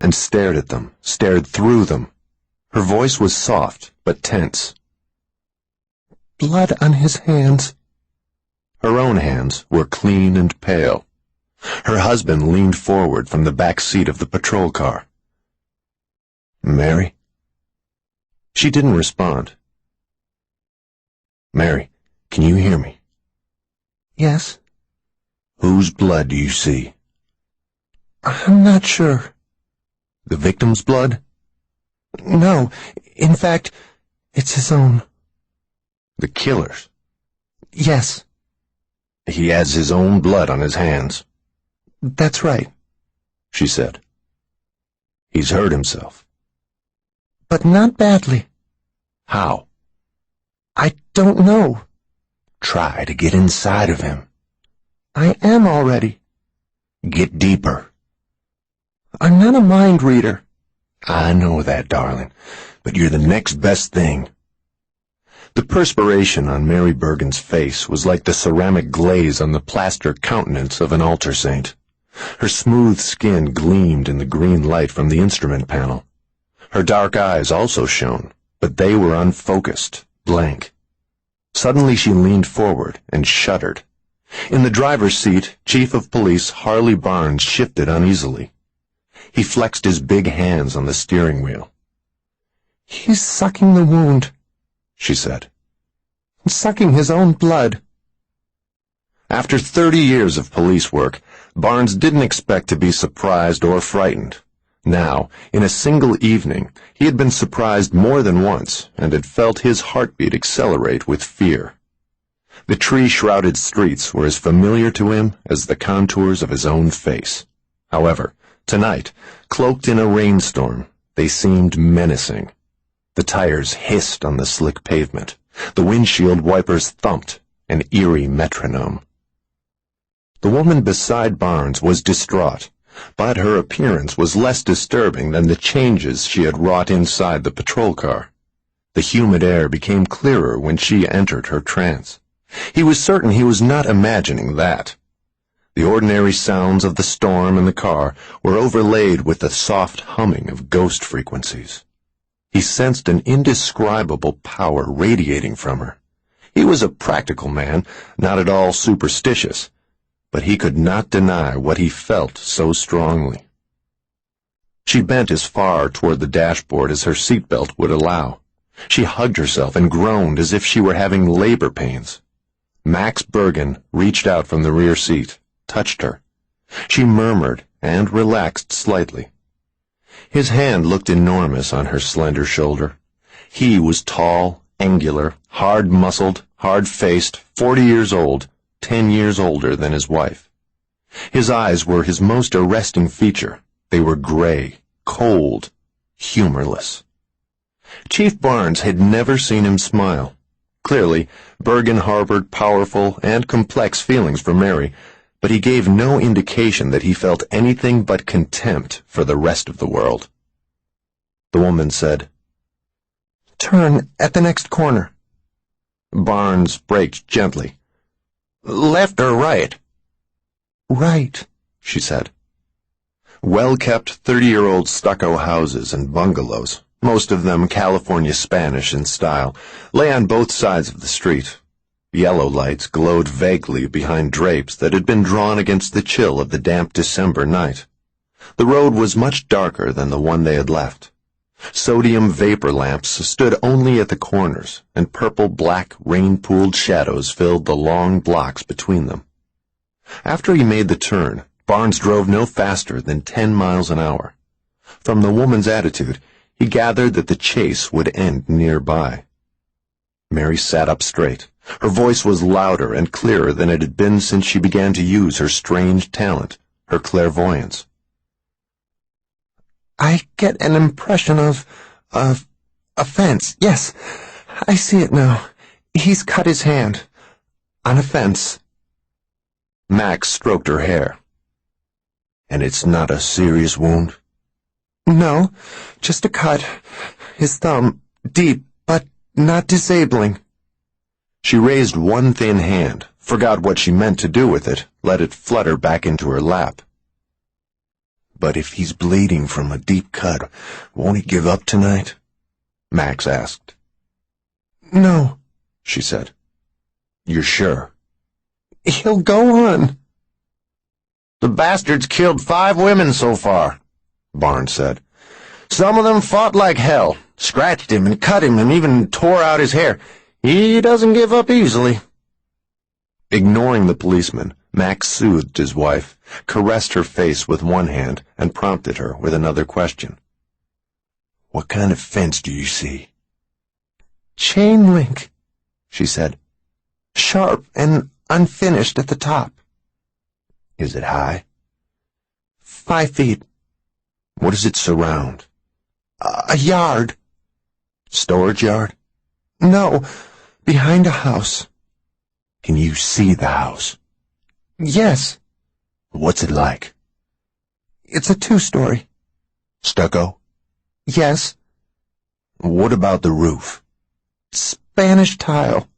and stared at them, stared through them. Her voice was soft, but tense. Blood on his hands. Her own hands were clean and pale. Her husband leaned forward from the back seat of the patrol car. "Mary?" She didn't respond. "Mary, can you hear me?" Yes. "Whose blood do you see?" I'm not sure. "The victim's blood?" No, in fact, it's his own. "The killer's?" Yes. "He has his own blood on his hands." That's right. She said. "He's hurt himself." But not badly. "How?" I don't know. "Try to get inside of him." I am already. "Get deeper." I'm not a mind reader. "I know that, darling, but you're the next best thing." The perspiration on Mary Bergen's face was like the ceramic glaze on the plaster countenance of an altar saint. Her smooth skin gleamed in the green light from the instrument panel. Her dark eyes also shone, but they were unfocused, blank. Suddenly she leaned forward and shuddered. In the driver's seat, Chief of Police Harley Barnes shifted uneasily. He flexed his big hands on the steering wheel. He's sucking the wound, she said. Sucking his own blood. After 30 years of police work, Barnes didn't expect to be surprised or frightened. Now, in a single evening, he had been surprised more than once and had felt his heartbeat accelerate with fear. The tree-shrouded streets were as familiar to him as the contours of his own face. However, tonight, cloaked in a rainstorm, they seemed menacing. The tires hissed on the slick pavement. The windshield wipers thumped, an eerie metronome. The woman beside Barnes was distraught, but her appearance was less disturbing than the changes she had wrought inside the patrol car. The humid air became clearer when she entered her trance. He was certain he was not imagining that. The ordinary sounds of the storm in the car were overlaid with the soft humming of ghost frequencies. He sensed an indescribable power radiating from her. He was a practical man, not at all superstitious, but he could not deny what he felt so strongly. She bent as far toward the dashboard as her seatbelt would allow. She hugged herself and groaned as if she were having labor pains. Max Bergen reached out from the rear seat, touched her. She murmured and relaxed slightly. His hand looked enormous on her slender shoulder. He was tall, angular, hard-muscled, hard-faced, 40 years old, 10 years older than his wife. His eyes were his most arresting feature. They were gray, cold, humorless. Chief Barnes had never seen him smile. Clearly, Bergen harbored powerful and complex feelings for Mary, but he gave no indication that he felt anything but contempt for the rest of the world. The woman said, "Turn at the next corner." Barnes braked gently. "Left or right?" "Right," she said. Well-kept 30-year-old stucco houses and bungalows, most of them California Spanish in style, lay on both sides of the street. Yellow lights glowed vaguely behind drapes that had been drawn against the chill of the damp December night. The road was much darker than the one they had left. Sodium vapor lamps stood only at the corners, and purple-black rain-pooled shadows filled the long blocks between them. After he made the turn, Barnes drove no faster than 10 miles an hour. From the woman's attitude, he gathered that the chase would end nearby. Mary sat up straight. Her voice was louder and clearer than it had been since she began to use her strange talent, her clairvoyance. "I get an impression of a fence. Yes, I see it now. He's cut his hand. On a fence." Max stroked her hair. "And it's not a serious wound?" "No, just a cut. His thumb, deep, but not disabling." She raised one thin hand, forgot what she meant to do with it, let it flutter back into her lap. But if he's bleeding from a deep cut, won't he give up tonight? Max asked. No, she said. You're sure? He'll go on. The bastard's killed 5 women so far, Barnes said. Some of them fought like hell, scratched him and cut him and even tore out his hair. He doesn't give up easily. Ignoring the policeman, Max soothed his wife, caressed her face with one hand, and prompted her with another question. What kind of fence do you see? Chain link, she said. Sharp and unfinished at the top. Is it high? 5 feet. What does it surround? A yard. Storage yard? No, behind a house. Can you see the house? Yes. What's it like? It's a 2-story. Stucco? Yes. What about the roof? Spanish tile.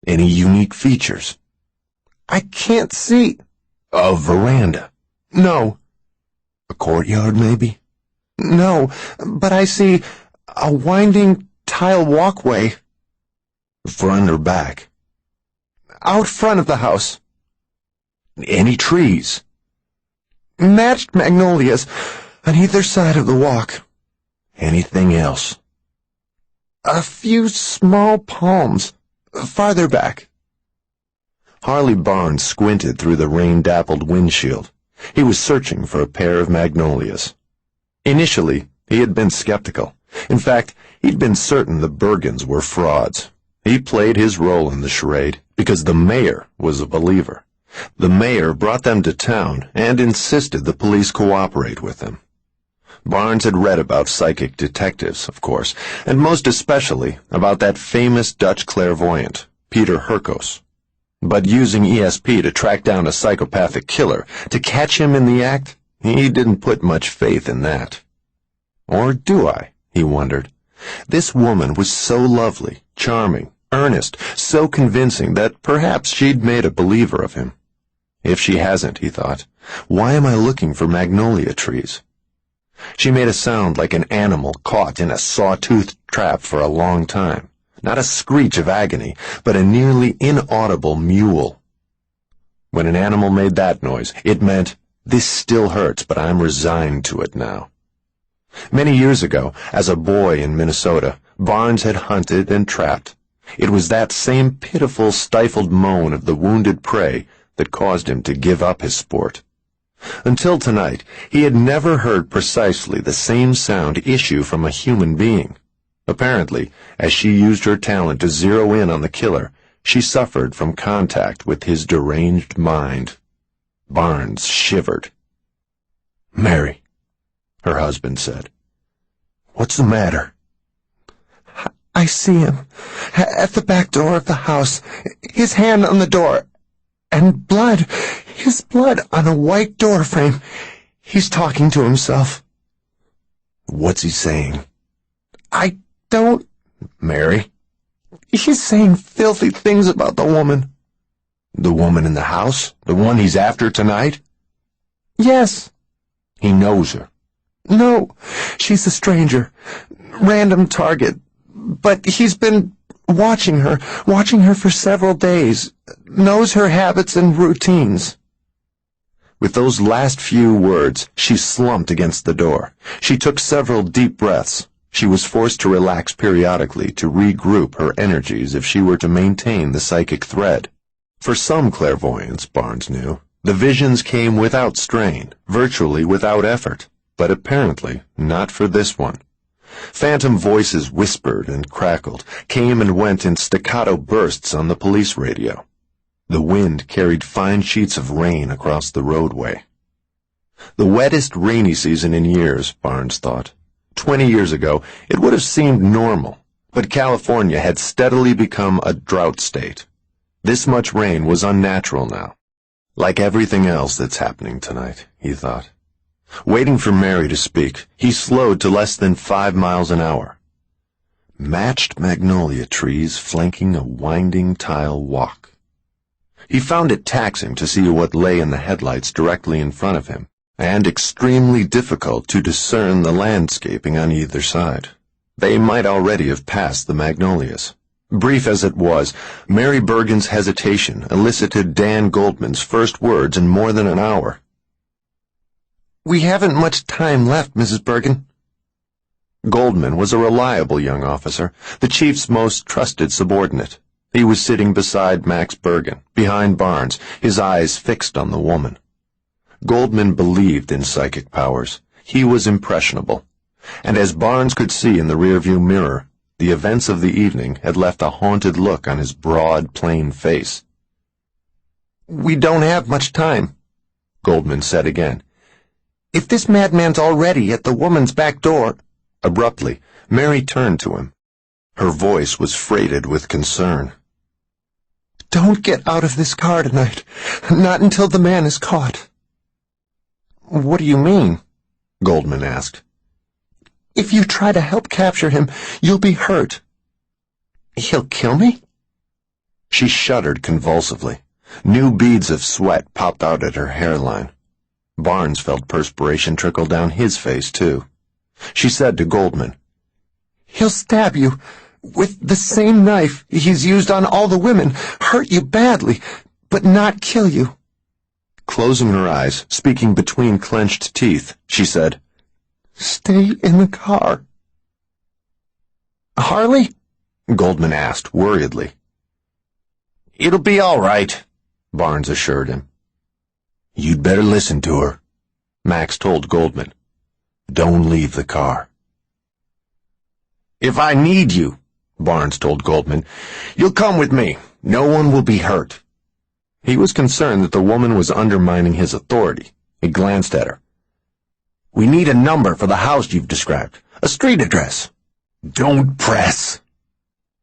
Any unique features? I can't see. A veranda? No. A courtyard, maybe? No, but I see a winding tile walkway. Front or back? Out front of the house. Any trees? Matched magnolias on either side of the walk. Anything else? A few small palms, farther back. Harley Barnes squinted through the rain-dappled windshield. He was searching for a pair of magnolias. Initially, he had been skeptical. In fact, he'd been certain the Bergens were frauds. He played his role in the charade because the mayor was a believer. The mayor brought them to town and insisted the police cooperate with him. Barnes had read about psychic detectives, of course, and most especially about that famous Dutch clairvoyant, Peter Herkos. But using ESP to track down a psychopathic killer, to catch him in the act, he didn't put much faith in that. Or do I? He wondered. This woman was so lovely, charming, earnest, so convincing that perhaps she'd made a believer of him. If she hasn't, he thought, why am I looking for magnolia trees? She made a sound like an animal caught in a saw-toothed trap for a long time. Not a screech of agony, but a nearly inaudible mewl. When an animal made that noise, it meant, this still hurts, but I'm resigned to it now. Many years ago, as a boy in Minnesota, Barnes had hunted and trapped. It was that same pitiful, stifled moan of the wounded prey that caused him to give up his sport. Until tonight, he had never heard precisely the same sound issue from a human being. Apparently, as she used her talent to zero in on the killer, she suffered from contact with his deranged mind. Barnes shivered. Mary, her husband said. What's the matter? I see him, at the back door of the house, his hand on the door, and blood, his blood on a white door frame. He's talking to himself. What's he saying? I don't... Mary? He's saying filthy things about the woman. The woman in the house? The one he's after tonight? Yes. He knows her. No, she's a stranger. Random target. But he's been watching her for several days. Knows her habits and routines. With those last few words, she slumped against the door. She took several deep breaths. She was forced to relax periodically to regroup her energies if she were to maintain the psychic thread. For some clairvoyants, Barnes knew, the visions came without strain, virtually without effort, but apparently not for this one. Phantom voices whispered and crackled, came and went in staccato bursts on the police radio. The wind carried fine sheets of rain across the roadway. The wettest rainy season in years, Barnes thought. 20 years ago, it would have seemed normal, but California had steadily become a drought state. This much rain was unnatural now. Like everything else that's happening tonight, he thought. Waiting for Mary to speak, he slowed to less than 5 miles an hour. Matched magnolia trees flanking a winding tile walk. He found it taxing to see what lay in the headlights directly in front of him. and extremely difficult to discern the landscaping on either side. They might already have passed the magnolias. Brief as it was, Mary Bergen's hesitation elicited Dan Goldman's first words in more than an hour. "We haven't much time left, Mrs. Bergen." Goldman was a reliable young officer, the chief's most trusted subordinate. He was sitting beside Max Bergen, behind Barnes, his eyes fixed on the woman. Goldman believed in psychic powers. He was impressionable. And as Barnes could see in the rearview mirror, the events of the evening had left a haunted look on his broad, plain face. "We don't have much time," Goldman said again. "If this madman's already at the woman's back door—" Abruptly, Mary turned to him. Her voice was freighted with concern. "Don't get out of this car tonight. Not until the man is caught." "What do you mean?" Goldman asked. "If you try to help capture him, you'll be hurt." "He'll kill me?" She shuddered convulsively. New beads of sweat popped out at her hairline. Barnes felt perspiration trickle down his face, too. She said to Goldman, "He'll stab you with the same knife he's used on all the women, hurt you badly, but not kill you." Closing her eyes, speaking between clenched teeth, she said, "Stay in the car." "Harley?" Goldman asked worriedly. "It'll be all right," Barnes assured him. "You'd better listen to her," Max told Goldman. "Don't leave the car." "If I need you," Barnes told Goldman, "you'll come with me. No one will be hurt." He was concerned that the woman was undermining his authority. He glanced at her. "We need a number for the house you've described. A street address." "Don't press,"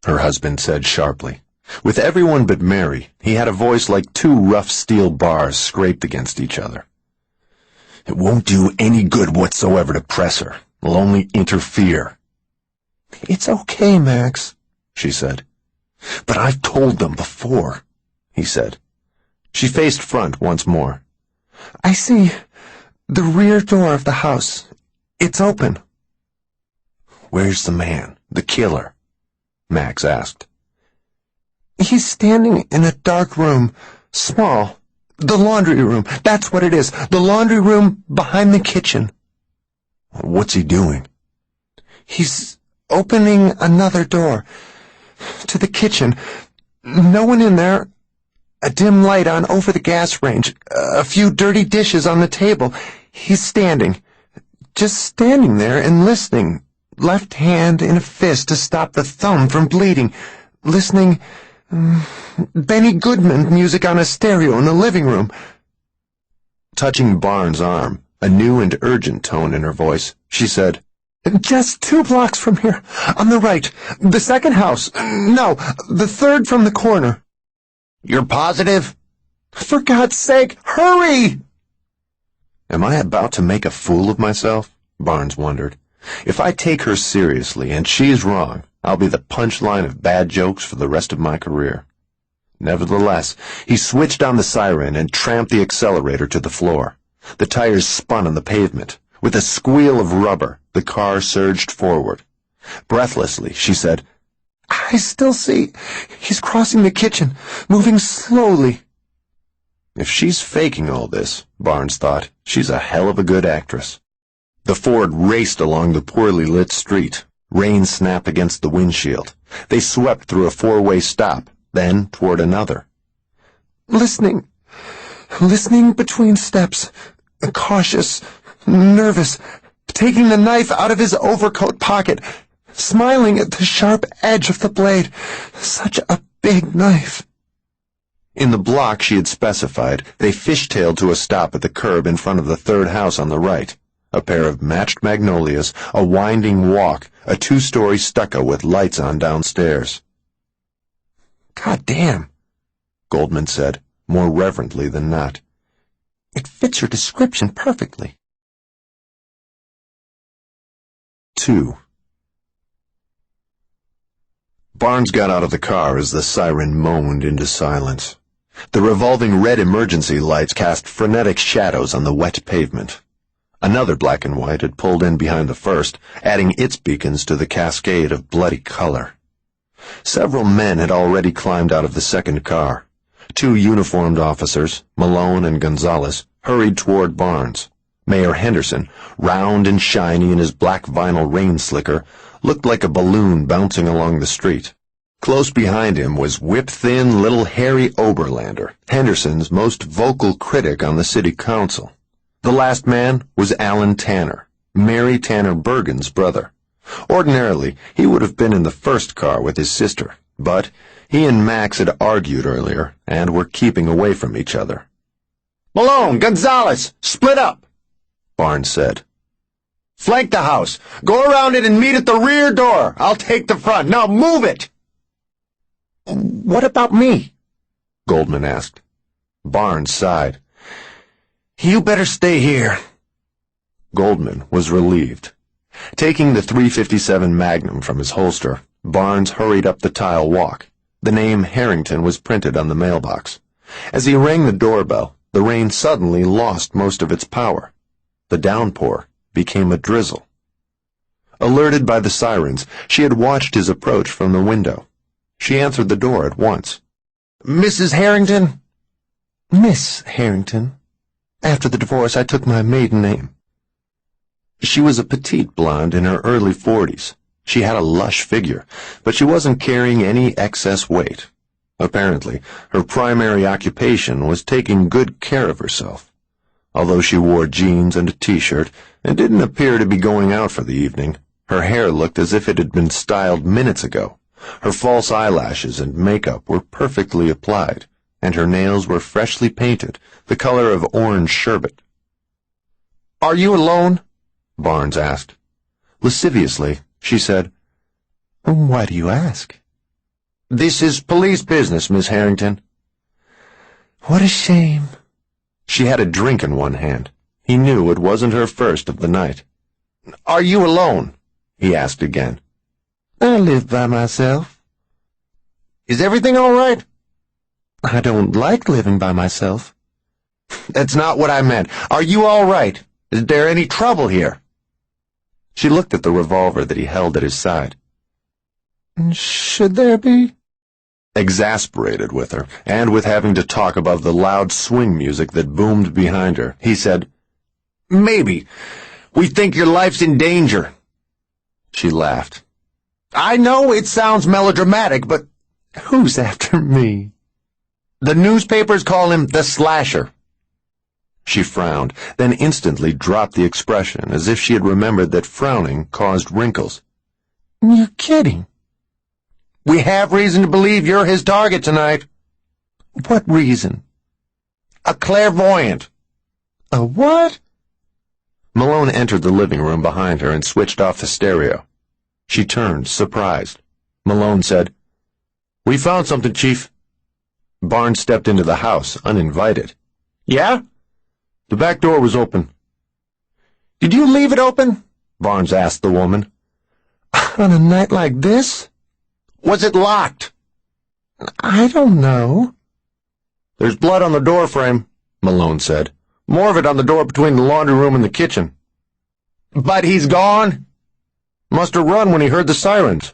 her husband said sharply. With everyone but Mary, he had a voice like two rough steel bars scraped against each other. "It won't do any good whatsoever to press her. It'll only interfere." "It's okay, Max," she said. "But I've told them before," he said. She faced front once more. "I see the rear door of the house. It's open." "Where's the man, the killer?" Max asked. "He's standing in a dark room, small. The laundry room, that's what it is. The laundry room behind the kitchen." "What's he doing?" "He's opening another door to the kitchen. No one in there. A dim light on over the gas range. A few dirty dishes on the table. He's standing. Just standing there and listening. Left hand in a fist to stop the thumb from bleeding. Listening. Benny Goodman music on a stereo in the living room." Touching Barnes' arm, a new and urgent tone in her voice, she said, "Just 2 blocks from here. On the right. The second house. No, the third from the corner." "You're positive?" "For God's sake, hurry!" Am I about to make a fool of myself? Barnes wondered. If I take her seriously and she's wrong, I'll be the punchline of bad jokes for the rest of my career. Nevertheless, he switched on the siren and tramped the accelerator to the floor. The tires spun on the pavement. With a squeal of rubber, the car surged forward. Breathlessly, she said, "I still see. He's crossing the kitchen, moving slowly." If she's faking all this, Barnes thought, she's a hell of a good actress. The Ford raced along the poorly lit street. Rain snapped against the windshield. They swept through a 4-way stop, then toward another. Listening between steps, cautious, nervous, taking the knife out of his overcoat pocket, smiling at the sharp edge of the blade. Such a big knife. In the block she had specified, they fishtailed to a stop at the curb in front of the third house on the right. A pair of matched magnolias, a winding walk, a 2-story stucco with lights on downstairs. "God damn," Goldman said, more reverently than not. "It fits your description perfectly." 2. Barnes got out of the car as the siren moaned into silence. The revolving red emergency lights cast frenetic shadows on the wet pavement. Another black and white had pulled in behind the first, adding its beacons to the cascade of bloody color. Several men had already climbed out of the second car. Two uniformed officers, Malone and Gonzalez, hurried toward Barnes. Mayor Henderson, round and shiny in his black vinyl rain slicker, looked like a balloon bouncing along the street. Close behind him was whip-thin little Harry Oberlander, Henderson's most vocal critic on the city council. The last man was Alan Tanner, Mary Tanner Bergen's brother. Ordinarily, he would have been in the first car with his sister, but he and Max had argued earlier and were keeping away from each other. "Malone, Gonzalez, split up," Barnes said. "Flank the house. Go around it and meet at the rear door. I'll take the front. Now move it." "What about me?" Goldman asked. Barnes sighed. "You better stay here." Goldman was relieved. Taking the .357 Magnum from his holster, Barnes hurried up the tile walk. The name Harrington was printed on the mailbox. As he rang the doorbell, the rain suddenly lost most of its power. The downpour became a drizzle. Alerted by the sirens, she had watched his approach from the window. She answered the door at once. "Mrs. Harrington?" "Miss Harrington. After the divorce, I took my maiden name." She was a petite blonde in her early 40s. She had a lush figure, but she wasn't carrying any excess weight. Apparently, her primary occupation was taking good care of herself. Although she wore jeans and a t-shirt and didn't appear to be going out for the evening, her hair looked as if it had been styled minutes ago. Her false eyelashes and makeup were perfectly applied, and her nails were freshly painted, the color of orange sherbet. "Are you alone?" Barnes asked. Lasciviously, she said, "Why do you ask?" "This is police business, Miss Harrington." "What a shame." She had a drink in one hand. He knew it wasn't her first of the night. "Are you alone?" he asked again. "I live by myself." "Is everything all right?" "I don't like living by myself." "That's not what I meant. Are you all right? Is there any trouble here?" She looked at the revolver that he held at his side. "Should there be?" Exasperated with her, and with having to talk above the loud swing music that boomed behind her, he said, "Maybe. We think your life's in danger." She laughed. "I know it sounds melodramatic, but who's after me?" "The newspapers call him the Slasher." She frowned, then instantly dropped the expression as if she had remembered that frowning caused wrinkles. "You're kidding." "We have reason to believe you're his target tonight." "What reason?" "A clairvoyant." "A what?" Malone entered the living room behind her and switched off the stereo. She turned, surprised. Malone said, "We found something, Chief." Barnes stepped into the house, uninvited. "Yeah?" The back door was open. "Did you leave it open?" Barnes asked the woman. "On a night like this?" "Was it locked?" "I don't know." "There's blood on the door frame," Malone said. "More of it on the door between the laundry room and the kitchen." "But he's gone?" "Must have run when he heard the sirens."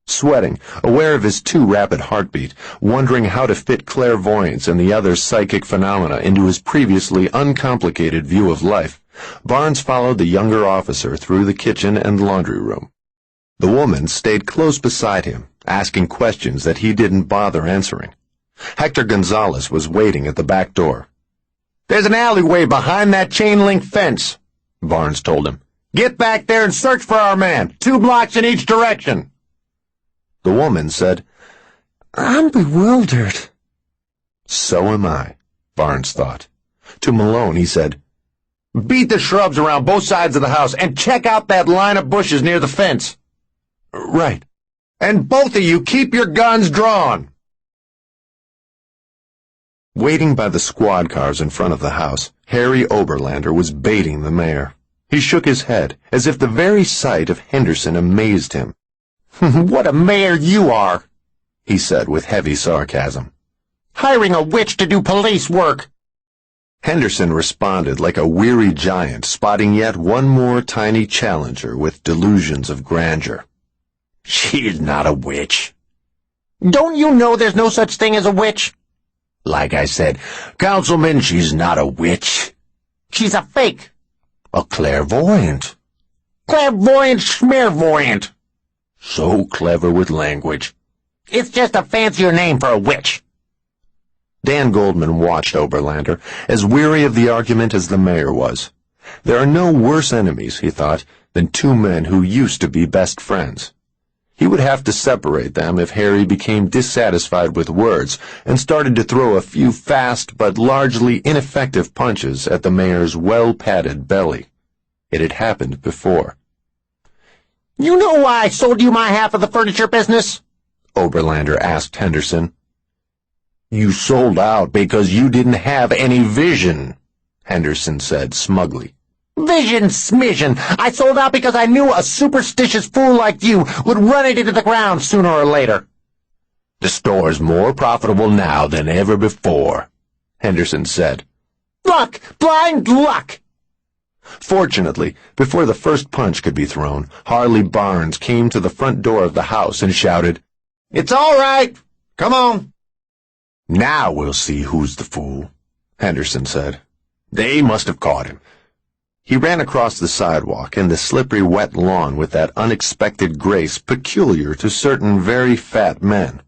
Sweating, aware of his too rapid heartbeat, wondering how to fit clairvoyance and the other psychic phenomena into his previously uncomplicated view of life, Barnes followed the younger officer through the kitchen and laundry room. The woman stayed close beside him, asking questions that he didn't bother answering. Hector Gonzalez was waiting at the back door. "There's an alleyway behind that chain-link fence," Barnes told him. "Get back there and search for our man. 2 blocks in each direction." The woman said, "I'm bewildered." "So am I," Barnes thought. To Malone, he said, "Beat the shrubs around both sides of the house and check out that line of bushes near the fence." "Right." "And both of you keep your guns drawn." Waiting by the squad cars in front of the house, Harry Oberlander was baiting the mayor. He shook his head, as if the very sight of Henderson amazed him. "What a mayor you are," he said with heavy sarcasm. hiring a witch to do police work." Henderson responded like a weary giant spotting yet one more tiny challenger with delusions of grandeur. "She's not a witch." "Don't you know there's no such thing as a witch?" "Like I said, Councilman, she's not a witch. She's a fake. A clairvoyant. Clairvoyant schmearvoyant. So clever with language. It's just a fancier name for a witch." Dan Goldman watched Oberlander, as weary of the argument as the mayor was. There are no worse enemies, he thought, than two men who used to be best friends. He would have to separate them if Harry became dissatisfied with words and started to throw a few fast but largely ineffective punches at the mayor's well-padded belly. It had happened before. "You know why I sold you my half of the furniture business?" Oberlander asked Henderson. "You sold out because you didn't have any vision," Henderson said smugly. "Vision smission! I sold out because I knew a superstitious fool like you would run it into the ground sooner or later." "The store's more profitable now than ever before," Henderson said. "Luck! Blind luck!" Fortunately, before the first punch could be thrown, Harley Barnes came to the front door of the house and shouted, "It's all right! Come on!" "Now we'll see who's the fool," Henderson said. "They must have caught him." He ran across the sidewalk and the slippery wet lawn with that unexpected grace peculiar to certain very fat men.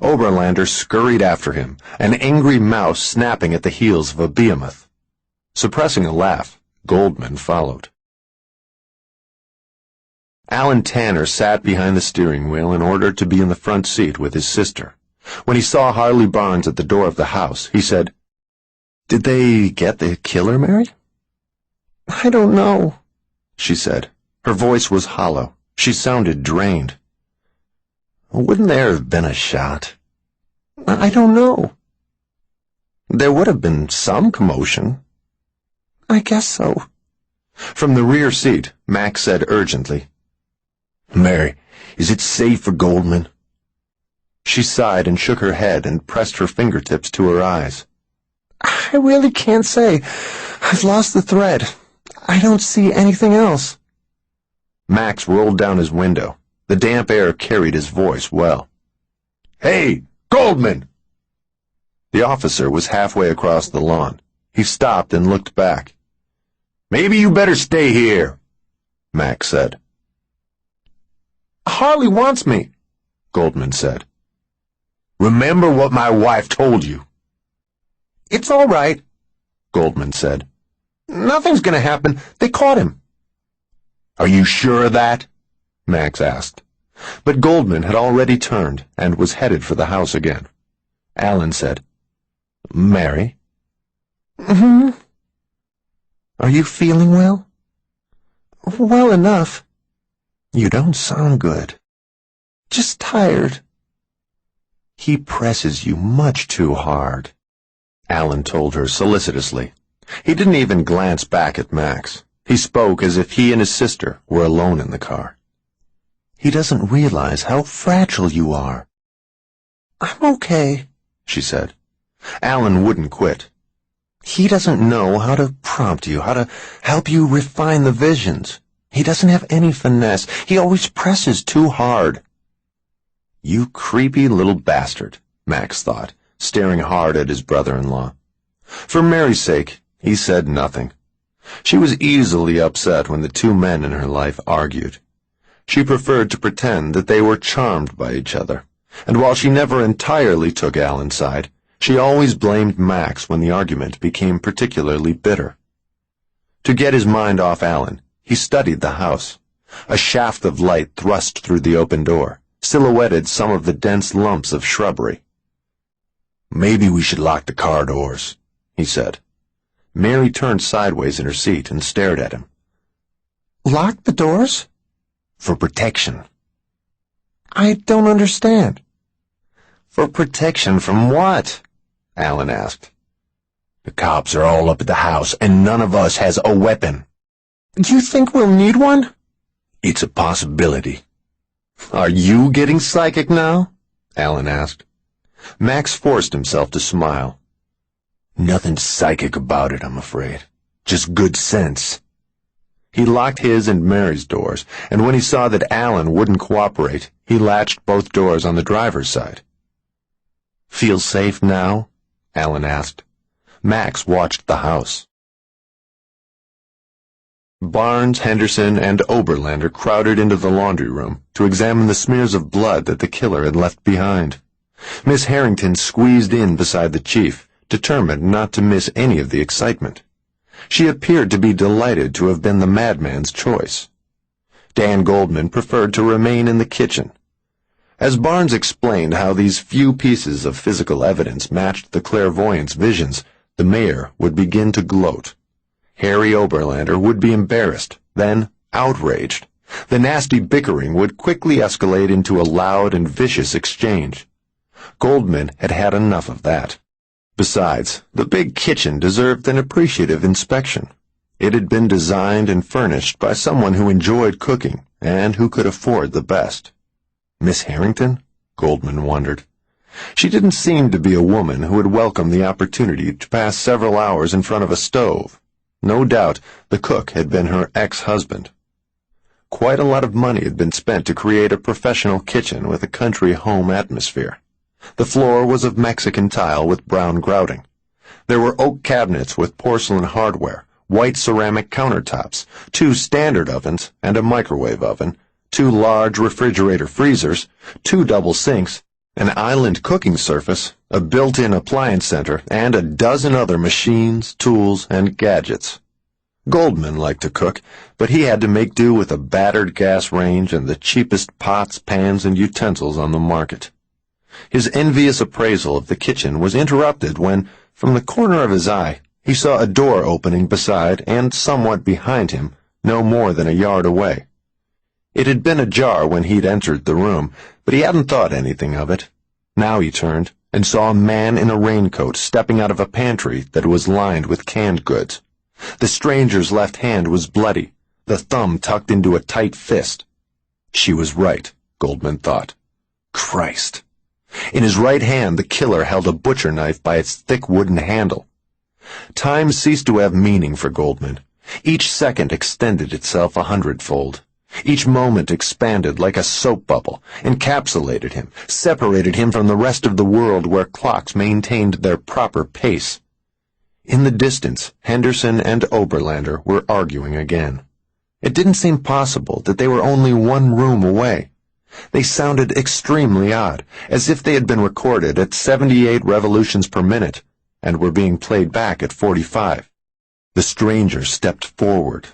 Oberlander scurried after him, an angry mouse snapping at the heels of a behemoth. Suppressing a laugh, Goldman followed. Alan Tanner sat behind the steering wheel in order to be in the front seat with his sister. When he saw Harley Barnes at the door of the house, he said, "Did they get the killer, Mary?" "I don't know," she said. Her voice was hollow. She sounded drained. "Wouldn't there have been a shot?" "I don't know." "There would have been some commotion." "I guess so." From the rear seat, Max said urgently, "Mary, is it safe for Goldman?" She sighed and shook her head and pressed her fingertips to her eyes. "I really can't say. I've lost the thread. I don't see anything else." Max rolled down his window. The damp air carried his voice well. "Hey, Goldman!" The officer was halfway across the lawn. He stopped and looked back. "Maybe you better stay here," Max said. "Harley wants me," Goldman said. "Remember what my wife told you." "It's all right," Goldman said. "Nothing's going to happen. They caught him." "Are you sure of that?" Max asked. But Goldman had already turned and was headed for the house again. Alan said, "Mary?" "Mm-hmm." "Are you feeling well?" "Well enough." "You don't sound good." "Just tired." "He presses you much too hard," Alan told her solicitously. He didn't even glance back at Max. He spoke as if he and his sister were alone in the car. "He doesn't realize how fragile you are." "I'm okay," she said. Alan wouldn't quit. "He doesn't know how to prompt you, how to help you refine the visions. He doesn't have any finesse. He always presses too hard." "You creepy little bastard," Max thought, staring hard at his brother-in-law. For Mary's sake, he said nothing. She was easily upset when the two men in her life argued. She preferred to pretend that they were charmed by each other, and while she never entirely took Alan's side, she always blamed Max when the argument became particularly bitter. To get his mind off Alan, he studied the house. A shaft of light thrust through the open door, silhouetted some of the dense lumps of shrubbery. "Maybe we should lock the car doors," he said. Mary turned sideways in her seat and stared at him. "Lock the doors?" "For protection." "I don't understand." "For protection from what?" Alan asked. "The cops are all up at the house, and none of us has a weapon." "You think we'll need one?" "It's a possibility." "Are you getting psychic now?" Alan asked. Max forced himself to smile. "Nothing psychic about it, I'm afraid. Just good sense." He locked his and Mary's doors, and when he saw that Alan wouldn't cooperate, he latched both doors on the driver's side. "Feel safe now?" Alan asked. Max watched the house. Barnes, Henderson, and Oberlander crowded into the laundry room to examine the smears of blood that the killer had left behind. Miss Harrington squeezed in beside the chief, determined not to miss any of the excitement. She appeared to be delighted to have been the madman's choice. Dan Goldman preferred to remain in the kitchen. As Barnes explained how these few pieces of physical evidence matched the clairvoyant's visions, the mayor would begin to gloat. Harry Oberlander would be embarrassed, then outraged. The nasty bickering would quickly escalate into a loud and vicious exchange. Goldman had had enough of that. Besides, the big kitchen deserved an appreciative inspection. It had been designed and furnished by someone who enjoyed cooking and who could afford the best. Miss Harrington? Goldman wondered. She didn't seem to be a woman who would welcome the opportunity to pass several hours in front of a stove. No doubt the cook had been her ex-husband. Quite a lot of money had been spent to create a professional kitchen with a country home atmosphere. The floor was of Mexican tile with brown grouting. There were oak cabinets with porcelain hardware, white ceramic countertops, 2 standard ovens and a microwave oven, 2 large refrigerator freezers, 2 double sinks, an island cooking surface, a built-in appliance center, and a dozen other machines, tools, and gadgets. Goldman liked to cook, but he had to make do with a battered gas range and the cheapest pots, pans, and utensils on the market. His envious appraisal of the kitchen was interrupted when, from the corner of his eye, he saw a door opening beside and somewhat behind him, no more than a yard away. It had been ajar when he'd entered the room, but he hadn't thought anything of it. Now he turned and saw a man in a raincoat stepping out of a pantry that was lined with canned goods. The stranger's left hand was bloody, the thumb tucked into a tight fist. She was right, Goldman thought. Christ. In his right hand the killer held a butcher knife by its thick wooden handle. Time ceased to have meaning for Goldman. Each second extended itself 100-fold. Each moment expanded like a soap bubble, encapsulated him, separated him from the rest of the world where clocks maintained their proper pace. In the distance, Henderson and Oberlander were arguing again. It didn't seem possible that they were only 1 room away. They sounded extremely odd, as if they had been recorded at 78 revolutions per minute and were being played back at 45. The stranger stepped forward.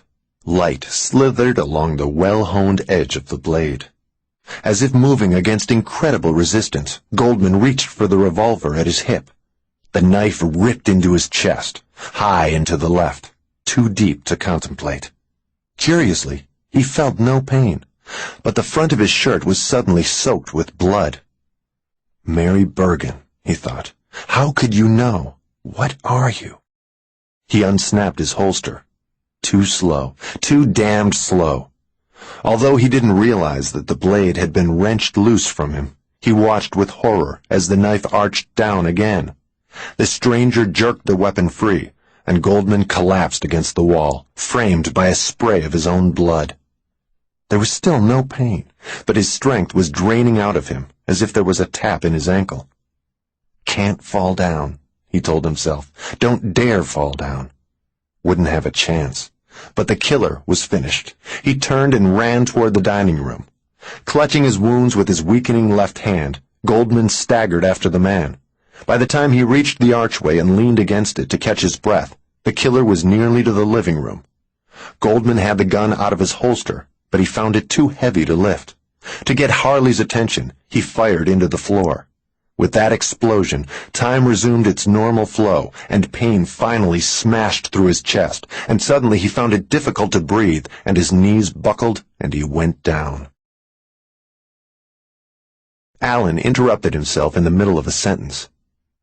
Light slithered along the well-honed edge of the blade. As if moving against incredible resistance, Goldman reached for the revolver at his hip. The knife ripped into his chest, high into the left, too deep to contemplate. Curiously, he felt no pain, but the front of his shirt was suddenly soaked with blood. Mary Bergen, he thought. How could you know? What are you? He unsnapped his holster. Too slow, too damned slow. Although he didn't realize that the blade had been wrenched loose from him, he watched with horror as the knife arched down again. The stranger jerked the weapon free, and Goldman collapsed against the wall, framed by a spray of his own blood. There was still no pain, but his strength was draining out of him, as if there was a tap in his ankle. Can't fall down, he told himself. Don't dare fall down. Wouldn't have a chance. But the killer was finished. He turned and ran toward the dining room. Clutching his wounds with his weakening left hand, Goldman staggered after the man. By the time he reached the archway and leaned against it to catch his breath, the killer was nearly to the living room. Goldman had the gun out of his holster, but he found it too heavy to lift. To get Harley's attention, he fired into the floor. With that explosion, time resumed its normal flow, and pain finally smashed through his chest, and suddenly he found it difficult to breathe, and his knees buckled, and he went down. Alan interrupted himself in the middle of a sentence.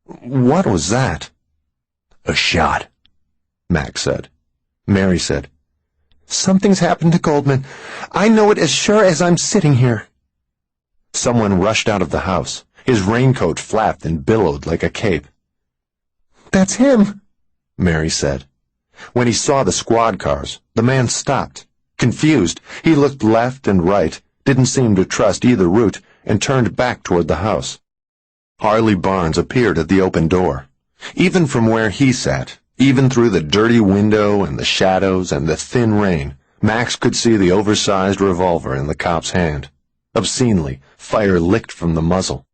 What was that? A shot, Max said. Mary said, Something's happened to Goldman. I know it as sure as I'm sitting here. Someone rushed out of the house. His raincoat flapped and billowed like a cape. "That's him," Mary said. When he saw the squad cars, the man stopped. Confused, he looked left and right, didn't seem to trust either route, and turned back toward the house. Harley Barnes appeared at the open door. Even from where he sat, even through the dirty window and the shadows and the thin rain, Max could see the oversized revolver in the cop's hand. Obscenely, fire licked from the muzzle.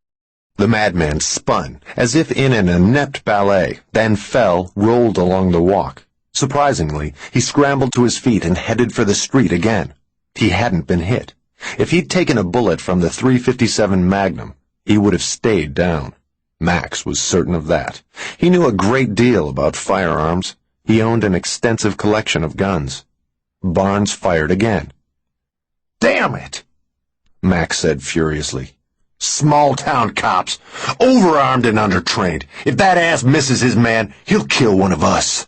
The madman spun, as if in an inept ballet, then fell, rolled along the walk. Surprisingly, he scrambled to his feet and headed for the street again. He hadn't been hit. If he'd taken a bullet from the .357 Magnum, he would have stayed down. Max was certain of that. He knew a great deal about firearms. He owned an extensive collection of guns. Barnes fired again. "Damn it!" Max said furiously. "Small-town cops, overarmed and undertrained. If that ass misses his man, he'll kill one of us."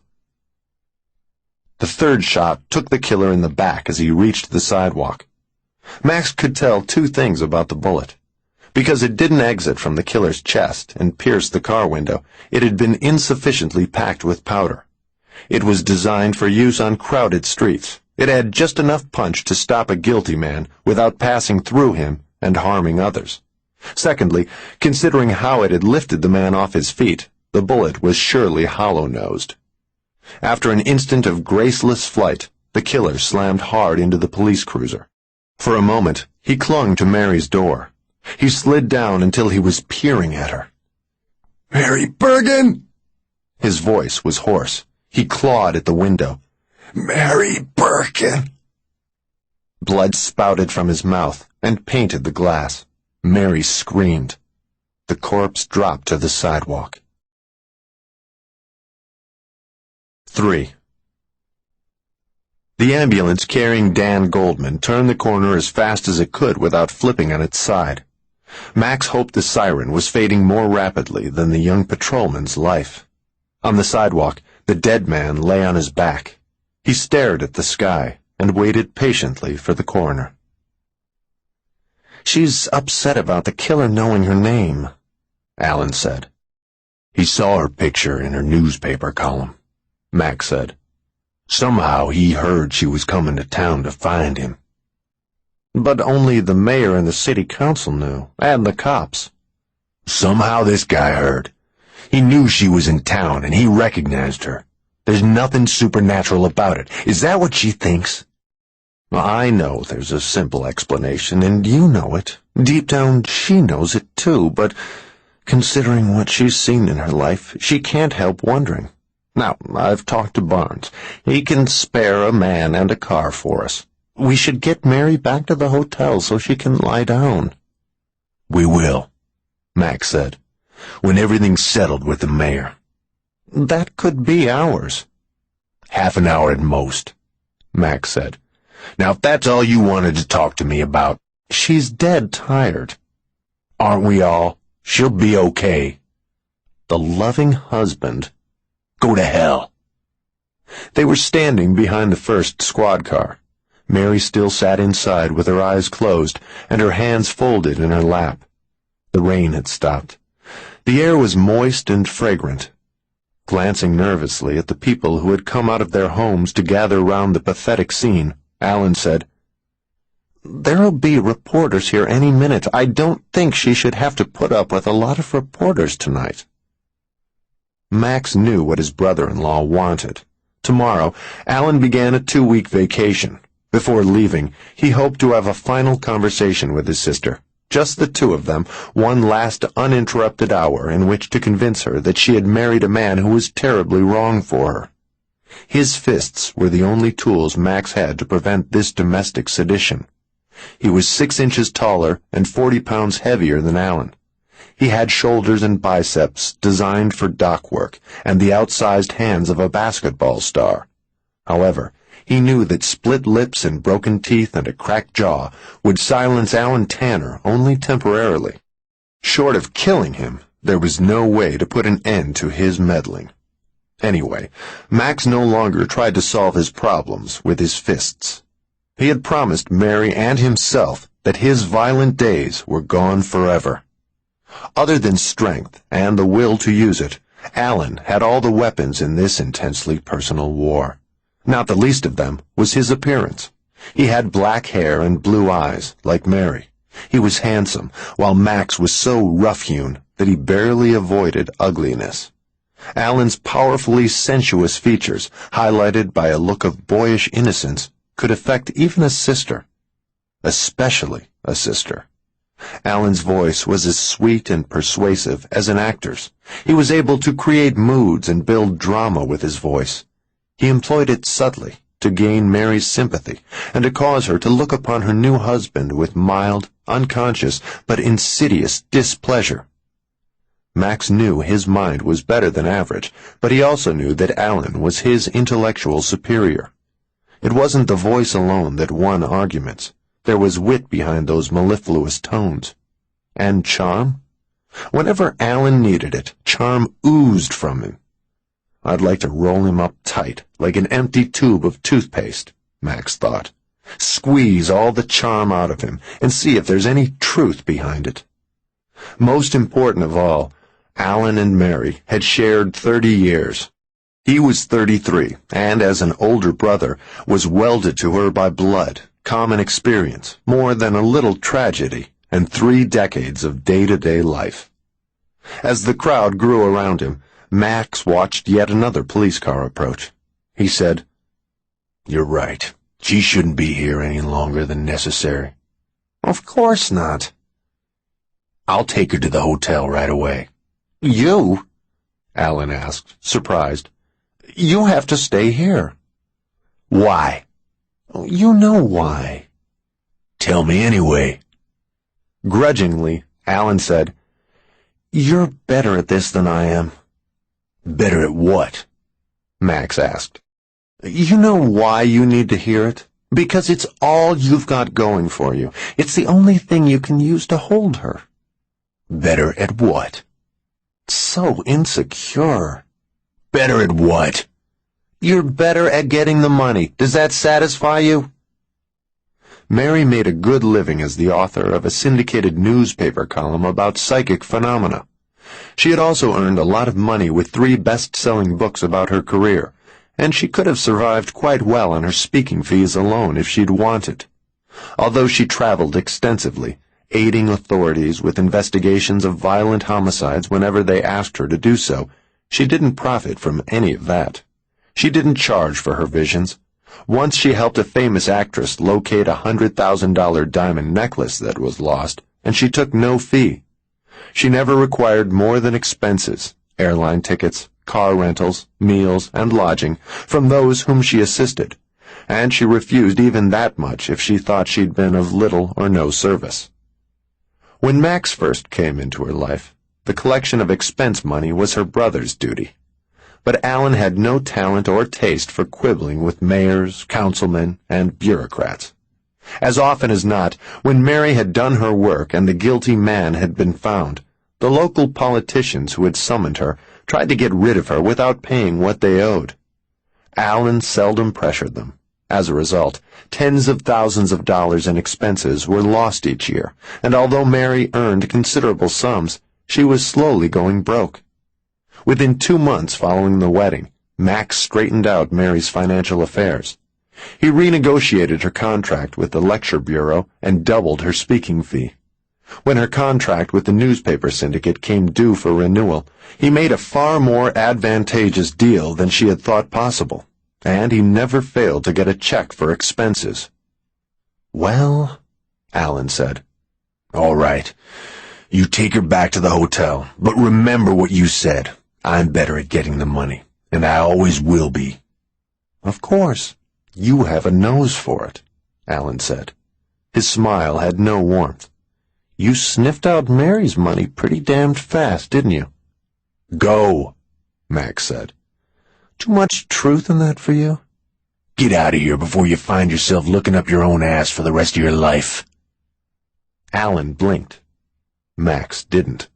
The third shot took the killer in the back as he reached the sidewalk. Max could tell two things about the bullet. Because it didn't exit from the killer's chest and pierce the car window, it had been insufficiently packed with powder. It was designed for use on crowded streets. It had just enough punch to stop a guilty man without passing through him and harming others. Secondly, considering how it had lifted the man off his feet, the bullet was surely hollow-nosed. After an instant of graceless flight, the killer slammed hard into the police cruiser. For a moment, he clung to Mary's door. He slid down until he was peering at her. "Mary Bergen!" His voice was hoarse. He clawed at the window. "Mary Bergen!" Blood spouted from his mouth and painted the glass. Mary screamed. The corpse dropped to the sidewalk. 3. The ambulance carrying Dan Goldman turned the corner as fast as it could without flipping on its side. Max hoped the siren was fading more rapidly than the young patrolman's life. On the sidewalk, the dead man lay on his back. He stared at the sky and waited patiently for the coroner. "She's upset about the killer knowing her name," Alan said. "He saw her picture in her newspaper column," Max said. "Somehow he heard she was coming to town to find him." "But only the mayor and the city council knew, and the cops." "Somehow this guy heard. He knew she was in town, and he recognized her. There's nothing supernatural about it. Is that what she thinks?" "I know there's a simple explanation, and you know it. Deep down, she knows it too, but considering what she's seen in her life, she can't help wondering. Now, I've talked to Barnes. He can spare a man and a car for us. We should get Mary back to the hotel so she can lie down." "We will," Max said, "when everything's settled with the mayor." "That could be hours." "Half an hour at most," Max said. "Now, if that's all you wanted to talk to me about—" "She's dead tired." "Aren't we all? She'll be okay." "The loving husband." "Go to hell." They were standing behind the first squad car. Mary still sat inside with her eyes closed and her hands folded in her lap. The rain had stopped. The air was moist and fragrant. Glancing nervously at the people who had come out of their homes to gather round the pathetic scene, Alan said, "There'll be reporters here any minute. I don't think she should have to put up with a lot of reporters tonight." Max knew what his brother-in-law wanted. Tomorrow, Alan began a 2-week vacation. Before leaving, he hoped to have a final conversation with his sister. Just the two of them, one last uninterrupted hour in which to convince her that she had married a man who was terribly wrong for her. His fists were the only tools Max had to prevent this domestic sedition. He was 6 inches taller and 40 pounds heavier than Alan. He had shoulders and biceps designed for dock work and the outsized hands of a basketball star. However, he knew that split lips and broken teeth and a cracked jaw would silence Alan Tanner only temporarily. Short of killing him, there was no way to put an end to his meddling. Anyway, Max no longer tried to solve his problems with his fists. He had promised Mary and himself that his violent days were gone forever. Other than strength and the will to use it, Alan had all the weapons in this intensely personal war. Not the least of them was his appearance. He had black hair and blue eyes, like Mary. He was handsome, while Max was so rough-hewn that he barely avoided ugliness. Alan's powerfully sensuous features, highlighted by a look of boyish innocence, could affect even a sister. Especially a sister. Alan's voice was as sweet and persuasive as an actor's. He was able to create moods and build drama with his voice. He employed it subtly to gain Mary's sympathy and to cause her to look upon her new husband with mild, unconscious, but insidious displeasure. Max knew his mind was better than average, but he also knew that Alan was his intellectual superior. It wasn't the voice alone that won arguments. There was wit behind those mellifluous tones. And charm? Whenever Alan needed it, charm oozed from him. I'd like to roll him up tight, like an empty tube of toothpaste, Max thought. Squeeze all the charm out of him and see if there's any truth behind it. Most important of all, Alan and Mary had shared 30 years. He was 33, and as an older brother, was welded to her by blood, common experience, more than a little tragedy, and 3 decades of day-to-day life. As the crowd grew around him, Max watched yet another police car approach. He said, "You're right. She shouldn't be here any longer than necessary." "Of course not." "I'll take her to the hotel right away." "You?" Alan asked, surprised. "You have to stay here." "Why?" "You know why." "Tell me anyway." Grudgingly, Alan said, "You're better at this than I am." "Better at what?" Max asked. "You know why you need to hear it? Because it's all you've got going for you. It's the only thing you can use to hold her." "Better at what?" "So insecure." "Better at what?" "You're better at getting the money. Does that satisfy you?" Mary made a good living as the author of a syndicated newspaper column about psychic phenomena. She had also earned a lot of money with 3 best-selling books about her career, and she could have survived quite well on her speaking fees alone if she'd wanted. Although she traveled extensively, aiding authorities with investigations of violent homicides whenever they asked her to do so, she didn't profit from any of that. She didn't charge for her visions. Once she helped a famous actress locate a $100,000 diamond necklace that was lost, and she took no fee. She never required more than expenses, airline tickets, car rentals, meals, and lodging, from those whom she assisted, and she refused even that much if she thought she'd been of little or no service. When Max first came into her life, the collection of expense money was her brother's duty. But Alan had no talent or taste for quibbling with mayors, councilmen, and bureaucrats. As often as not, when Mary had done her work and the guilty man had been found, the local politicians who had summoned her tried to get rid of her without paying what they owed. Alan seldom pressured them. As a result, tens of thousands of dollars in expenses were lost each year, and although Mary earned considerable sums, she was slowly going broke. Within 2 months following the wedding, Max straightened out Mary's financial affairs. He renegotiated her contract with the lecture bureau and doubled her speaking fee. When her contract with the newspaper syndicate came due for renewal, he made a far more advantageous deal than she had thought possible, and he never failed to get a check for expenses. "Well," Alan said. "All right. You take her back to the hotel, but remember what you said. I'm better at getting the money, and I always will be." "Of course. You have a nose for it," Alan said. His smile had no warmth. "You sniffed out Mary's money pretty damned fast, didn't you?" "Go," Max said. "Too much truth in that for you?" "Get out of here before you find yourself looking up your own ass for the rest of your life." Alan blinked. Max didn't.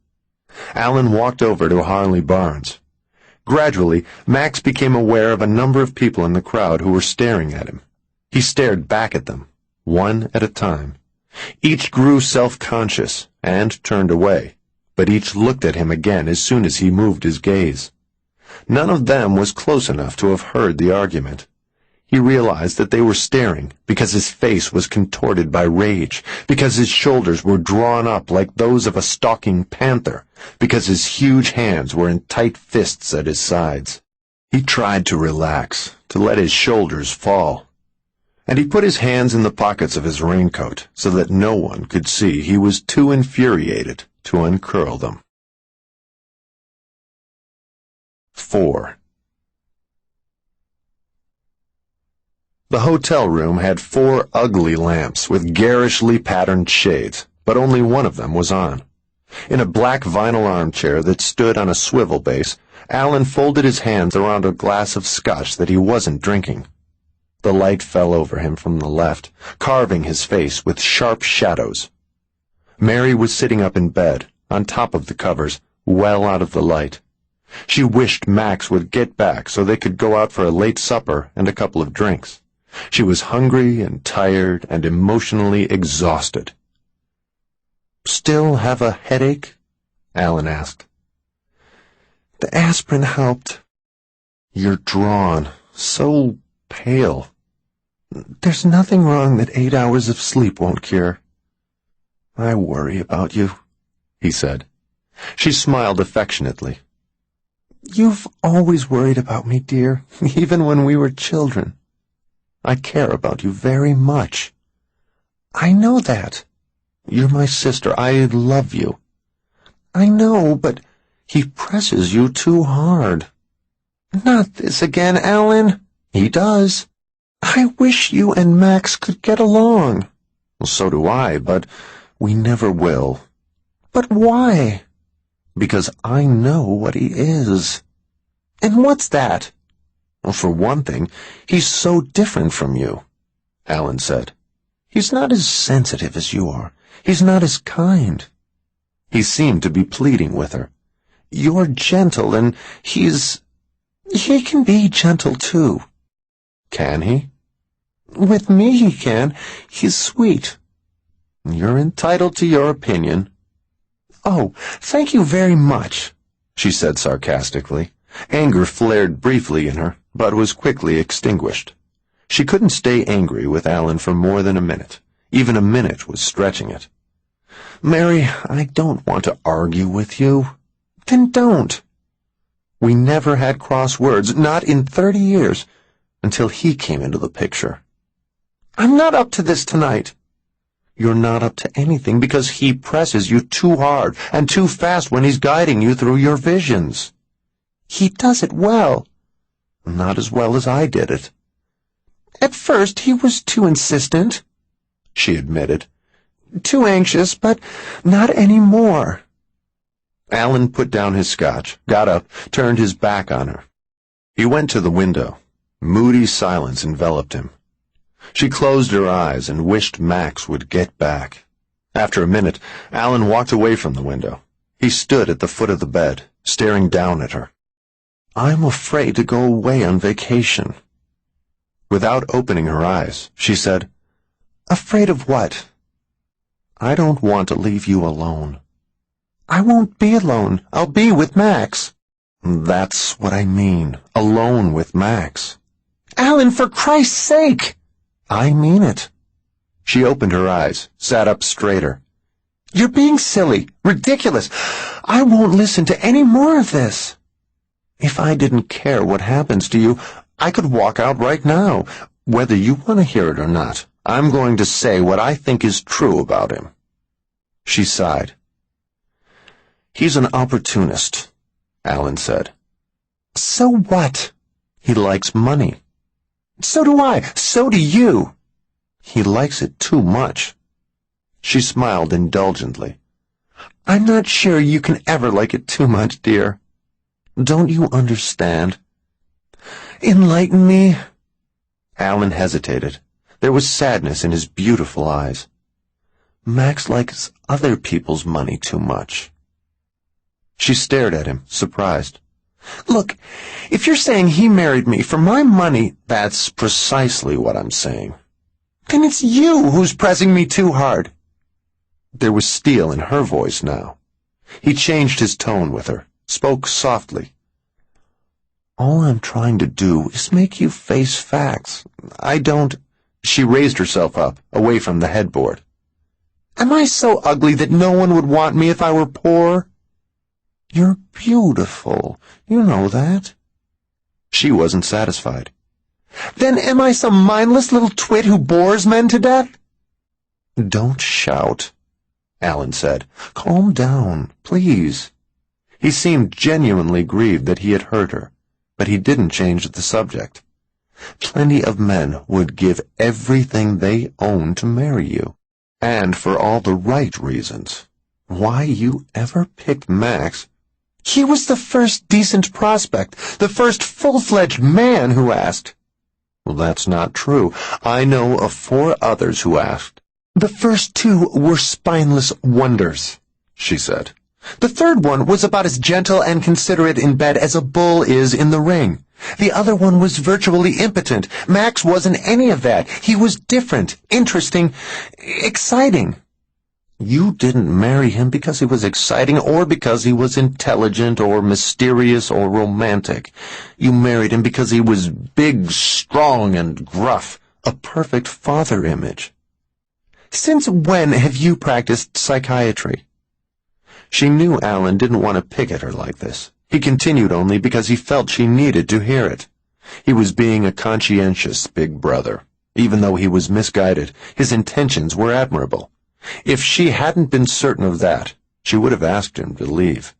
Alan walked over to Harley Barnes. Gradually, Max became aware of a number of people in the crowd who were staring at him. He stared back at them, one at a time. Each grew self-conscious and turned away, but each looked at him again as soon as he moved his gaze. None of them was close enough to have heard the argument. He realized that they were staring because his face was contorted by rage, because his shoulders were drawn up like those of a stalking panther, because his huge hands were in tight fists at his sides. He tried to relax, to let his shoulders fall, and he put his hands in the pockets of his raincoat so that no one could see he was too infuriated to uncurl them. 4. The hotel room had 4 ugly lamps with garishly patterned shades, but only one of them was on. In a black vinyl armchair that stood on a swivel base, Alan folded his hands around a glass of scotch that he wasn't drinking. The light fell over him from the left, carving his face with sharp shadows. Mary was sitting up in bed, on top of the covers, well out of the light. She wished Max would get back so they could go out for a late supper and a couple of drinks. She was hungry and tired and emotionally exhausted. "Still have a headache?" Alan asked. "The aspirin helped." "You're drawn, so pale." "There's nothing wrong that 8 hours of sleep won't cure." "I worry about you," he said. She smiled affectionately. "You've always worried about me, dear, even when we were children. I care about you very much." "I know that." "You're my sister. I love you." "I know, but he presses you too hard." "Not this again, Alan." "He does." "I wish you and Max could get along." "Well, so do I, but we never will." "But why?" "Because I know what he is." "And what's that?" "Well, for one thing, he's so different from you," Alan said. "He's not as sensitive as you are. He's not as kind." He seemed to be pleading with her. "You're gentle, and he can be gentle, too." "Can he?" "With me he can. He's sweet." "You're entitled to your opinion." "Oh, thank you very much," she said sarcastically. Anger flared briefly in her, but was quickly extinguished. She couldn't stay angry with Alan for more than a minute. Even a minute was stretching it. "Mary, I don't want to argue with you." "Then don't." "We never had cross words, not in 30 years, until he came into the picture." "I'm not up to this tonight." "You're not up to anything because he presses you too hard and too fast when he's guiding you through your visions." "He does it well." "Not as well as I did it." "At first he was too insistent," she admitted. "Too anxious, but not any more." Alan put down his scotch, got up, turned his back on her. He went to the window. Moody silence enveloped him. She closed her eyes and wished Max would get back. After a minute, Alan walked away from the window. He stood at the foot of the bed, staring down at her. "I'm afraid to go away on vacation." Without opening her eyes, she said, "Afraid of what?" "I don't want to leave you alone." "I won't be alone. I'll be with Max." "That's what I mean, alone with Max." "Alan, for Christ's sake!" "I mean it." She opened her eyes, sat up straighter. "You're being silly, ridiculous. I won't listen to any more of this." "If I didn't care what happens to you, I could walk out right now. Whether you want to hear it or not, I'm going to say what I think is true about him." She sighed. "He's an opportunist," Alan said. "So what?" "He likes money." "So do I. So do you." "He likes it too much." She smiled indulgently. "I'm not sure you can ever like it too much, dear." "Don't you understand?" "Enlighten me." Alan hesitated. There was sadness in his beautiful eyes. "Max likes other people's money too much." She stared at him, surprised. "Look, if you're saying he married me for my money—" "That's precisely what I'm saying." "Then it's you who's pressing me too hard." There was steel in her voice now. He changed his tone with her, spoke softly. All I'm trying to do is make you face facts. I don't... She raised herself up, away from the headboard. Am I so ugly that no one would want me if I were poor? You're beautiful. You know that. She wasn't satisfied. Then am I some mindless little twit who bores men to death? Don't shout, Alan said. Calm down, please. He seemed genuinely grieved that he had hurt her, but he didn't change the subject. Plenty of men would give everything they own to marry you, and for all the right reasons. Why you ever picked Max? He was the first decent prospect, the first full-fledged man who asked. Well, that's not true. I know of 4 others who asked. The first 2 were spineless wonders, she said. The third one was about as gentle and considerate in bed as a bull is in the ring. The other one was virtually impotent. Max wasn't any of that. He was different, interesting, exciting. You didn't marry him because he was exciting or because he was intelligent or mysterious or romantic. You married him because he was big, strong, and gruff, a perfect father image. Since when have you practiced psychiatry? She knew Alan didn't want to pick at her like this. He continued only because he felt she needed to hear it. He was being a conscientious big brother. Even though he was misguided, his intentions were admirable. If she hadn't been certain of that, she would have asked him to leave.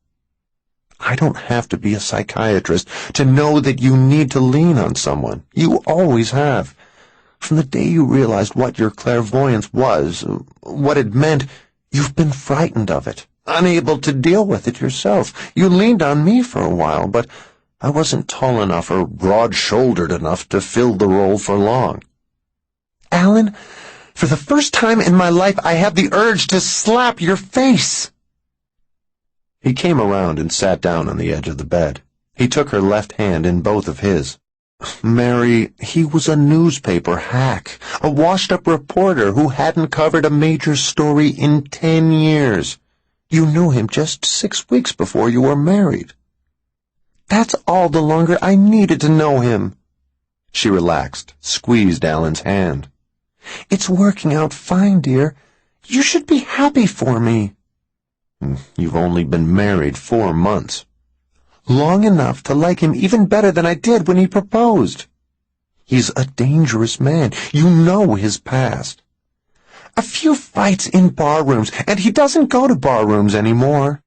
I don't have to be a psychiatrist to know that you need to lean on someone. You always have. From the day you realized what your clairvoyance was, what it meant, you've been frightened of it, unable to deal with it yourself. You leaned on me for a while, but I wasn't tall enough or broad-shouldered enough to fill the role for long. Alan, for the first time in my life, I have the urge to slap your face. He came around and sat down on the edge of the bed. He took her left hand in both of his. Mary, he was a newspaper hack, a washed-up reporter who hadn't covered a major story in 10 years. You knew him just 6 weeks before you were married. That's all the longer I needed to know him. She relaxed, squeezed Alan's hand. It's working out fine, dear. You should be happy for me. You've only been married 4 months. Long enough to like him even better than I did when he proposed. He's a dangerous man. You know his past. A few fights in barrooms, and he doesn't go to barrooms anymore.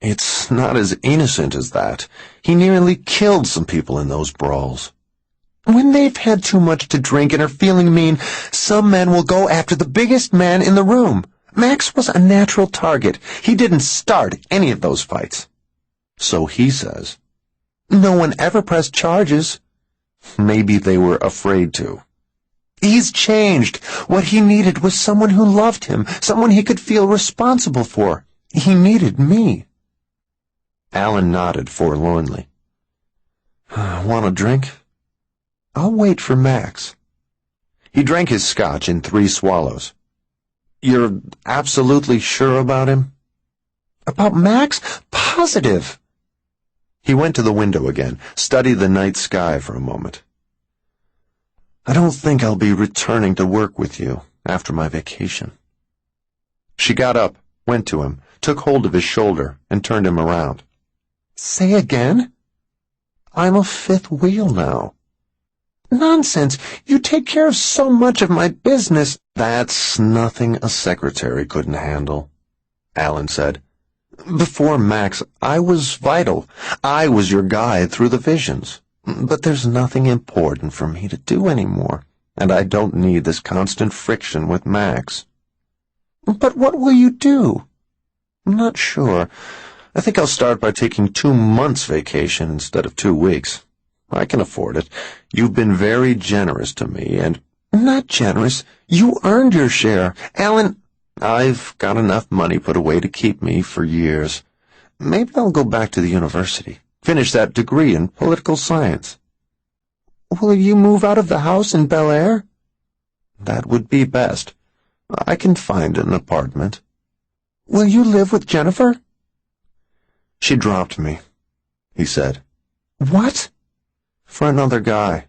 It's not as innocent as that. He nearly killed some people in those brawls. When they've had too much to drink and are feeling mean, some men will go after the biggest man in the room. Max was a natural target. He didn't start any of those fights. So he says. No one ever pressed charges. Maybe they were afraid to. He's changed. What he needed was someone who loved him, someone he could feel responsible for. He needed me. Alan nodded forlornly. Want a drink? I'll wait for Max. He drank his scotch in 3 swallows. You're absolutely sure about him? About Max? Positive. He went to the window again, studied the night sky for a moment. I don't think I'll be returning to work with you after my vacation. She got up, went to him, took hold of his shoulder, and turned him around. Say again? I'm a 5th wheel now. Nonsense. You take care of so much of my business. That's nothing a secretary couldn't handle, Alan said. Before Max, I was vital. I was your guide through the visions. But there's nothing important for me to do anymore, and I don't need this constant friction with Max. But what will you do? I'm not sure. I think I'll start by taking 2 months vacation instead of 2 weeks. I can afford it. You've been very generous to me, and... Not generous. You earned your share. Alan... I've got enough money put away to keep me for years. Maybe I'll go back to the university, finish that degree in political science. Will you move out of the house in Bel Air? That would be best. I can find an apartment. Will you live with Jennifer? She dropped me, he said. What? For another guy.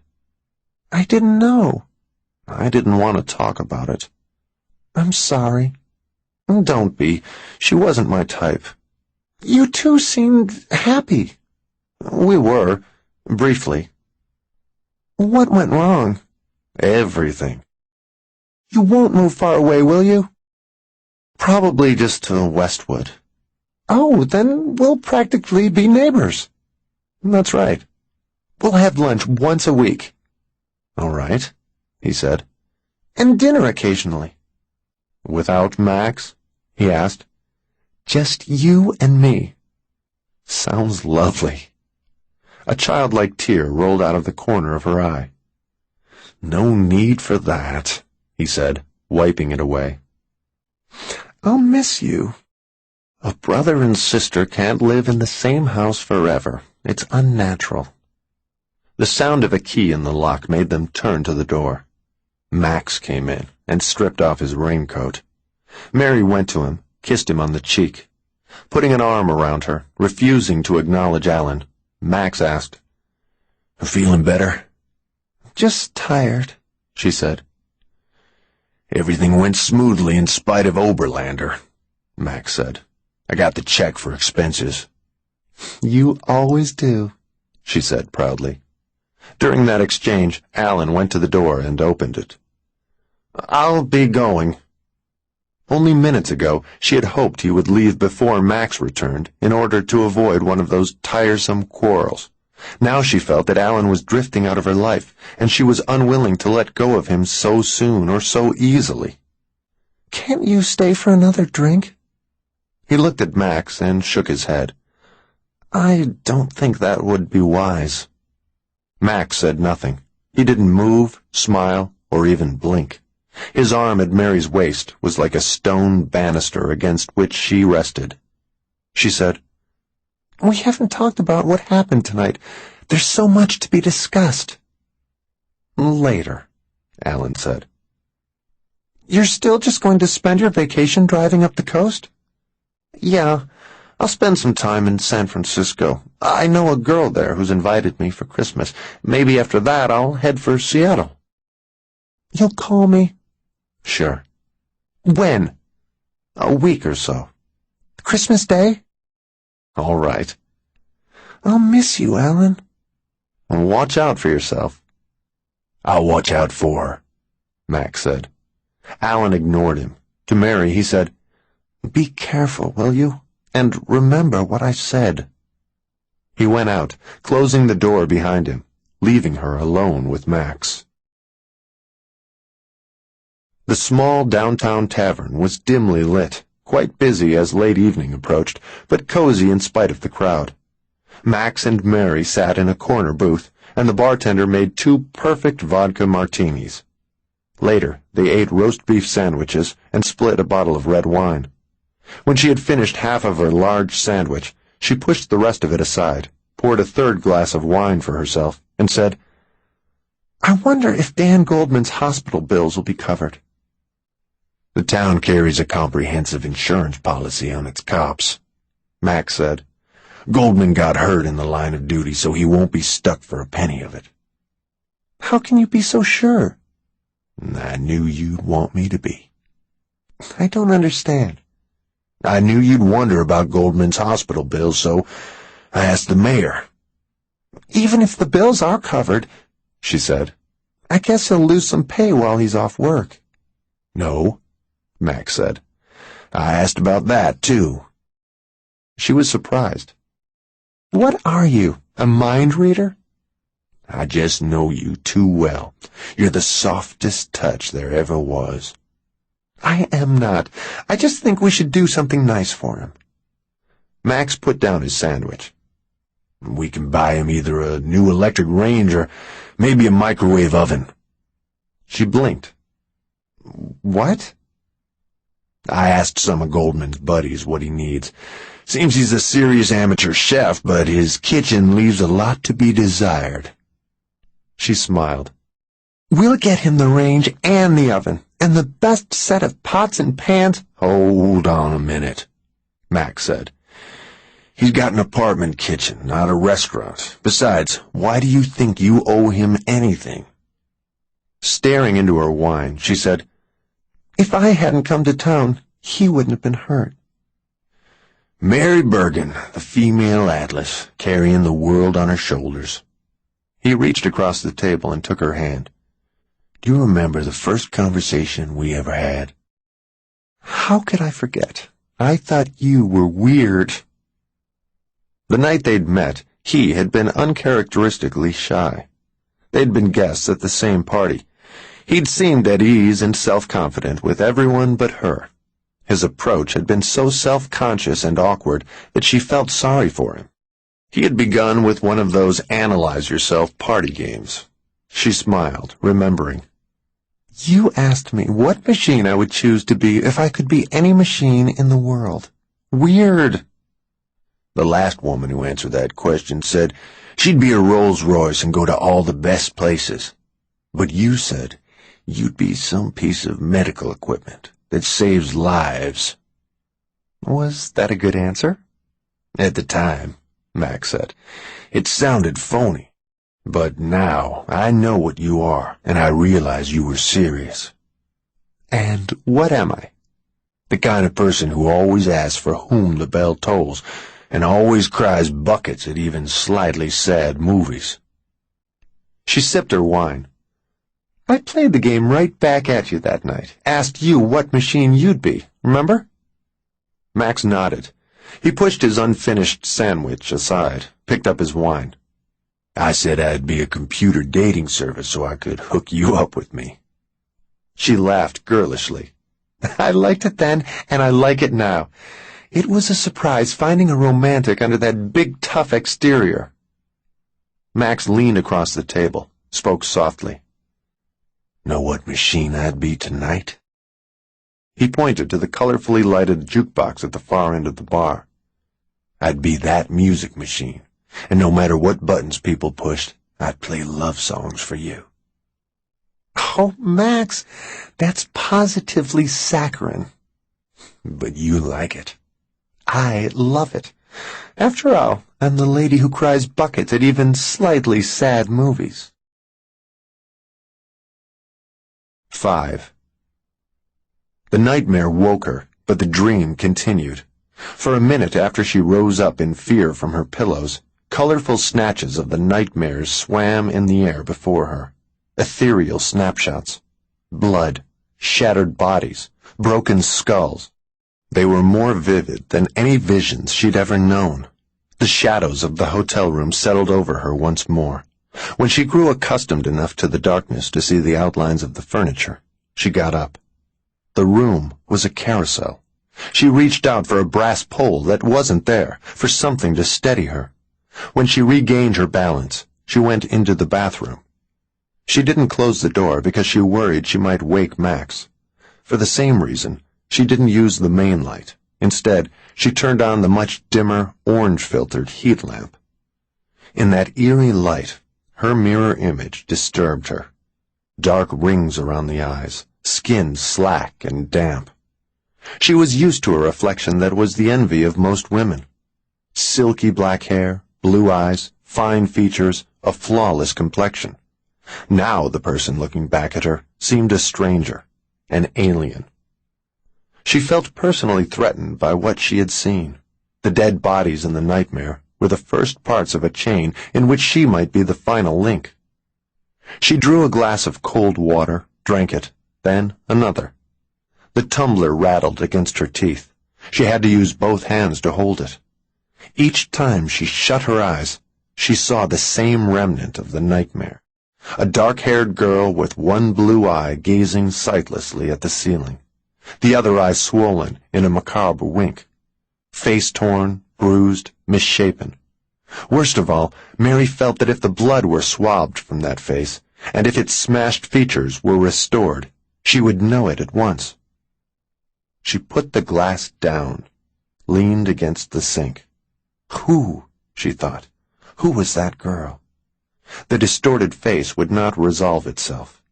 I didn't know. I didn't want to talk about it. I'm sorry. Don't be. She wasn't my type. You two seemed happy. We were, briefly. What went wrong? Everything. You won't move far away, will you? Probably just to Westwood. Oh, then we'll practically be neighbors. That's right. We'll have lunch once a week. All right, he said. And dinner occasionally. Without Max? He asked. Just you and me. Sounds lovely. A childlike tear rolled out of the corner of her eye. No need for that, he said, wiping it away. I'll miss you. A brother and sister can't live in the same house forever. It's unnatural. The sound of a key in the lock made them turn to the door. Max came in and stripped off his raincoat. Mary went to him, kissed him on the cheek. Putting an arm around her, refusing to acknowledge Alan, Max asked, "Feeling better?" Just tired, she said. Everything went smoothly in spite of Oberlander, Max said. I got the check for expenses. You always do, she said proudly. During that exchange, Alan went to the door and opened it. I'll be going. Only minutes ago, she had hoped he would leave before Max returned in order to avoid one of those tiresome quarrels. Now she felt that Alan was drifting out of her life, and she was unwilling to let go of him so soon or so easily. Can't you stay for another drink? He looked at Max and shook his head. I don't think that would be wise. Max said nothing. He didn't move, smile, or even blink. His arm at Mary's waist was like a stone banister against which she rested. She said, We haven't talked about what happened tonight. There's so much to be discussed. Later, Alan said. You're still just going to spend your vacation driving up the coast? Yeah, I'll spend some time in San Francisco. I know a girl there who's invited me for Christmas. Maybe after that I'll head for Seattle. You'll call me? Sure. When? A week or so. Christmas Day? All right. I'll miss you, Alan. Watch out for yourself. I'll watch out for her, Max said. Alan ignored him. To Mary, he said, Be careful, will you? And remember what I said. He went out, closing the door behind him, leaving her alone with Max. The small downtown tavern was dimly lit, quite busy as late evening approached, but cozy in spite of the crowd. Max and Mary sat in a corner booth, and the bartender made 2 perfect vodka martinis. Later, they ate roast beef sandwiches and split a bottle of red wine. When she had finished half of her large sandwich, she pushed the rest of it aside, poured a 3rd glass of wine for herself, and said, I wonder if Dan Goldman's hospital bills will be covered. The town carries a comprehensive insurance policy on its cops, Max said. Goldman got hurt in the line of duty, so he won't be stuck for a penny of it. How can you be so sure? I knew you'd want me to be. I don't understand. I knew you'd wonder about Goldman's hospital bills, so I asked the mayor. Even if the bills are covered, she said, I guess he'll lose some pay while he's off work. No, Max said. I asked about that, too. She was surprised. What are you, a mind reader? I just know you too well. You're the softest touch there ever was. I am not. I just think we should do something nice for him. Max put down his sandwich. We can buy him either a new electric range or maybe a microwave oven. She blinked. What? I asked some of Goldman's buddies what he needs. Seems he's a serious amateur chef, but his kitchen leaves a lot to be desired. She smiled. We'll get him the range and the oven, and the best set of pots and pans. Hold on a minute, Max said. He's got an apartment kitchen, not a restaurant. Besides, why do you think you owe him anything? Staring into her wine, she said, If I hadn't come to town, he wouldn't have been hurt. Mary Bergen, the female Atlas, carrying the world on her shoulders. He reached across the table and took her hand. Do you remember the first conversation we ever had? How could I forget? I thought you were weird. The night they'd met, he had been uncharacteristically shy. They'd been guests at the same party. He'd seemed at ease and self-confident with everyone but her. His approach had been so self-conscious and awkward that she felt sorry for him. He had begun with one of those analyze-yourself party games. She smiled, remembering. You asked me what machine I would choose to be if I could be any machine in the world. Weird. The last woman who answered that question said she'd be a Rolls-Royce and go to all the best places. But you said you'd be some piece of medical equipment that saves lives. Was that a good answer? At the time, Max said, it sounded phony. But now I know what you are, and I realize you were serious. And what am I? The kind of person who always asks for whom the bell tolls, and always cries buckets at even slightly sad movies. She sipped her wine. I played the game right back at you that night, asked you what machine you'd be, remember? Max nodded. He pushed his unfinished sandwich aside, picked up his wine. I said I'd be a computer dating service so I could hook you up with me. She laughed girlishly. I liked it then, and I like it now. It was a surprise finding a romantic under that big, tough exterior. Max leaned across the table, spoke softly. Know what machine I'd be tonight? He pointed to the colorfully lighted jukebox at the far end of the bar. I'd be that music machine. And no matter what buttons people pushed, I'd play love songs for you. Oh, Max, that's positively saccharine. But you like it. I love it. After all, I'm the lady who cries buckets at even slightly sad movies. 5. The nightmare woke her, but the dream continued. For a minute after she rose up in fear from her pillows, colorful snatches of the nightmares swam in the air before her. Ethereal snapshots. Blood, shattered bodies, broken skulls. They were more vivid than any visions she'd ever known. The shadows of the hotel room settled over her once more. When she grew accustomed enough to the darkness to see the outlines of the furniture, she got up. The room was a carousel. She reached out for a brass pole that wasn't there, for something to steady her. When she regained her balance, she went into the bathroom. She didn't close the door because she worried she might wake Max. For the same reason, she didn't use the main light. Instead, she turned on the much dimmer, orange-filtered heat lamp. In that eerie light, her mirror image disturbed her. Dark rings around the eyes, skin slack and damp. She was used to a reflection that was the envy of most women. Silky black hair, blue eyes, fine features, a flawless complexion. Now the person looking back at her seemed a stranger, an alien. She felt personally threatened by what she had seen. The dead bodies in the nightmare were the first parts of a chain in which she might be the final link. She drew a glass of cold water, drank it, then another. The tumbler rattled against her teeth. She had to use both hands to hold it. Each time she shut her eyes, she saw the same remnant of the nightmare. A dark-haired girl with one blue eye gazing sightlessly at the ceiling, the other eye swollen in a macabre wink. Face torn, bruised, misshapen. Worst of all, Mary felt that if the blood were swabbed from that face, and if its smashed features were restored, she would know it at once. She put the glass down, leaned against the sink. Who, she thought, who was that girl? The distorted face would not resolve itself.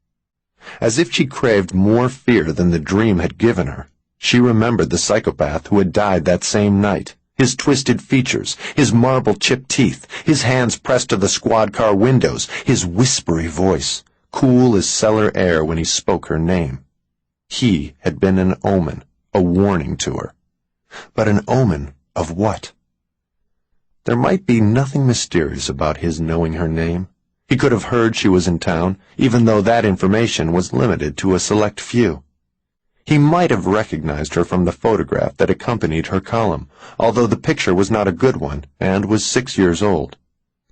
As if she craved more fear than the dream had given her, she remembered the psychopath who had died that same night, His twisted features, his marble-chipped teeth, his hands pressed to the squad car windows, his whispery voice, cool as cellar air when he spoke her name. He had been an omen, a warning to her. But an omen of what? There might be nothing mysterious about his knowing her name. He could have heard she was in town, even though that information was limited to a select few. He might have recognized her from the photograph that accompanied her column, although the picture was not a good one and was 6 years old.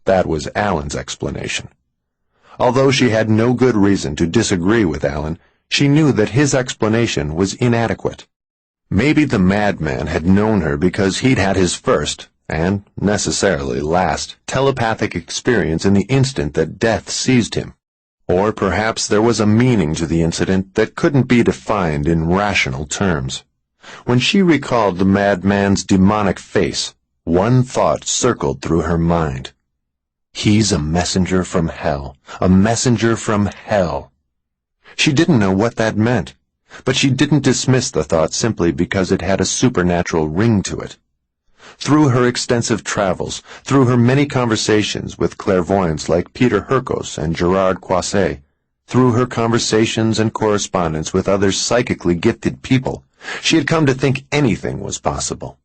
That was Alan's explanation. Although she had no good reason to disagree with Alan, she knew that his explanation was inadequate. Maybe the madman had known her because he'd had his first, and necessarily last, telepathic experience in the instant that death seized him. Or perhaps there was a meaning to the incident that couldn't be defined in rational terms. When she recalled the madman's demonic face, one thought circled through her mind. He's a messenger from hell. A messenger from hell. She didn't know what that meant, but she didn't dismiss the thought simply because it had a supernatural ring to it. Through her extensive travels, through her many conversations with clairvoyants like Peter Herkos and Gerard Croisset, through her conversations and correspondence with other psychically gifted people, she had come to think anything was possible.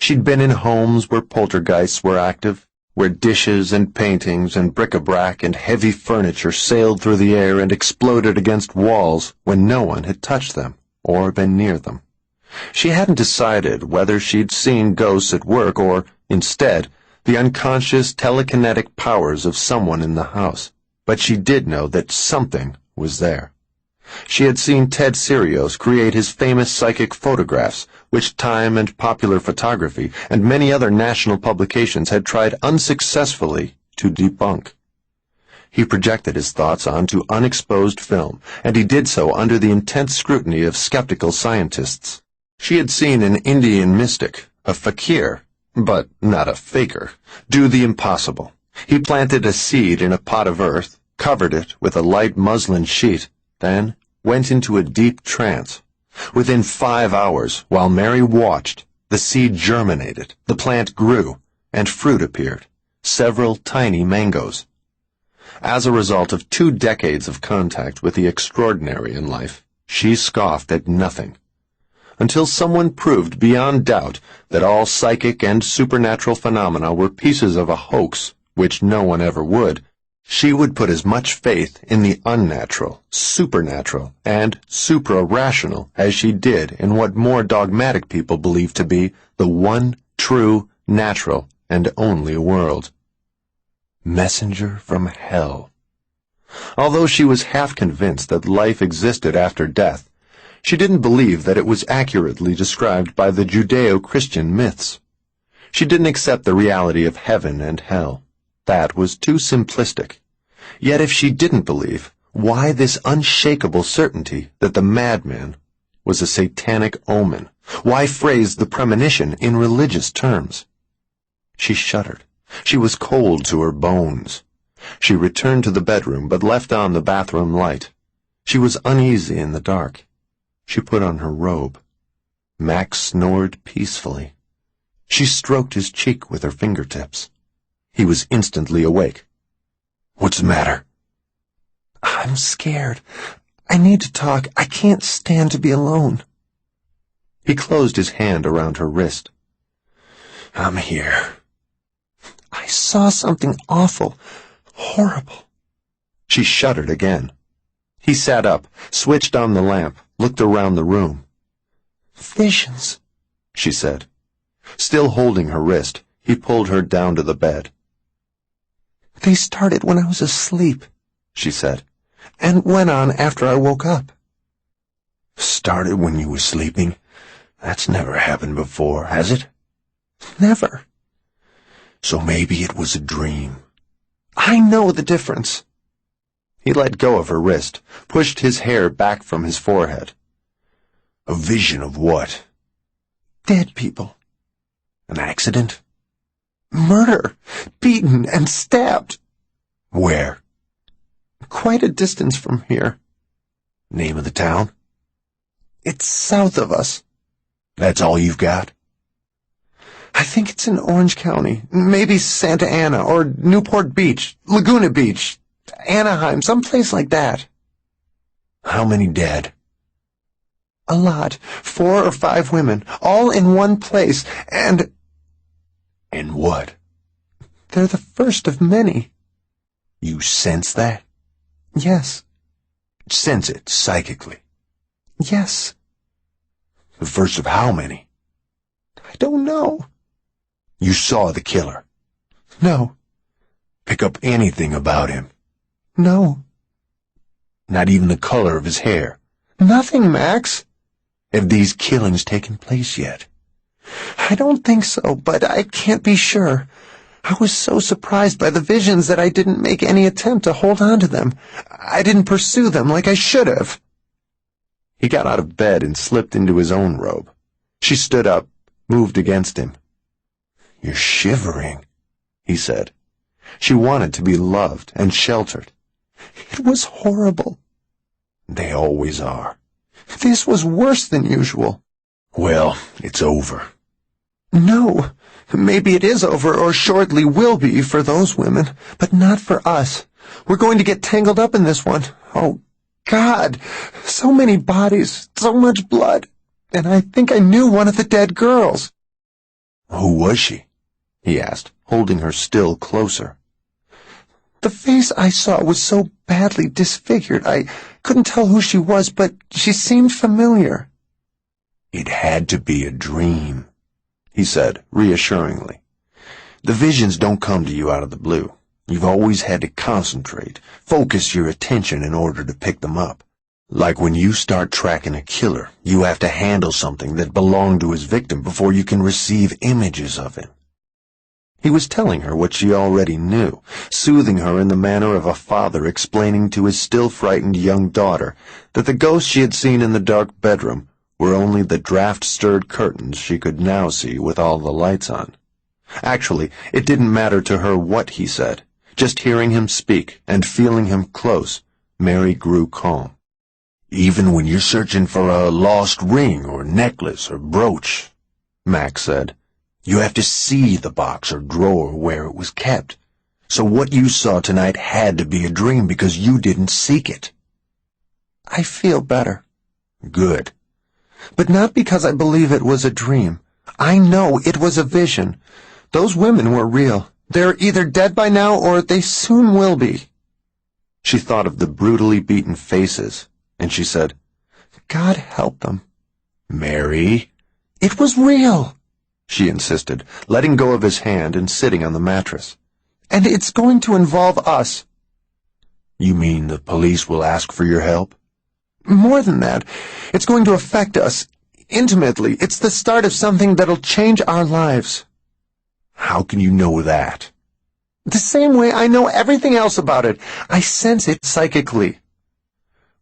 She'd been in homes where poltergeists were active, where dishes and paintings and bric-a-brac and heavy furniture sailed through the air and exploded against walls when no one had touched them or been near them. She hadn't decided whether she'd seen ghosts at work or, instead, the unconscious telekinetic powers of someone in the house, but she did know that something was there. She had seen Ted Sirios create his famous psychic photographs, which Time and Popular Photography and many other national publications had tried unsuccessfully to debunk. He projected his thoughts onto unexposed film, and he did so under the intense scrutiny of skeptical scientists. She had seen an Indian mystic, a fakir, but not a faker, do the impossible. He planted a seed in a pot of earth, covered it with a light muslin sheet, then went into a deep trance. Within 5 hours, while Mary watched, the seed germinated, the plant grew, and fruit appeared, several tiny mangoes. As a result of 2 decades of contact with the extraordinary in life, she scoffed at nothing. Until someone proved beyond doubt that all psychic and supernatural phenomena were pieces of a hoax, which no one ever would, she would put as much faith in the unnatural, supernatural, and supra-rational as she did in what more dogmatic people believed to be the one true, natural, and only world. Messenger from hell. Although she was half convinced that life existed after death, she didn't believe that it was accurately described by the Judeo-Christian myths. She didn't accept the reality of heaven and hell. That was too simplistic. Yet if she didn't believe, why this unshakable certainty that the madman was a satanic omen? Why phrase the premonition in religious terms? She shuddered. She was cold to her bones. She returned to the bedroom but left on the bathroom light. She was uneasy in the dark. She put on her robe. Max snored peacefully. She stroked his cheek with her fingertips. He was instantly awake. "What's the matter?" "I'm scared. I need to talk. I can't stand to be alone." He closed his hand around her wrist. "I'm here." "I saw something awful, horrible." She shuddered again. He sat up, switched on the lamp, looked around the room. "Visions," she said. Still holding her wrist, he pulled her down to the bed. "They started when I was asleep," she said, "and went on after I woke up." "Started when you were sleeping? That's never happened before, has it?" "Never." "So maybe it was a dream." "I know the difference." He let go of her wrist, pushed his hair back from his forehead. "A vision of what?" "Dead people." "An accident?" "Murder. Beaten and stabbed." "Where?" "Quite a distance from here." "Name of the town?" "It's south of us." "That's all you've got?" I think it's in Orange County. Maybe Santa Ana or Newport Beach, Laguna Beach, Anaheim, someplace like that. How many dead? A lot. 4 or 5 women, all in one place, and... And what? They're the first of many. You sense that? Yes. Sense it psychically? Yes. The first of how many? I don't know. You saw the killer? No. Pick up anything about him? No. Not even the color of his hair? Nothing, Max. Have these killings taken place yet? I don't think so, but I can't be sure. I was so surprised by the visions that I didn't make any attempt to hold on to them. I didn't pursue them like I should have. He got out of bed and slipped into his own robe. She stood up, moved against him. You're shivering, he said. She wanted to be loved and sheltered. It was horrible. They always are. This was worse than usual. Well, it's over. No. Maybe it is over, or shortly will be for those women, but not for us. We're going to get tangled up in this one. Oh, God. So many bodies, so much blood. And I think I knew one of the dead girls. Who was she? He asked, holding her still closer. The face I saw was so badly disfigured, I couldn't tell who she was, but she seemed familiar. It had to be a dream, he said, reassuringly. The visions don't come to you out of the blue. You've always had to concentrate, focus your attention in order to pick them up. Like when you start tracking a killer, you have to handle something that belonged to his victim before you can receive images of him. He was telling her what she already knew, soothing her in the manner of a father explaining to his still frightened young daughter that the ghosts she had seen in the dark bedroom were only the draft-stirred curtains she could now see with all the lights on. Actually, it didn't matter to her what he said. Just hearing him speak and feeling him close, Mary grew calm. Even when you're searching for a lost ring or necklace or brooch, Max said, you have to see the box or drawer where it was kept. So what you saw tonight had to be a dream because you didn't seek it. I feel better. Good. But not because I believe it was a dream. I know it was a vision. Those women were real. They're either dead by now or they soon will be. She thought of the brutally beaten faces, and she said, God help them. Mary? It was real, she insisted, letting go of his hand and sitting on the mattress. And it's going to involve us. You mean the police will ask for your help? More than that, it's going to affect us intimately. It's the start of something that'll change our lives. How can you know that? The same way I know everything else about it. I sense it psychically.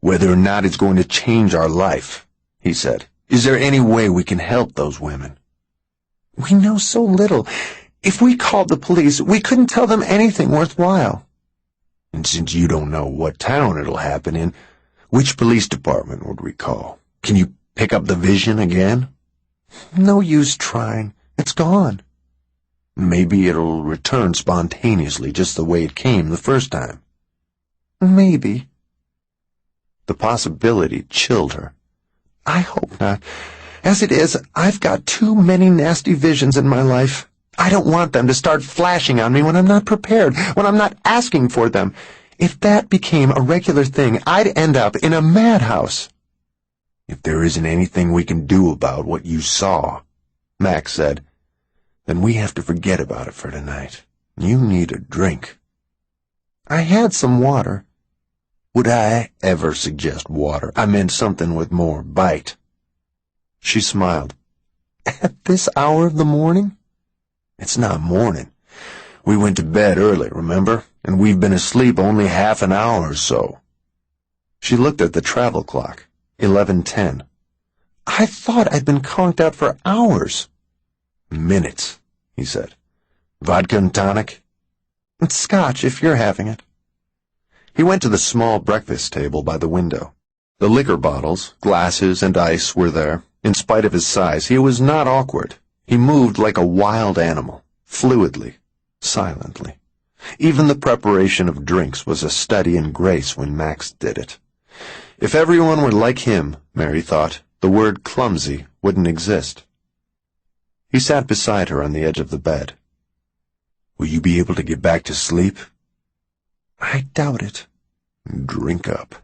Whether or not it's going to change our life, he said. Is there any way we can help those women? We know so little. If we called the police, we couldn't tell them anything worthwhile. And since you don't know what town it'll happen in, which police department would we call? Can you pick up the vision again? No use trying. It's gone. Maybe it'll return spontaneously just the way it came the first time. Maybe. The possibility chilled her. I hope not. As it is, I've got too many nasty visions in my life. I don't want them to start flashing on me when I'm not prepared, when I'm not asking for them. If that became a regular thing, I'd end up in a madhouse. If there isn't anything we can do about what you saw, Max said, then we have to forget about it for tonight. You need a drink. I had some water. Would I ever suggest water? I meant something with more bite. She smiled. At this hour of the morning? It's not morning. We went to bed early, remember? And we've been asleep only half an hour or so. She looked at the travel clock. 11:10. I thought I'd been conked out for hours. Minutes, he said. Vodka and tonic? It's scotch, if you're having it. He went to the small breakfast table by the window. The liquor bottles, glasses, and ice were there. In spite of his size, he was not awkward. He moved like a wild animal, fluidly, silently. Even the preparation of drinks was a study in grace when Max did it. If everyone were like him, Mary thought, the word clumsy wouldn't exist. He sat beside her on the edge of the bed. "Will you be able to get back to sleep?" "I doubt it." "Drink up."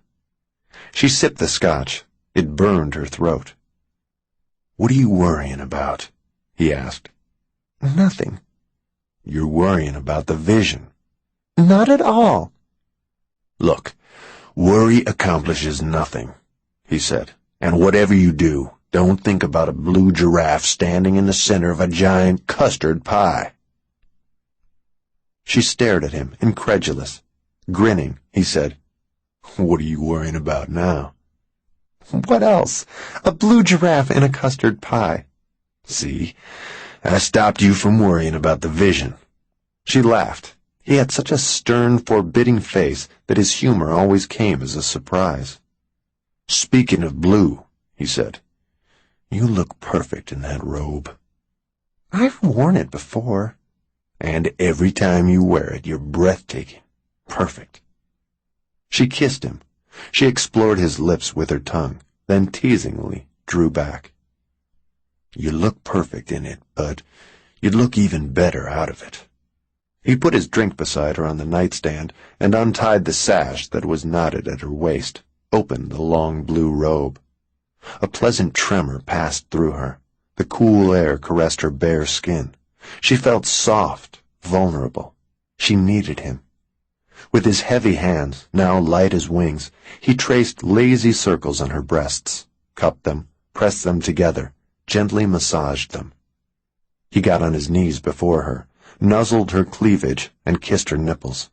She sipped the scotch. It burned her throat. "What are you worrying about?" he asked. "Nothing." "You're worrying about the vision." "Not at all." "Look, worry accomplishes nothing," he said. "And whatever you do, don't think about a blue giraffe standing in the center of a giant custard pie." She stared at him, incredulous. Grinning, he said, "What are you worrying about now?" "What else? A blue giraffe in a custard pie." "See, I stopped you from worrying about the vision." She laughed. He had such a stern, forbidding face that his humor always came as a surprise. "Speaking of blue," he said, "you look perfect in that robe." "I've worn it before." "And every time you wear it, you're breathtaking. Perfect." She kissed him. She explored his lips with her tongue, then teasingly drew back. "You look perfect in it, but you'd look even better out of it." He put his drink beside her on the nightstand and untied the sash that was knotted at her waist, opened the long blue robe. A pleasant tremor passed through her. The cool air caressed her bare skin. She felt soft, vulnerable. She needed him. With his heavy hands, now light as wings, he traced lazy circles on her breasts, cupped them, pressed them together, gently massaged them. He got on his knees before her, nuzzled her cleavage, and kissed her nipples.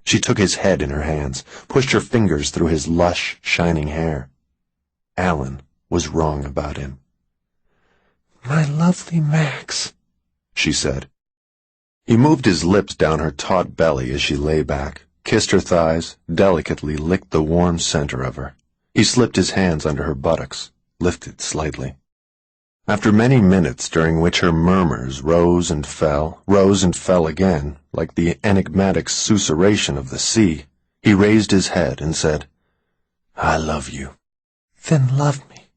She took his head in her hands, pushed her fingers through his lush, shining hair. Alan was wrong about him. "My lovely Max," she said. He moved his lips down her taut belly as she lay back, kissed her thighs, delicately licked the warm center of her. He slipped his hands under her buttocks, lifted slightly. After many minutes during which her murmurs rose and fell again, like the enigmatic susurration of the sea, he raised his head and said, "I love you." "Then love me."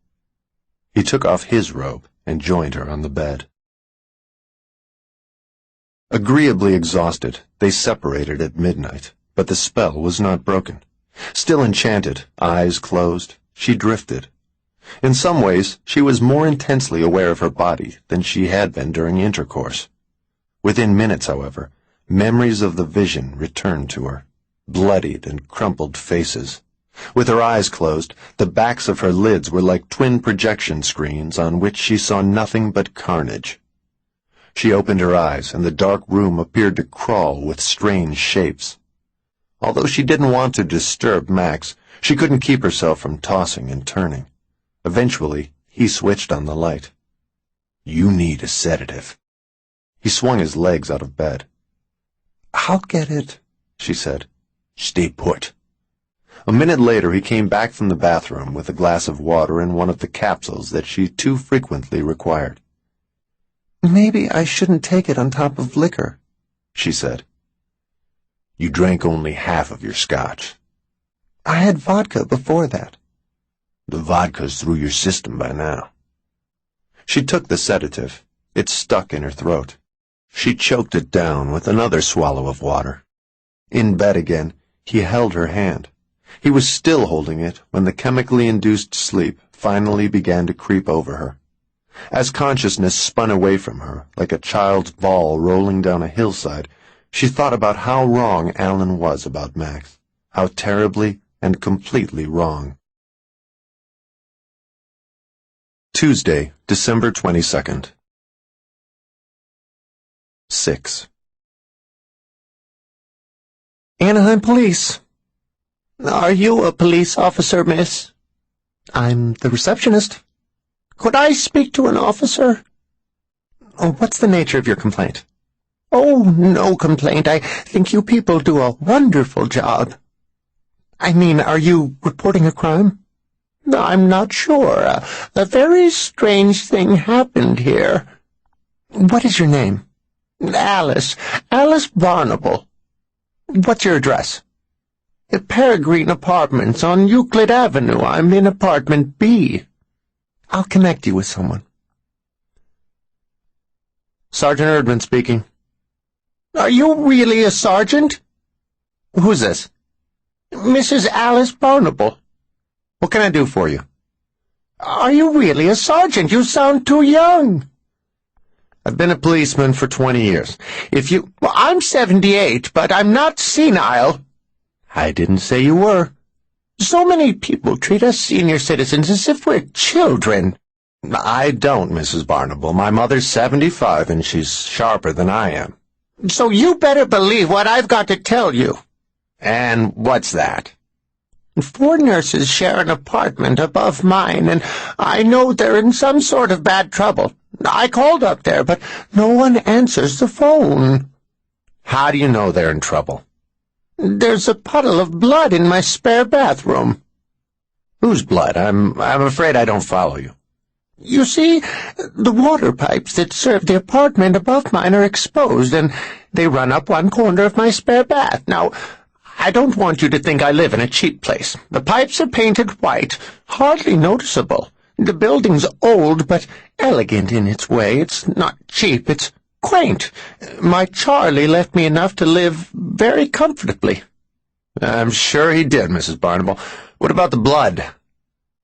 He took off his robe and joined her on the bed. Agreeably exhausted, they separated at midnight, but the spell was not broken. Still enchanted, eyes closed, she drifted. In some ways, she was more intensely aware of her body than she had been during intercourse. Within minutes, however, memories of the vision returned to her, bloodied and crumpled faces. With her eyes closed, the backs of her lids were like twin projection screens on which she saw nothing but carnage. She opened her eyes, and the dark room appeared to crawl with strange shapes. Although she didn't want to disturb Max, she couldn't keep herself from tossing and turning. Eventually, he switched on the light. "You need a sedative." He swung his legs out of bed. "I'll get it," she said. "Stay put." A minute later, he came back from the bathroom with a glass of water and one of the capsules that she too frequently required. "Maybe I shouldn't take it on top of liquor," she said. "You drank only half of your scotch." "I had vodka before that." "The vodka's through your system by now." She took the sedative. It stuck in her throat. She choked it down with another swallow of water. In bed again, he held her hand. He was still holding it when the chemically induced sleep finally began to creep over her. As consciousness spun away from her, like a child's ball rolling down a hillside, she thought about how wrong Alan was about Max, how terribly and completely wrong. Tuesday, December 22nd. 6. "Anaheim Police." "Are you a police officer, miss?" "I'm the receptionist." "Could I speak to an officer?" "Oh, what's the nature of your complaint?" "Oh, no complaint. I think you people do a wonderful job." "I mean, are you reporting a crime?" "I'm not sure. A very strange thing happened here." What is your name? Alice Barnable. What's your address? At Peregrine Apartments on Euclid Avenue. I'm in apartment B. I'll connect you with someone. Sergeant Erdman speaking. Are you really a sergeant? Who's this? Mrs. Alice Barnable. What can I do for you? Are you really a sergeant? You sound too young. I've been a policeman for 20 years. Well, I'm 78, but I'm not senile. I didn't say you were. So many people treat us senior citizens as if we're children. I don't, Mrs. Barnable. My mother's 75, and she's sharper than I am. So you better believe what I've got to tell you. And what's that? 4 nurses share an apartment above mine, and I know they're in some sort of bad trouble. I called up there, but no one answers the phone. How do you know they're in trouble? There's a puddle of blood in my spare bathroom. Whose blood? I'm afraid I don't follow you. You see, the water pipes that serve the apartment above mine are exposed, and they run up one corner of my spare bath. Now, I don't want you to think I live in a cheap place. The pipes are painted white, hardly noticeable. The building's old, but elegant in its way. It's not cheap, it's quaint. My Charlie left me enough to live very comfortably. I'm sure he did, Mrs. Barnable. What about the blood?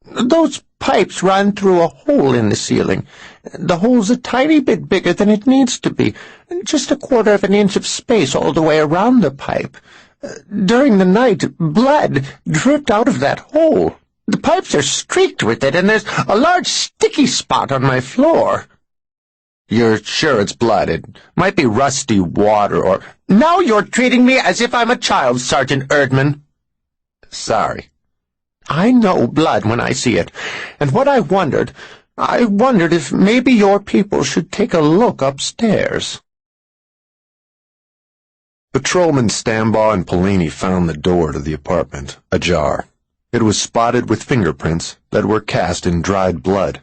Those pipes run through a hole in the ceiling. The hole's a tiny bit bigger than it needs to be, just 1/4 of an inch of space all the way around the pipe. During the night, blood dripped out of that hole. The pipes are streaked with it, and there's a large sticky spot on my floor. You're sure it's blood? It might be rusty water or— Now you're treating me as if I'm a child, Sergeant Erdman. Sorry. I know blood when I see it, and what I wondered if maybe your people should take a look upstairs. Patrolman Stambaugh and Polini found the door to the apartment ajar. It was spotted with fingerprints that were cast in dried blood.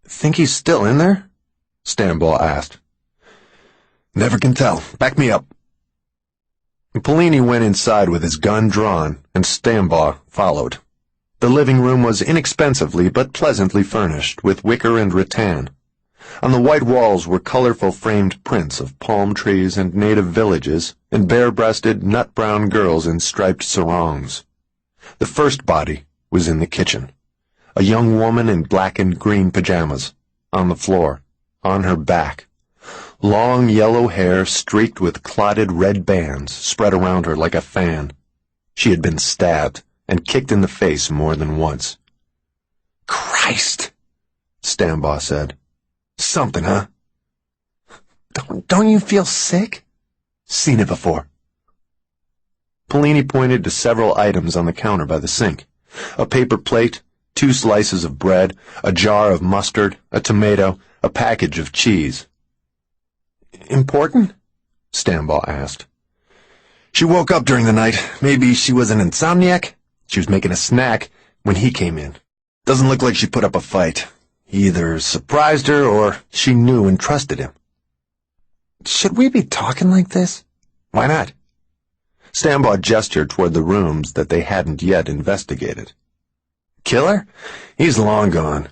Think he's still in there? Stambaugh asked. Never can tell. Back me up. Polini went inside with his gun drawn, and Stambaugh followed. The living room was inexpensively but pleasantly furnished, with wicker and rattan. On the white walls were colorful framed prints of palm trees and native villages, and bare-breasted, nut-brown girls in striped sarongs. The first body was in the kitchen. A young woman in black and green pajamas, on the floor, on her back. Long yellow hair streaked with clotted red bands spread around her like a fan. She had been stabbed and kicked in the face more than once. Christ, Stambaugh said. Something, huh? Don't you feel sick? Seen it before. Polini pointed to several items on the counter by the sink. A paper plate, 2 slices of bread, a jar of mustard, a tomato, a package of cheese. Important? Stambaugh asked. She woke up during the night. Maybe she was an insomniac. She was making a snack when he came in. Doesn't look like she put up a fight. He either surprised her or she knew and trusted him. Should we be talking like this? Why not? Stambaugh gestured toward the rooms that they hadn't yet investigated. Killer? He's long gone.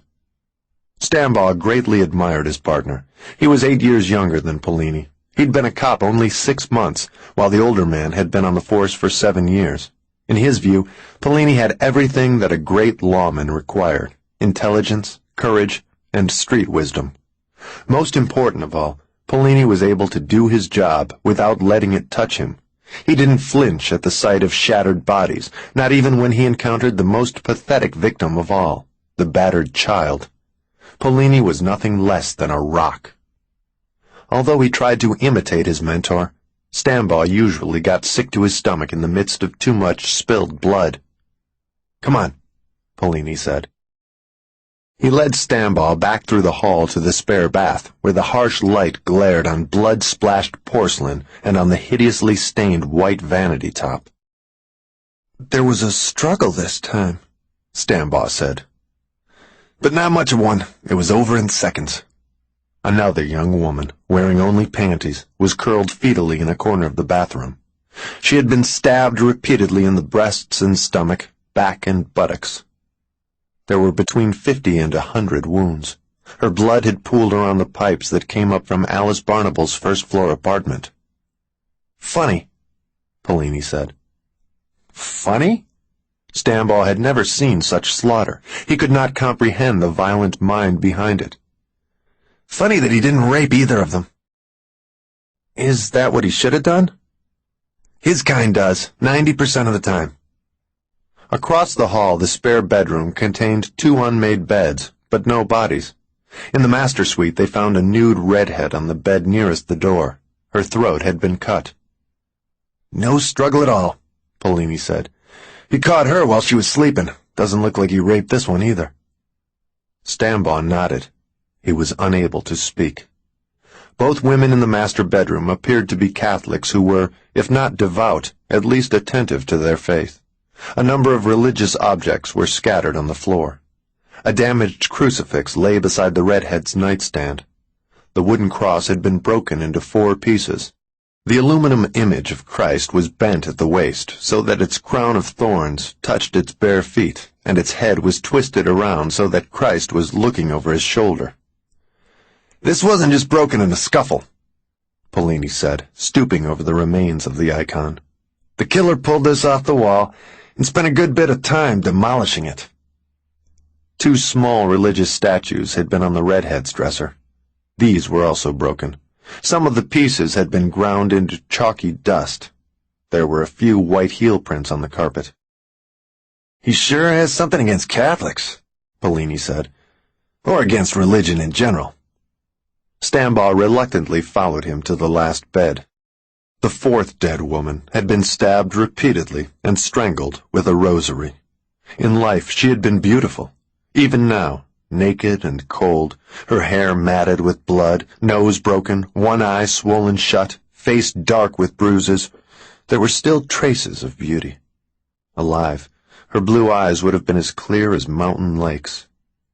Stambaugh greatly admired his partner. He was 8 years younger than Polini. He'd been a cop only 6 months, while the older man had been on the force for 7 years. In his view, Polini had everything that a great lawman required: intelligence, courage, and street wisdom. Most important of all, Polini was able to do his job without letting it touch him. He didn't flinch at the sight of shattered bodies, not even when he encountered the most pathetic victim of all, the battered child. Polini was nothing less than a rock. Although he tried to imitate his mentor, Stambaugh usually got sick to his stomach in the midst of too much spilled blood. Come on, Polini said. He led Stambaugh back through the hall to the spare bath, where the harsh light glared on blood-splashed porcelain and on the hideously stained white vanity top. There was a struggle this time, Stambaugh said. But not much of one. It was over in seconds. Another young woman, wearing only panties, was curled fetally in a corner of the bathroom. She had been stabbed repeatedly in the breasts and stomach, back and buttocks. There were between 50 and 100 wounds. Her blood had pooled around the pipes that came up from Alice Barnable's first-floor apartment. "Funny," Polini said. "Funny?" Stambaugh had never seen such slaughter. He could not comprehend the violent mind behind it. "Funny that he didn't rape either of them." "Is that what he should have done?" "His kind does, 90% of the time." Across the hall, the spare bedroom contained 2 unmade beds, but no bodies. In the master suite, they found a nude redhead on the bed nearest the door. Her throat had been cut. "No struggle at all," Polini said. "He caught her while she was sleeping. Doesn't look like he raped this one either." Stambaugh nodded. He was unable to speak. Both women in the master bedroom appeared to be Catholics who were, if not devout, at least attentive to their faith. A number of religious objects were scattered on the floor. A damaged crucifix lay beside the redhead's nightstand. The wooden cross had been broken into 4 pieces. The aluminum image of Christ was bent at the waist, so that its crown of thorns touched its bare feet, and its head was twisted around so that Christ was looking over his shoulder. "This wasn't just broken in a scuffle," Polini said, stooping over the remains of the icon. "The killer pulled this off the wall and spent a good bit of time demolishing it." 2 small religious statues had been on the redhead's dresser. These were also broken. Some of the pieces had been ground into chalky dust. There were a few white heel prints on the carpet. "He sure has something against Catholics," Polini said, "or against religion in general." Stambaugh reluctantly followed him to the last bed. The 4th dead woman had been stabbed repeatedly and strangled with a rosary. In life she had been beautiful. Even now, naked and cold, her hair matted with blood, nose broken, one eye swollen shut, face dark with bruises, there were still traces of beauty. Alive, her blue eyes would have been as clear as mountain lakes.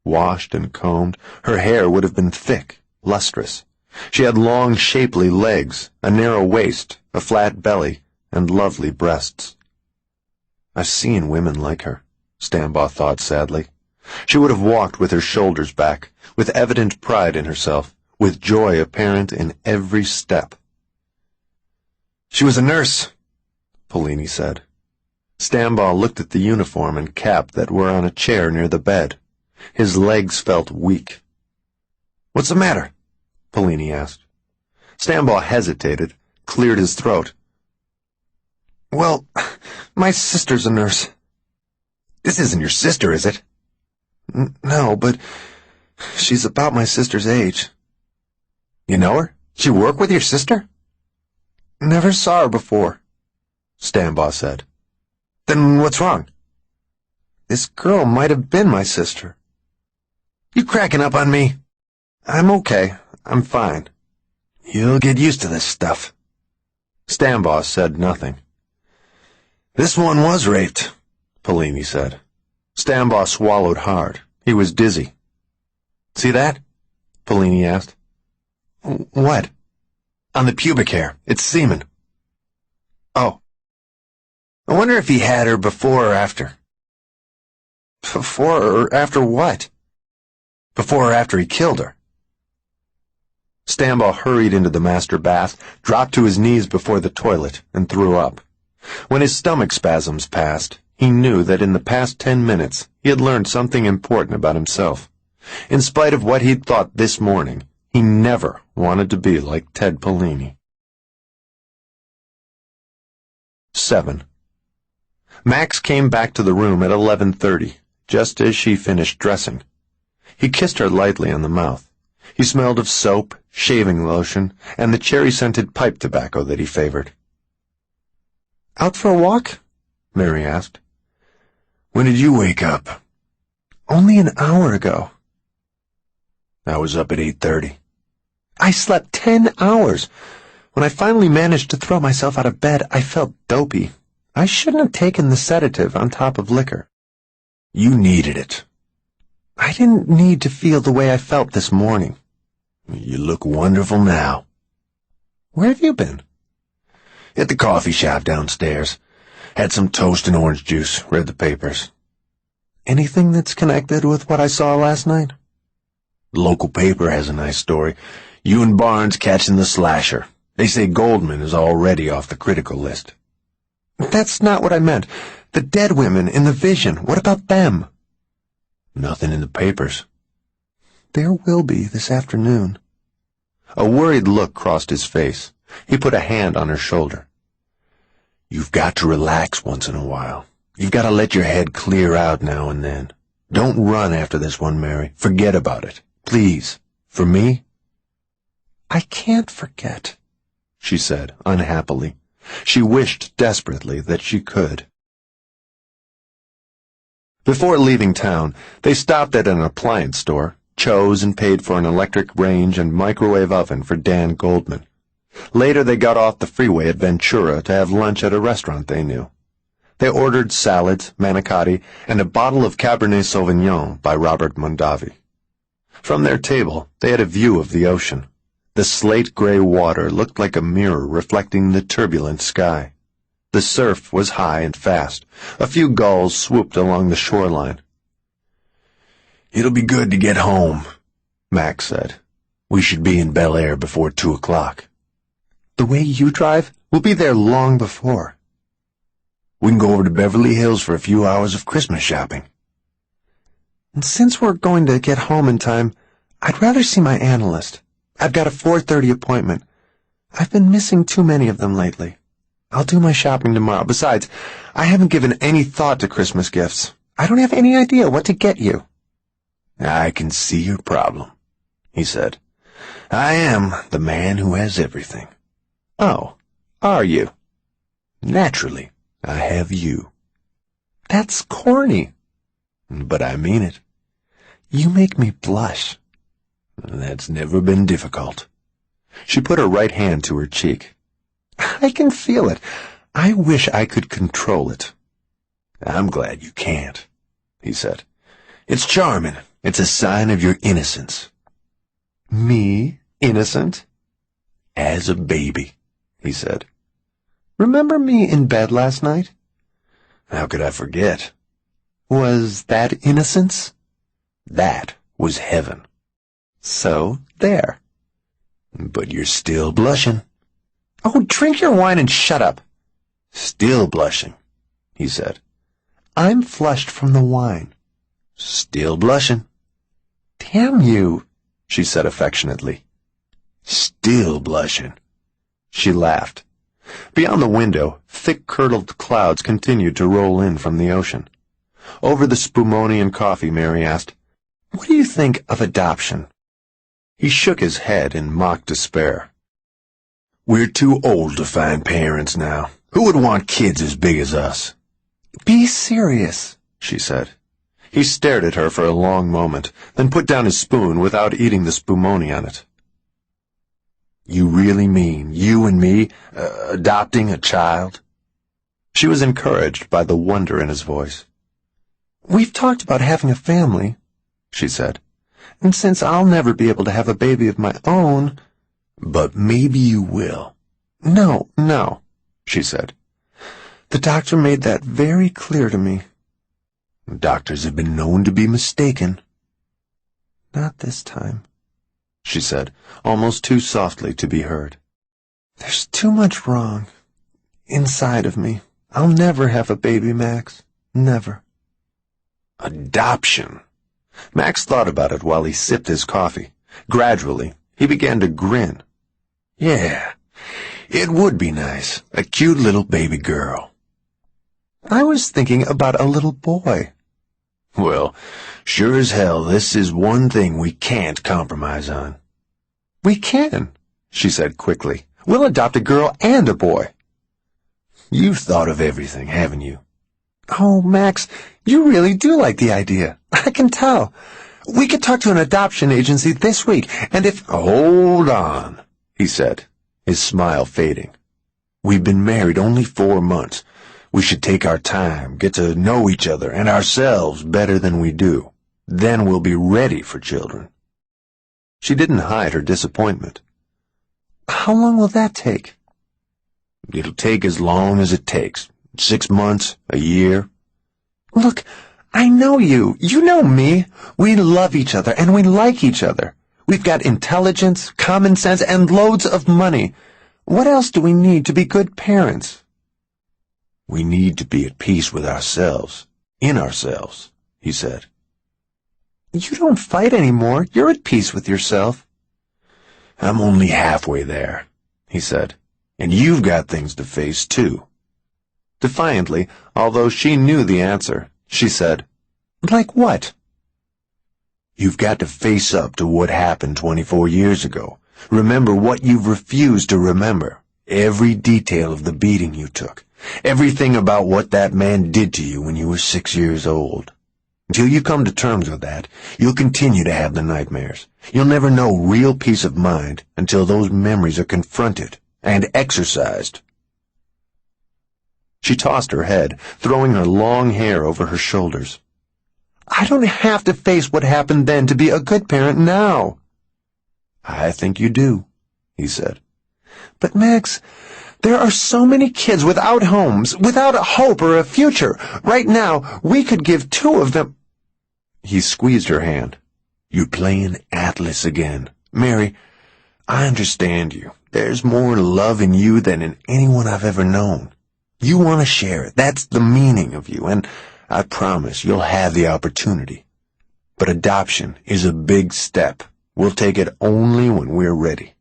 Washed and combed, her hair would have been thick, lustrous. She had long, shapely legs, a narrow waist, a flat belly, and lovely breasts. "I've seen women like her," Stambaugh thought sadly. She would have walked with her shoulders back, with evident pride in herself, with joy apparent in every step. "She was a nurse," Polini said. Stambaugh looked at the uniform and cap that were on a chair near the bed. His legs felt weak. "What's the matter?" Polini asked. Stambaugh hesitated, cleared his throat. "Well, my sister's a nurse." "This isn't your sister, is it?" "No, but she's about my sister's age." "You know her? She work with your sister?" "Never saw her before," Stambaugh said. "Then what's wrong?" "This girl might have been my sister." "You cracking up on me?" "I'm okay. I'm fine." "You'll get used to this stuff." Stambaugh said nothing. "This one was raped," Polini said. Stambaugh swallowed hard. He was dizzy. "See that?" Polini asked. "What?" "On the pubic hair. It's semen." "Oh. I wonder if he had her before or after." "Before or after what?" "Before or after he killed her." Stambaugh hurried into the master bath, dropped to his knees before the toilet, and threw up. When his stomach spasms passed, he knew that in the past 10 minutes he had learned something important about himself. In spite of what he'd thought this morning, he never wanted to be like Ted Polini. 7. Max came back to the room at 11:30, just as she finished dressing. He kissed her lightly on the mouth. He smelled of soap, shaving lotion, and the cherry-scented pipe tobacco that he favored. "Out for a walk?" Mary asked. "When did you wake up?" "Only an hour ago." "I was up at 8:30. "I slept 10 hours. When I finally managed to throw myself out of bed, I felt dopey. I shouldn't have taken the sedative on top of liquor." "You needed it." "I didn't need to feel the way I felt this morning." You look wonderful now. Where have you been? At the coffee shop downstairs. Had some toast and orange juice, read the papers. Anything that's connected with what I saw last night? The local paper has a nice story. You and Barnes catching the slasher. They say Goldman is already off the critical list. That's not what I meant. The dead women in the vision, what about them? Nothing in the papers. There will be this afternoon. A worried look crossed his face. He put a hand on her shoulder. You've got to relax once in a while. You've got to let your head clear out now and then. Don't run after this one, Mary. Forget about it. Please. For me? I can't forget, she said, unhappily. She wished desperately that she could. Before leaving town, they stopped at an appliance store, chose and paid for an electric range and microwave oven for Dan Goldman. Later they got off the freeway at Ventura to have lunch at a restaurant they knew. They ordered salads, manicotti, and a bottle of Cabernet Sauvignon by Robert Mondavi. From their table, they had a view of the ocean. The slate-gray water looked like a mirror reflecting the turbulent sky. The surf was high and fast. A few gulls swooped along the shoreline. It'll be good to get home, Max said. We should be in Bel Air before 2 o'clock. The way you drive, we'll be there long before. We can go over to Beverly Hills for a few hours of Christmas shopping. And since we're going to get home in time, I'd rather see my analyst. I've got a 4:30 appointment. I've been missing too many of them lately. I'll do my shopping tomorrow. Besides, I haven't given any thought to Christmas gifts. I don't have any idea what to get you. I can see your problem, he said. I am the man who has everything. Oh, are you? Naturally, I have you. That's corny. But I mean it. You make me blush. That's never been difficult. She put her right hand to her cheek. I can feel it. I wish I could control it. I'm glad you can't, he said. It's charming. It's a sign of your innocence. Me? Innocent? As a baby, he said. Remember me in bed last night? How could I forget? Was that innocence? That was heaven. So, there. But you're still blushing. Oh, drink your wine and shut up. Still blushing, he said. I'm flushed from the wine. Still blushing. Damn you, she said affectionately. Still blushing. She laughed. Beyond the window, thick-curdled clouds continued to roll in from the ocean. Over the spumoni and coffee, Mary asked, "What do you think of adoption?" He shook his head in mock despair. We're too old to find parents now. Who would want kids as big as us? Be serious, she said. He stared at her for a long moment, then put down his spoon without eating the spumoni on it. You really mean you and me adopting a child? She was encouraged by the wonder in his voice. We've talked about having a family, she said. And since I'll never be able to have a baby of my own... But maybe you will. No, she said. The doctor made that very clear to me. Doctors have been known to be mistaken. Not this time, she said, almost too softly to be heard. There's too much wrong inside of me. I'll never have a baby, Max. Never. Adoption. Max thought about it while he sipped his coffee. Gradually, he began to grin. Yeah, it would be nice. A cute little baby girl. I was thinking about a little boy. Well, sure as hell, this is one thing we can't compromise on. We can, she said quickly. We'll adopt a girl and a boy. You've thought of everything, haven't you? Oh, Max, you really do like the idea. I can tell. We could talk to an adoption agency this week, and if... Hold on, he said, his smile fading. We've been married only 4 months. We should take our time, get to know each other and ourselves better than we do. Then we'll be ready for children. She didn't hide her disappointment. How long will that take? It'll take as long as it takes. 6 months, a year. Look, I know you. You know me. We love each other and we like each other. We've got intelligence, common sense, and loads of money. What else do we need to be good parents? We need to be at peace with ourselves, in ourselves, he said. You don't fight anymore. You're at peace with yourself. I'm only halfway there, he said. And you've got things to face, too. Defiantly, although she knew the answer, she said, Like what? You've got to face up to what happened 24 years ago. Remember what you've refused to remember. Every detail of the beating you took. Everything about what that man did to you when you were 6 years old. Until you come to terms with that, you'll continue to have the nightmares. You'll never know real peace of mind until those memories are confronted and exorcised. She tossed her head, throwing her long hair over her shoulders. I don't have to face what happened then to be a good parent now. I think you do, he said. But Max, there are so many kids without homes, without a hope or a future. Right now, we could give 2 of them. He squeezed her hand. You're playing Atlas again. Mary, I understand you. There's more love in you than in anyone I've ever known. You want to share it. That's the meaning of you, and I promise you'll have the opportunity. But adoption is a big step. We'll take it only when we're ready.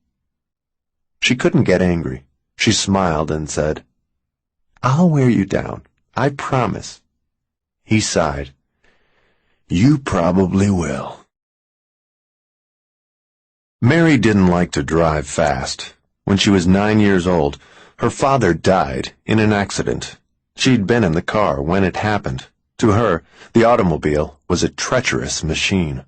She couldn't get angry. She smiled and said, I'll wear you down. I promise. He sighed. You probably will. Mary didn't like to drive fast. When she was 9 years old, her father died in an accident. She'd been in the car when it happened. To her, the automobile was a treacherous machine.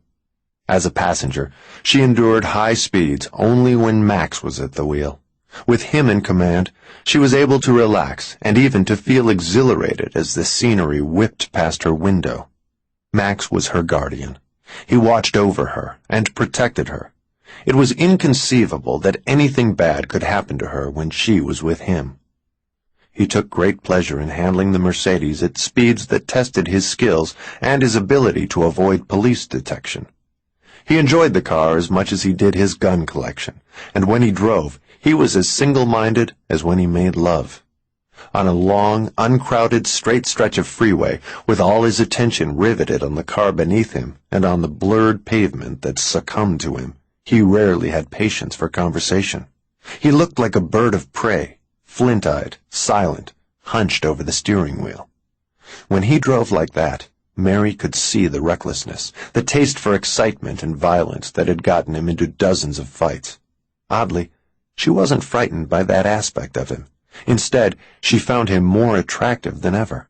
As a passenger, she endured high speeds only when Max was at the wheel. With him in command, she was able to relax and even to feel exhilarated as the scenery whipped past her window. Max was her guardian. He watched over her and protected her. It was inconceivable that anything bad could happen to her when she was with him. He took great pleasure in handling the Mercedes at speeds that tested his skills and his ability to avoid police detection. He enjoyed the car as much as he did his gun collection, and when he drove, he was as single-minded as when he made love. On a long, uncrowded, straight stretch of freeway, with all his attention riveted on the car beneath him and on the blurred pavement that succumbed to him, he rarely had patience for conversation. He looked like a bird of prey, flint-eyed, silent, hunched over the steering wheel. When he drove like that, Mary could see the recklessness, the taste for excitement and violence that had gotten him into dozens of fights. Oddly, she wasn't frightened by that aspect of him. Instead, she found him more attractive than ever.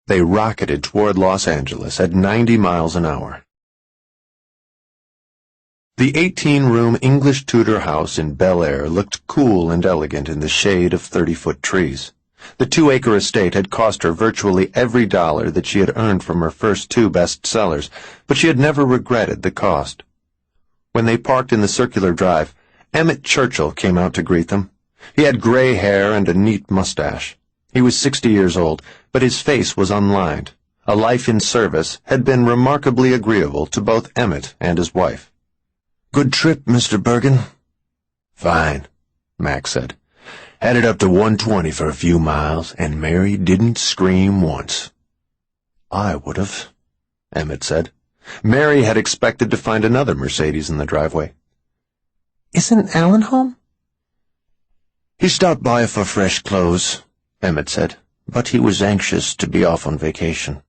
They rocketed toward Los Angeles at 90 miles an hour. The 18-room English Tudor house in Bel Air looked cool and elegant in the shade of 30-foot trees. The 2-acre estate had cost her virtually every dollar that she had earned from her first 2 bestsellers, but she had never regretted the cost. When they parked in the circular drive, Emmett Churchill came out to greet them. He had gray hair and a neat mustache. He was 60 years old, but his face was unlined. A life in service had been remarkably agreeable to both Emmett and his wife. Good trip, Mr. Bergen? Fine, Max said. Headed up to 120 for a few miles, and Mary didn't scream once. I would have, Emmett said. Mary had expected to find another Mercedes in the driveway. Isn't Alan home? He stopped by for fresh clothes, Emmett said, but he was anxious to be off on vacation.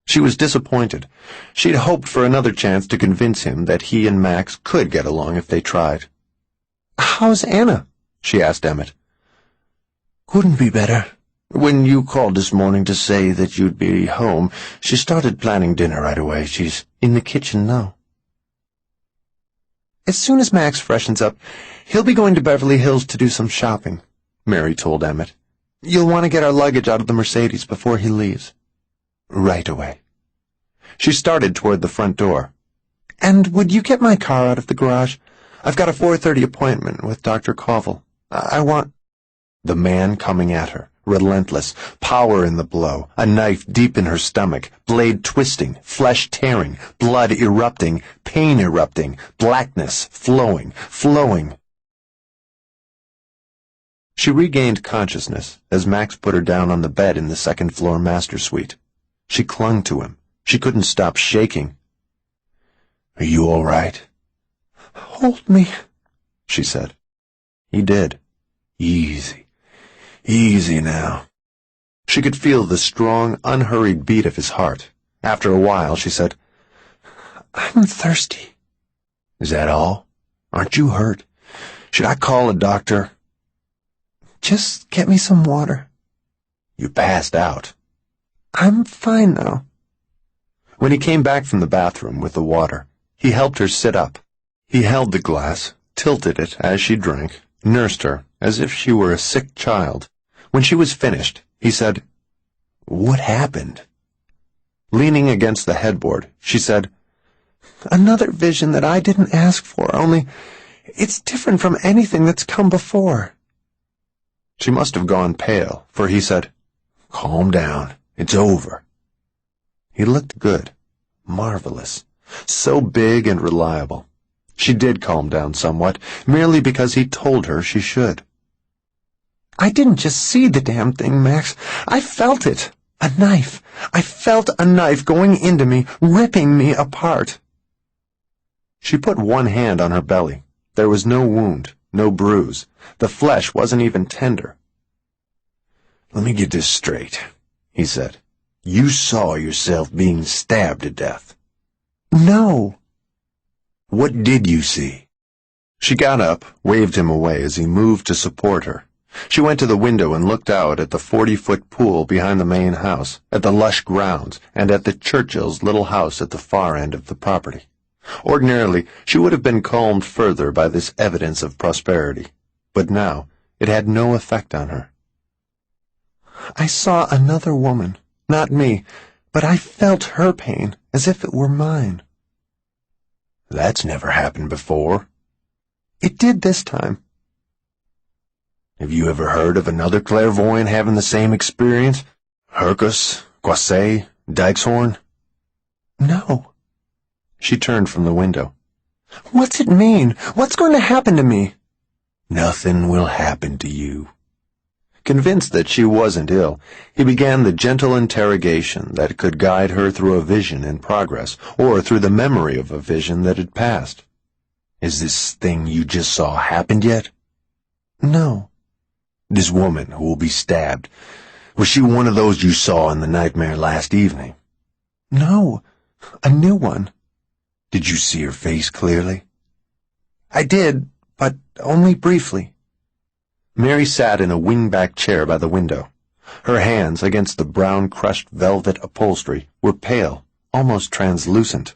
She was disappointed. She'd hoped for another chance to convince him that he and Max could get along if they tried. How's Anna? She asked Emmett. Couldn't be better. When you called this morning to say that you'd be home, she started planning dinner right away. She's in the kitchen now. As soon as Max freshens up, he'll be going to Beverly Hills to do some shopping, Mary told Emmett. You'll want to get our luggage out of the Mercedes before he leaves. Right away. She started toward the front door. And would you get my car out of the garage? I've got a 4:30 appointment with Dr. Koval. I want—" The man coming at her, relentless, power in the blow, a knife deep in her stomach, blade twisting, flesh tearing, blood erupting, pain erupting, blackness flowing. She regained consciousness as Max put her down on the bed in the second-floor master suite. She clung to him. She couldn't stop shaking. "Are you all right?" "Hold me," she said. He did. Easy now. She could feel the strong, unhurried beat of his heart. After a while, she said, "I'm thirsty." "Is that all? Aren't you hurt? Should I call a doctor?" "Just get me some water." "You passed out." "I'm fine now." When he came back from the bathroom with the water, he helped her sit up. He held the glass, tilted it as she drank, nursed her as if she were a sick child. When she was finished, he said, "What happened?" Leaning against the headboard, she said, "Another vision that I didn't ask for, only it's different from anything that's come before." She must have gone pale, for he said, "Calm down. It's over." He looked good, marvelous, so big and reliable. She did calm down somewhat, merely because he told her she should. "I didn't just see the damn thing, Max. I felt it. A knife. I felt a knife going into me, ripping me apart." She put one hand on her belly. There was no wound, no bruise. The flesh wasn't even tender. "Let me get this straight," he said. "You saw yourself being stabbed to death." "No." "What did you see?" She got up, waved him away as he moved to support her. She went to the window and looked out at the 40-foot pool behind the main house, at the lush grounds, and at the Churchills' little house at the far end of the property. Ordinarily, she would have been calmed further by this evidence of prosperity, but now it had no effect on her. "I saw another woman, not me, but I felt her pain as if it were mine." "That's never happened before." "It did this time." "Have you ever heard of another clairvoyant having the same experience? Hercus, Quasset, Dykeshorn?" "No." She turned from the window. "What's it mean? What's going to happen to me?" "Nothing will happen to you." Convinced that she wasn't ill, he began the gentle interrogation that could guide her through a vision in progress, or through the memory of a vision that had passed. "Has this thing you just saw happened yet?" "No." "This woman who will be stabbed, was she one of those you saw in the nightmare last evening?" "No, a new one." "Did you see her face clearly?" "I did, but only briefly." Mary sat in a wing-back chair by the window. Her hands, against the brown crushed velvet upholstery, were pale, almost translucent.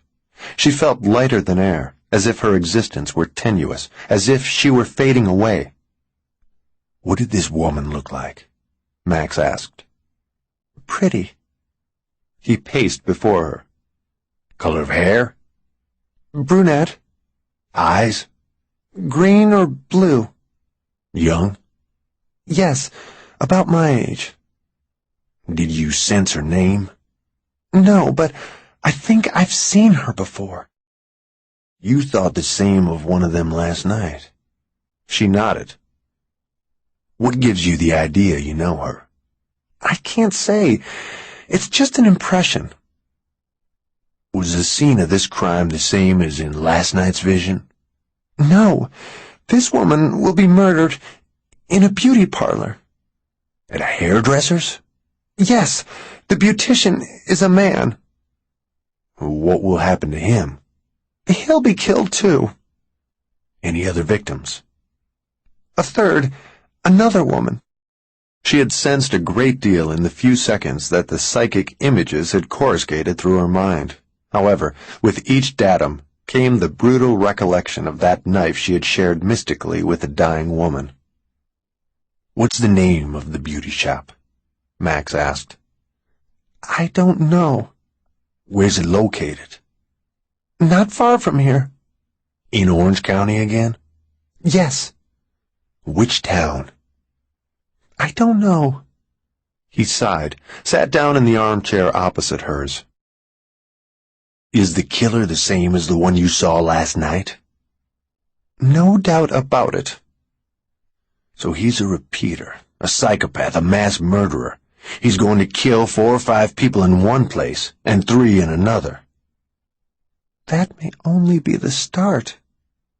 She felt lighter than air, as if her existence were tenuous, as if she were fading away. "What did this woman look like?" Max asked. "Pretty." He paced before her. "Color of hair?" "Brunette." "Eyes?" "Green or blue." "Young?" "Yes, about my age." "Did you sense her name?" "No, but I think I've seen her before." "You thought the same of one of them last night." She nodded. "What gives you the idea you know her?" "I can't say. It's just an impression." "Was the scene of this crime the same as in last night's vision?" "No, this woman will be murdered in a beauty parlor." "At a hairdresser's?" "Yes, the beautician is a man." "What will happen to him?" "He'll be killed too." "Any other victims?" "A third, another woman." She had sensed a great deal in the few seconds that the psychic images had coruscated through her mind. However, with each datum came the brutal recollection of that knife she had shared mystically with a dying woman. "What's the name of the beauty shop?" Max asked. "I don't know." "Where's it located?" Not far from here. In Orange County again? Yes. Which town? I don't know. He sighed, sat down in the armchair opposite hers. Is the killer the same as the one you saw last night? No doubt about it. So he's a repeater, a psychopath, a mass murderer. He's going to kill 4 or 5 people in one place and 3 in another. That may only be the start,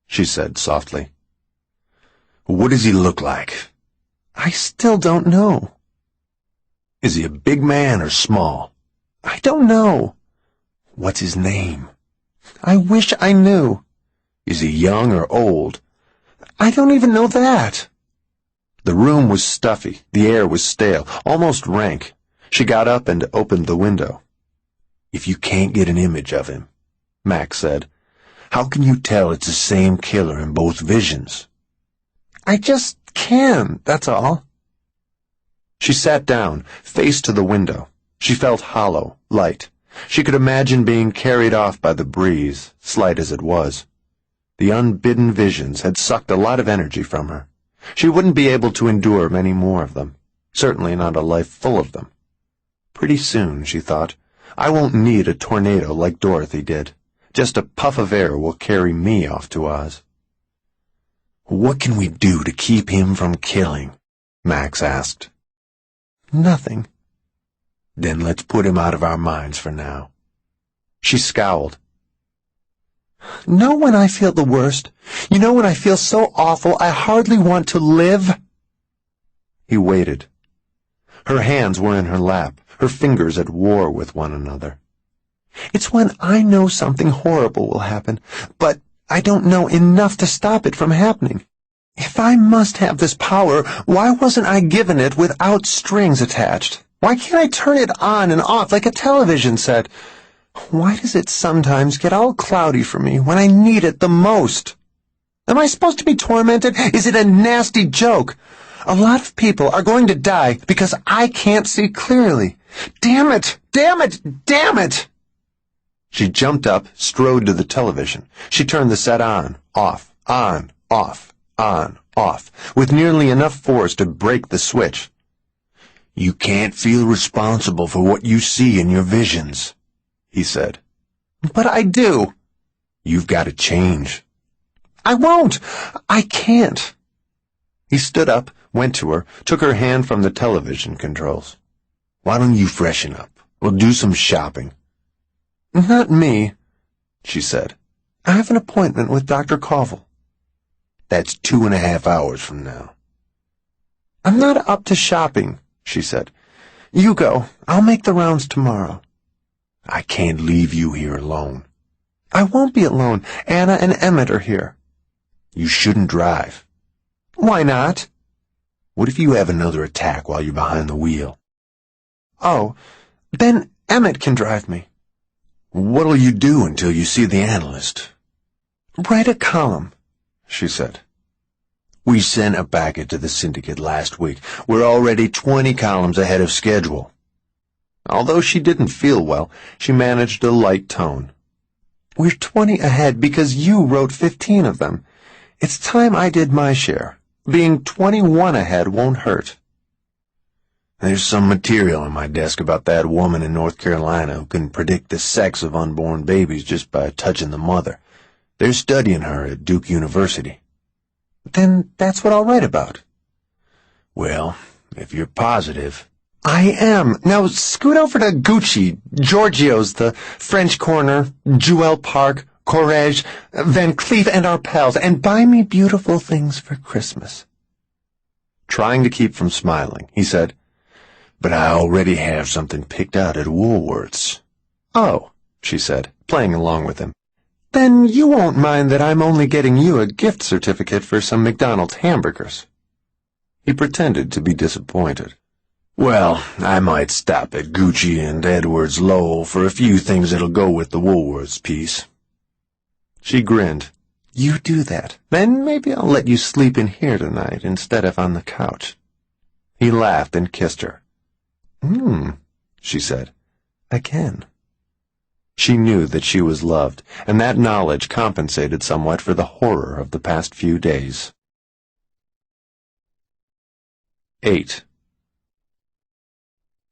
she said softly. What does he look like? I still don't know. Is he a big man or small? I don't know. What's his name? I wish I knew. Is he young or old? I don't even know that. The room was stuffy, the air was stale, almost rank. She got up and opened the window. If you can't get an image of him, Max said, how can you tell it's the same killer in both visions? I just can, that's all. She sat down, face to the window. She felt hollow, light. She could imagine being carried off by the breeze, slight as it was. The unbidden visions had sucked a lot of energy from her. She wouldn't be able to endure many more of them, certainly not a life full of them. Pretty soon, she thought, I won't need a tornado like Dorothy did. Just a puff of air will carry me off to Oz. What can we do to keep him from killing? Max asked. Nothing. Then let's put him out of our minds for now. She scowled. Know when I feel the worst? You know when I feel so awful I hardly want to live? He waited. Her hands were in her lap, her fingers at war with one another. It's when I know something horrible will happen, but I don't know enough to stop it from happening. If I must have this power, why wasn't I given it without strings attached? Why can't I turn it on and off like a television set? Why does it sometimes get all cloudy for me when I need it the most? Am I supposed to be tormented? Is it a nasty joke? A lot of people are going to die because I can't see clearly. Damn it! Damn it! Damn it! She jumped up, strode to the television. She turned the set on, off, on, off, with nearly enough force to break the switch. You can't feel responsible for what you see in your visions, he said. But I do. You've got to change. I won't. I can't. He stood up, went to her, took her hand from the television controls. Why don't you freshen up? We'll do some shopping. Not me, she said. I have an appointment with Dr. Koval. That's 2.5 hours from now. I'm not up to shopping, she said. You go. I'll make the rounds tomorrow. I can't leave you here alone. I won't be alone. Anna and Emmett are here. You shouldn't drive. Why not? What if you have another attack while you're behind the wheel? Oh, then Emmett can drive me. What'll you do until you see the analyst? Write a column, she said. We sent a packet to the syndicate last week. We're already 20 columns ahead of schedule. Although she didn't feel well, she managed a light tone. We're 20 ahead because you wrote 15 of them. It's time I did my share. Being 21 ahead won't hurt. There's some material on my desk about that woman in North Carolina who can predict the sex of unborn babies just by touching the mother. They're studying her at Duke University. Then that's what I'll write about. Well, if you're positive. I am. Now scoot over to Gucci, Giorgio's, the French Corner, Jewel Park, Courrèges, Van Cleef, and our pals, and buy me beautiful things for Christmas. Trying to keep from smiling, he said, But I already have something picked out at Woolworth's. Oh, she said, playing along with him. Then you won't mind that I'm only getting you a gift certificate for some McDonald's hamburgers. He pretended to be disappointed. Well, I might stop at Gucci and Edwards Lowell for a few things that'll go with the Woolworth's piece. She grinned. You do that. Then maybe I'll let you sleep in here tonight instead of on the couch. He laughed and kissed her. Hmm, she said. Again. She knew that she was loved, and that knowledge compensated somewhat for the horror of the past few days. 8.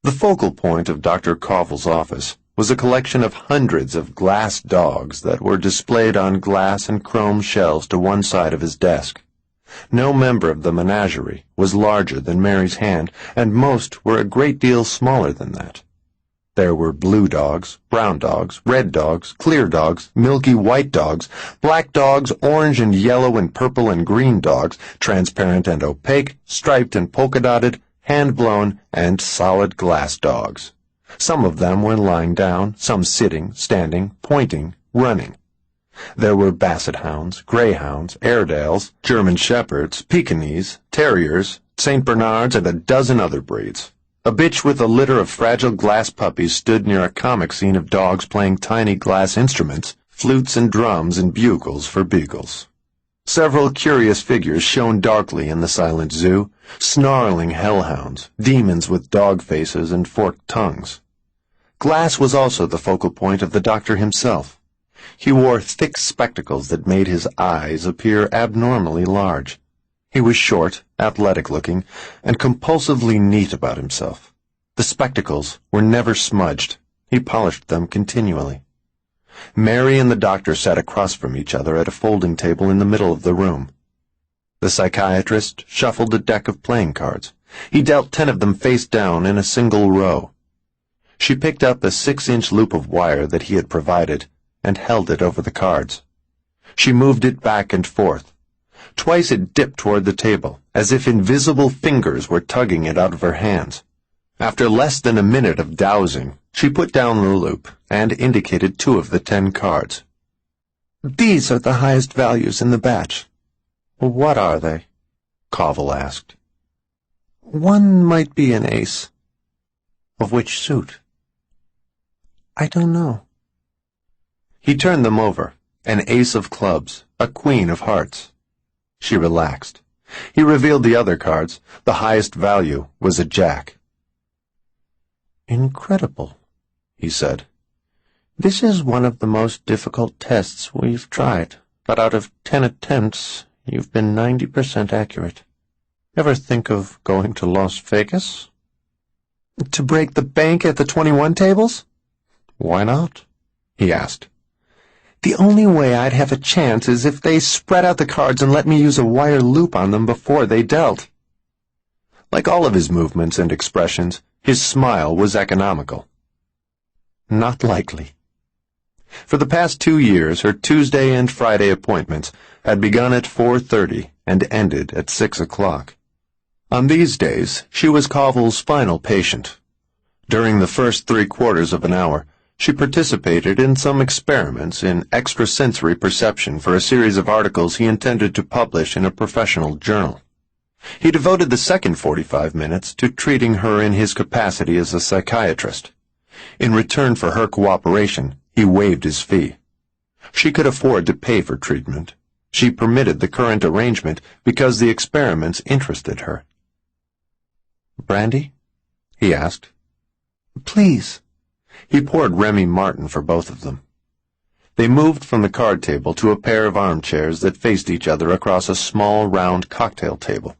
The focal point of Dr. Covell's office was a collection of hundreds of glass dogs that were displayed on glass and chrome shelves to one side of his desk. No member of the menagerie was larger than Mary's hand, and most were a great deal smaller than that. There were blue dogs, brown dogs, red dogs, clear dogs, milky white dogs, black dogs, orange and yellow and purple and green dogs, transparent and opaque, striped and polka-dotted, hand-blown, and solid glass dogs. Some of them were lying down, some sitting, standing, pointing, running. There were basset hounds, greyhounds, Airedales, German shepherds, Pekingese, terriers, St. Bernards, and a dozen other breeds. A bitch with a litter of fragile glass puppies stood near a comic scene of dogs playing tiny glass instruments, flutes and drums and bugles for beagles. Several curious figures shone darkly in the silent zoo, snarling hellhounds, demons with dog faces and forked tongues. Glass was also the focal point of the doctor himself. He wore thick spectacles that made his eyes appear abnormally large. He was short, athletic-looking, and compulsively neat about himself. The spectacles were never smudged. He polished them continually. Mary and the doctor sat across from each other at a folding table in the middle of the room. The psychiatrist shuffled a deck of playing cards. He dealt 10 of them face down in a single row. She picked up a 6-inch loop of wire that he had provided and held it over the cards. She moved it back and forth. Twice it dipped toward the table, as if invisible fingers were tugging it out of her hands. After less than a minute of dowsing, she put down the loop and indicated 2 of the 10 cards. These are the highest values in the batch. What are they? Covell asked. One might be an ace. Of which suit? I don't know. He turned them over, an ace of clubs, a queen of hearts. She relaxed. He revealed the other cards. The highest value was a jack. Incredible, he said. This is one of the most difficult tests we've tried, but out of 10 attempts, you've been 90% accurate. Ever think of going to Las Vegas? To break the bank at the 21 tables? Why not? He asked. The only way I'd have a chance is if they spread out the cards and let me use a wire loop on them before they dealt. Like all of his movements and expressions, his smile was economical. Not likely. For the past 2 years, her Tuesday and Friday appointments had begun at 4:30 and ended at 6 o'clock. On these days, she was Covell's final patient. During the first 3/4 of an hour, she participated in some experiments in extrasensory perception for a series of articles he intended to publish in a professional journal. He devoted the second 45 minutes to treating her in his capacity as a psychiatrist. In return for her cooperation, he waived his fee. She could afford to pay for treatment. She permitted the current arrangement because the experiments interested her. Brandy? He asked. Please. He poured Remy Martin for both of them. They moved from the card table to a pair of armchairs that faced each other across a small, round cocktail table.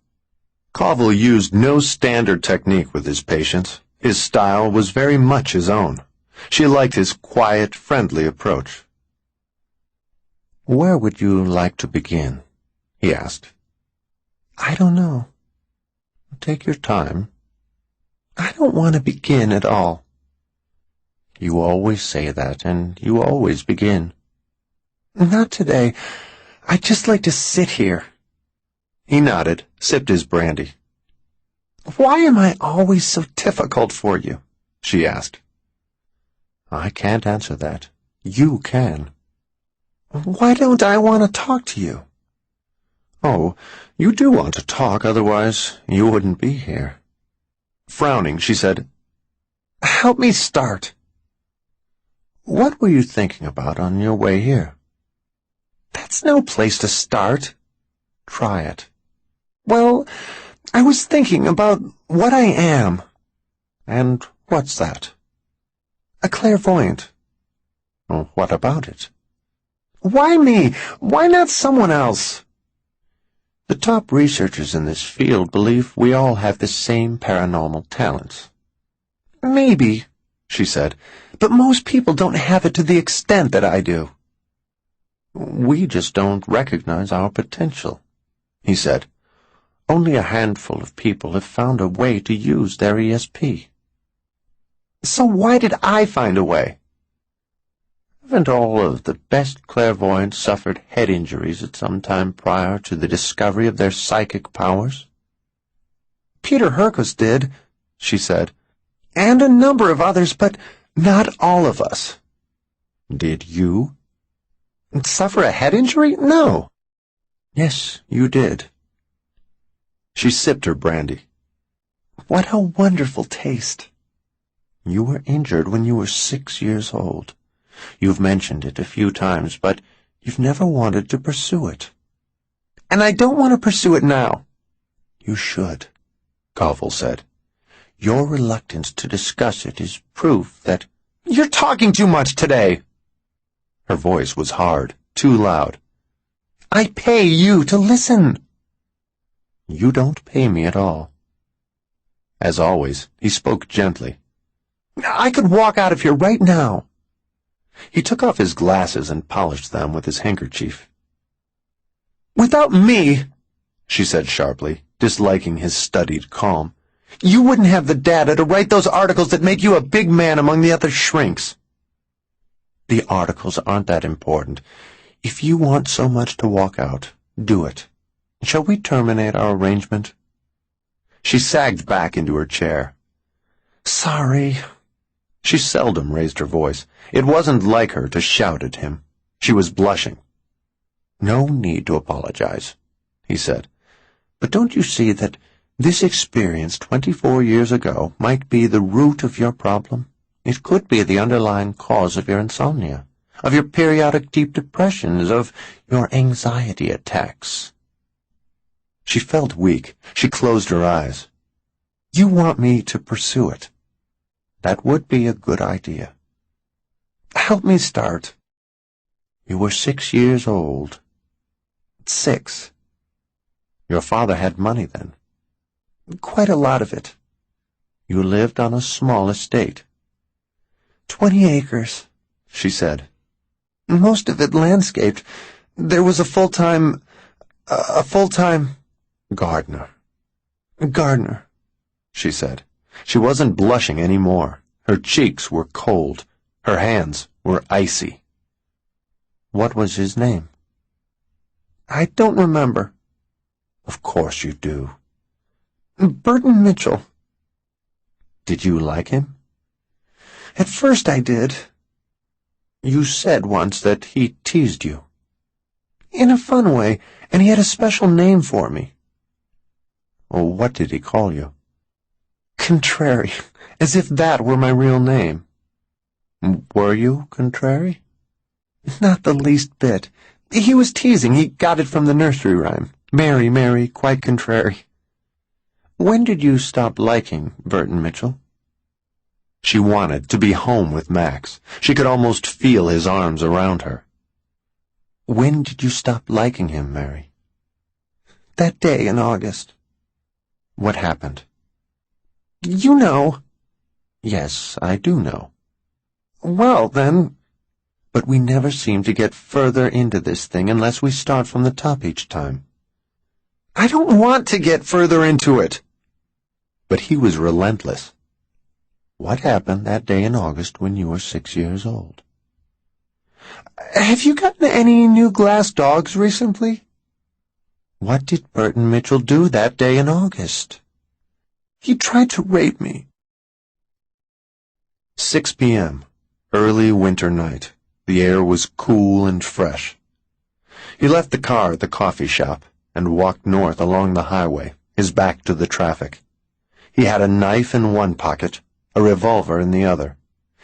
Covell used no standard technique with his patients. His style was very much his own. She liked his quiet, friendly approach. Where would you like to begin? He asked. I don't know. Take your time. I don't want to begin at all. You always say that, and you always begin. Not today. I'd just like to sit here. He nodded, sipped his brandy. Why am I always so difficult for you? She asked. I can't answer that. You can. Why don't I want to talk to you? Oh, you do want to talk, otherwise you wouldn't be here. Frowning, she said, Help me start. What were you thinking about on your way here? That's no place to start. Try it. Well, I was thinking about what I am. And what's that? A clairvoyant. Well, what about it? Why me? Why not someone else? The top researchers in this field believe we all have the same paranormal talents. Maybe, she said, but most people don't have it to the extent that I do. We just don't recognize our potential, he said. Only a handful of people have found a way to use their ESP. So why did I find a way? Haven't all of the best clairvoyants suffered head injuries at some time prior to the discovery of their psychic powers? Peter Herkus did, she said, and a number of others, but not all of us. Did you? Suffer a head injury? No. Yes, you did. She sipped her brandy. What a wonderful taste. You were injured when you were 6 years old. You've mentioned it a few times, but you've never wanted to pursue it. And I don't want to pursue it now. You should, Koval said. Your reluctance to discuss it is proof that— You're talking too much today. Her voice was hard, too loud. I pay you to listen. You don't pay me at all. As always, he spoke gently. I could walk out of here right now. He took off his glasses and polished them with his handkerchief. Without me, she said sharply, disliking his studied calm, you wouldn't have the data to write those articles that make you a big man among the other shrinks. The articles aren't that important. If you want so much to walk out, do it. Shall we terminate our arrangement? She sagged back into her chair. Sorry. She seldom raised her voice. It wasn't like her to shout at him. She was blushing. No need to apologize, he said. But don't you see that this experience 24 years ago might be the root of your problem? It could be the underlying cause of your insomnia, of your periodic deep depressions, of your anxiety attacks. She felt weak. She closed her eyes. You want me to pursue it? That would be a good idea. Help me start. You were 6 years old. 6. Your father had money then? Quite a lot of it. You lived on a small estate? 20 acres, she said. Most of it landscaped. There was a full-time... Gardener. Gardener, she said. She wasn't blushing any more. Her cheeks were cold. Her hands were icy. What was his name? I don't remember. Of course you do. Burton Mitchell. Did you like him? At first I did. You said once that he teased you. In a fun way, and he had a special name for me. Well, what did he call you? Contrary, as if that were my real name. Were you contrary? Not the least bit. He was teasing. He got it from the nursery rhyme. Mary, Mary, quite contrary. When did you stop liking Burton Mitchell? She wanted to be home with Max. She could almost feel his arms around her. When did you stop liking him, Mary? That day in August. What happened? You know. Yes, I do know. Well, then... But we never seem to get further into this thing unless we start from the top each time. I don't want to get further into it. But he was relentless. What happened that day in August when you were 6 years old? Have you gotten any new glass dogs recently? What did Burton Mitchell do that day in August? He tried to rape me. 6 p.m., early winter night. The air was cool and fresh. He left the car at the coffee shop and walked north along the highway, his back to the traffic. He had a knife in one pocket, a revolver in the other.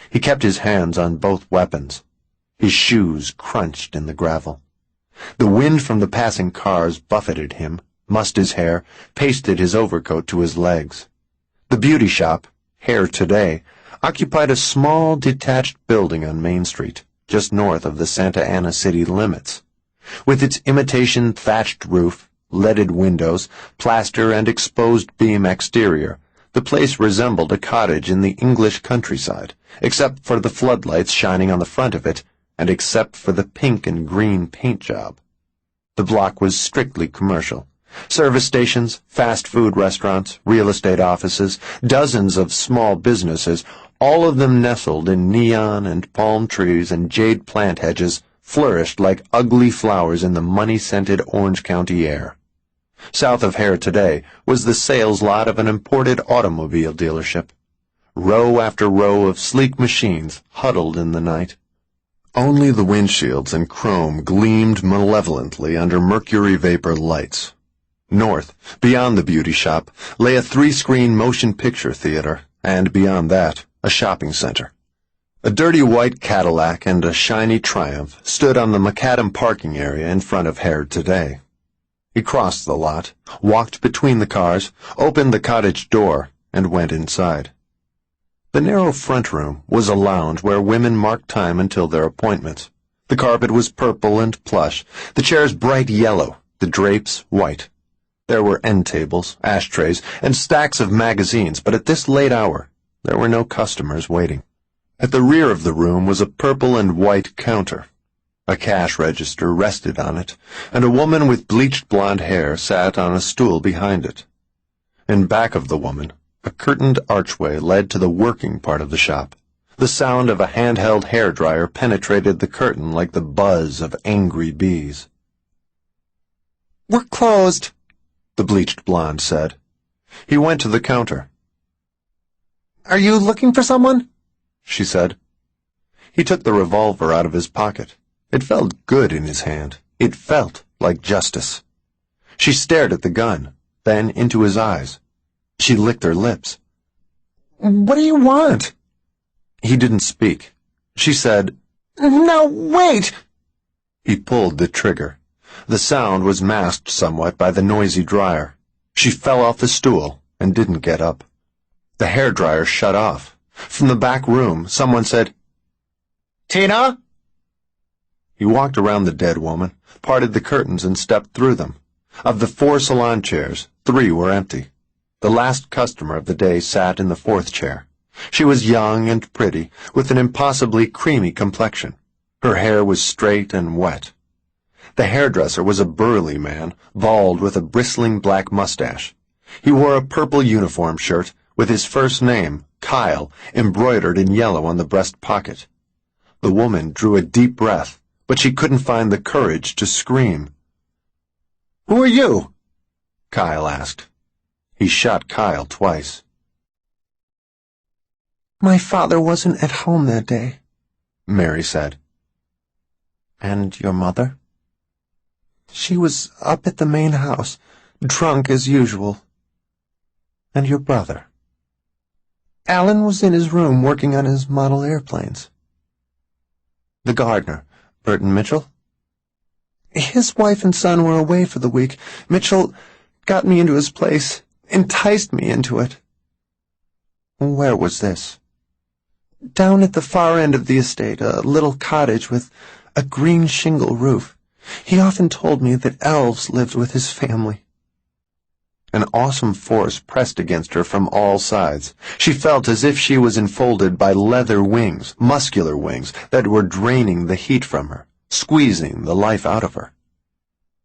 He kept his hands on both weapons. His shoes crunched in the gravel. The wind from the passing cars buffeted him, mussed his hair, pasted his overcoat to his legs. The beauty shop, Hair Today, occupied a small, detached building on Main Street, just north of the Santa Ana city limits. With its imitation thatched roof, leaded windows, plaster and exposed beam exterior, the place resembled a cottage in the English countryside, except for the floodlights shining on the front of it, and except for the pink and green paint job. The block was strictly commercial. Service stations, fast food restaurants, real estate offices, dozens of small businesses, all of them nestled in neon and palm trees and jade plant hedges, flourished like ugly flowers in the money-scented Orange County air. South of Hare today was the sales lot of an imported automobile dealership. Row after row of sleek machines huddled in the night. Only the windshields and chrome gleamed malevolently under mercury vapor lights. North, beyond the beauty shop, lay a three-screen motion picture theater, and beyond that, a shopping center. A dirty white Cadillac and a shiny Triumph stood on the macadam parking area in front of Hare today. He crossed the lot, walked between the cars, opened the cottage door, and went inside. The narrow front room was a lounge where women marked time until their appointments. The carpet was purple and plush, the chairs bright yellow, the drapes white. There were end tables, ashtrays, and stacks of magazines, but at this late hour, there were no customers waiting. At the rear of the room was a purple and white counter. A cash register rested on it, and a woman with bleached blonde hair sat on a stool behind it. In back of the woman, a curtained archway led to the working part of the shop. The sound of a handheld hairdryer penetrated the curtain like the buzz of angry bees. "We're closed," the bleached blonde said. He went to the counter. "Are you looking for someone?" she said. He took the revolver out of his pocket. It felt good in his hand. It felt like justice. She stared at the gun, then into his eyes. She licked her lips. "What do you want?" He didn't speak. She said, "No, wait!" He pulled the trigger. The sound was masked somewhat by the noisy dryer. She fell off the stool and didn't get up. The hairdryer shut off. From the back room, someone said, "Tina?" He walked around the dead woman, parted the curtains, and stepped through them. Of the 4 salon chairs, 3 were empty. The last customer of the day sat in the 4th chair. She was young and pretty, with an impossibly creamy complexion. Her hair was straight and wet. The hairdresser was a burly man, bald with a bristling black mustache. He wore a purple uniform shirt, with his first name, Kyle, embroidered in yellow on the breast pocket. The woman drew a deep breath, but she couldn't find the courage to scream. "Who are you?" Kyle asked. He shot Kyle twice. "My father wasn't at home that day," Mary said. "And your mother?" "She was up at the main house, drunk as usual." "And your brother?" "Alan was in his room working on his model airplanes." "The gardener, Burton Mitchell?" "His wife and son were away for the week. Mitchell got me into his place, enticed me into it." "Where was this?" "Down at the far end of the estate, a little cottage with a green shingle roof. He often told me that elves lived with his family." An awesome force pressed against her from all sides. She felt as if she was enfolded by leather wings, muscular wings, that were draining the heat from her, squeezing the life out of her.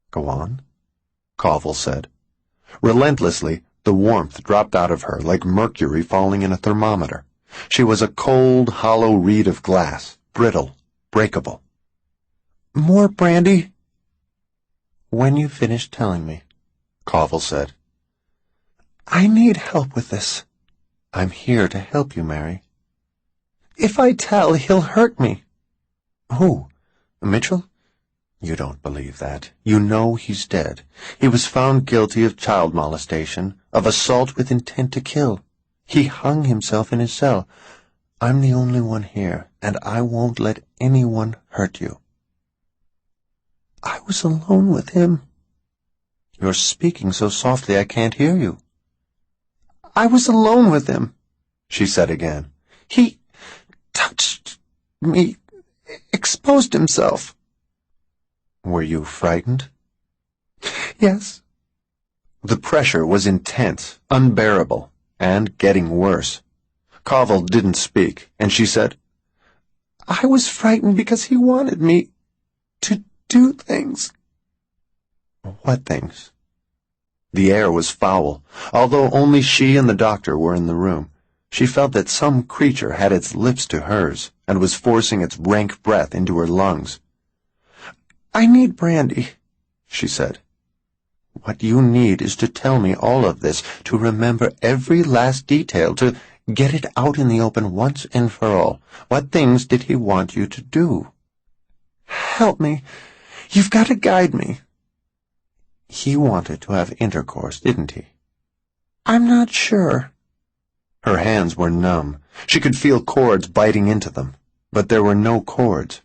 "Go on," Colville said. Relentlessly, the warmth dropped out of her like mercury falling in a thermometer. She was a cold, hollow reed of glass, brittle, breakable. "More brandy?" "When you finish telling me," Colville said. "I need help with this." "I'm here to help you, Mary." "If I tell, he'll hurt me." "Who? Mitchell?" "You don't believe that. You know he's dead. He was found guilty of child molestation, of assault with intent to kill. He hung himself in his cell. I'm the only one here, and I won't let anyone hurt you." "I was alone with him." "You're speaking so softly I can't hear you." "I was alone with him," she said again. "He touched me, exposed himself. Were you frightened? Yes. The pressure was intense, unbearable, and getting worse. Covell didn't speak, and she said, I was frightened because he wanted me to do things. What things? The air was foul. Although only she and the doctor were in the room, she felt that some creature had its lips to hers and was forcing its rank breath into her lungs. I need brandy, she said. What you need is to tell me all of this, to remember every last detail, to get it out in the open once and for all. What things did he want you to do? Help me. You've got to guide me. He wanted to have intercourse, didn't he? I'm not sure. Her hands were numb. She could feel cords biting into them, but there were no cords.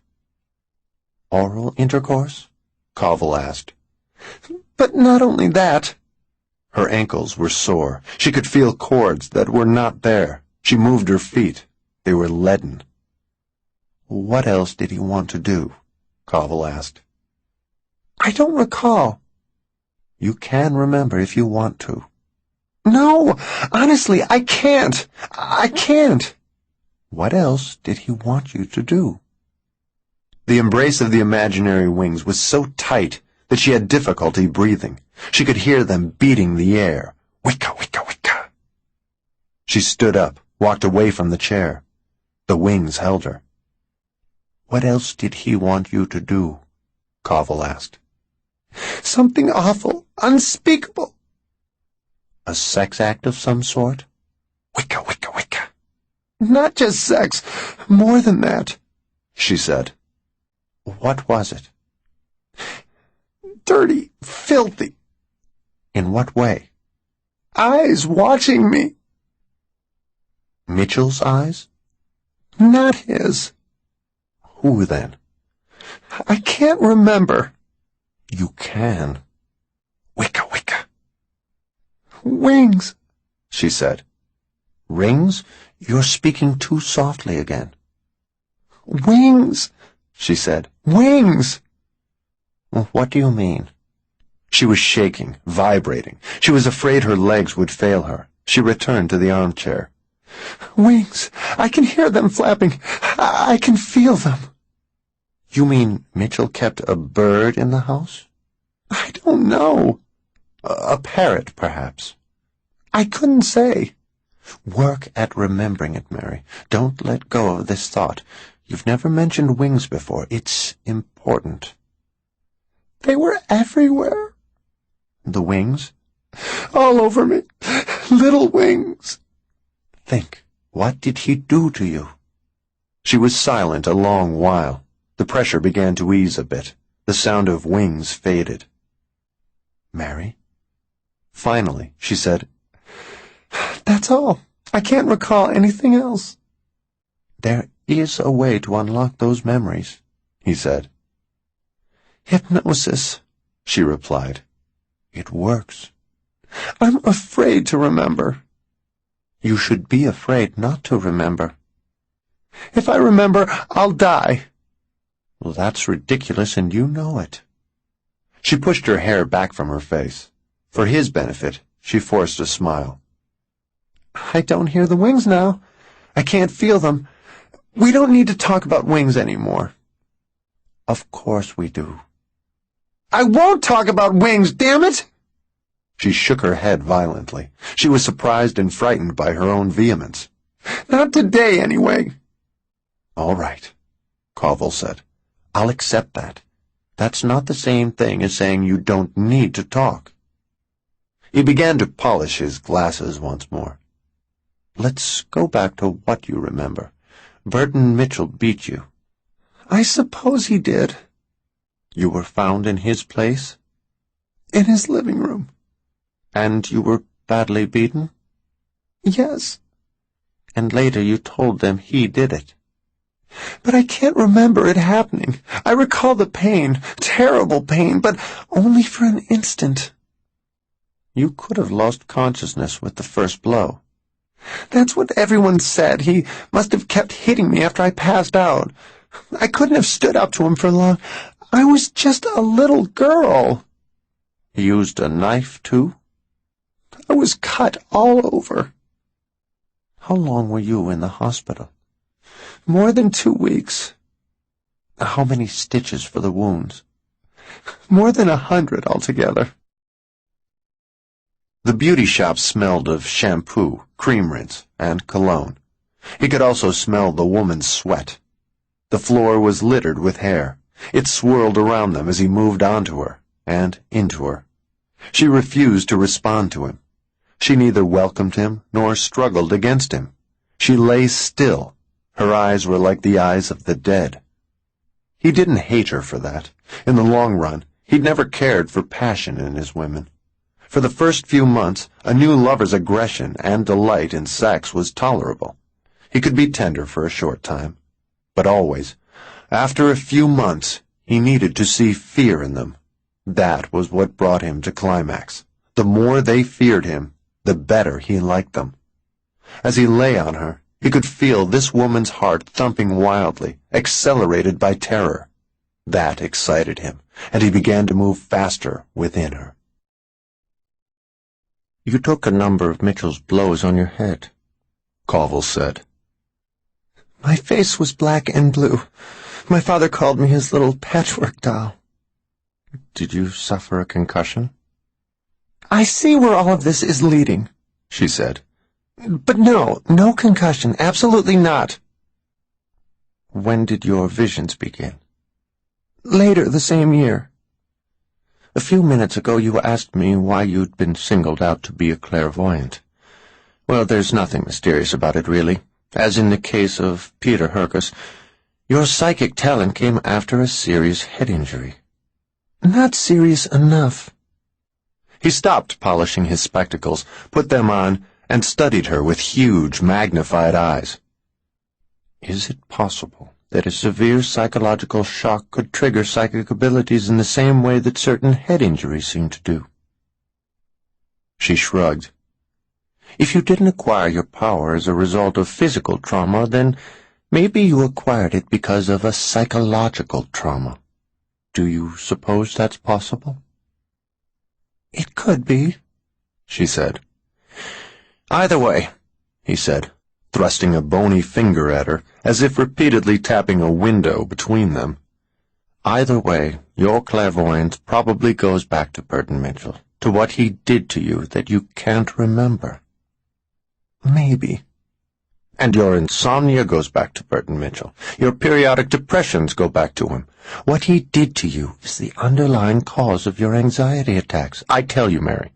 Oral intercourse? Covell asked. But not only that. Her ankles were sore. She could feel cords that were not there. She moved her feet. They were leaden. What else did he want to do? Covell asked. I don't recall. You can remember if you want to. No, honestly, I can't. I can't. What else did he want you to do? The embrace of the imaginary wings was so tight that she had difficulty breathing. She could hear them beating the air. Wicka, wicka, wicka. She stood up, walked away from the chair. The wings held her. What else did he want you to do? Covell asked. Something awful, unspeakable. A sex act of some sort? Wicka, wicka, wicka. Not just sex, more than that, she said. What was it? Dirty, filthy. In what way? Eyes watching me. Mitchell's eyes? Not his. Who then? I can't remember. You can. Wicka, wicka. Wings, she said. Rings? You're speaking too softly again. Wings, she said. Wings. What do you mean? She was shaking, vibrating. She was afraid her legs would fail her. She returned to the armchair. Wings. I can hear them flapping. I can feel them. You mean Mitchell kept a bird in the house? I don't know. A parrot, perhaps. I couldn't say. Work at remembering it, Mary. Don't let go of this thought. You've never mentioned wings before. It's important. They were everywhere. The wings? All over me. Little wings. Think. What did he do to you? She was silent a long while. The pressure began to ease a bit. The sound of wings faded. Mary? Finally, she said, That's all. I can't recall anything else. There is a way to unlock those memories, he said. Hypnosis, she replied. It works. I'm afraid to remember. You should be afraid not to remember. If I remember, I'll die. Well, that's ridiculous, and you know it. She pushed her hair back from her face. For his benefit, she forced a smile. I don't hear the wings now. I can't feel them. We don't need to talk about wings anymore. Of course we do. I won't talk about wings, damn it! She shook her head violently. She was surprised and frightened by her own vehemence. Not today, anyway. All right, Covell said. I'll accept that. That's not the same thing as saying you don't need to talk. He began to polish his glasses once more. Let's go back to what you remember. Burton Mitchell beat you. I suppose he did. You were found in his place? In his living room. And you were badly beaten? Yes. And later you told them he did it. But I can't remember it happening. I recall the pain, terrible pain, but only for an instant. You could have lost consciousness with the first blow. That's what everyone said. He must have kept hitting me after I passed out. I couldn't have stood up to him for long. I was just a little girl. He used a knife, too? I was cut all over. How long were you in the hospital? More than 2 weeks. How many stitches for the wounds? More than 100 altogether. The beauty shop smelled of shampoo, cream rinse, and cologne. He could also smell the woman's sweat. The floor was littered with hair. It swirled around them as he moved onto her and into her. She refused to respond to him. She neither welcomed him nor struggled against him. She lay still. Her eyes were like the eyes of the dead. He didn't hate her for that. In the long run, he'd never cared for passion in his women. For the first few months, a new lover's aggression and delight in sex was tolerable. He could be tender for a short time. But always, after a few months, he needed to see fear in them. That was what brought him to climax. The more they feared him, the better he liked them. As he lay on her, he could feel this woman's heart thumping wildly, accelerated by terror. That excited him, and he began to move faster within her. You took a number of Mitchell's blows on your head, Colville said. My face was black and blue. My father called me his little patchwork doll. Did you suffer a concussion? I see where all of this is leading, she said. But no concussion, absolutely not. When did your visions begin? Later the same year. A few minutes ago you asked me why you'd been singled out to be a clairvoyant. Well, there's nothing mysterious about it, really. As in the case of Peter Herkus, your psychic talent came after a serious head injury. Not serious enough. He stopped polishing his spectacles, put them on, and studied her with huge, magnified eyes. Is it possible that a severe psychological shock could trigger psychic abilities in the same way that certain head injuries seem to do? She shrugged. If you didn't acquire your power as a result of physical trauma, then maybe you acquired it because of a psychological trauma. Do you suppose that's possible? It could be, she said. Either way, he said, thrusting a bony finger at her, as if repeatedly tapping a window between them. Either way, your clairvoyance probably goes back to Burton Mitchell, to what he did to you that you can't remember. Maybe. And your insomnia goes back to Burton Mitchell. Your periodic depressions go back to him. What he did to you is the underlying cause of your anxiety attacks. I tell you, Mary,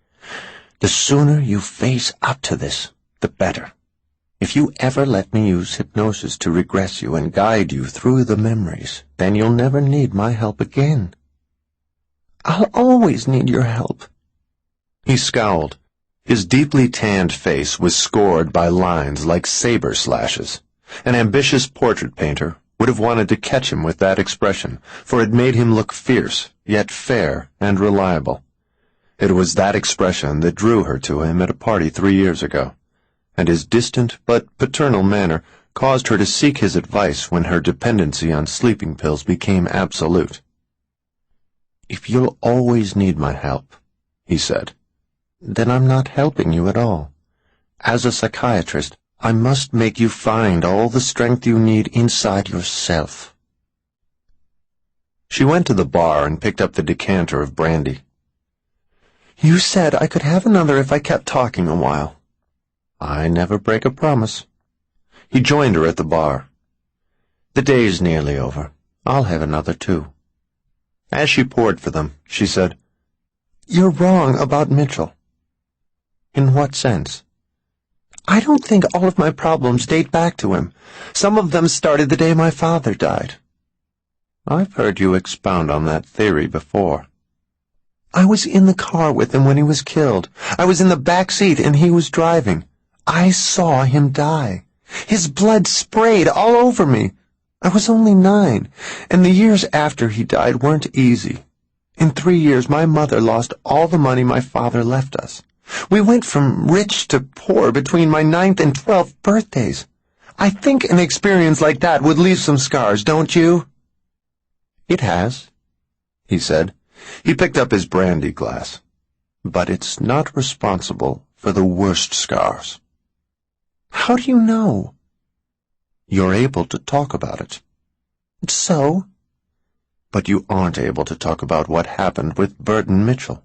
the sooner you face up to this, the better. If you ever let me use hypnosis to regress you and guide you through the memories, then you'll never need my help again. I'll always need your help. He scowled. His deeply tanned face was scored by lines like saber slashes. An ambitious portrait painter would have wanted to catch him with that expression, for it made him look fierce, yet fair and reliable. It was that expression that drew her to him at a party 3 years ago, and his distant but paternal manner caused her to seek his advice when her dependency on sleeping pills became absolute. If you'll always need my help, he said, then I'm not helping you at all. As a psychiatrist, I must make you find all the strength you need inside yourself. She went to the bar and picked up the decanter of brandy. You said I could have another if I kept talking a while. I never break a promise. He joined her at the bar. The day's nearly over. I'll have another, too. As she poured for them, she said, You're wrong about Mitchell. In what sense? I don't think all of my problems date back to him. Some of them started the day my father died. I've heard you expound on that theory before. I was in the car with him when he was killed. I was in the back seat and he was driving. I saw him die. His blood sprayed all over me. I was only 9, and the years after he died weren't easy. In 3 years, my mother lost all the money my father left us. We went from rich to poor between my 9th and 12th birthdays. I think an experience like that would leave some scars, don't you? It has, he said. He picked up his brandy glass. But it's not responsible for the worst scars. How do you know? You're able to talk about it. So? But you aren't able to talk about what happened with Burton Mitchell.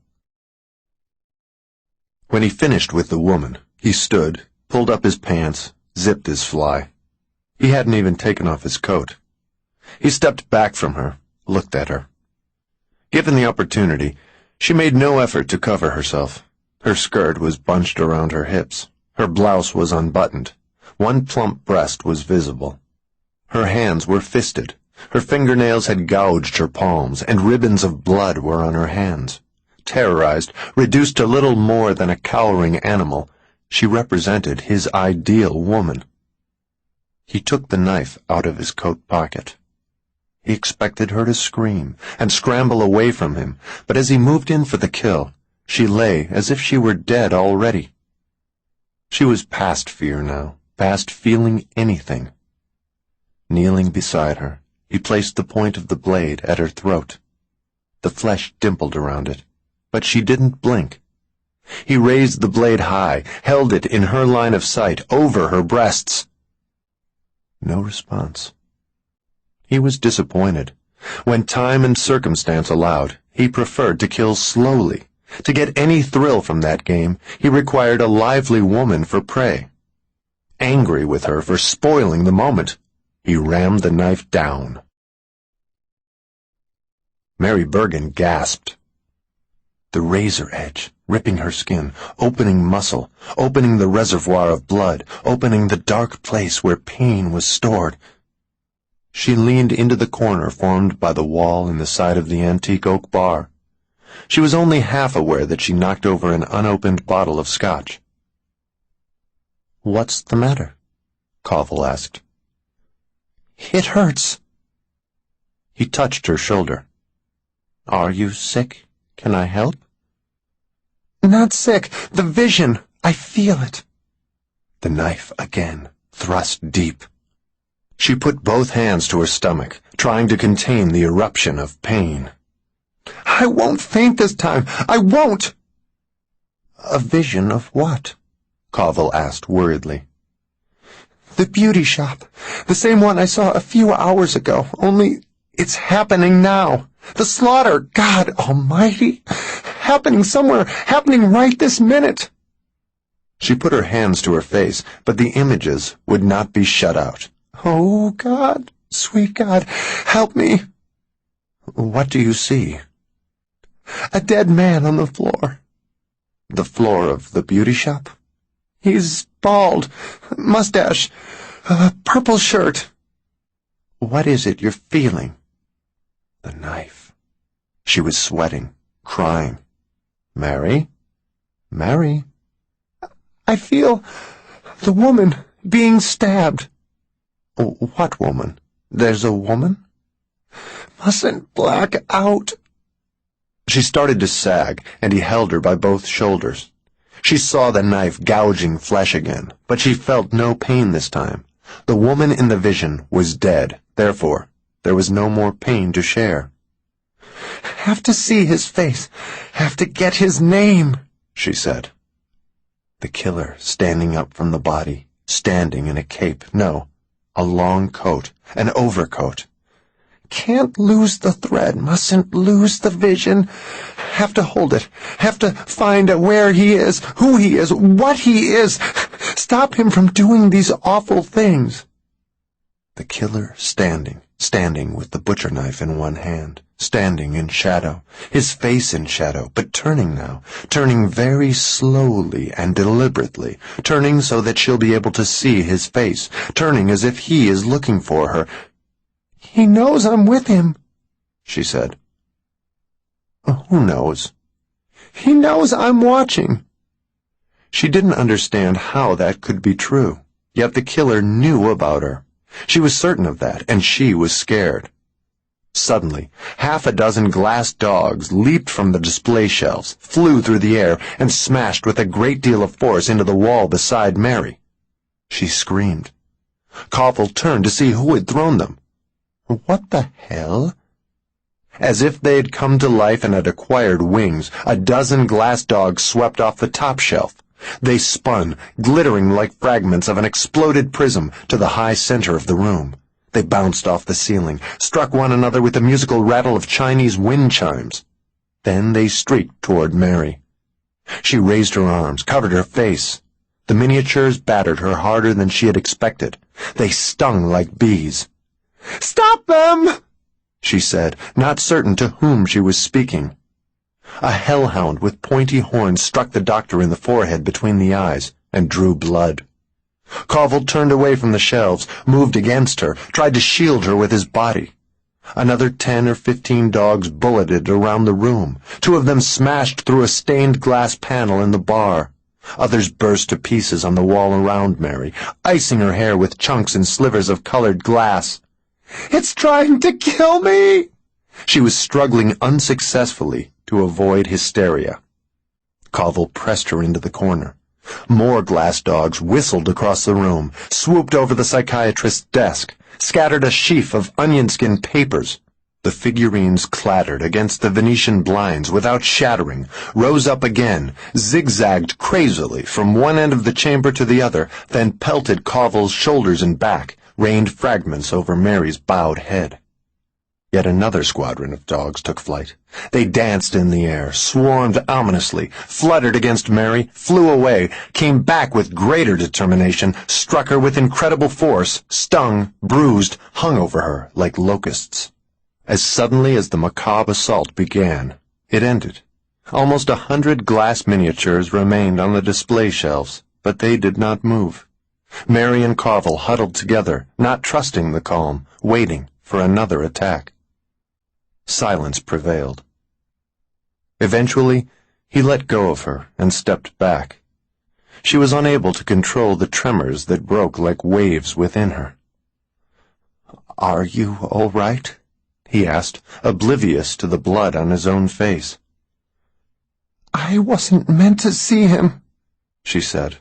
When he finished with the woman, he stood, pulled up his pants, zipped his fly. He hadn't even taken off his coat. He stepped back from her, looked at her. Given the opportunity, she made no effort to cover herself. Her skirt was bunched around her hips. Her blouse was unbuttoned. One plump breast was visible. Her hands were fisted. Her fingernails had gouged her palms, and ribbons of blood were on her hands. Terrorized, reduced to little more than a cowering animal, she represented his ideal woman. He took the knife out of his coat pocket. He expected her to scream and scramble away from him, but as he moved in for the kill, she lay as if she were dead already. She was past fear now, past feeling anything. Kneeling beside her, he placed the point of the blade at her throat. The flesh dimpled around it, but she didn't blink. He raised the blade high, held it in her line of sight, over her breasts. No response. He was disappointed. When time and circumstance allowed, he preferred to kill slowly. To get any thrill from that game, he required a lively woman for prey. Angry with her for spoiling the moment, he rammed the knife down. Mary Bergen gasped. The razor edge, ripping her skin, opening muscle, opening the reservoir of blood, opening the dark place where pain was stored. She leaned into the corner formed by the wall in the side of the antique oak bar. She was only half aware that she knocked over an unopened bottle of scotch. "What's the matter?" Covell asked. "It hurts." He touched her shoulder. "Are you sick? Can I help?" "Not sick. The vision. I feel it." The knife again, thrust deep. She put both hands to her stomach, trying to contain the eruption of pain. "I won't faint this time. I won't." "A vision of what?" Covell asked worriedly. "The beauty shop. The same one I saw a few hours ago, only it's happening now. The slaughter, God Almighty! Happening somewhere, happening right this minute." She put her hands to her face, but the images would not be shut out. "Oh, God, sweet God, help me." "What do you see?" "A dead man on the floor." "The floor of the beauty shop?" "He's bald, mustache, purple shirt." "What is it you're feeling?" The knife. She was sweating, crying. "Mary? Mary?" "I feel the woman being stabbed." "What woman? There's a woman?" "Mustn't black out." She started to sag, and he held her by both shoulders. She saw the knife gouging flesh again, but she felt no pain this time. The woman in the vision was dead, therefore there was no more pain to share. "Have to see his face. Have to get his name," she said. The killer standing up from the body, standing in a cape, no, a long coat, an overcoat. "Can't lose the thread, mustn't lose the vision. Have to hold it. Have to find out where he is, who he is, what he is. Stop him from doing these awful things." The killer standing with the butcher knife in one hand, standing in shadow, his face in shadow, but turning now, turning very slowly and deliberately, turning so that she'll be able to see his face, turning as if he is looking for her. "He knows I'm with him," she said. "Who knows?" "He knows I'm watching." She didn't understand how that could be true, yet the killer knew about her. She was certain of that, and she was scared. Suddenly, half a dozen glass dogs leaped from the display shelves, flew through the air, and smashed with a great deal of force into the wall beside Mary. She screamed. Covell turned to see who had thrown them. What the hell? As if they had come to life and had acquired wings, a dozen glass dogs swept off the top shelf. They spun, glittering like fragments of an exploded prism, to the high center of the room. They bounced off the ceiling, struck one another with the musical rattle of Chinese wind chimes. Then they streaked toward Mary. She raised her arms, covered her face. The miniatures battered her harder than she had expected. They stung like bees. "Stop them!" she said, not certain to whom she was speaking. A hellhound with pointy horns struck the doctor in the forehead between the eyes and drew blood. Covell turned away from the shelves, moved against her, tried to shield her with his body. Another 10 or 15 dogs bulleted around the room. 2 of them smashed through a stained glass panel in the bar. Others burst to pieces on the wall around Mary, icing her hair with chunks and slivers of colored glass. "It's trying to kill me!" She was struggling unsuccessfully to avoid hysteria. Covell pressed her into the corner. More glass dogs whistled across the room, swooped over the psychiatrist's desk, scattered a sheaf of onion-skin papers. The figurines clattered against the Venetian blinds without shattering, rose up again, zigzagged crazily from one end of the chamber to the other, then pelted Covell's shoulders and back, rained fragments over Mary's bowed head. Yet another squadron of dogs took flight. They danced in the air, swarmed ominously, fluttered against Mary, flew away, came back with greater determination, struck her with incredible force, stung, bruised, hung over her like locusts. As suddenly as the macabre assault began, it ended. Almost 100 glass miniatures remained on the display shelves, but they did not move. Mary and Covell huddled together, not trusting the calm, waiting for another attack. Silence prevailed. Eventually, he let go of her and stepped back. She was unable to control the tremors that broke like waves within her. "Are you all right?" he asked, oblivious to the blood on his own face. "I wasn't meant to see him," she said.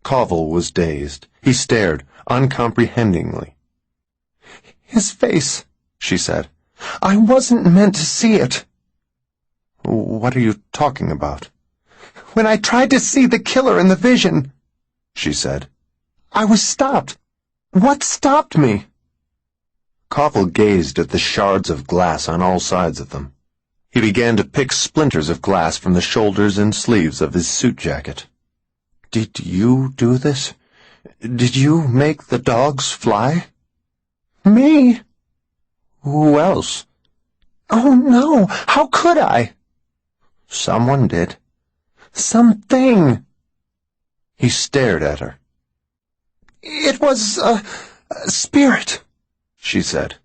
Covell was dazed. He stared, uncomprehendingly. "His face," she said. "I wasn't meant to see it." "What are you talking about?" "When I tried to see the killer in the vision," she said, "I was stopped. What stopped me?" Covell gazed at the shards of glass on all sides of them. He began to pick splinters of glass from the shoulders and sleeves of his suit jacket. "Did you do this? Did you make the dogs fly?" "Me? Who else?" "Oh, no! How could I?" "Someone did." "Something." He stared at her. "It was a spirit," she said.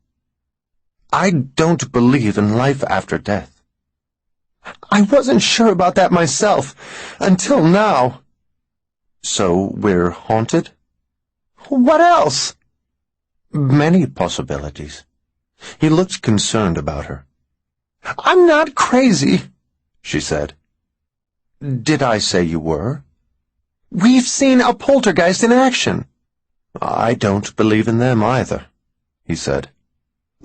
"I don't believe in life after death." "I wasn't sure about that myself, until now." "So we're haunted?" "What else?" "Many possibilities." He looked concerned about her. "I'm not crazy," she said. "Did I say you were?" "We've seen a poltergeist in action." "I don't believe in them either," he said.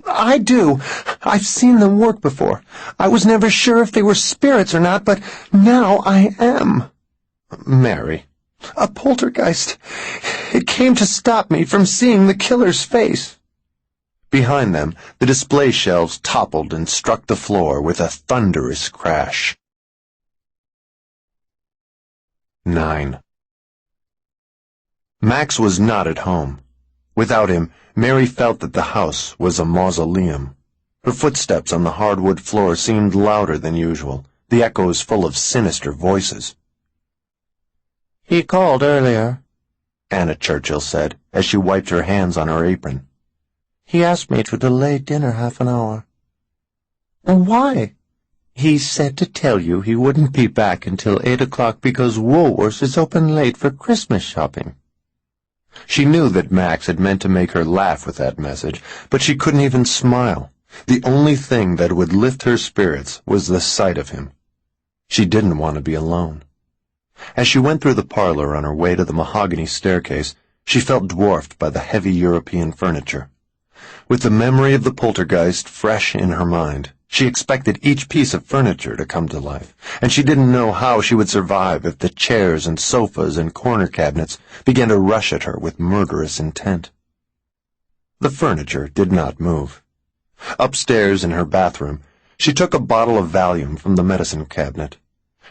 "I do. I've seen them work before. I was never sure if they were spirits or not, but now I am." "Mary." "A poltergeist. It came to stop me from seeing the killer's face." Behind them, the display shelves toppled and struck the floor with a thunderous crash. 9. Max was not at home. Without him, Mary felt that the house was a mausoleum. Her footsteps on the hardwood floor seemed louder than usual, the echoes full of sinister voices. "He called earlier," Anna Churchill said, as she wiped her hands on her apron. "He asked me to delay dinner half an hour." "Why?" "He said to tell you he wouldn't be back until 8 o'clock because Woolworth's is open late for Christmas shopping." She knew that Max had meant to make her laugh with that message, but she couldn't even smile. The only thing that would lift her spirits was the sight of him. She didn't want to be alone. As she went through the parlor on her way to the mahogany staircase, She felt dwarfed by the heavy European furniture. With the memory of the poltergeist fresh in her mind, she expected each piece of furniture to come to life, and she didn't know how she would survive if the chairs and sofas and corner cabinets began to rush at her with murderous intent. The furniture did not move. Upstairs in her bathroom, she took a bottle of Valium from the medicine cabinet.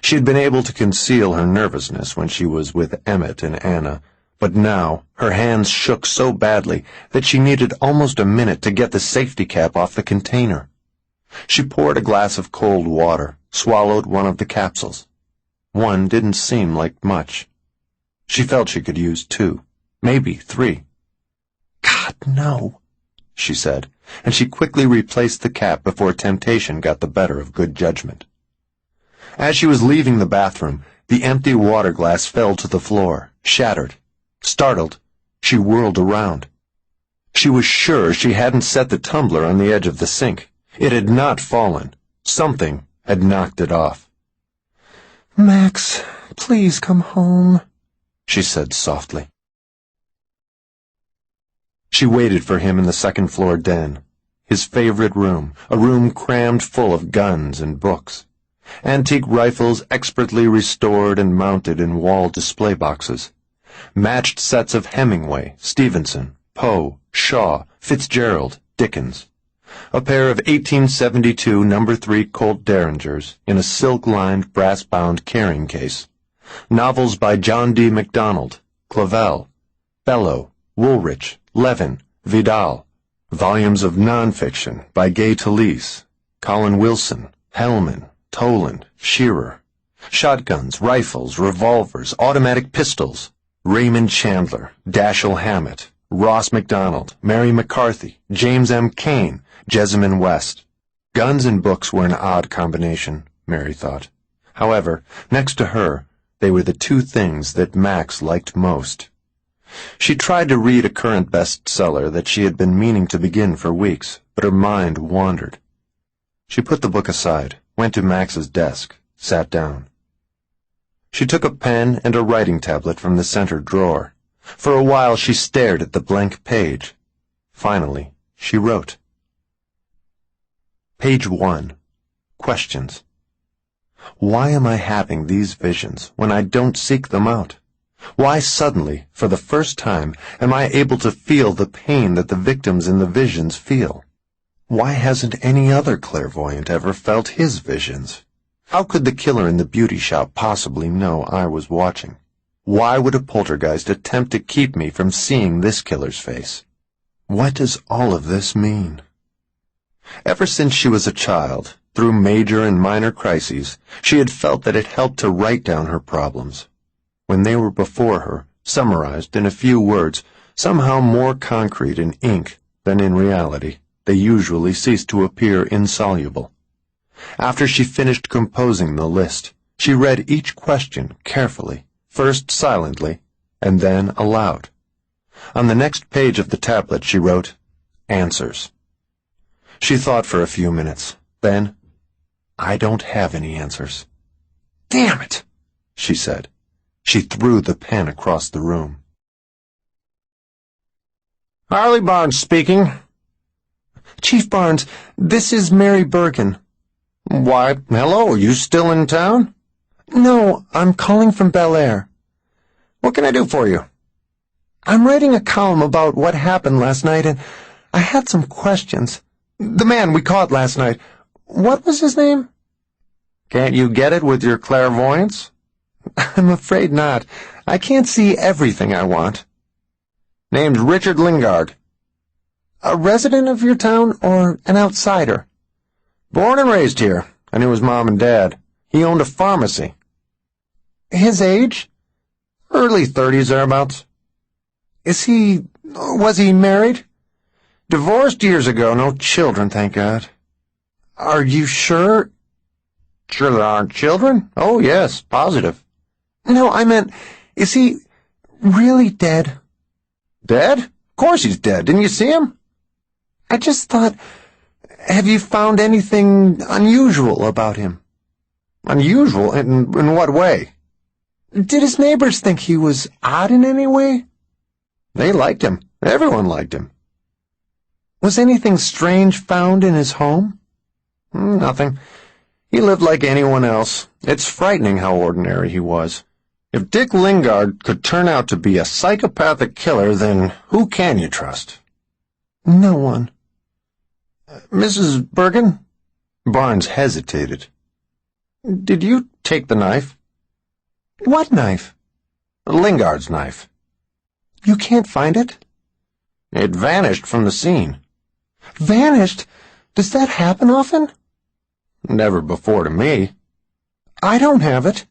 She had been able to conceal her nervousness when she was with Emmett and Anna, but now her hands shook so badly that she needed almost a minute to get the safety cap off the container. She poured a glass of cold water, swallowed one of the capsules. One didn't seem like much. She felt she could use 2, maybe 3. "God, no," she said, and she quickly replaced the cap before temptation got the better of good judgment. As she was leaving the bathroom, the empty water glass fell to the floor, shattered. Startled, she whirled around. She was sure she hadn't set the tumbler on the edge of the sink. It had not fallen. Something had knocked it off. "Max, please come home," she said softly. She waited for him in the second-floor den, his favorite room, a room crammed full of guns and books. Antique rifles expertly restored and mounted in wall display boxes. Matched sets of Hemingway, Stevenson, Poe, Shaw, Fitzgerald, Dickens. A pair of 1872 No. 3 Colt Derringers in a silk-lined, brass-bound carrying case. Novels by John D. MacDonald, Clavell, Bellow, Woolrich, Levin, Vidal. Volumes of nonfiction by Gay Talese, Colin Wilson, Hellman, Toland, Shearer. Shotguns, rifles, revolvers, automatic pistols. Raymond Chandler, Dashiell Hammett, Ross MacDonald, Mary McCarthy, James M. Cain, Jessamine West. Guns and books were an odd combination, Mary thought. However, next to her, they were the 2 things that Max liked most. She tried to read a current bestseller that she had been meaning to begin for weeks, but her mind wandered. She put the book aside, went to Max's desk, sat down. She took a pen and a writing tablet from the center drawer. For a while she stared at the blank page. Finally, she wrote. Page 1. Questions. Why am I having these visions when I don't seek them out? Why suddenly, for the first time, am I able to feel the pain that the victims in the visions feel? Why hasn't any other clairvoyant ever felt his visions? How could the killer in the beauty shop possibly know I was watching? Why would a poltergeist attempt to keep me from seeing this killer's face? What does all of this mean? Ever since she was a child, through major and minor crises, she had felt that it helped to write down her problems. When they were before her, summarized in a few words, somehow more concrete in ink than in reality, they usually ceased to appear insoluble. After she finished composing the list, she read each question carefully, first silently, and then aloud. On the next page of the tablet she wrote, "Answers." She thought for a few minutes. Then, "I don't have any answers." "Damn it," she said. She threw the pen across the room. Harley Barnes speaking. "Chief Barnes, this is Mary Bergen." Why, hello, you still in town? "No, I'm calling from Bel Air. What can I do for you?" I'm writing a column about what happened last night, and I had some questions. The man we caught last night, what was his name?" Can't you get it with your clairvoyance? "I'm afraid not. I can't see everything I want." Name's Richard Lingard. "A resident of your town or an outsider?" Born and raised here. I knew his mom and dad. He owned a pharmacy. "His age?" Early 30s, thereabouts. Was he married?" Divorced years ago, no children, thank God. "Are you sure?" Sure there aren't children? Oh, yes, positive. "No, I meant, is he really dead?" Dead? Of course he's dead. Didn't you see him? I just thought, have you found anything unusual about him?" Unusual? In what way? "Did his neighbors think he was odd in any way?" They liked him. Everyone liked him. Was anything strange found in his home? Nothing. He lived like anyone else. It's frightening how ordinary he was. If Dick Lingard could turn out to be a psychopathic killer, then who can you trust? No one. Mrs. Bergen? Barnes hesitated. Did you take the knife? What knife? Lingard's knife. You can't find it? It vanished from the scene. Vanished? Does that happen often? Never before to me. I don't have it.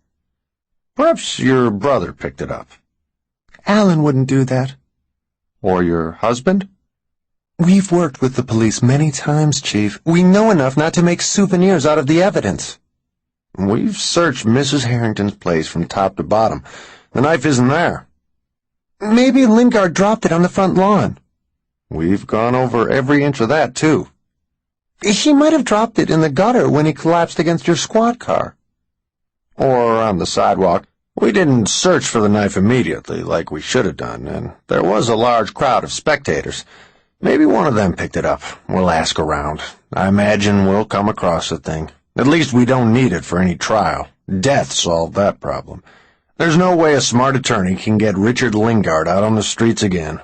Perhaps your brother picked it up. Alan wouldn't do that. Or your husband? We've worked with the police many times, Chief. We know enough not to make souvenirs out of the evidence. We've searched Mrs. Harrington's place from top to bottom. The knife isn't there. Maybe Lingard dropped it on the front lawn. We've gone over every inch of that, too. He might have dropped it in the gutter when he collapsed against your squad car. Or on the sidewalk. We didn't search for the knife immediately, like we should have done, and there was a large crowd of spectators. Maybe one of them picked it up. We'll ask around. I imagine we'll come across the thing. At least we don't need it for any trial. Death solved that problem. There's no way a smart attorney can get Richard Lingard out on the streets again.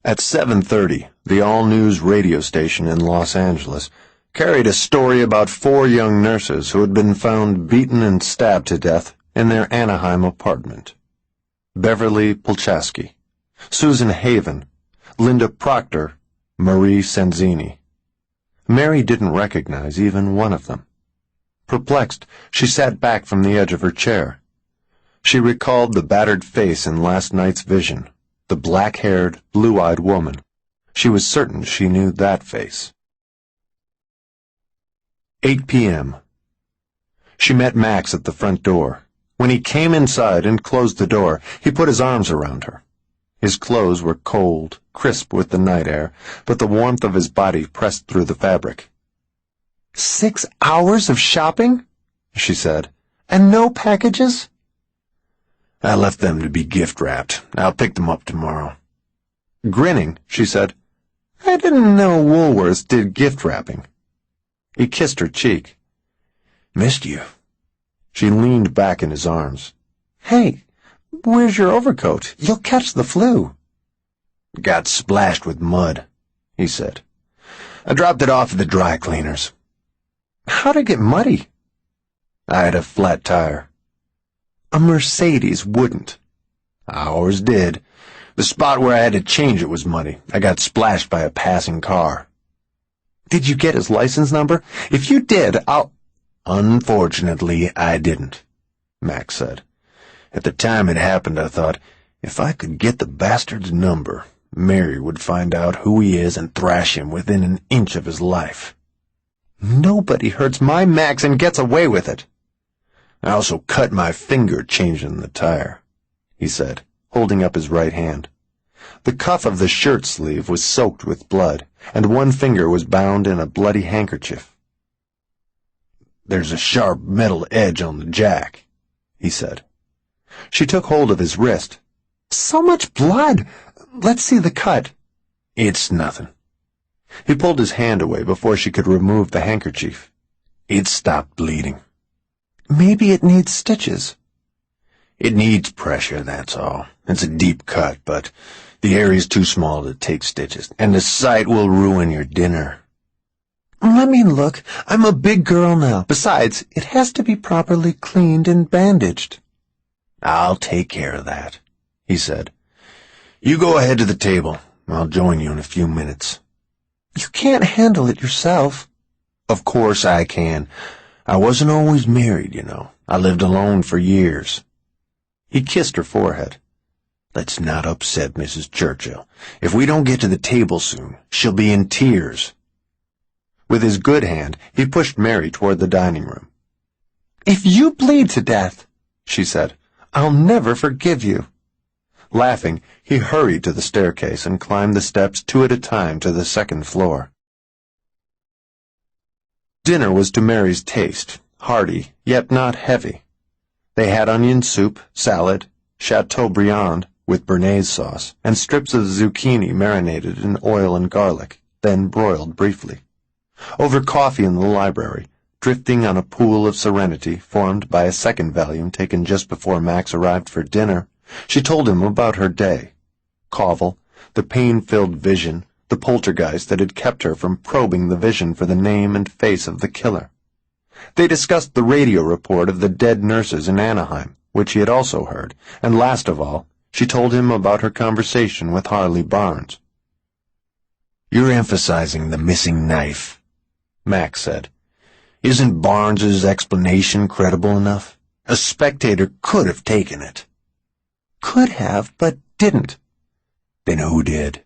At 7:30, the all-news radio station in Los Angeles carried a story about 4 young nurses who had been found beaten and stabbed to death in their Anaheim apartment. Beverly Polchaski, Susan Haven, Linda Proctor, Marie Sanzini. Mary didn't recognize even one of them. Perplexed, she sat back from the edge of her chair. She recalled the battered face in last night's vision, the black-haired, blue-eyed woman. She was certain she knew that face. 8 p.m. She met Max at the front door. When he came inside and closed the door, he put his arms around her. His clothes were cold, crisp with the night air, but the warmth of his body pressed through the fabric. 6 hours of shopping? She said. And no packages? I left them to be gift-wrapped. I'll pick them up tomorrow. Grinning, she said, I didn't know Woolworths did gift-wrapping. He kissed her cheek. Missed you. She leaned back in his arms. Hey, where's your overcoat? You'll catch the flu. Got splashed with mud, he said. I dropped it off at the dry cleaners. How'd it get muddy? I had a flat tire. A Mercedes wouldn't. Ours did. The spot where I had to change it was muddy. I got splashed by a passing car. Did you get his license number? If you did, I'll— Unfortunately, I didn't, Max said. At the time it happened, I thought, if I could get the bastard's number, Mary would find out who he is and thrash him within an inch of his life. Nobody hurts my Max and gets away with it. I also cut my finger changing the tire, he said, holding up his right hand. The cuff of the shirt sleeve was soaked with blood, and one finger was bound in a bloody handkerchief. There's a sharp metal edge on the jack, he said. She took hold of his wrist. So much blood! Let's see the cut. It's nothing. He pulled his hand away before she could remove the handkerchief. It stopped bleeding. Maybe it needs stitches. It needs pressure, that's all. It's a deep cut, but the area's too small to take stitches, and the sight will ruin your dinner. Let me look. I'm a big girl now. Besides, it has to be properly cleaned and bandaged. I'll take care of that, he said. You go ahead to the table. I'll join you in a few minutes. You can't handle it yourself. Of course I can. I wasn't always married, you know. I lived alone for years. He kissed her forehead. Let's not upset Mrs. Churchill. If we don't get to the table soon, she'll be in tears. With his good hand, he pushed Mary toward the dining room. If you bleed to death, she said, I'll never forgive you. Laughing, he hurried to the staircase and climbed the steps 2 at a time to the second floor. Dinner was to Mary's taste, hearty, yet not heavy. They had onion soup, salad, Chateaubriand, with béarnaise sauce and strips of zucchini marinated in oil and garlic, then broiled briefly. Over coffee in the library, drifting on a pool of serenity formed by a second volume taken just before Max arrived for dinner, she told him about her day. Cauvel, the pain-filled vision, the poltergeist that had kept her from probing the vision for the name and face of the killer. They discussed the radio report of the dead nurses in Anaheim, which he had also heard, and last of all, she told him about her conversation with Harley Barnes. "You're emphasizing the missing knife," Max said. "Isn't Barnes's explanation credible enough? A spectator could have taken it." Could have, but didn't. Then who did?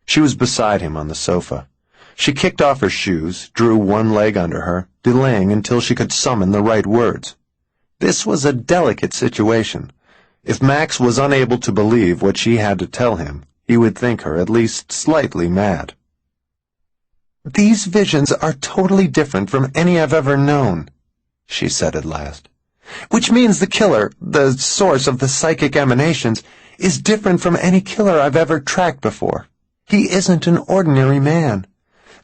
She was beside him on the sofa. She kicked off her shoes, drew one leg under her, delaying until she could summon the right words. This was a delicate situation. If Max was unable to believe what she had to tell him, he would think her at least slightly mad. "These visions are totally different from any I've ever known," she said at last. "Which means the killer, the source of the psychic emanations, is different from any killer I've ever tracked before. He isn't an ordinary man.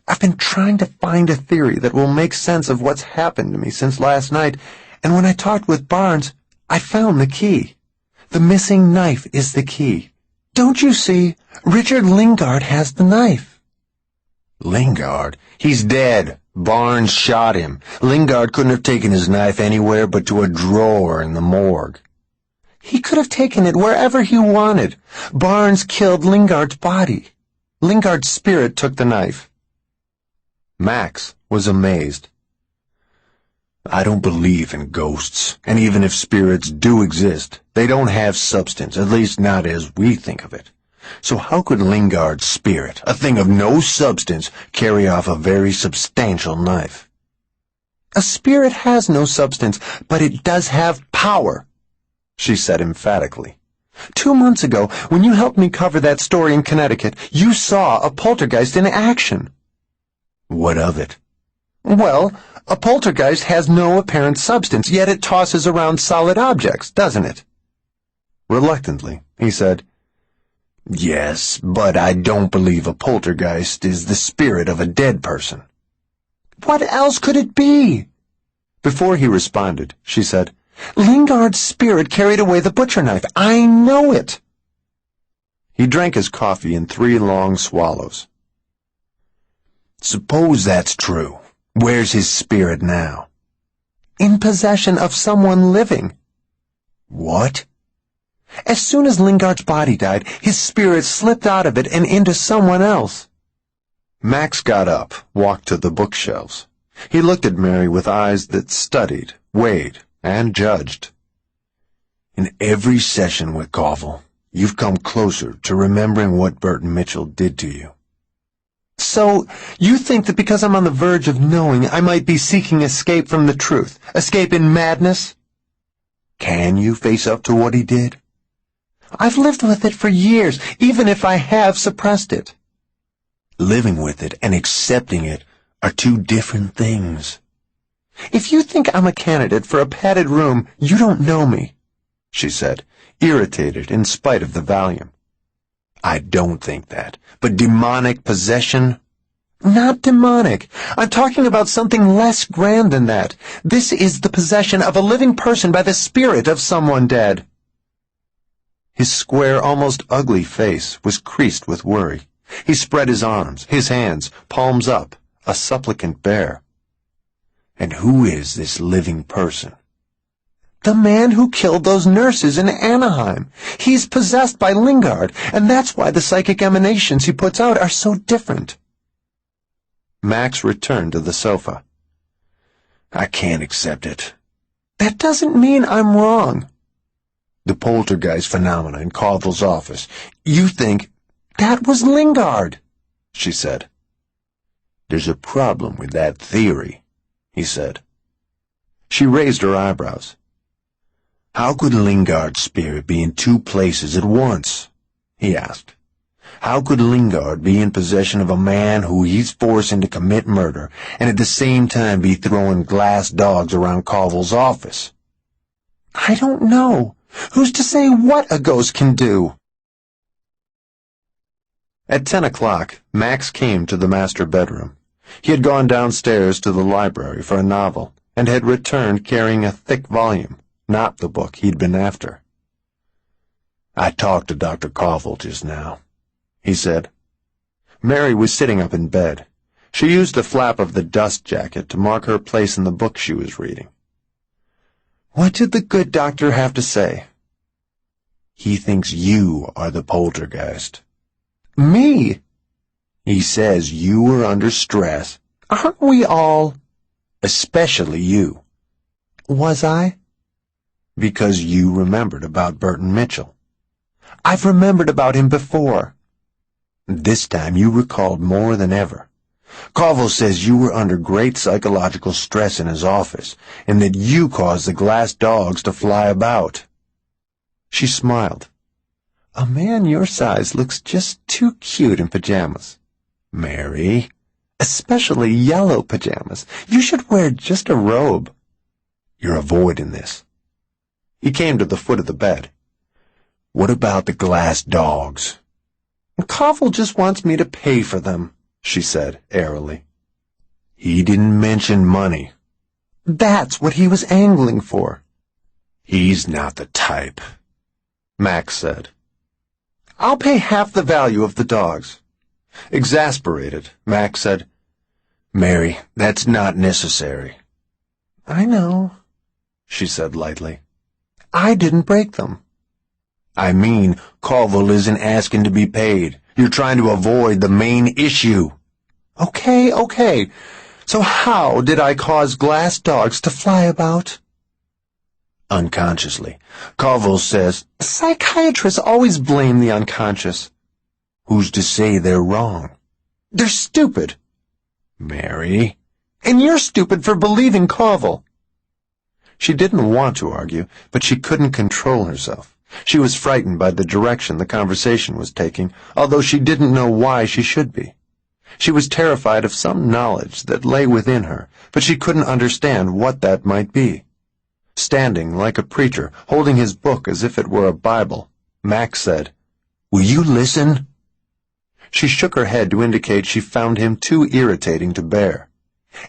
I've been trying to find a theory that will make sense of what's happened to me since last night, and when I talked with Barnes, I found the key. The missing knife is the key. Don't you see? Richard Lingard has the knife." Lingard? He's dead. Barnes shot him. Lingard couldn't have taken his knife anywhere but to a drawer in the morgue. He could have taken it wherever he wanted. Barnes killed Lingard's body. Lingard's spirit took the knife. Max was amazed. "I don't believe in ghosts, and even if spirits do exist, they don't have substance, at least not as we think of it. So how could Lingard's spirit, a thing of no substance, carry off a very substantial knife?" "A spirit has no substance, but it does have power," she said emphatically. 2 months ago, when you helped me cover that story in Connecticut, you saw a poltergeist in action." "What of it?" "Well, a poltergeist has no apparent substance, yet it tosses around solid objects, doesn't it?" Reluctantly, he said, "Yes, but I don't believe a poltergeist is the spirit of a dead person." "What else could it be?" Before he responded, she said, "Lingard's spirit carried away the butcher knife. I know it." He drank his coffee in 3 long swallows. "Suppose that's true. Where's his spirit now?" "In possession of someone living." "What?" "As soon as Lingard's body died, his spirit slipped out of it and into someone else." Max got up, walked to the bookshelves. He looked at Mary with eyes that studied, weighed, and judged. "In every session with Cauvel, you've come closer to remembering what Burton Mitchell did to you." "So, you think that because I'm on the verge of knowing, I might be seeking escape from the truth, escape in madness?" "Can you face up to what he did?" "I've lived with it for years, even if I have suppressed it." "Living with it and accepting it are two different things." "If you think I'm a candidate for a padded room, you don't know me," she said, irritated in spite of the Valium. "I don't think that. But demonic possession?" "Not demonic. I'm talking about something less grand than that. This is the possession of a living person by the spirit of someone dead." His square, almost ugly face was creased with worry. He spread his arms, his hands, palms up, a supplicant bear. "And who is this living person?" "The man who killed those nurses in Anaheim. He's possessed by Lingard, and that's why the psychic emanations he puts out are so different." Max returned to the sofa. "I can't accept it." "That doesn't mean I'm wrong." "The poltergeist phenomena in Cauvel's office. You think—" "That was Lingard," she said. "There's a problem with that theory," he said. She raised her eyebrows. "How could Lingard's spirit be in 2 places at once?" he asked. "How could Lingard be in possession of a man who he's forcing to commit murder and at the same time be throwing glass dogs around Cauvel's office?" "I don't know. Who's to say what a ghost can do? At 10 o'clock, Max came to the master bedroom. He had gone downstairs to the library for a novel and had returned carrying a thick volume, not the book he'd been after. "I talked to Dr. Koffel just now," he said. Mary was sitting up in bed. She used the flap of the dust jacket to mark her place in the book she was reading. "What did the good doctor have to say?" "He thinks you are the poltergeist." "Me?" "He says you were under stress." "Aren't we all?" "Especially you." "Was I?" "Because you remembered about Burton Mitchell." "I've remembered about him before." "This time you recalled more than ever. Koffel says you were under great psychological stress in his office, and that you caused the glass dogs to fly about." She smiled. "A man your size looks just too cute in pajamas." "Mary." "Especially yellow pajamas. You should wear just a robe." "You're avoiding this." He came to the foot of the bed. "What about the glass dogs?" "Koffel just wants me to pay for them," she said airily. "He didn't mention money." "That's what he was angling for." "He's not the type," Max said. "I'll pay half the value of the dogs." Exasperated, Max said, "Mary, that's not necessary." "I know," she said lightly. "I didn't break them." "I mean, Koffel isn't asking to be paid. You're trying to avoid the main issue." Okay. So how did I cause glass dogs to fly about?" "Unconsciously. Koffel says—" "Psychiatrists always blame the unconscious." "Who's to say they're wrong?" "They're stupid." "Mary." "And you're stupid for believing Koffel." She didn't want to argue, but she couldn't control herself. She was frightened by the direction the conversation was taking, although she didn't know why she should be. She was terrified of some knowledge that lay within her, but she couldn't understand what that might be. Standing like a preacher, holding his book as if it were a Bible, Max said, "Will you listen?" She shook her head to indicate she found him too irritating to bear.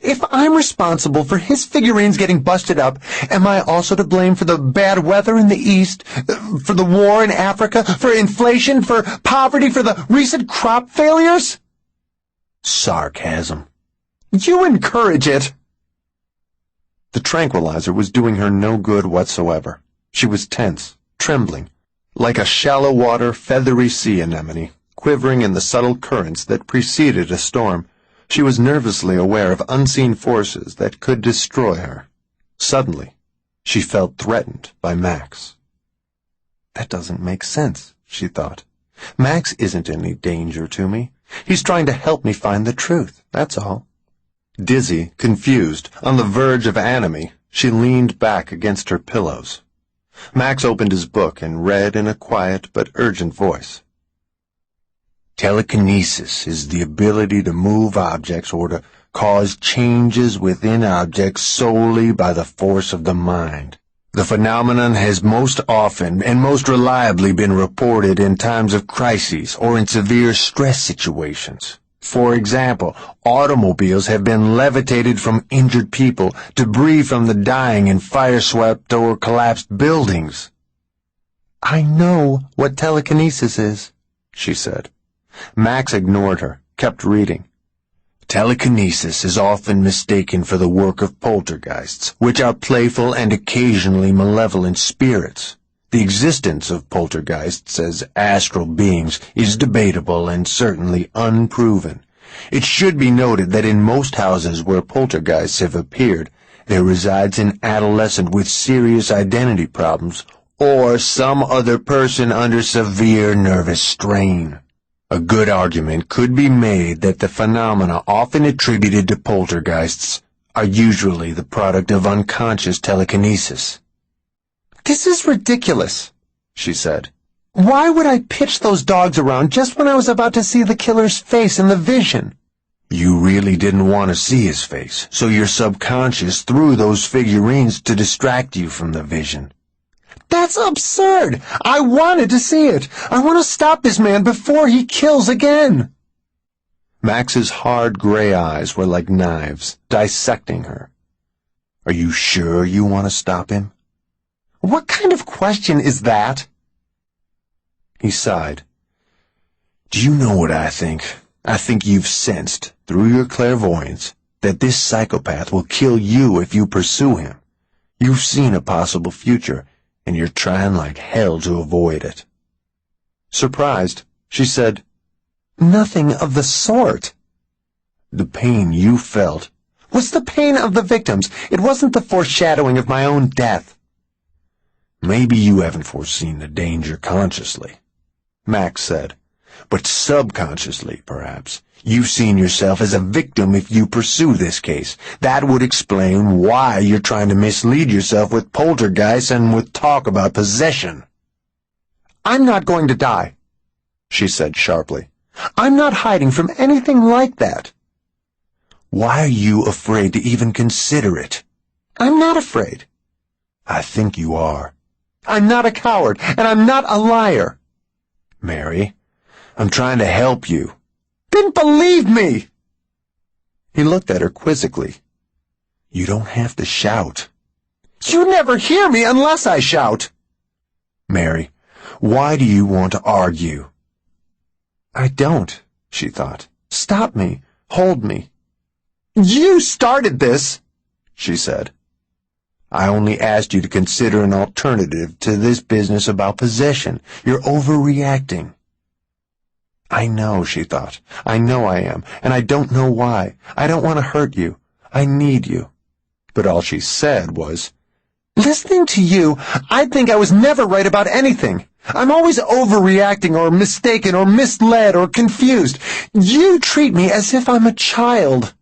"If I'm responsible for his figurines getting busted up, am I also to blame for the bad weather in the East, for the war in Africa, for inflation, for poverty, for the recent crop failures?" Sarcasm. "You encourage it." The tranquilizer was doing her no good whatsoever. She was tense, trembling, like a shallow-water, feathery sea anemone, quivering in the subtle currents that preceded a storm. She was nervously aware of unseen forces that could destroy her. Suddenly, she felt threatened by Max. "That doesn't make sense," she thought. "Max isn't any danger to me. He's trying to help me find the truth, that's all." Dizzy, confused, on the verge of anomie, she leaned back against her pillows. Max opened his book and read in a quiet but urgent voice. "Telekinesis is the ability to move objects or to cause changes within objects solely by the force of the mind. The phenomenon has most often and most reliably been reported in times of crises or in severe stress situations. For example, automobiles have been levitated from injured people, debris from the dying in fire-swept or collapsed buildings." "I know what telekinesis is," she said. Max ignored her, kept reading. "Telekinesis is often mistaken for the work of poltergeists, which are playful and occasionally malevolent spirits. The existence of poltergeists as astral beings is debatable and certainly unproven. It should be noted that in most houses where poltergeists have appeared, there resides an adolescent with serious identity problems or some other person under severe nervous strain. A good argument could be made that the phenomena often attributed to poltergeists are usually the product of unconscious telekinesis." "This is ridiculous," she said. "Why would I pitch those dogs around just when I was about to see the killer's face in the vision?" "You really didn't want to see his face, so your subconscious threw those figurines to distract you from the vision." That's absurd! I wanted to see it! I want to stop this man before he kills again! Max's hard gray eyes were like knives, dissecting her. Are you sure you want to stop him? What kind of question is that? He sighed. Do you know what I think? I think you've sensed, through your clairvoyance, that this psychopath will kill you if you pursue him. You've seen a possible future, and you're trying like hell to avoid it. Surprised, she said, Nothing of the sort. The pain you felt Was the pain of the victims. It wasn't the foreshadowing of my own death. Maybe you haven't foreseen the danger consciously, Max said, but subconsciously, perhaps. You've seen yourself as a victim if you pursue this case. That would explain why you're trying to mislead yourself with poltergeists and with talk about possession. I'm not going to die, she said sharply. I'm not hiding from anything like that. Why are you afraid to even consider it? I'm not afraid. I think you are. I'm not a coward, and I'm not a liar. Mary, I'm trying to help you. Then believe me! He looked at her quizzically. You don't have to shout. You never hear me unless I shout. Mary, why do you want to argue? I don't, she thought. Stop me. Hold me. You started this, she said. I only asked you to consider an alternative to this business about possession. You're overreacting. I know, she thought. I know I am, and I don't know why. I don't want to hurt you. I need you. But all she said was, Listening to you, I'd think I was never right about anything. I'm always overreacting or mistaken or misled or confused. You treat me as if I'm a child.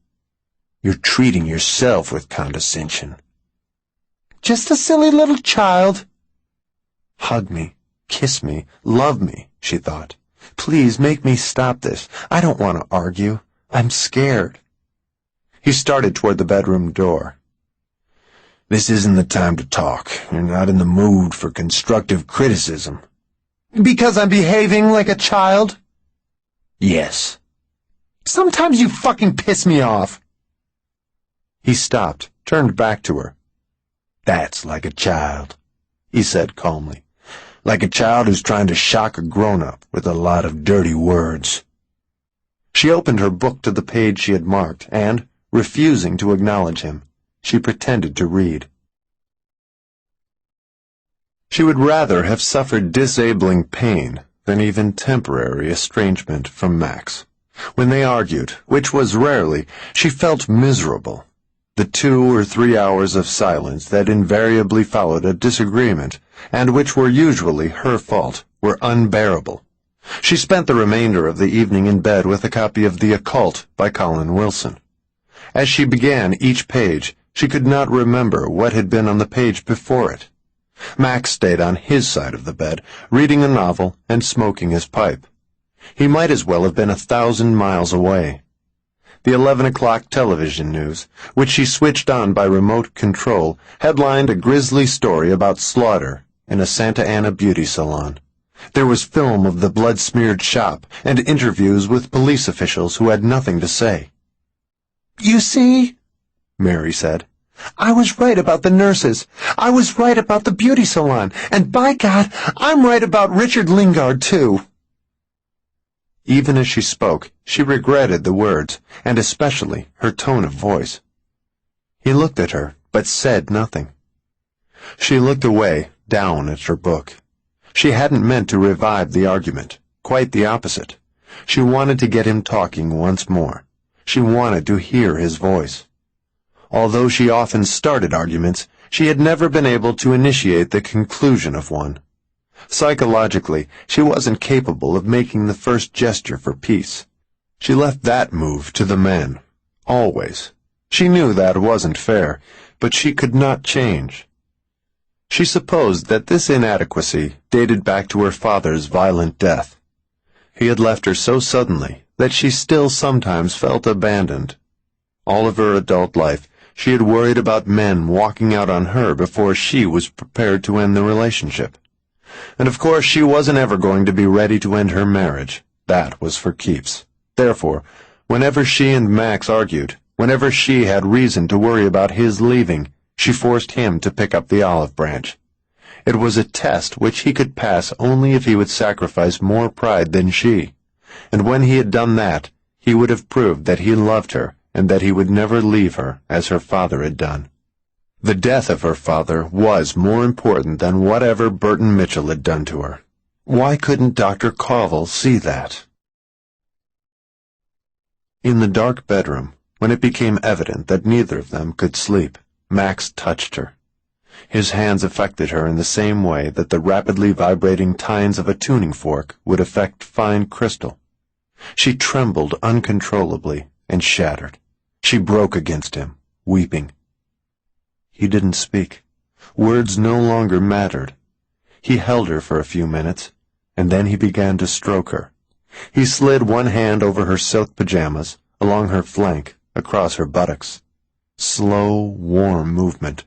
You're treating yourself with condescension. Just a silly little child. Hug me, kiss me, love me, she thought. Please make me stop this. I don't want to argue. I'm scared. He started toward the bedroom door. This isn't the time to talk. You're not in the mood for constructive criticism. Because I'm behaving like a child? Yes. Sometimes you fucking piss me off. He stopped, turned back to her. That's like a child, he said calmly. Like a child who's trying to shock a grown-up with a lot of dirty words. She opened her book to the page she had marked, and, refusing to acknowledge him, she pretended to read. She would rather have suffered disabling pain than even temporary estrangement from Max. When they argued, which was rarely, she felt miserable. The 2 or 3 hours of silence that invariably followed a disagreement, and which were usually her fault, were unbearable. She spent the remainder of the evening in bed with a copy of The Occult by Colin Wilson. As she began each page, she could not remember what had been on the page before it. Max stayed on his side of the bed, reading a novel and smoking his pipe. He might as well have been 1,000 miles away. The 11 o'clock television news, which she switched on by remote control, headlined a grisly story about slaughter in a Santa Ana beauty salon. There was film of the blood-smeared shop and interviews with police officials who had nothing to say. You see, Mary said, I was right about the nurses. I was right about the beauty salon. And by God, I'm right about Richard Lingard, too. Even as she spoke, she regretted the words, and especially her tone of voice. He looked at her, but said nothing. She looked away, down at her book. She hadn't meant to revive the argument. Quite the opposite. She wanted to get him talking once more. She wanted to hear his voice. Although she often started arguments, she had never been able to initiate the conclusion of one. Psychologically, she wasn't capable of making the first gesture for peace. She left that move to the men, always. She knew that wasn't fair, but she could not change. She supposed that this inadequacy dated back to her father's violent death. He had left her so suddenly that she still sometimes felt abandoned. All of her adult life, She had worried about men walking out on her before she was prepared to end the relationship. And of course she wasn't ever going to be ready to end her marriage. That was for keeps. Therefore, whenever she and Max argued, whenever she had reason to worry about his leaving, she forced him to pick up the olive branch. It was a test which he could pass only if he would sacrifice more pride than she. And when he had done that, he would have proved that he loved her and that he would never leave her as her father had done. The death of her father was more important than whatever Burton Mitchell had done to her. Why couldn't Dr. Covell see that? In the dark bedroom, when it became evident that neither of them could sleep, Max touched her. His hands affected her in the same way that the rapidly vibrating tines of a tuning fork would affect fine crystal. She trembled uncontrollably and shattered. She broke against him, weeping. He didn't speak. Words no longer mattered. He held her for a few minutes, and then he began to stroke her. He slid one hand over her silk pajamas, along her flank, across her buttocks. Slow, warm movement.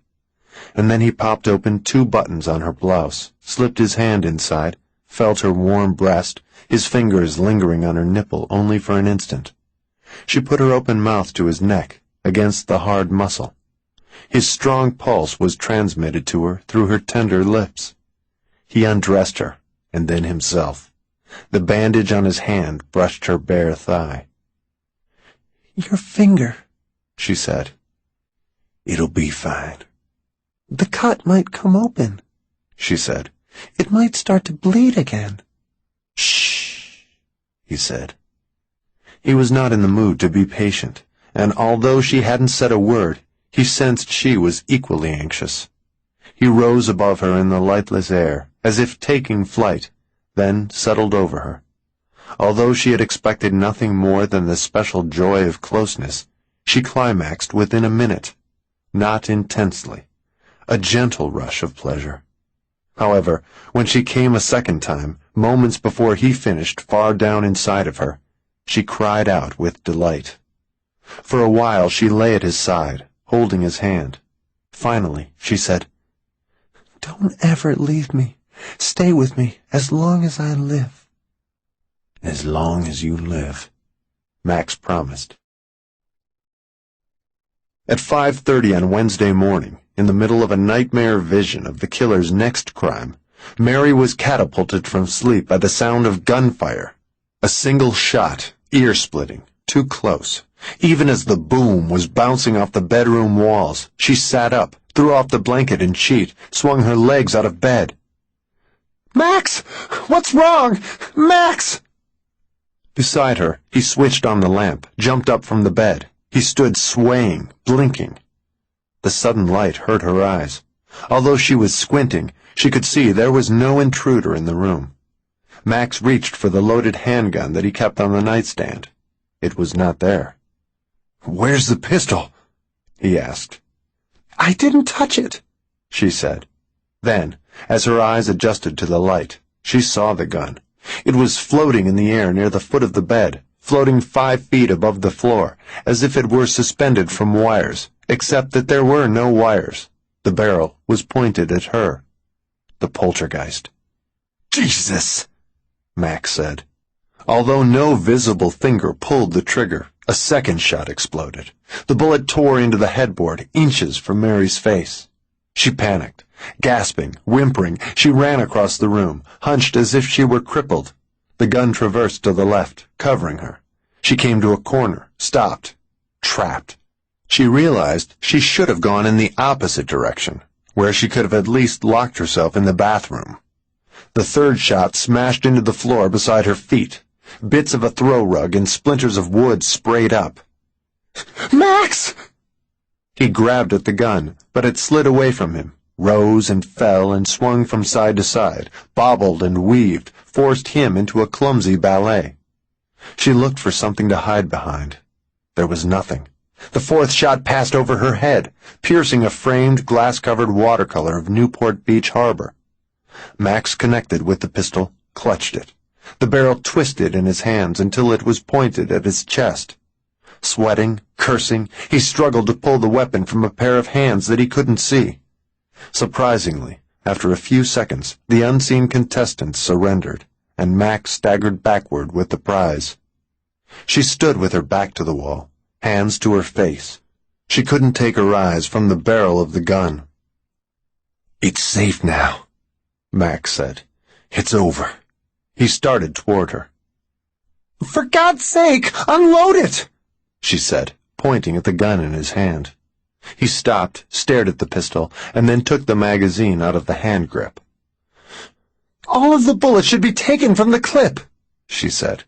And then he popped open 2 buttons on her blouse, slipped his hand inside, felt her warm breast, his fingers lingering on her nipple only for an instant. She put her open mouth to his neck, against the hard muscle. His strong pulse was transmitted to her through her tender lips. He undressed her, and then himself. The bandage on his hand brushed her bare thigh. "Your finger," she said. "It'll be fine." "The cut might come open," she said. "It might start to bleed again." "Shh," he said. He was not in the mood to be patient, and although she hadn't said a word, he sensed she was equally anxious. He rose above her in the lightless air, as if taking flight, then settled over her. Although she had expected nothing more than the special joy of closeness, she climaxed within a minute, not intensely, a gentle rush of pleasure. However, when she came a second time, moments before he finished far down inside of her, she cried out with delight. For a while she lay at his side, holding his hand. Finally, she said, "Don't ever leave me. Stay with me as long as I live." "As long as you live," Max promised. At 5:30 on Wednesday morning, in the middle of a nightmare vision of the killer's next crime, Mary was catapulted from sleep by the sound of gunfire. A single shot, ear-splitting, too close. Even as the boom was bouncing off the bedroom walls, she sat up, threw off the blanket and sheet, swung her legs out of bed. "Max! What's wrong? Max!" Beside her, he switched on the lamp, jumped up from the bed. He stood swaying, blinking. The sudden light hurt her eyes. Although she was squinting, she could see there was no intruder in the room. Max reached for the loaded handgun that he kept on the nightstand. It was not there. "Where's the pistol?" he asked. "I didn't touch it," she said. Then, as her eyes adjusted to the light, she saw the gun. It was floating in the air near the foot of the bed, floating 5 feet above the floor, as if it were suspended from wires, except that there were no wires. The barrel was pointed at her. The poltergeist. "Jesus!" Max said. Although no visible finger pulled the trigger, a second shot exploded. The bullet tore into the headboard, inches from Mary's face. She panicked. Gasping, whimpering, she ran across the room, hunched as if she were crippled. The gun traversed to the left, covering her. She came to a corner, stopped, trapped. She realized she should have gone in the opposite direction, where she could have at least locked herself in the bathroom. The third shot smashed into the floor beside her feet. Bits of a throw rug and splinters of wood sprayed up. "Max!" He grabbed at the gun, but it slid away from him, rose and fell and swung from side to side, bobbled and weaved, forced him into a clumsy ballet. She looked for something to hide behind. There was nothing. The fourth shot passed over her head, piercing a framed, glass-covered watercolor of Newport Beach Harbor. Max connected with the pistol, clutched it. The barrel twisted in his hands until it was pointed at his chest. Sweating, cursing, he struggled to pull the weapon from a pair of hands that he couldn't see. Surprisingly, after a few seconds, the unseen contestant surrendered, and Max staggered backward with the prize. She stood with her back to the wall, hands to her face. She couldn't take her eyes from the barrel of the gun. "It's safe now," Max said. "It's over." He started toward her. "For God's sake, unload it!" she said, pointing at the gun in his hand. He stopped, stared at the pistol, and then took the magazine out of the hand grip. "All of the bullets should be taken from the clip," she said.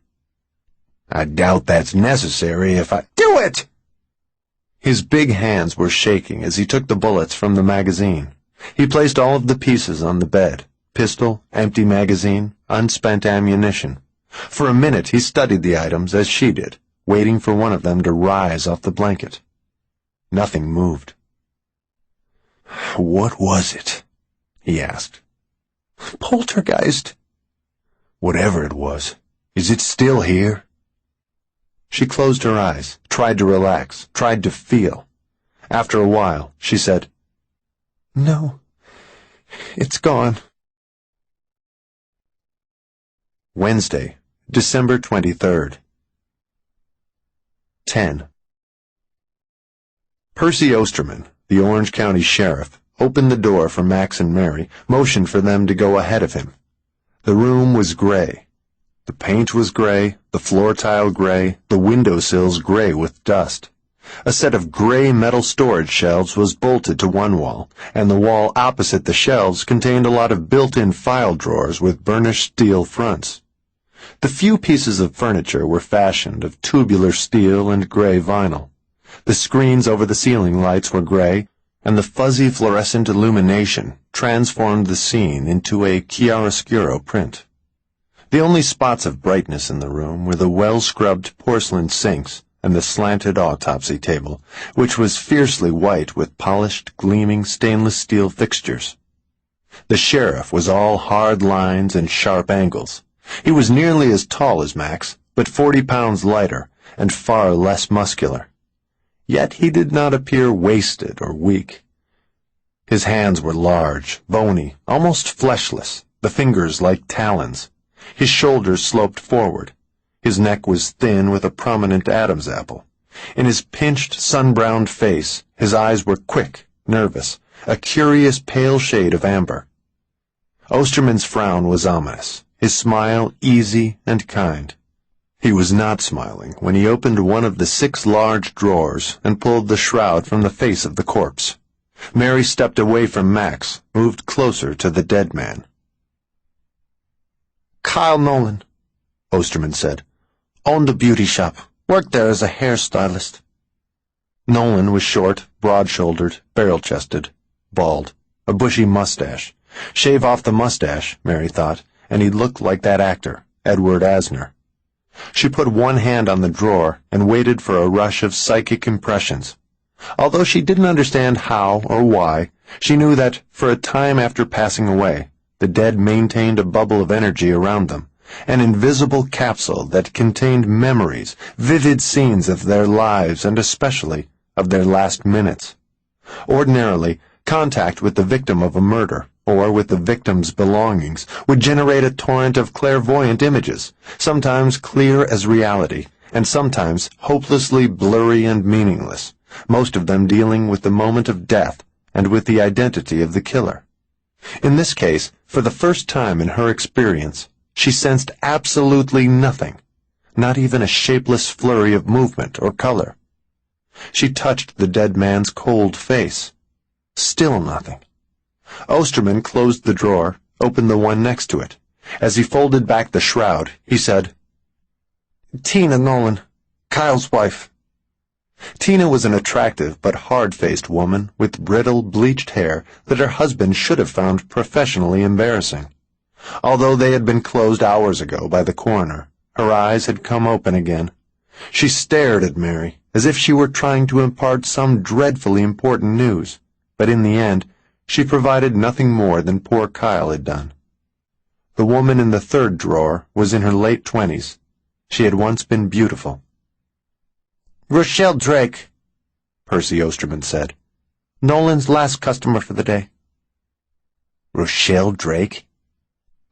"I doubt that's necessary if I—" "Do it!" His big hands were shaking as he took the bullets from the magazine. He placed all of the pieces on the bed: pistol, empty magazine, unspent ammunition. For a minute he studied the items as she did, waiting for one of them to rise off the blanket. Nothing moved. "What was it?" he asked. "Poltergeist." "Whatever it was, is it still here?" She closed her eyes, tried to relax, tried to feel. After a while, she said, "No, it's gone." Wednesday, December 23rd. 10. Percy Osterman, the Orange County Sheriff, opened the door for Max and Mary, motioned for them to go ahead of him. The room was gray. The paint was gray, the floor tile gray, the windowsills gray with dust. A set of gray metal storage shelves was bolted to one wall, and the wall opposite the shelves contained a lot of built-in file drawers with burnished steel fronts. The few pieces of furniture were fashioned of tubular steel and gray vinyl. The screens over the ceiling lights were gray, and the fuzzy fluorescent illumination transformed the scene into a chiaroscuro print. The only spots of brightness in the room were the well-scrubbed porcelain sinks and the slanted autopsy table, which was fiercely white with polished, gleaming stainless steel fixtures. The sheriff was all hard lines and sharp angles. He was nearly as tall as Max, but 40 pounds lighter and far less muscular. Yet he did not appear wasted or weak. His hands were large, bony, almost fleshless, the fingers like talons. His shoulders sloped forward. His neck was thin with a prominent Adam's apple. In his pinched, sun-browned face, his eyes were quick, nervous, a curious pale shade of amber. Osterman's frown was ominous, his smile easy and kind. He was not smiling when he opened one of the 6 large drawers and pulled the shroud from the face of the corpse. Mary stepped away from Max, moved closer to the dead man. "Kyle Nolan," Osterman said. "owned a beauty shop. Worked there as a hairstylist." Nolan was short, broad-shouldered, barrel-chested, bald, a bushy mustache. Shave off the mustache, Mary thought, and he'd look like that actor, Edward Asner. She put one hand on the drawer and waited for a rush of psychic impressions. Although she didn't understand how or why, she knew that, for a time after passing away, the dead maintained a bubble of energy around them, an invisible capsule that contained memories, vivid scenes of their lives and especially of their last minutes. Ordinarily, contact with the victim of a murder, or with the victim's belongings, would generate a torrent of clairvoyant images, sometimes clear as reality, and sometimes hopelessly blurry and meaningless, most of them dealing with the moment of death and with the identity of the killer. In this case, for the first time in her experience, she sensed absolutely nothing, not even a shapeless flurry of movement or color. She touched the dead man's cold face. Still nothing. Osterman closed the drawer, opened the one next to it. As he folded back the shroud, he said, "Tina Nolan, Kyle's wife." Tina was an attractive but hard-faced woman with brittle, bleached hair that her husband should have found professionally embarrassing. Although they had been closed hours ago by the coroner, her eyes had come open again. She stared at Mary, as if she were trying to impart some dreadfully important news, but in the end, she provided nothing more than poor Kyle had done. The woman in the 3rd drawer was in her late 20s. She had once been beautiful. Rochelle Drake, Percy Osterman said. Nolan's last customer for the day. Rochelle Drake?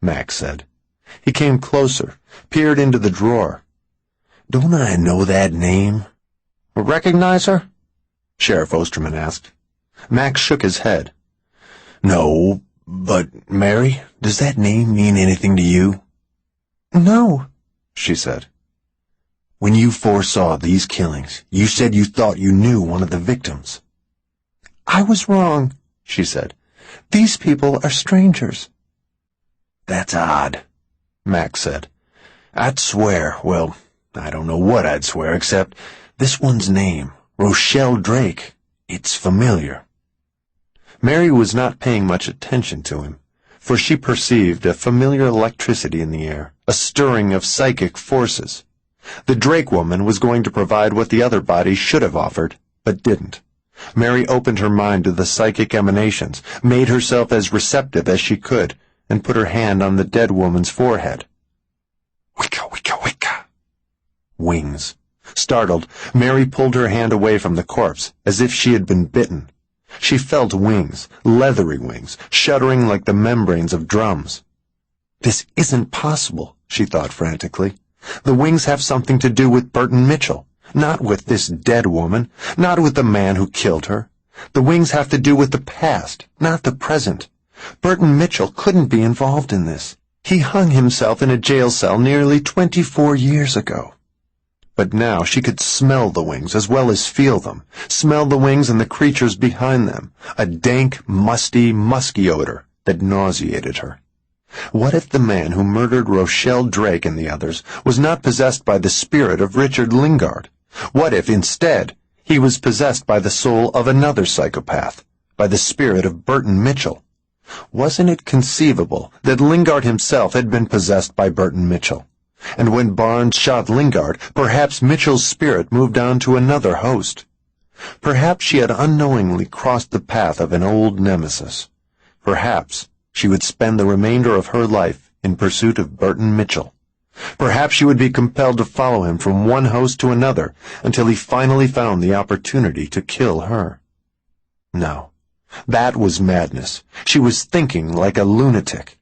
Max said. He came closer, peered into the drawer. Don't I know that name? Recognize her? Sheriff Osterman asked. Max shook his head. No, but, Mary, does that name mean anything to you? No, she said. When you foresaw these killings, you said you thought you knew one of the victims. I was wrong, she said. These people are strangers. That's odd, Max said. I'd swear, well, I don't know what I'd swear except this one's name, Rochelle Drake. It's familiar. Mary was not paying much attention to him, for she perceived a familiar electricity in the air, a stirring of psychic forces. The Drake woman was going to provide what the other body should have offered, but didn't. Mary opened her mind to the psychic emanations, made herself as receptive as she could, and put her hand on the dead woman's forehead. Wicca, wicca, wicca. Wings. Startled, Mary pulled her hand away from the corpse, as if she had been bitten. She felt wings, leathery wings, shuddering like the membranes of drums. This isn't possible, she thought frantically. The wings have something to do with Burton Mitchell, not with this dead woman, not with the man who killed her. The wings have to do with the past, not the present. Burton Mitchell couldn't be involved in this. He hung himself in a jail cell nearly 24 years ago. But now she could smell the wings as well as feel them, smell the wings and the creatures behind them, a dank, musty odor that nauseated her. What if the man who murdered Rochelle Drake and the others was not possessed by the spirit of Richard Lingard? What if, instead, he was possessed by the soul of another psychopath, by the spirit of Burton Mitchell? Wasn't it conceivable that Lingard himself had been possessed by Burton Mitchell? And when Barnes shot Lingard, perhaps Mitchell's spirit moved on to another host. Perhaps she had unknowingly crossed the path of an old nemesis. Perhaps she would spend the remainder of her life in pursuit of Burton Mitchell. Perhaps she would be compelled to follow him from one host to another until he finally found the opportunity to kill her. No, that was madness. She was thinking like a lunatic.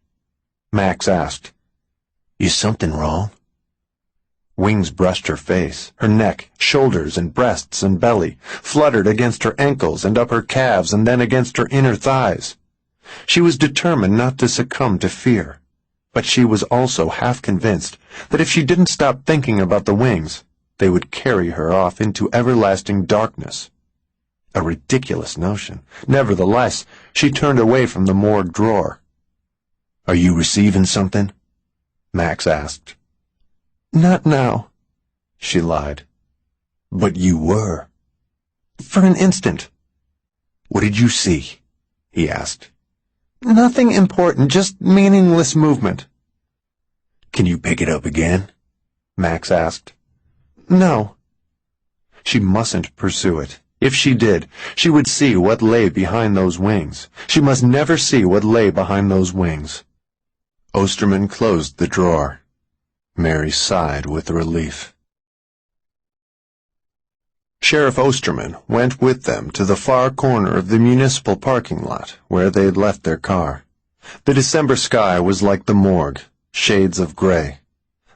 Max asked, "Is something wrong?" Wings brushed her face, her neck, shoulders and breasts and belly, fluttered against her ankles and up her calves and then against her inner thighs. She was determined not to succumb to fear, but she was also half convinced that if she didn't stop thinking about the wings, they would carry her off into everlasting darkness. A ridiculous notion. Nevertheless, she turned away from the morgue drawer. "Are you receiving something?" Max asked. "Not now," she lied. "But you were." "For an instant." "What did you see?" he asked. "Nothing important, just meaningless movement." "Can you pick it up again?" Max asked. "No." She mustn't pursue it. If she did, she would see what lay behind those wings. She must never see what lay behind those wings. Osterman closed the drawer. Mary sighed with relief. Sheriff Osterman went with them to the far corner of the municipal parking lot where they had left their car. The December sky was like the morgue, shades of gray.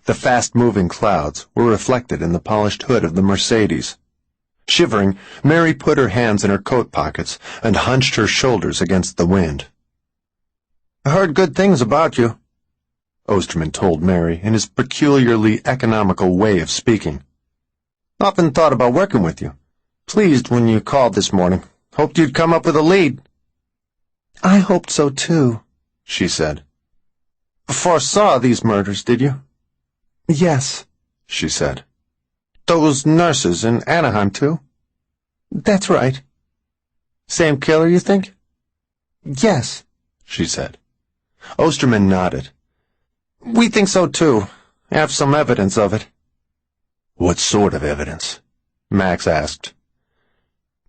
The fast-moving clouds were reflected in the polished hood of the Mercedes. Shivering, Mary put her hands in her coat pockets and hunched her shoulders against the wind. "I heard good things about you," Osterman told Mary in his peculiarly economical way of speaking. "Often thought about working with you. Pleased when you called this morning. Hoped you'd come up with a lead." "I hoped so, too," she said. "Foresaw these murders, did you?" "Yes," she said. "Those nurses in Anaheim, too?" "That's right." "Same killer, you think?" "Yes," she said. Osterman nodded. "We think so, too. Have some evidence of it." "What sort of evidence?" Max asked.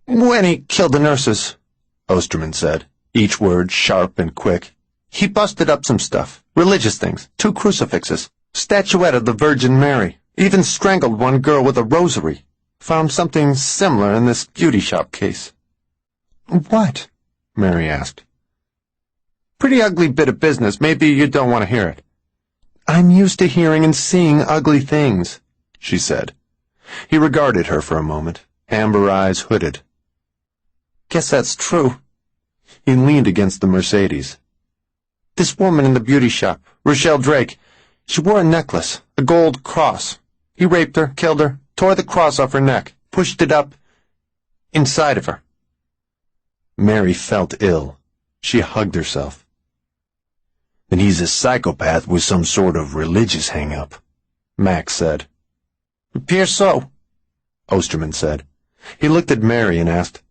"When he killed the nurses," Osterman said, each word sharp and quick. "He busted up some stuff, religious things, 2 crucifixes, statuette of the Virgin Mary, even strangled one girl with a rosary. found something similar in this beauty shop case." "What?" Mary asked. "Pretty ugly bit of business. Maybe you don't want to hear it." "I'm used to hearing and seeing ugly things," she said. He regarded her for a moment, amber eyes hooded. "Guess that's true." He leaned against the Mercedes. "This woman in the beauty shop, Rochelle Drake, she wore a necklace, a gold cross. He raped her, killed her, tore the cross off her neck, pushed it up inside of her." Mary felt ill. She hugged herself. "Then he's a psychopath with some sort of religious hang-up," Max said. "Appears so," Osterman said. He looked at Mary and asked,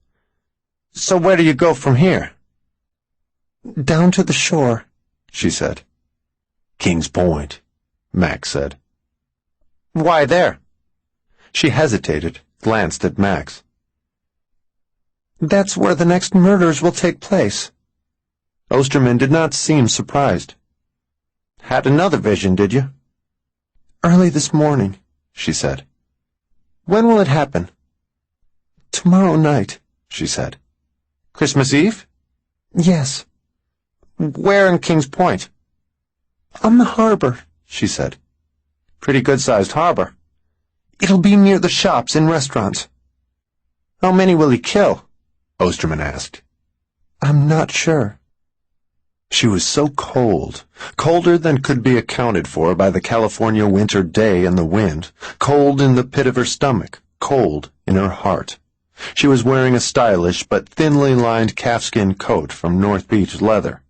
"So where do you go from here?" "Down to the shore," she said. "King's Point," Max said. "Why there?" She hesitated, glanced at Max. "That's where the next murders will take place." Osterman did not seem surprised. "Had another vision, did you?" "Early this morning," she said. "When will it happen?" "Tomorrow night," she said. "Christmas Eve?" "Yes." "Where in King's Point?" "On the harbor," she said. "Pretty good-sized harbor." "It'll be near the shops and restaurants." "How many will he kill?" Osterman asked. "I'm not sure." She was so cold, colder than could be accounted for by the California winter day and the wind, cold in the pit of her stomach, cold in her heart. She was wearing a stylish but thinly lined calfskin coat from North Beach leather.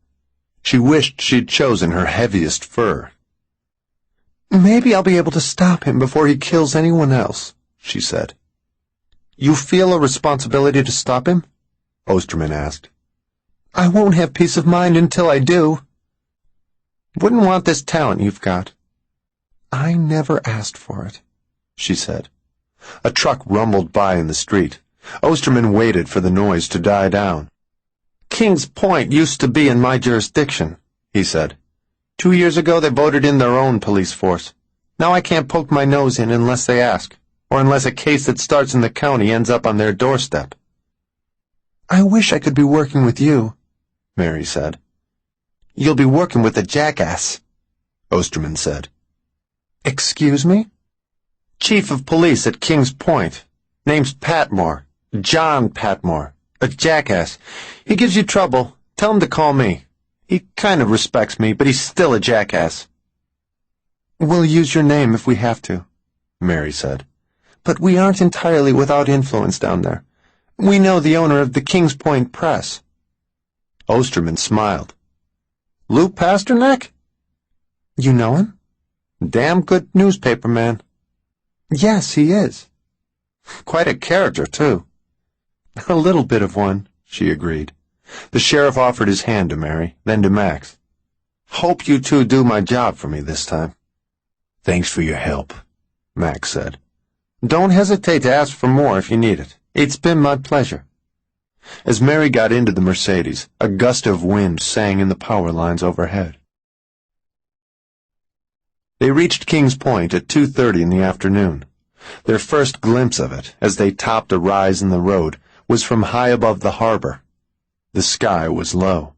She wished she'd chosen her heaviest fur. "Maybe I'll be able to stop him before he kills anyone else," she said. "You feel a responsibility to stop him?" Osterman asked. "I won't have peace of mind until I do." "Wouldn't want this talent you've got." "I never asked for it," she said. A truck rumbled by in the street. Osterman waited for the noise to die down. "King's Point used to be in my jurisdiction," he said. 2 years ago they voted in their own police force. Now I can't poke my nose in unless they ask, or unless a case that starts in the county ends up on their doorstep." "I wish I could be working with you," Mary said. "You'll be working with a jackass," Osterman said. "Excuse me?" "Chief of police at King's Point. Name's Patmore. John Patmore. A jackass. He gives you trouble. Tell him to call me. He kind of respects me, but he's still a jackass." "We'll use your name if we have to," Mary said. "But we aren't entirely without influence down there. We know the owner of the Kings Point Press." Osterman smiled. "Lou Pasternak?" "You know him?" "Damn good newspaper man." "Yes, he is." "Quite a character, too." "A little bit of one," she agreed. The sheriff offered his hand to Mary, then to Max. "Hope you two do my job for me this time." "Thanks for your help," Max said. "Don't hesitate to ask for more if you need it. It's been my pleasure." As Mary got into the Mercedes, a gust of wind sang in the power lines overhead. They reached Kings Point at 2:30 in the afternoon. Their first glimpse of it, as they topped a rise in the road, was from high above the harbor. The sky was low.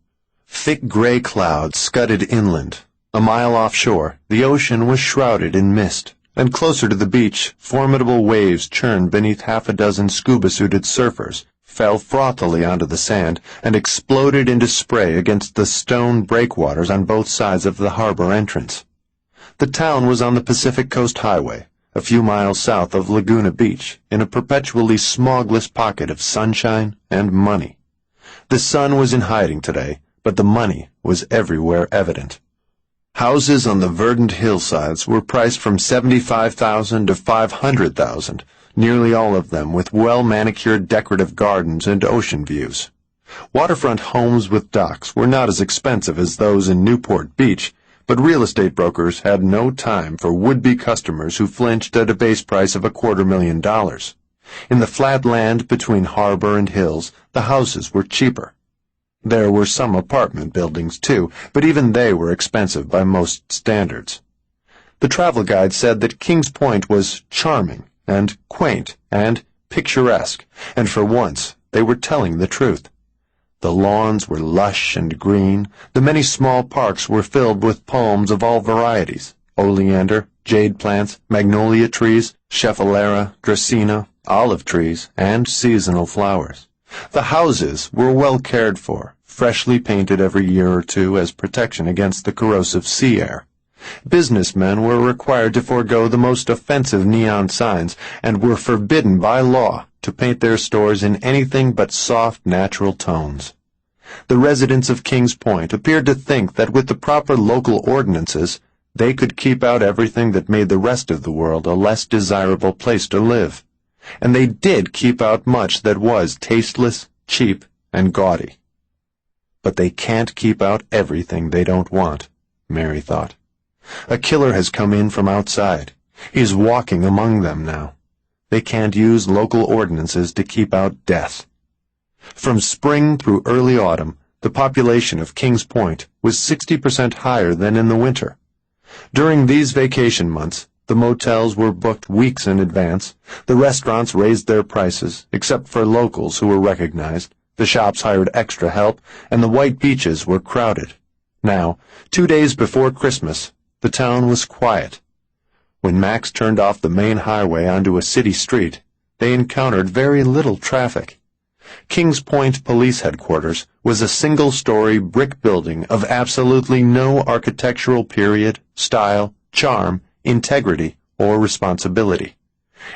Thick gray clouds scudded inland. A mile offshore, the ocean was shrouded in mist, and closer to the beach, formidable waves churned beneath half a dozen scuba-suited surfers, fell frothily onto the sand, and exploded into spray against the stone breakwaters on both sides of the harbor entrance. The town was on the Pacific Coast Highway, a few miles south of Laguna Beach, in a perpetually smogless pocket of sunshine and money. The sun was in hiding today, but the money was everywhere evident. Houses on the verdant hillsides were priced from $75,000 to $500,000, nearly all of them with well-manicured decorative gardens and ocean views. Waterfront homes with docks were not as expensive as those in Newport Beach, but real estate brokers had no time for would-be customers who flinched at a base price of $250,000. In the flat land between harbor and hills, the houses were cheaper. There were some apartment buildings, too, but even they were expensive by most standards. The travel guide said that Kings Point was charming, and quaint and picturesque, and for once they were telling the truth. The lawns were lush and green, the many small parks were filled with palms of all varieties, oleander, jade plants, magnolia trees, scheffalera, dracaena, olive trees, and seasonal flowers. The houses were well cared for, freshly painted every year or two as protection against the corrosive sea air. Businessmen were required to forego the most offensive neon signs and were forbidden by law to paint their stores in anything but soft, natural tones. The residents of Kings Point appeared to think that with the proper local ordinances, they could keep out everything that made the rest of the world a less desirable place to live. And they did keep out much that was tasteless, cheap, and gaudy. But they can't keep out everything they don't want, Mary thought. A killer has come in from outside. He's walking among them now. They can't use local ordinances to keep out death. From spring through early autumn, the population of Kings Point was 60% higher than in the winter. During these vacation months, the motels were booked weeks in advance, the restaurants raised their prices, except for locals who were recognized, the shops hired extra help, and the white beaches were crowded. Now, 2 days before Christmas, the town was quiet. When Max turned off the main highway onto a city street, they encountered very little traffic. Kings Point Police Headquarters was a single-story brick building of absolutely no architectural period, style, charm, integrity, or responsibility.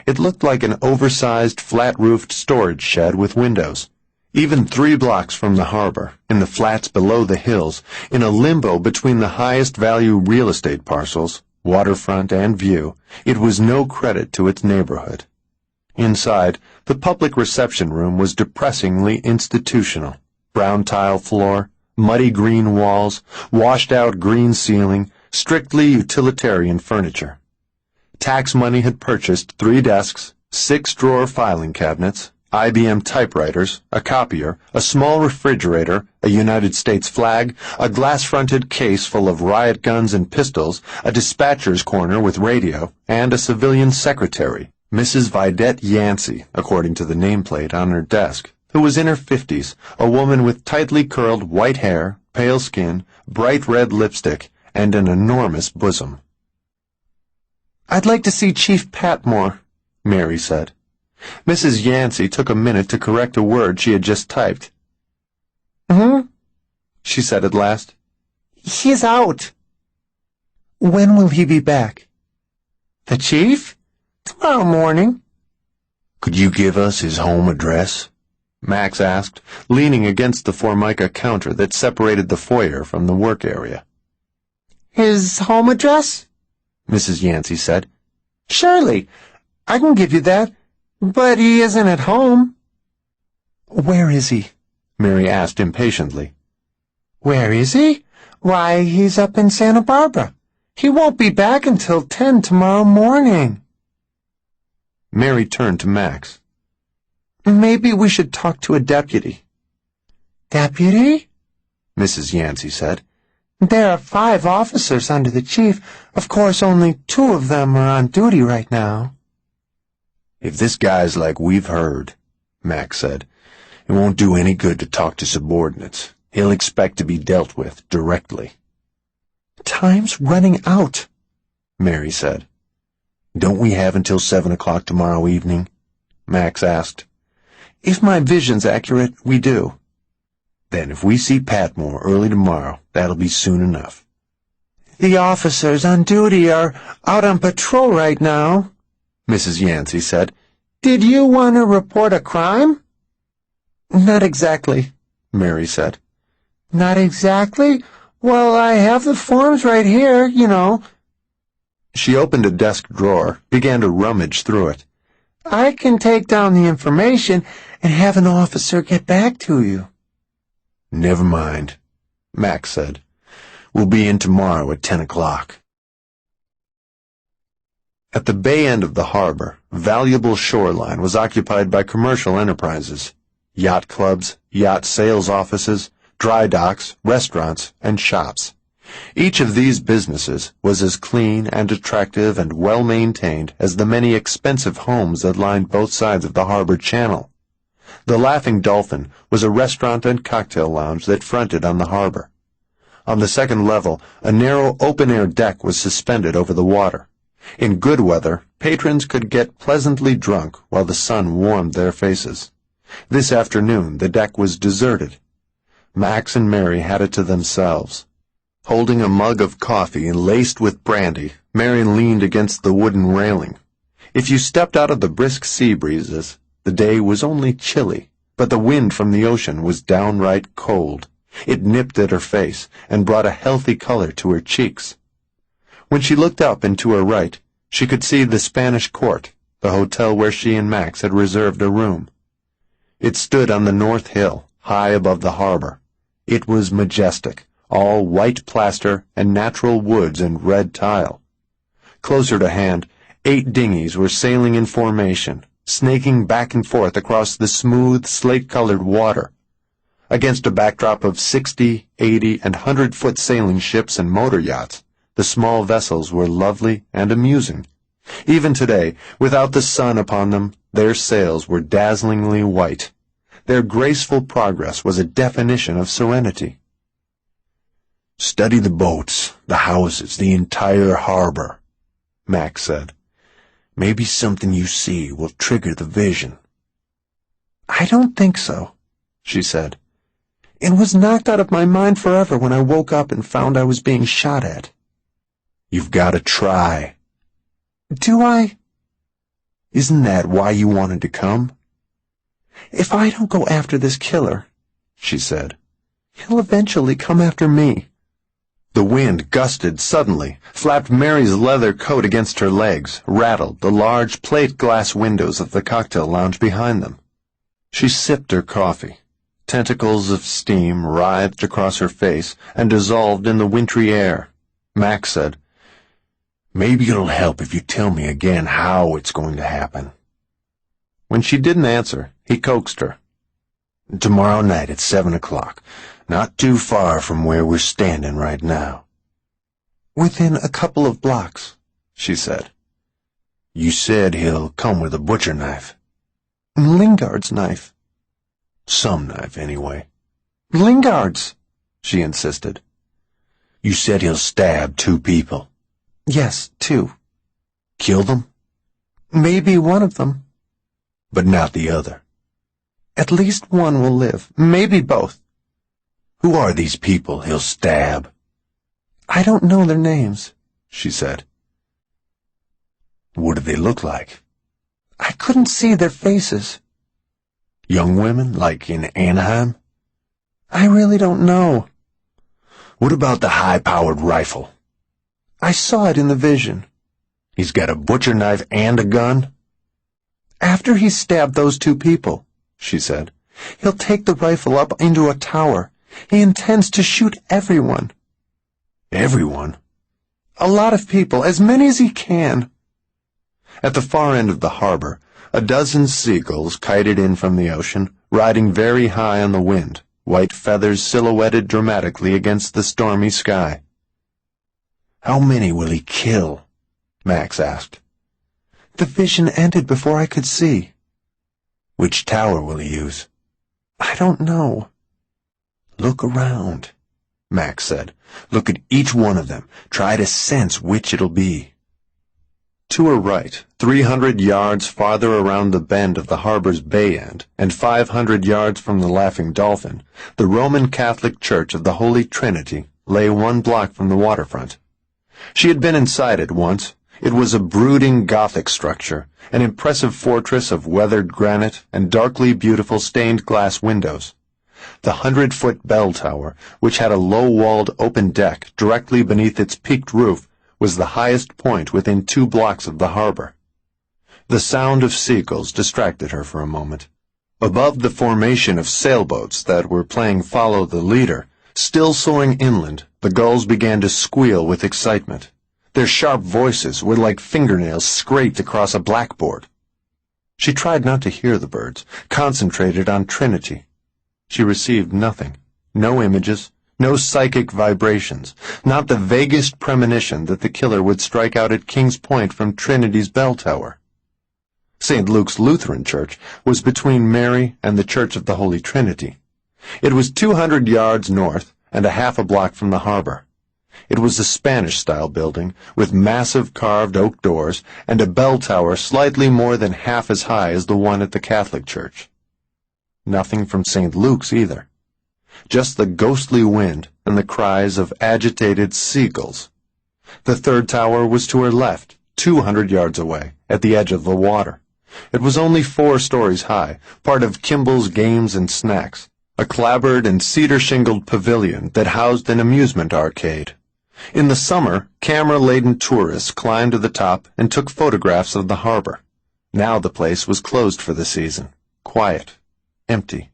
It looked like an oversized, flat-roofed storage shed with windows. Even 3 blocks from the harbor, in the flats below the hills, in a limbo between the highest-value real estate parcels, waterfront and view, it was no credit to its neighborhood. Inside, the public reception room was depressingly institutional. Brown tile floor, muddy green walls, washed-out green ceiling, strictly utilitarian furniture. Tax money had purchased 3 desks, 6-drawer filing cabinets, IBM typewriters, a copier, a small refrigerator, a United States flag, a glass-fronted case full of riot guns and pistols, a dispatcher's corner with radio, and a civilian secretary, Mrs. Vidette Yancey, according to the nameplate on her desk, who was in her 50s, a woman with tightly curled white hair, pale skin, bright red lipstick, and an enormous bosom. "I'd like to see Chief Patmore," Mary said. Mrs. Yancey took a minute to correct a word she had just typed. She said at last. "He's out." "When will he be back?" "The chief? Tomorrow morning." "Could you give us his home address?" Max asked, leaning against the Formica counter that separated the foyer from the work area. "His home address?" Mrs. Yancey said. "Surely. I can give you that. But he isn't at home." "Where is he?" Mary asked impatiently. "Where is he? Why, he's up in Santa Barbara. He won't be back until 10 tomorrow morning." Mary turned to Max. "Maybe we should talk to a deputy." "Deputy?" Mrs. Yancey said. "There are 5 officers under the chief. Of course, only 2 of them are on duty right now." "If this guy's like we've heard," Max said, "it won't do any good to talk to subordinates. He'll expect to be dealt with directly." "Time's running out," Mary said. "Don't we have until 7 o'clock tomorrow evening?" Max asked. "If my vision's accurate, we do." "Then if we see Patmore early tomorrow, that'll be soon enough." "The officers on duty are out on patrol right now," Mrs. Yancey said. "Did you want to report a crime?" "Not exactly," Mary said. "Not exactly? Well, I have the forms right here, you know." She opened a desk drawer, began to rummage through it. "I can take down the information and have an officer get back to you." "Never mind," Max said. "We'll be in tomorrow at 10 o'clock. At the bay end of the harbor, valuable shoreline was occupied by commercial enterprises, yacht clubs, yacht sales offices, dry docks, restaurants, and shops. Each of these businesses was as clean and attractive and well-maintained as the many expensive homes that lined both sides of the harbor channel. The Laughing Dolphin was a restaurant and cocktail lounge that fronted on the harbor. On the second level, a narrow open-air deck was suspended over the water. In good weather, patrons could get pleasantly drunk while the sun warmed their faces. This afternoon, the deck was deserted. Max and Mary had it to themselves. Holding a mug of coffee laced with brandy, Mary leaned against the wooden railing. If you stepped out of the brisk sea breezes, the day was only chilly, but the wind from the ocean was downright cold. It nipped at her face and brought a healthy color to her cheeks. When she looked up and to her right, she could see the Spanish Court, the hotel where she and Max had reserved a room. It stood on the North Hill, high above the harbor. It was majestic, all white plaster and natural woods and red tile. Closer to hand, 8 dinghies were sailing in formation, snaking back and forth across the smooth, slate-colored water. Against a backdrop of 60, 80, and 100-foot sailing ships and motor yachts, the small vessels were lovely and amusing. Even today, without the sun upon them, their sails were dazzlingly white. Their graceful progress was a definition of serenity. "Study the boats, the houses, the entire harbor," Max said. "Maybe something you see will trigger the vision." "I don't think so," she said. "It was knocked out of my mind forever when I woke up and found I was being shot at." "You've got to try." "Do I?" "Isn't that why you wanted to come?" "If I don't go after this killer," she said, "he'll eventually come after me." The wind gusted suddenly, flapped Mary's leather coat against her legs, rattled the large plate-glass windows of the cocktail lounge behind them. She sipped her coffee. Tentacles of steam writhed across her face and dissolved in the wintry air. Max said, "Maybe it'll help if you tell me again how it's going to happen." When she didn't answer, he coaxed her. "Tomorrow night at 7 o'clock, not too far from where we're standing right now." "Within a couple of blocks," she said. "You said he'll come with a butcher knife." "Lingard's knife." "Some knife, anyway." "Lingard's," she insisted. "You said he'll stab 2 people." "Yes, 2. "Kill them?" "Maybe one of them." "But not the other." "At least one will live, maybe both." "Who are these people he'll stab?" "I don't know their names," she said. "What do they look like?" "I couldn't see their faces." "Young women, like in Anaheim?" "I really don't know." "What about the high-powered rifle?" "I saw it in the vision." "He's got a butcher knife and a gun?" "After he's stabbed those 2 people," she said, "he'll take the rifle up into a tower. He intends to shoot everyone." "Everyone?" "A lot of people, as many as he can." At the far end of the harbor, a dozen seagulls kited in from the ocean, riding very high on the wind, white feathers silhouetted dramatically against the stormy sky. "How many will he kill?" Max asked. "The vision ended before I could see." "Which tower will he use?" "I don't know." "Look around," Max said. "Look at each one of them. Try to sense which it'll be." To her right, 300 yards farther around the bend of the harbor's bay end, and 500 yards from the Laughing Dolphin, the Roman Catholic Church of the Holy Trinity lay 1 block from the waterfront. She had been inside it once. It was a brooding Gothic structure, an impressive fortress of weathered granite and darkly beautiful stained glass windows. The 100-foot bell tower, which had a low-walled open deck directly beneath its peaked roof, was the highest point within 2 blocks of the harbor. The sound of seagulls distracted her for a moment. Above the formation of sailboats that were playing Follow the Leader, still soaring inland, the gulls began to squeal with excitement. Their sharp voices were like fingernails scraped across a blackboard. She tried not to hear the birds, concentrated on Trinity. She received nothing, no images, No psychic vibrations, not the vaguest premonition that the killer would strike out at Kings Point from Trinity's bell tower. St. Luke's Lutheran Church was between Mary and the Church of the Holy Trinity. It was 200 yards north and a half a block from the harbor. It was a Spanish-style building with massive carved oak doors and a bell tower slightly more than half as high as the one at the Catholic Church. Nothing from St. Luke's either. Just the ghostly wind and the cries of agitated seagulls. The third tower was to her left, 200 yards away, at the edge of the water. It was only 4 stories high, part of Kimball's Games and Snacks, a clapboard and cedar-shingled pavilion that housed an amusement arcade. In the summer, camera-laden tourists climbed to the top and took photographs of the harbor. Now the place was closed for the season, quiet, empty.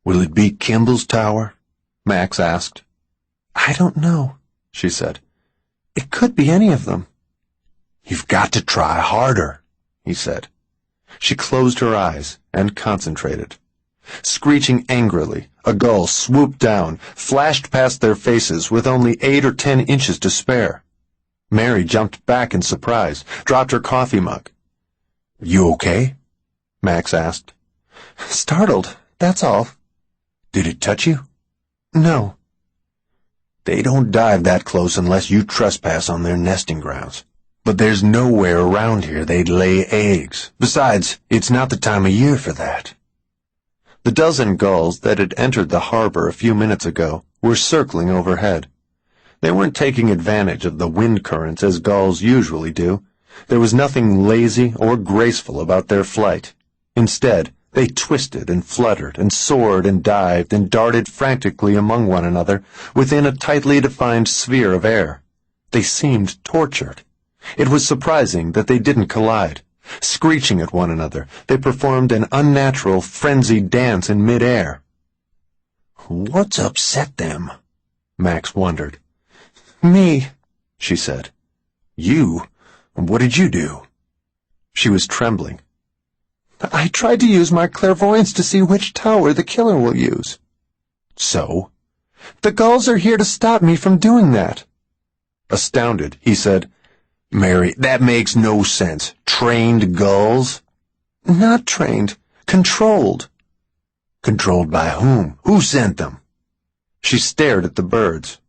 "Will it be Kimball's tower?" Max asked. "I don't know," she said. "It could be any of them." "You've got to try harder," he said. She closed her eyes and concentrated. Screeching angrily, a gull swooped down, flashed past their faces with only 8 or 10 inches to spare. Mary jumped back in surprise, dropped her coffee mug. "You okay?" Max asked. "Startled, that's all." "Did it touch you?" "No." "They don't dive that close unless you trespass on their nesting grounds. But there's nowhere around here they'd lay eggs. Besides, it's not the time of year for that." The dozen gulls that had entered the harbor a few minutes ago were circling overhead. They weren't taking advantage of the wind currents as gulls usually do. There was nothing lazy or graceful about their flight. Instead, they twisted and fluttered and soared and dived and darted frantically among one another within a tightly defined sphere of air. They seemed tortured. It was surprising that they didn't collide. Screeching at one another, they performed an unnatural, frenzied dance in mid-air. "What's upset them?" Max wondered. "Me," she said. "You? What did you do?" She was trembling. "I tried to use my clairvoyance to see which tower the killer will use." "So?" "The gulls are here to stop me from doing that." Astounded, he said, "Mary, that makes no sense. Trained gulls?" "Not trained. Controlled." "Controlled by whom? Who sent them?" She stared at the birds.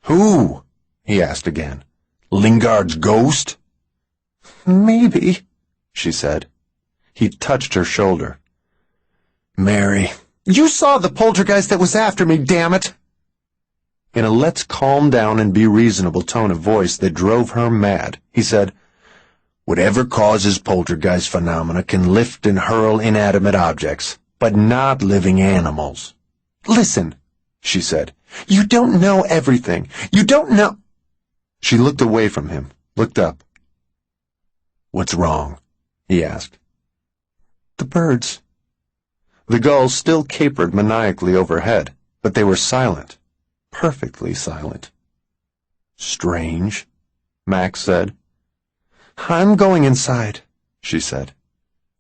"Who?" he asked again. "Lingard's ghost?" "Maybe," she said. He touched her shoulder. "Mary." "You saw the poltergeist that was after me, damn it!" In a let's calm down and be reasonable tone of voice that drove her mad, he said, "Whatever causes poltergeist phenomena can lift and hurl inanimate objects, but not living animals." "Listen," she said, "you don't know everything. You don't know—" She looked away from him, looked up. "What's wrong?" he asked. "The birds." The gulls still capered maniacally overhead, but they were silent. Perfectly silent. "Strange," Max said. "I'm going inside," she said.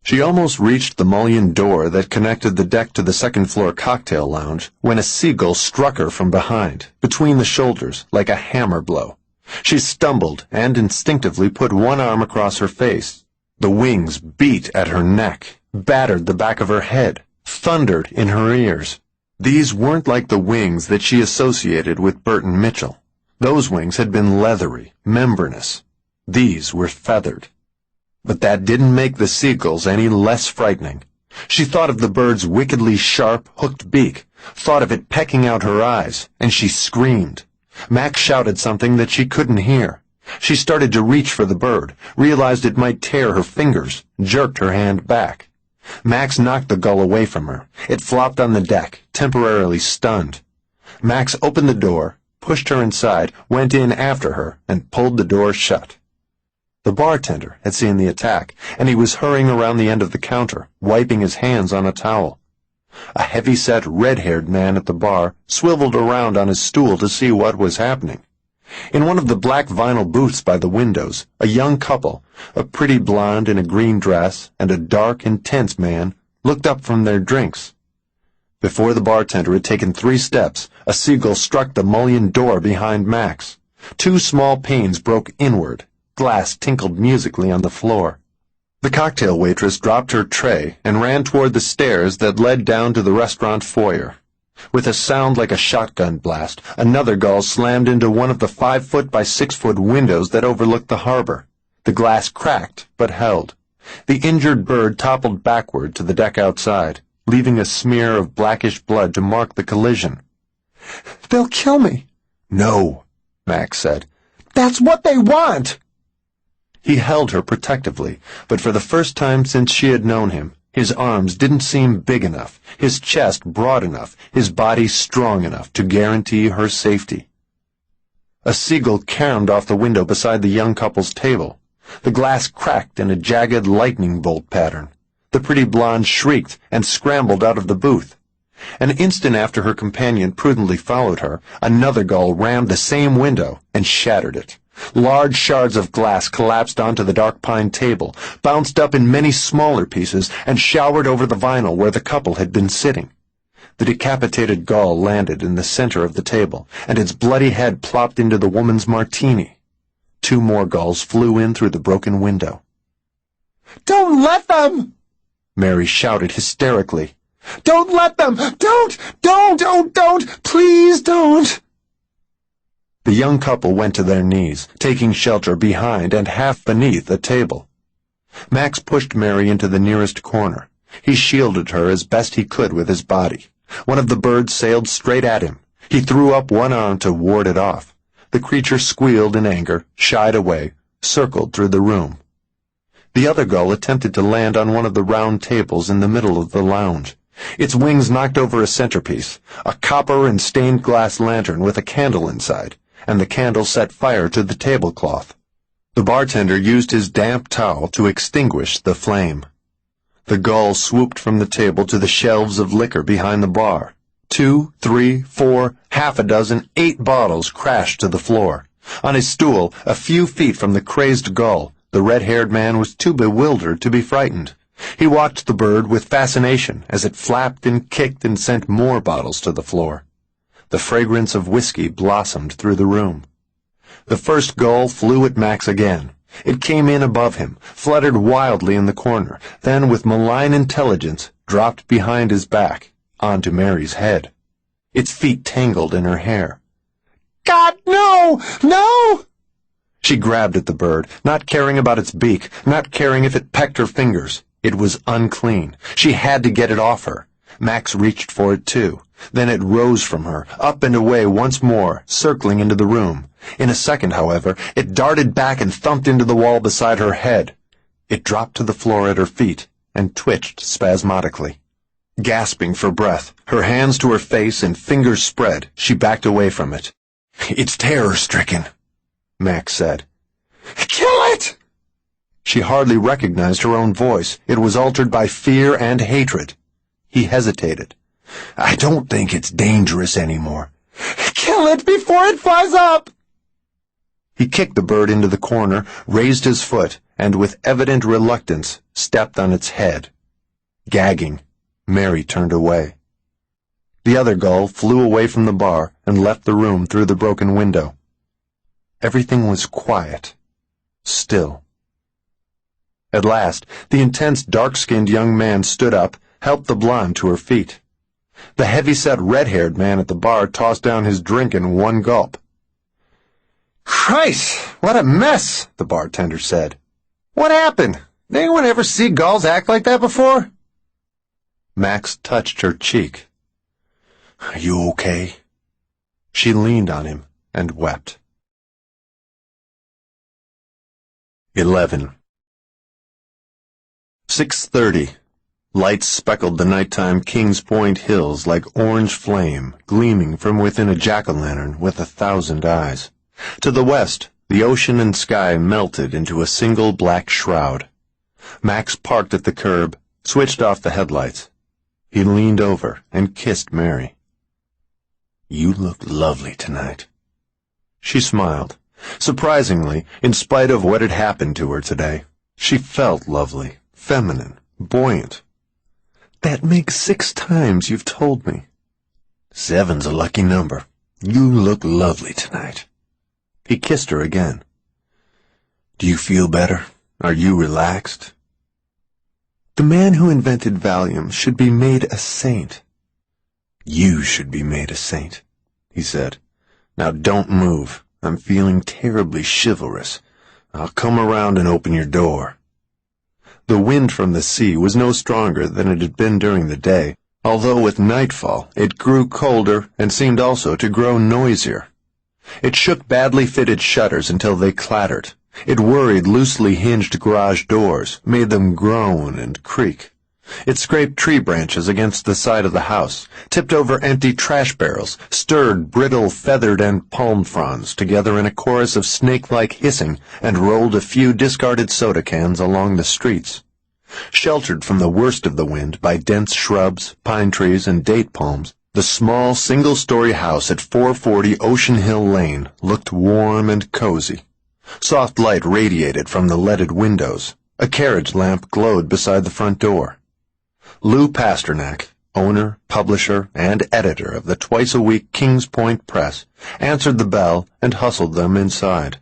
She almost reached the mullioned door that connected the deck to the second-floor cocktail lounge when a seagull struck her from behind, between the shoulders, like a hammer blow. She stumbled and instinctively put one arm across her face. The wings beat at her neck, battered the back of her head, thundered in her ears. These weren't like the wings that she associated with Burton Mitchell. Those wings had been leathery, membranous. These were feathered. But that didn't make the seagulls any less frightening. She thought of the bird's wickedly sharp, hooked beak, thought of it pecking out her eyes, and she screamed. Max shouted something that she couldn't hear. She started to reach for the bird, realized it might tear her fingers, jerked her hand back. Max knocked the gull away from her. It flopped on the deck, temporarily stunned. Max opened the door, pushed her inside, went in after her, and pulled the door shut. The bartender had seen the attack, and he was hurrying around the end of the counter, wiping his hands on a towel. A heavy-set, red-haired man at the bar swiveled around on his stool to see what was happening. In one of the black vinyl booths by the windows, a young couple, a pretty blonde in a green dress and a dark, intense man, looked up from their drinks. Before the bartender had taken 3 steps, a seagull struck the mullioned door behind Max. 2 small panes broke inward. Glass tinkled musically on the floor. The cocktail waitress dropped her tray and ran toward the stairs that led down to the restaurant foyer. With a sound like a shotgun blast, another gull slammed into one of the 5-foot by 6-foot windows that overlooked the harbor. The glass cracked, but held. The injured bird toppled backward to the deck outside, leaving a smear of blackish blood to mark the collision. "They'll kill me." "No," Max said. "That's what they want." He held her protectively, but for the first time since she had known him, his arms didn't seem big enough, his chest broad enough, his body strong enough to guarantee her safety. A seagull caromed off the window beside the young couple's table. The glass cracked in a jagged lightning bolt pattern. The pretty blonde shrieked and scrambled out of the booth. An instant after her companion prudently followed her, another gull rammed the same window and shattered it. Large shards of glass collapsed onto the dark pine table, bounced up in many smaller pieces, and showered over the vinyl where the couple had been sitting. The decapitated gull landed in the center of the table, and its bloody head plopped into the woman's martini. 2 more gulls flew in through the broken window. "Don't let them!" Mary shouted hysterically. "Don't let them! Don't! Please don't!" The young couple went to their knees, taking shelter behind and half beneath a table. Max pushed Mary into the nearest corner. He shielded her as best he could with his body. One of the birds sailed straight at him. He threw up one arm to ward it off. The creature squealed in anger, shied away, circled through the room. The other gull attempted to land on one of the round tables in the middle of the lounge. Its wings knocked over a centerpiece, a copper and stained glass lantern with a candle inside, and the candle set fire to the tablecloth. The bartender used his damp towel to extinguish the flame. The gull swooped from the table to the shelves of liquor behind the bar. 2, 3, 4, half a dozen, 8 bottles crashed to the floor. On his stool, a few feet from the crazed gull, the red-haired man was too bewildered to be frightened. He watched the bird with fascination as it flapped and kicked and sent more bottles to the floor. The fragrance of whiskey blossomed through the room. The first gull flew at Max again. It came in above him, fluttered wildly in the corner, then with malign intelligence dropped behind his back, onto Mary's head. Its feet tangled in her hair. "God, no! No!" She grabbed at the bird, not caring about its beak, not caring if it pecked her fingers. It was unclean. She had to get it off her. Max reached for it too. Then it rose from her, up and away once more, circling into the room. In a second, however, it darted back and thumped into the wall beside her head. It dropped to the floor at her feet and twitched spasmodically. Gasping for breath, her hands to her face and fingers spread, she backed away from it. "It's terror-stricken," Max said. "Kill it!" She hardly recognized her own voice. It was altered by fear and hatred. He hesitated. "I don't think it's dangerous anymore." "Kill it before it flies up!" He kicked the bird into the corner, raised his foot, and with evident reluctance stepped on its head. Gagging, Mary turned away. The other gull flew away from the bar and left the room through the broken window. Everything was quiet, still. At last, the intense, dark-skinned young man stood up, helped the blonde to her feet. The heavy-set, red-haired man at the bar tossed down his drink in one gulp. "Christ, what a mess," the bartender said. "What happened? Did anyone ever see gulls act like that before?" Max touched her cheek. "Are you okay?" She leaned on him and wept. 11. 6:30. Lights speckled the nighttime Kings Point hills like orange flame, gleaming from within a jack-o'-lantern with 1,000 eyes. To the west, the ocean and sky melted into a single black shroud. Max parked at the curb, switched off the headlights. He leaned over and kissed Mary. "You look lovely tonight." She smiled. Surprisingly, in spite of what had happened to her today, she felt lovely, feminine, buoyant. That makes 6 times you've told me. 7's a lucky number. You look lovely tonight. He kissed her again. Do you feel better? Are you relaxed? The man who invented Valium should be made a saint. You should be made a saint, he said. Now don't move. I'm feeling terribly chivalrous. I'll come around and open your door. The wind from the sea was no stronger than it had been during the day, although with nightfall it grew colder and seemed also to grow noisier. It shook badly fitted shutters until they clattered. It worried loosely hinged garage doors, made them groan and creak. It scraped tree branches against the side of the house, tipped over empty trash barrels, stirred brittle feathered and palm fronds together in a chorus of snake-like hissing, and rolled a few discarded soda cans along the streets. Sheltered from the worst of the wind by dense shrubs, pine trees, and date palms, the small single-story house at 440 Ocean Hill Lane looked warm and cozy. Soft light radiated from the leaded windows. A carriage lamp glowed beside the front door. Lou Pasternak, owner, publisher, and editor of the twice-a-week Kings Point Press, answered the bell and hustled them inside.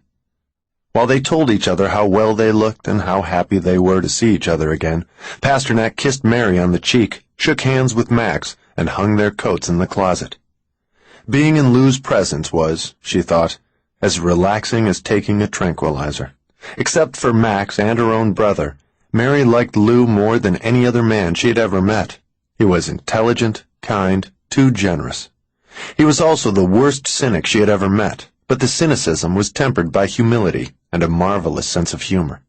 While they told each other how well they looked and how happy they were to see each other again, Pasternak kissed Mary on the cheek, shook hands with Max, and hung their coats in the closet. Being in Lou's presence was, she thought, as relaxing as taking a tranquilizer. Except for Max and her own brother, Mary liked Lou more than any other man she had ever met. He was intelligent, kind, too generous. He was also the worst cynic she had ever met, but the cynicism was tempered by humility and a marvelous sense of humor.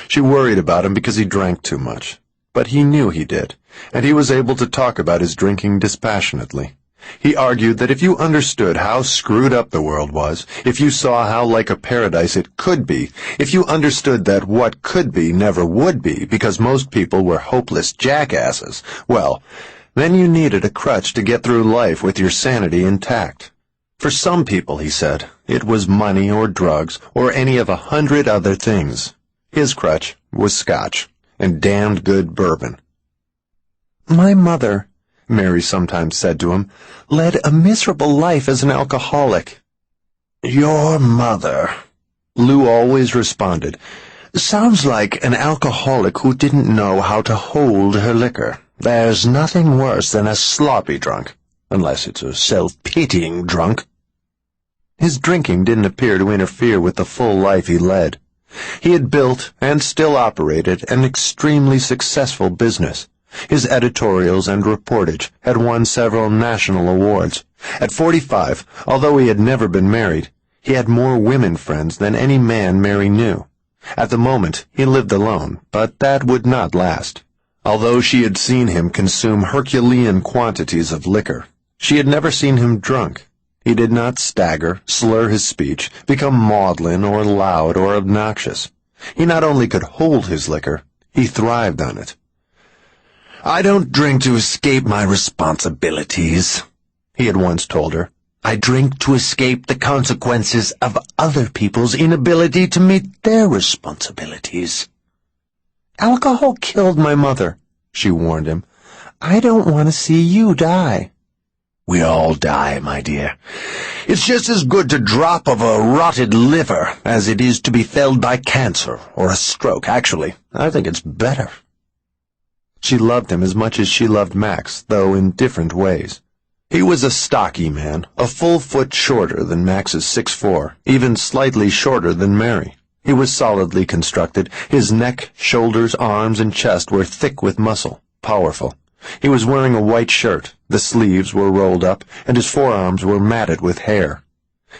She worried about him because he drank too much, but he knew he did, and he was able to talk about his drinking dispassionately. He argued that if you understood how screwed up the world was, if you saw how like a paradise it could be, if you understood that what could be never would be because most people were hopeless jackasses, well, then you needed a crutch to get through life with your sanity intact. For some people, he said, it was money or drugs or any of 100 other things. His crutch was scotch and damned good bourbon. My mother, Mary sometimes said to him, led a miserable life as an alcoholic. Your mother, Lou always responded, sounds like an alcoholic who didn't know how to hold her liquor. There's nothing worse than a sloppy drunk, unless it's a self-pitying drunk. His drinking didn't appear to interfere with the full life he led. He had built, and still operated, an extremely successful business. His editorials and reportage had won several national awards. At 45, although he had never been married, he had more women friends than any man Mary knew. At the moment, he lived alone, but that would not last. Although she had seen him consume Herculean quantities of liquor, she had never seen him drunk. He did not stagger, slur his speech, become maudlin or loud or obnoxious. He not only could hold his liquor, he thrived on it. I don't drink to escape my responsibilities, he had once told her. I drink to escape the consequences of other people's inability to meet their responsibilities. Alcohol killed my mother, she warned him. I don't want to see you die. We all die, my dear. It's just as good to drop of a rotted liver as it is to be felled by cancer or a stroke. Actually, I think it's better. She loved him as much as she loved Max, though in different ways. He was a stocky man, a full foot shorter than Max's 6'4", even slightly shorter than Mary. He was solidly constructed. His neck, shoulders, arms, and chest were thick with muscle, powerful. He was wearing a white shirt, the sleeves were rolled up, and his forearms were matted with hair.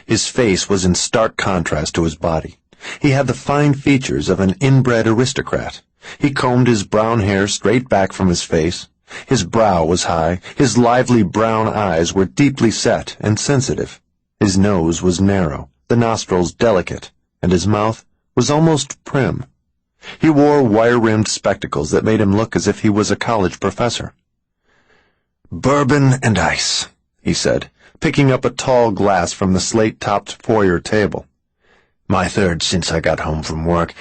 His face was in stark contrast to his body. He had the fine features of an inbred aristocrat. He combed his brown hair straight back from his face. His brow was high, his lively brown eyes were deeply set and sensitive. His nose was narrow, the nostrils delicate, and his mouth was almost prim. He wore wire-rimmed spectacles that made him look as if he was a college professor. Bourbon and ice, he said, picking up a tall glass from the slate-topped foyer table. My third since I got home from work.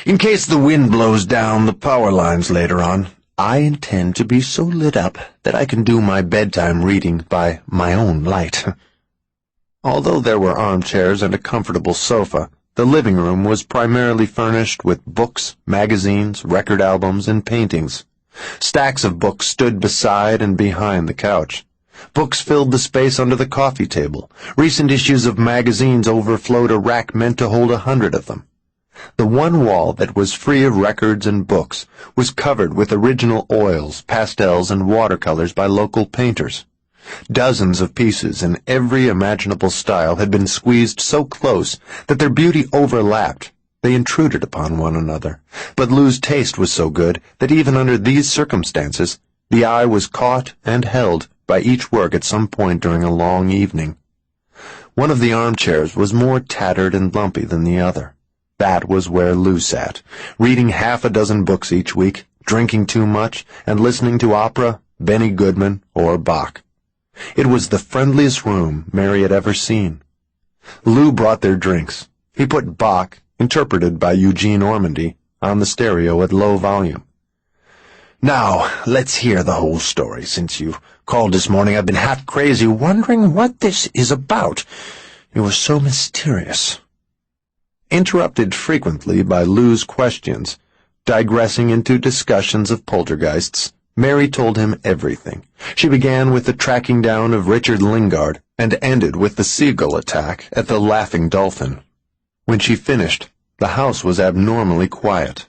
In case the wind blows down the power lines later on, I intend to be so lit up that I can do my bedtime reading by my own light. Although there were armchairs and a comfortable sofa, the living room was primarily furnished with books, magazines, record albums, and paintings. Stacks of books stood beside and behind the couch. Books filled the space under the coffee table. Recent issues of magazines overflowed a rack meant to hold 100 of them. The one wall that was free of records and books was covered with original oils, pastels, and watercolors by local painters. Dozens of pieces in every imaginable style had been squeezed so close that their beauty overlapped. They intruded upon one another. But Lou's taste was so good that even under these circumstances, the eye was caught and held by each work at some point during a long evening. One of the armchairs was more tattered and lumpy than the other. That was where Lou sat, reading half a dozen books each week, drinking too much, and listening to opera, Benny Goodman, or Bach. It was the friendliest room Mary had ever seen. Lou brought their drinks. He put Bach, interpreted by Eugene Ormandy, on the stereo at low volume. "Now, let's hear the whole story. Since you called this morning, I've been half crazy, wondering what this is about. You were so mysterious." Interrupted frequently by Lou's questions, digressing into discussions of poltergeists, Mary told him everything. She began with the tracking down of Richard Lingard and ended with the seagull attack at the Laughing Dolphin. When she finished, the house was abnormally quiet.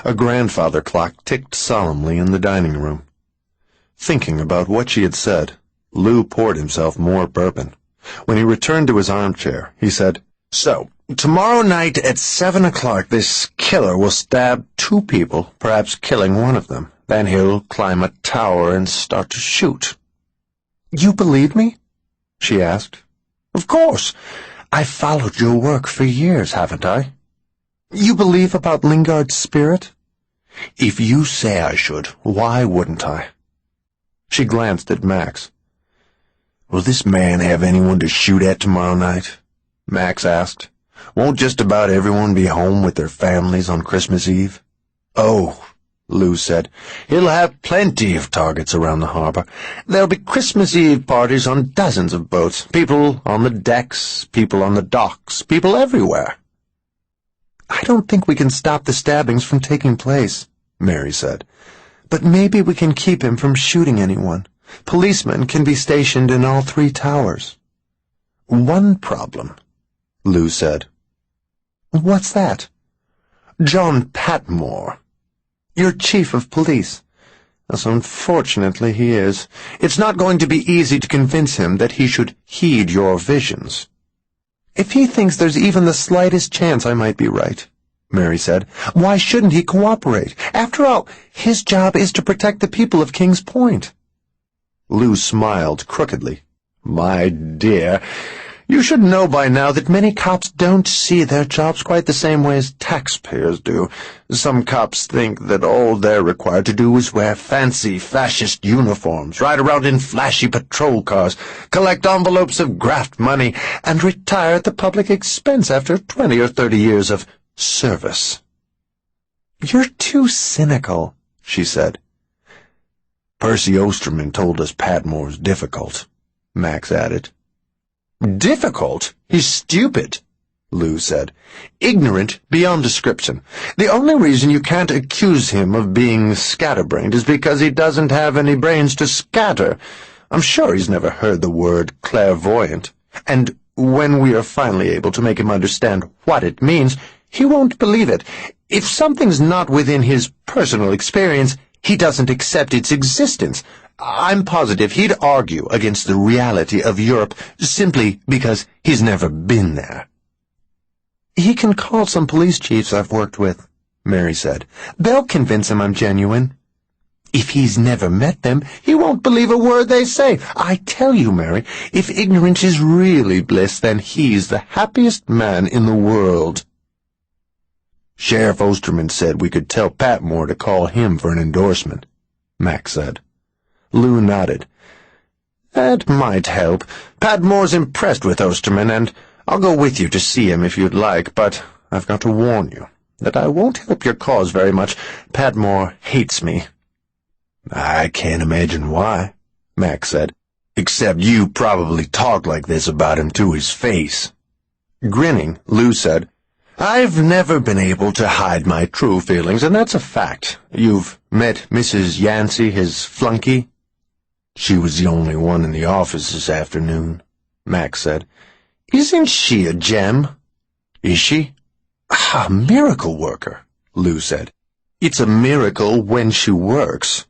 A grandfather clock ticked solemnly in the dining room. Thinking about what she had said, Lou poured himself more bourbon. When he returned to his armchair, he said, "So, tomorrow night at 7 o'clock, this killer will stab 2 people, perhaps killing one of them. Then he'll climb a tower and start to shoot." You believe me? She asked. "Of course. I've followed your work for years, haven't I?" You believe about Lingard's spirit? "If you say I should, why wouldn't I?" She glanced at Max. "Will this man have anyone to shoot at tomorrow night?" Max asked. "Won't just about everyone be home with their families on Christmas Eve?" "Oh," Lou said, "he'll have plenty of targets around the harbor. There'll be Christmas Eve parties on dozens of boats, people on the decks, people on the docks, people everywhere." I don't think we can stop the stabbings from taking place, Mary said. But maybe we can keep him from shooting anyone. Policemen can be stationed in all 3 towers. "One problem," Lou said. What's that? "John Patmore." Your chief of police. Yes, unfortunately he is. It's not going to be easy to convince him that he should heed your visions. If he thinks there's even the slightest chance I might be right, Mary said, why shouldn't he cooperate? After all, his job is to protect the people of King's Point. Lou smiled crookedly. "My dear, you should know by now that many cops don't see their jobs quite the same way as taxpayers do. Some cops think that all they're required to do is wear fancy fascist uniforms, ride around in flashy patrol cars, collect envelopes of graft money, and retire at the public expense after 20 or 30 years of service." You're too cynical, she said. "Percy Osterman told us Patmore's difficult," Max added. "Difficult? He's stupid," Lou said. "Ignorant beyond description. The only reason you can't accuse him of being scatterbrained is because he doesn't have any brains to scatter. I'm sure he's never heard the word clairvoyant. And when we are finally able to make him understand what it means, he won't believe it. If something's not within his personal experience, he doesn't accept its existence. I'm positive he'd argue against the reality of Europe simply because he's never been there." "He can call some police chiefs I've worked with," Mary said. "They'll convince him I'm genuine." "If he's never met them, he won't believe a word they say. I tell you, Mary, if ignorance is really bliss, then he's the happiest man in the world." "Sheriff Osterman said we could tell Patmore to call him for an endorsement," Max said. Lou nodded. "That might help. Patmore's impressed with Osterman, and I'll go with you to see him if you'd like, but I've got to warn you that I won't help your cause very much. Patmore hates me." I can't imagine why, Max said. Except you probably talk like this about him to his face. Grinning, Lou said, I've never been able to hide my true feelings, and that's a fact. You've met Mrs. Yancey, his flunky? She was the only one in the office this afternoon, Max said. Isn't she a gem? Is she? A miracle worker, Lou said. It's a miracle when she works.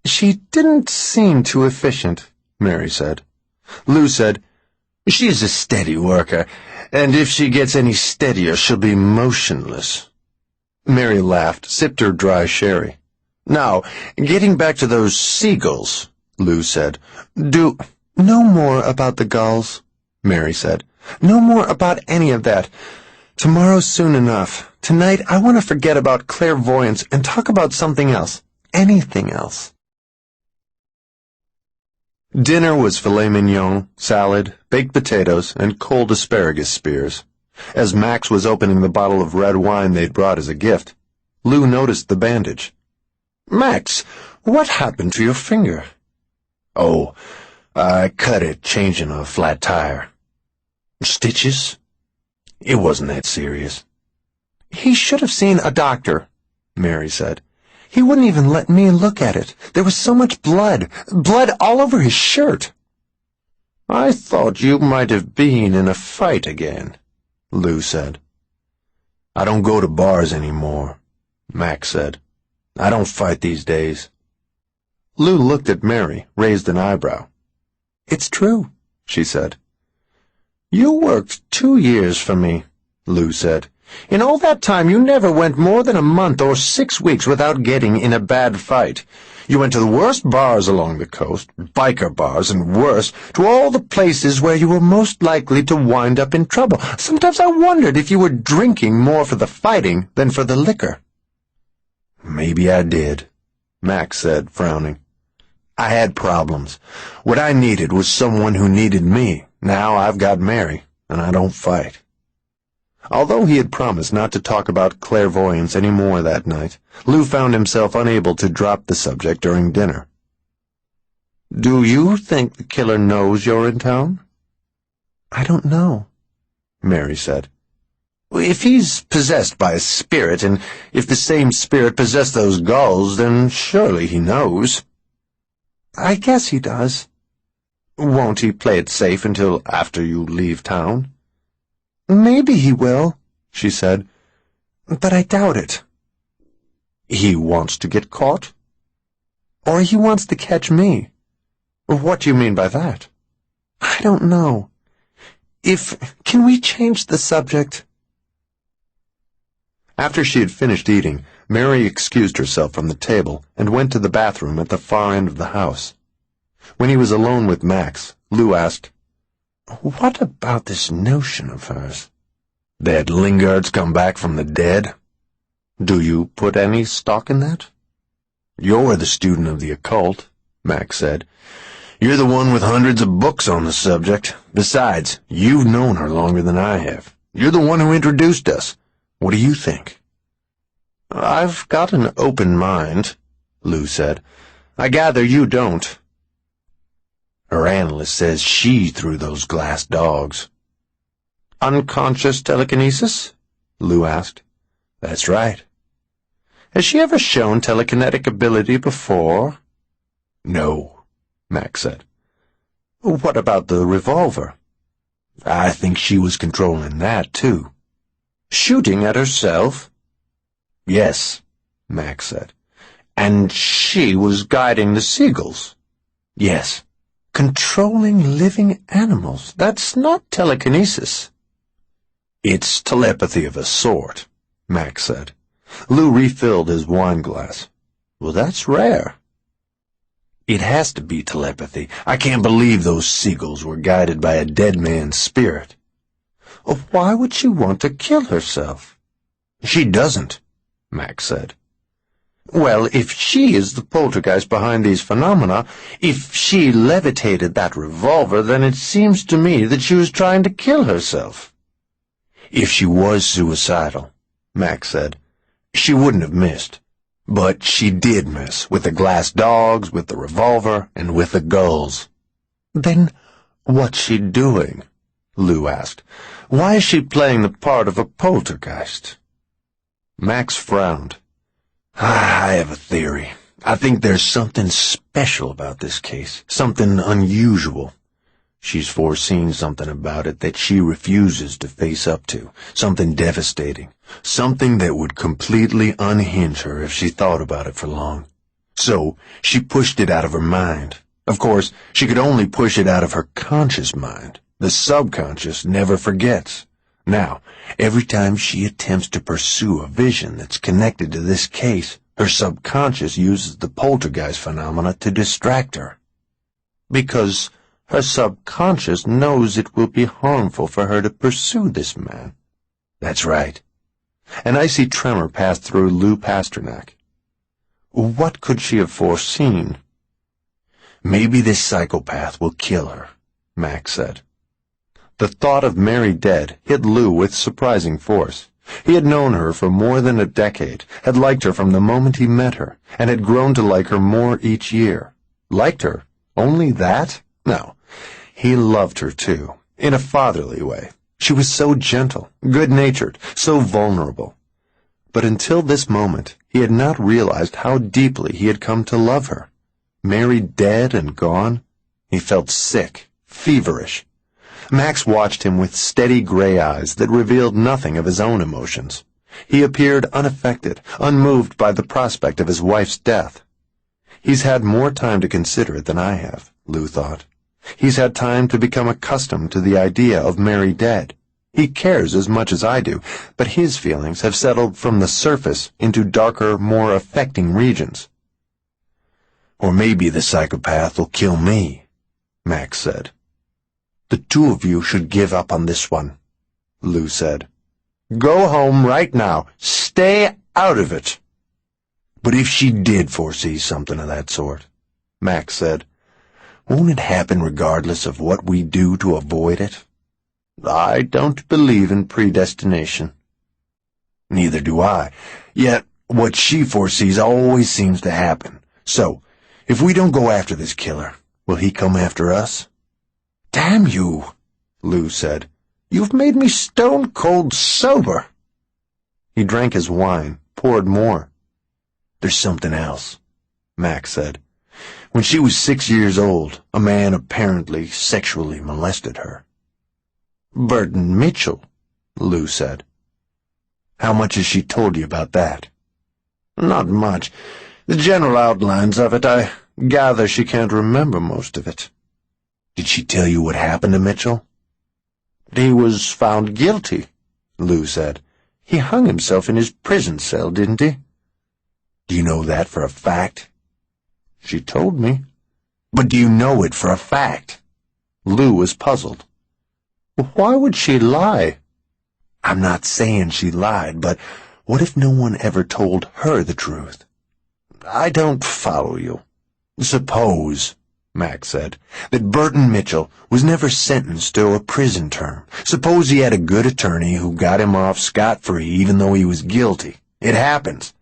She didn't seem too efficient, Mary said. Lou said, She's a steady worker, and if she gets any steadier, she'll be motionless. Mary laughed, sipped her dry sherry. Now, getting back to those seagulls, Lou said. No more about the gulls, Mary said. No more about any of that. Tomorrow's soon enough. Tonight, I want to forget about clairvoyance and talk about something else. Anything else. Dinner was filet mignon, salad, baked potatoes, and cold asparagus spears. As Max was opening the bottle of red wine they'd brought as a gift, Lou noticed the bandage. Max, what happened to your finger? Oh, I cut it changing a flat tire. Stitches? It wasn't that serious. He should have seen a doctor, Mary said. He wouldn't even let me look at it. There was so much blood. Blood all over his shirt. I thought you might have been in a fight again, Lou said. I don't go to bars anymore, Max said. I don't fight these days. Lou looked at Mary, raised an eyebrow. It's true, she said. You worked 2 years for me, Lou said. In all that time, you never went more than a month or 6 weeks without getting in a bad fight. You went to the worst bars along the coast, biker bars, and worse, to all the places where you were most likely to wind up in trouble. Sometimes I wondered if you were drinking more for the fighting than for the liquor. Maybe I did, Max said, frowning. I had problems. What I needed was someone who needed me. Now I've got Mary, and I don't fight. Although he had promised not to talk about clairvoyance any more that night, Lou found himself unable to drop the subject during dinner. Do you think the killer knows you're in town? I don't know, Mary said. If he's possessed by a spirit, and if the same spirit possessed those gulls, then surely he knows. I guess he does. Won't he play it safe until after you leave town? Maybe he will, she said, but I doubt it. He wants to get caught? Or he wants to catch me. What do you mean by that? I don't know. Can we change the subject? After she had finished eating, Mary excused herself from the table and went to the bathroom at the far end of the house. When he was alone with Max, Lou asked, What about this notion of hers? That Lingard's come back from the dead? Do you put any stock in that? You're the student of the occult, Max said. You're the one with hundreds of books on the subject. Besides, you've known her longer than I have. You're the one who introduced us. What do you think? I've got an open mind, Lou said. I gather you don't. Her analyst says she threw those glass dogs. Unconscious telekinesis? Lou asked. That's right. Has she ever shown telekinetic ability before? No, Max said. What about the revolver? I think she was controlling that, too. Shooting at herself? Yes, Max said. And she was guiding the seagulls? Yes. Controlling living animals. That's not telekinesis. It's telepathy of a sort, Max said. Lou refilled his wine glass. Well, that's rare. It has to be telepathy. I can't believe those seagulls were guided by a dead man's spirit. Why would she want to kill herself? She doesn't, Max said. Well, if she is the poltergeist behind these phenomena, if she levitated that revolver, then it seems to me that she was trying to kill herself. If she was suicidal, Max said, she wouldn't have missed. But she did mess with the glass dogs, with the revolver, and with the gulls. Then What's she doing? Lou asked. Why is she playing the part of a poltergeist? Max frowned. I have a theory. I think there's something special about this case, something unusual. She's foreseen something about it that she refuses to face up to, something devastating, something that would completely unhinge her if she thought about it for long. So she pushed it out of her mind. Of course, she could only push it out of her conscious mind. The subconscious never forgets. Now, every time she attempts to pursue a vision that's connected to this case, her subconscious uses the poltergeist phenomena to distract her. Because her subconscious knows it will be harmful for her to pursue this man. That's right. An icy tremor passed through Lou Pasternak. What could she have foreseen? Maybe this psychopath will kill her, Max said. The thought of Mary dead hit Lou with surprising force. He had known her for more than a decade, had liked her from the moment he met her, and had grown to like her more each year. Liked her? Only that? No. He loved her, too, in a fatherly way. She was so gentle, good-natured, so vulnerable. But until this moment, he had not realized how deeply he had come to love her. Mary dead and gone? He felt sick, feverish. Max watched him with steady gray eyes that revealed nothing of his own emotions. He appeared unaffected, unmoved by the prospect of his wife's death. He's had more time to consider it than I have, Lou thought. He's had time to become accustomed to the idea of Mary dead. He cares as much as I do, but his feelings have settled from the surface into darker, more affecting regions. Or maybe the psychopath will kill me, Max said. The two of you should give up on this one, Lou said. Go home right now. Stay out of it. But if she did foresee something of that sort, Max said, won't it happen regardless of what we do to avoid it? I don't believe in predestination. Neither do I. Yet what she foresees always seems to happen. So, if we don't go after this killer, will he come after us? Damn you, Lou said. You've made me stone-cold sober. He drank his wine, poured more. There's something else, Max said. When she was 6 years old, a man apparently sexually molested her. Burton Mitchell, Lou said. How much has she told you about that? Not much. The general outlines of it, I gather she can't remember most of it. Did she tell you what happened to Mitchell? He was found guilty, Lou said. He hung himself in his prison cell, didn't he? Do you know that for a fact? She told me. But do you know it for a fact? Lou was puzzled. Why would she lie? I'm not saying she lied, but what if no one ever told her the truth? I don't follow you. Suppose, Max said, that Burton Mitchell was never sentenced to a prison term. Suppose he had a good attorney who got him off scot-free even though he was guilty. It happens.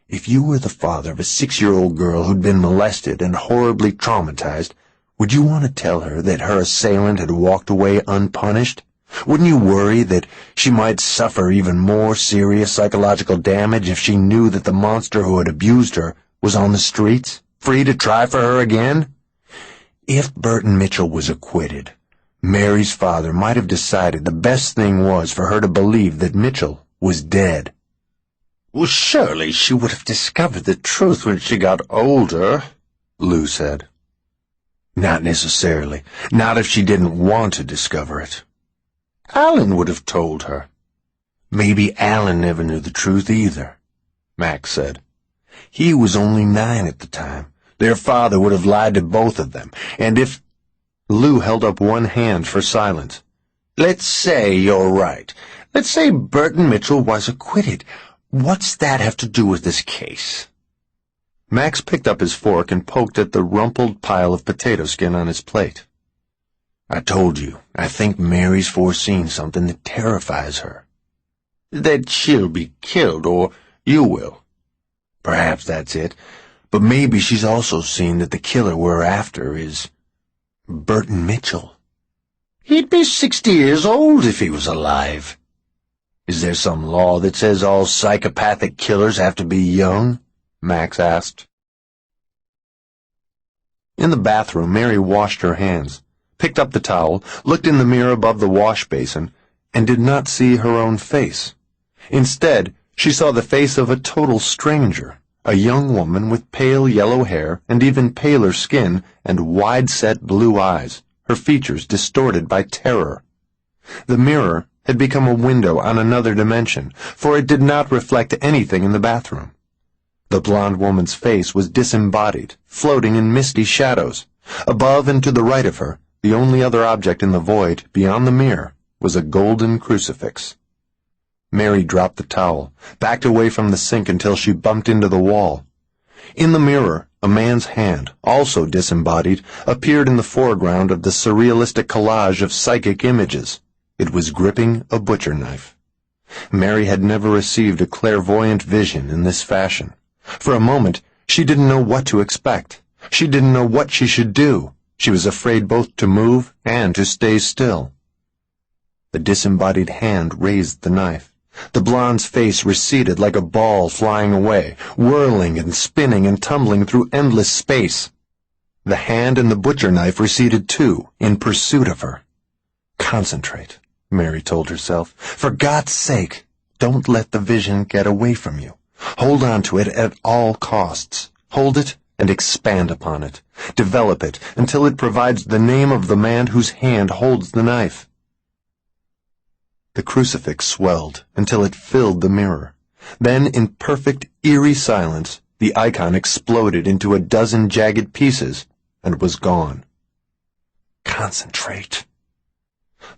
If you were the father of a 6-year-old girl who'd been molested and horribly traumatized, would you want to tell her that her assailant had walked away unpunished? Wouldn't you worry that she might suffer even more serious psychological damage if she knew that the monster who had abused her was on the streets, free to try for her again? If Burton Mitchell was acquitted, Mary's father might have decided the best thing was for her to believe that Mitchell was dead. Well, surely she would have discovered the truth when she got older, Lou said. Not necessarily. Not if she didn't want to discover it. Alan would have told her. Maybe Alan never knew the truth either, Max said. He was only 9 at the time. Their father would have lied to both of them, and if... Lou held up one hand for silence. Let's say you're right. Let's say Burton Mitchell was acquitted. What's that have to do with this case? Max picked up his fork and poked at the rumpled pile of potato skin on his plate. I told you, I think Mary's foreseen something that terrifies her. That she'll be killed, or you will. Perhaps that's it. But maybe she's also seen that the killer we're after is Burton Mitchell. He'd be 60 years old if he was alive. Is there some law that says all psychopathic killers have to be young? Max asked. In the bathroom, Mary washed her hands, picked up the towel, looked in the mirror above the wash basin, and did not see her own face. Instead, she saw the face of a total stranger, a young woman with pale yellow hair and even paler skin and wide-set blue eyes, her features distorted by terror. The mirror had become a window on another dimension, for it did not reflect anything in the bathroom. The blonde woman's face was disembodied, floating in misty shadows. Above and to the right of her, the only other object in the void, beyond the mirror, was a golden crucifix. Mary dropped the towel, backed away from the sink until she bumped into the wall. In the mirror, a man's hand, also disembodied, appeared in the foreground of the surrealistic collage of psychic images. It was gripping a butcher knife. Mary had never received a clairvoyant vision in this fashion. For a moment, she didn't know what to expect. She didn't know what she should do. She was afraid both to move and to stay still. The disembodied hand raised the knife. The blonde's face receded like a ball flying away, whirling and spinning and tumbling through endless space. The hand and the butcher knife receded too, in pursuit of her. Concentrate, Mary told herself. For God's sake, don't let the vision get away from you. Hold on to it at all costs. Hold it and expand upon it. Develop it until it provides the name of the man whose hand holds the knife. The crucifix swelled until it filled the mirror. Then, in perfect, eerie silence, the icon exploded into a dozen jagged pieces and was gone. Concentrate.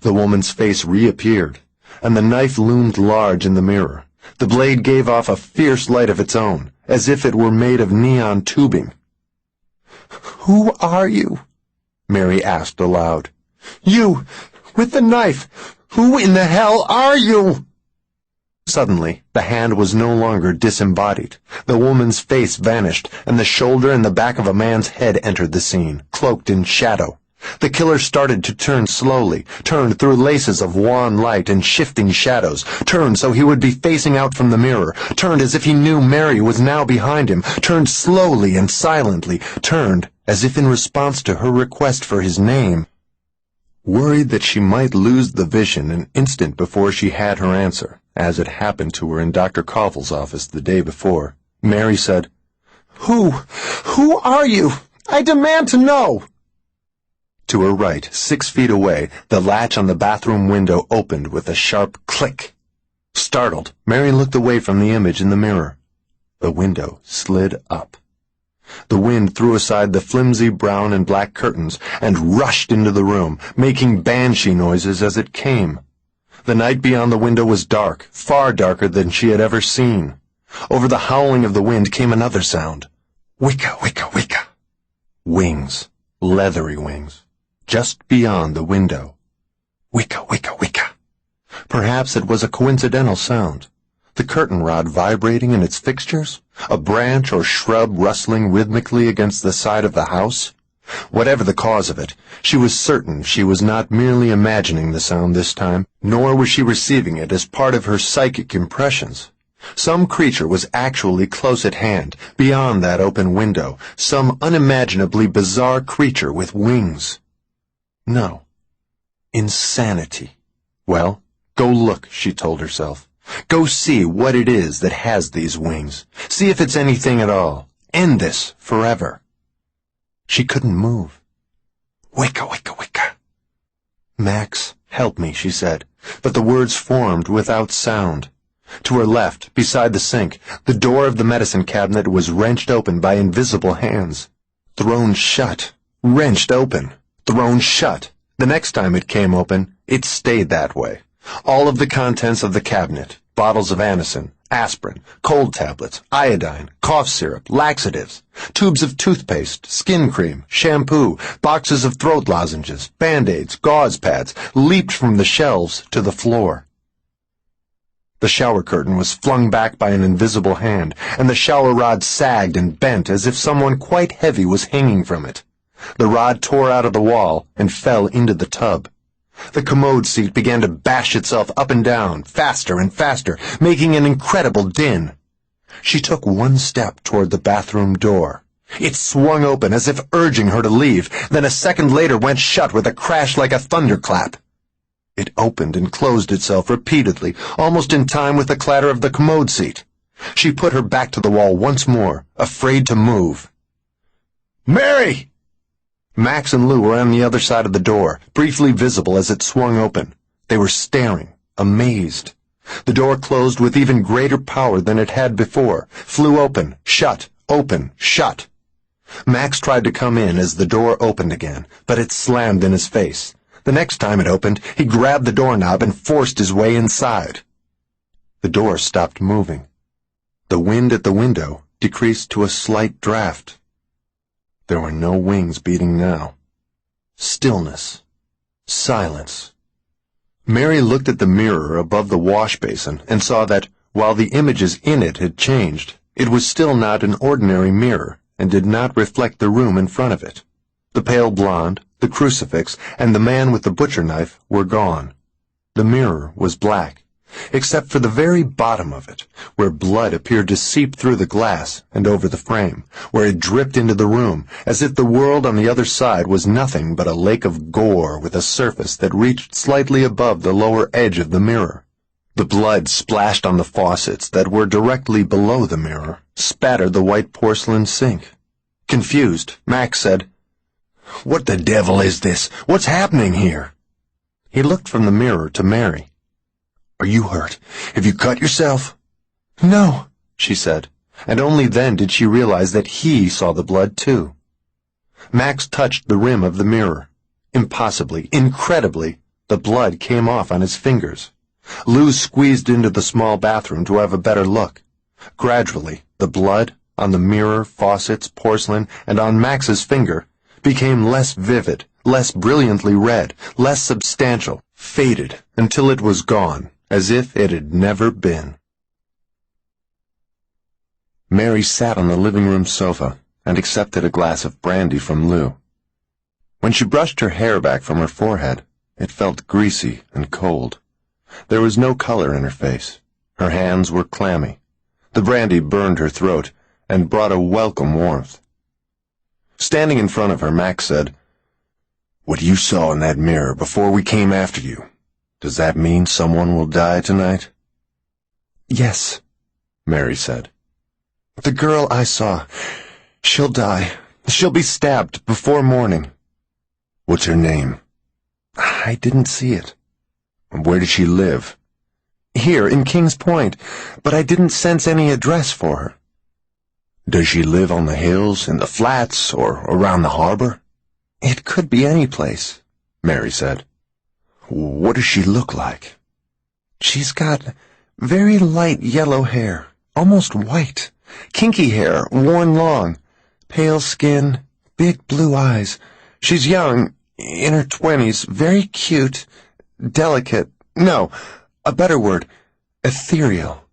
The woman's face reappeared, and the knife loomed large in the mirror. The blade gave off a fierce light of its own, as if it were made of neon tubing. "Who are you?" Mary asked aloud. "You, with the knife! Who in the hell are you?" Suddenly, the hand was no longer disembodied. The woman's face vanished, and the shoulder and the back of a man's head entered the scene, cloaked in shadow. The killer started to turn slowly, turned through laces of wan light and shifting shadows, turned so he would be facing out from the mirror, turned as if he knew Mary was now behind him, turned slowly and silently, turned as if in response to her request for his name. Worried that she might lose the vision an instant before she had her answer, as it happened to her in Dr. Kovel's office the day before, Mary said, Who are you? I demand to know!" To her right, 6 feet away, the latch on the bathroom window opened with a sharp click. Startled, Mary looked away from the image in the mirror. The window slid up. The wind threw aside the flimsy brown and black curtains and rushed into the room, making banshee noises as it came. The night beyond the window was dark, far darker than she had ever seen. Over the howling of the wind came another sound. Wicka, wicka, wicka. Wings, leathery wings, just beyond the window. Wicka, wicka, wicka. Perhaps it was a coincidental sound. The curtain rod vibrating in its fixtures? A branch or shrub rustling rhythmically against the side of the house? Whatever the cause of it, she was certain she was not merely imagining the sound this time, nor was she receiving it as part of her psychic impressions. Some creature was actually close at hand, beyond that open window, some unimaginably bizarre creature with wings. No. Insanity. Well, go look, she told herself. Go see what it is that has these wings. See if it's anything at all. End this forever. She couldn't move. Wicka, wicka, wicka. Max, help me, she said, but the words formed without sound. To her left, beside the sink, the door of the medicine cabinet was wrenched open by invisible hands. Thrown shut. Wrenched open. Thrown shut. The next time it came open, it stayed that way. All of the contents of the cabinet, bottles of Anacin, aspirin, cold tablets, iodine, cough syrup, laxatives, tubes of toothpaste, skin cream, shampoo, boxes of throat lozenges, Band-Aids, gauze pads, leaped from the shelves to the floor. The shower curtain was flung back by an invisible hand, and the shower rod sagged and bent as if someone quite heavy was hanging from it. The rod tore out of the wall and fell into the tub. The commode seat began to bash itself up and down, faster and faster, making an incredible din. She took one step toward the bathroom door. It swung open as if urging her to leave, then a second later went shut with a crash like a thunderclap. It opened and closed itself repeatedly, almost in time with the clatter of the commode seat. She put her back to the wall once more, afraid to move. "Mary!" Max and Lou were on the other side of the door, briefly visible as it swung open. They were staring, amazed. The door closed with even greater power than it had before, flew open, shut, open, shut. Max tried to come in as the door opened again, but it slammed in his face. The next time it opened, he grabbed the doorknob and forced his way inside. The door stopped moving. The wind at the window decreased to a slight draft. There were no wings beating now. Stillness. Silence. Mary looked at the mirror above the wash basin and saw that, while the images in it had changed, it was still not an ordinary mirror and did not reflect the room in front of it. The pale blonde, the crucifix, and the man with the butcher knife were gone. The mirror was black, except for the very bottom of it, where blood appeared to seep through the glass and over the frame, where it dripped into the room, as if the world on the other side was nothing but a lake of gore with a surface that reached slightly above the lower edge of the mirror. The blood splashed on the faucets that were directly below the mirror, spattered the white porcelain sink. Confused, Max said, "What the devil is this? What's happening here?" He looked from the mirror to Mary. "Are you hurt? Have you cut yourself?" "No," she said, and only then did she realize that he saw the blood too. Max touched the rim of the mirror. Impossibly, incredibly, the blood came off on his fingers. Lou squeezed into the small bathroom to have a better look. Gradually, the blood, on the mirror, faucets, porcelain, and on Max's finger, became less vivid, less brilliantly red, less substantial, faded until it was gone, as if it had never been. Mary sat on the living room sofa and accepted a glass of brandy from Lou. When she brushed her hair back from her forehead, it felt greasy and cold. There was no color in her face. Her hands were clammy. The brandy burned her throat and brought a welcome warmth. Standing in front of her, Max said, "What you saw in that mirror before we came after you, does that mean someone will die tonight?" "Yes," Mary said. "The girl I saw, she'll die. She'll be stabbed before morning." "What's her name?" "I didn't see it." "Where does she live?" "Here, in Kings Point, but I didn't sense any address for her." "Does she live on the hills, in the flats, or around the harbor?" "It could be any place," Mary said. "What does she look like?" "She's got very light yellow hair, almost white, kinky hair, worn long, pale skin, big blue eyes. She's young, in her 20s, very cute, delicate, no, a better word, ethereal."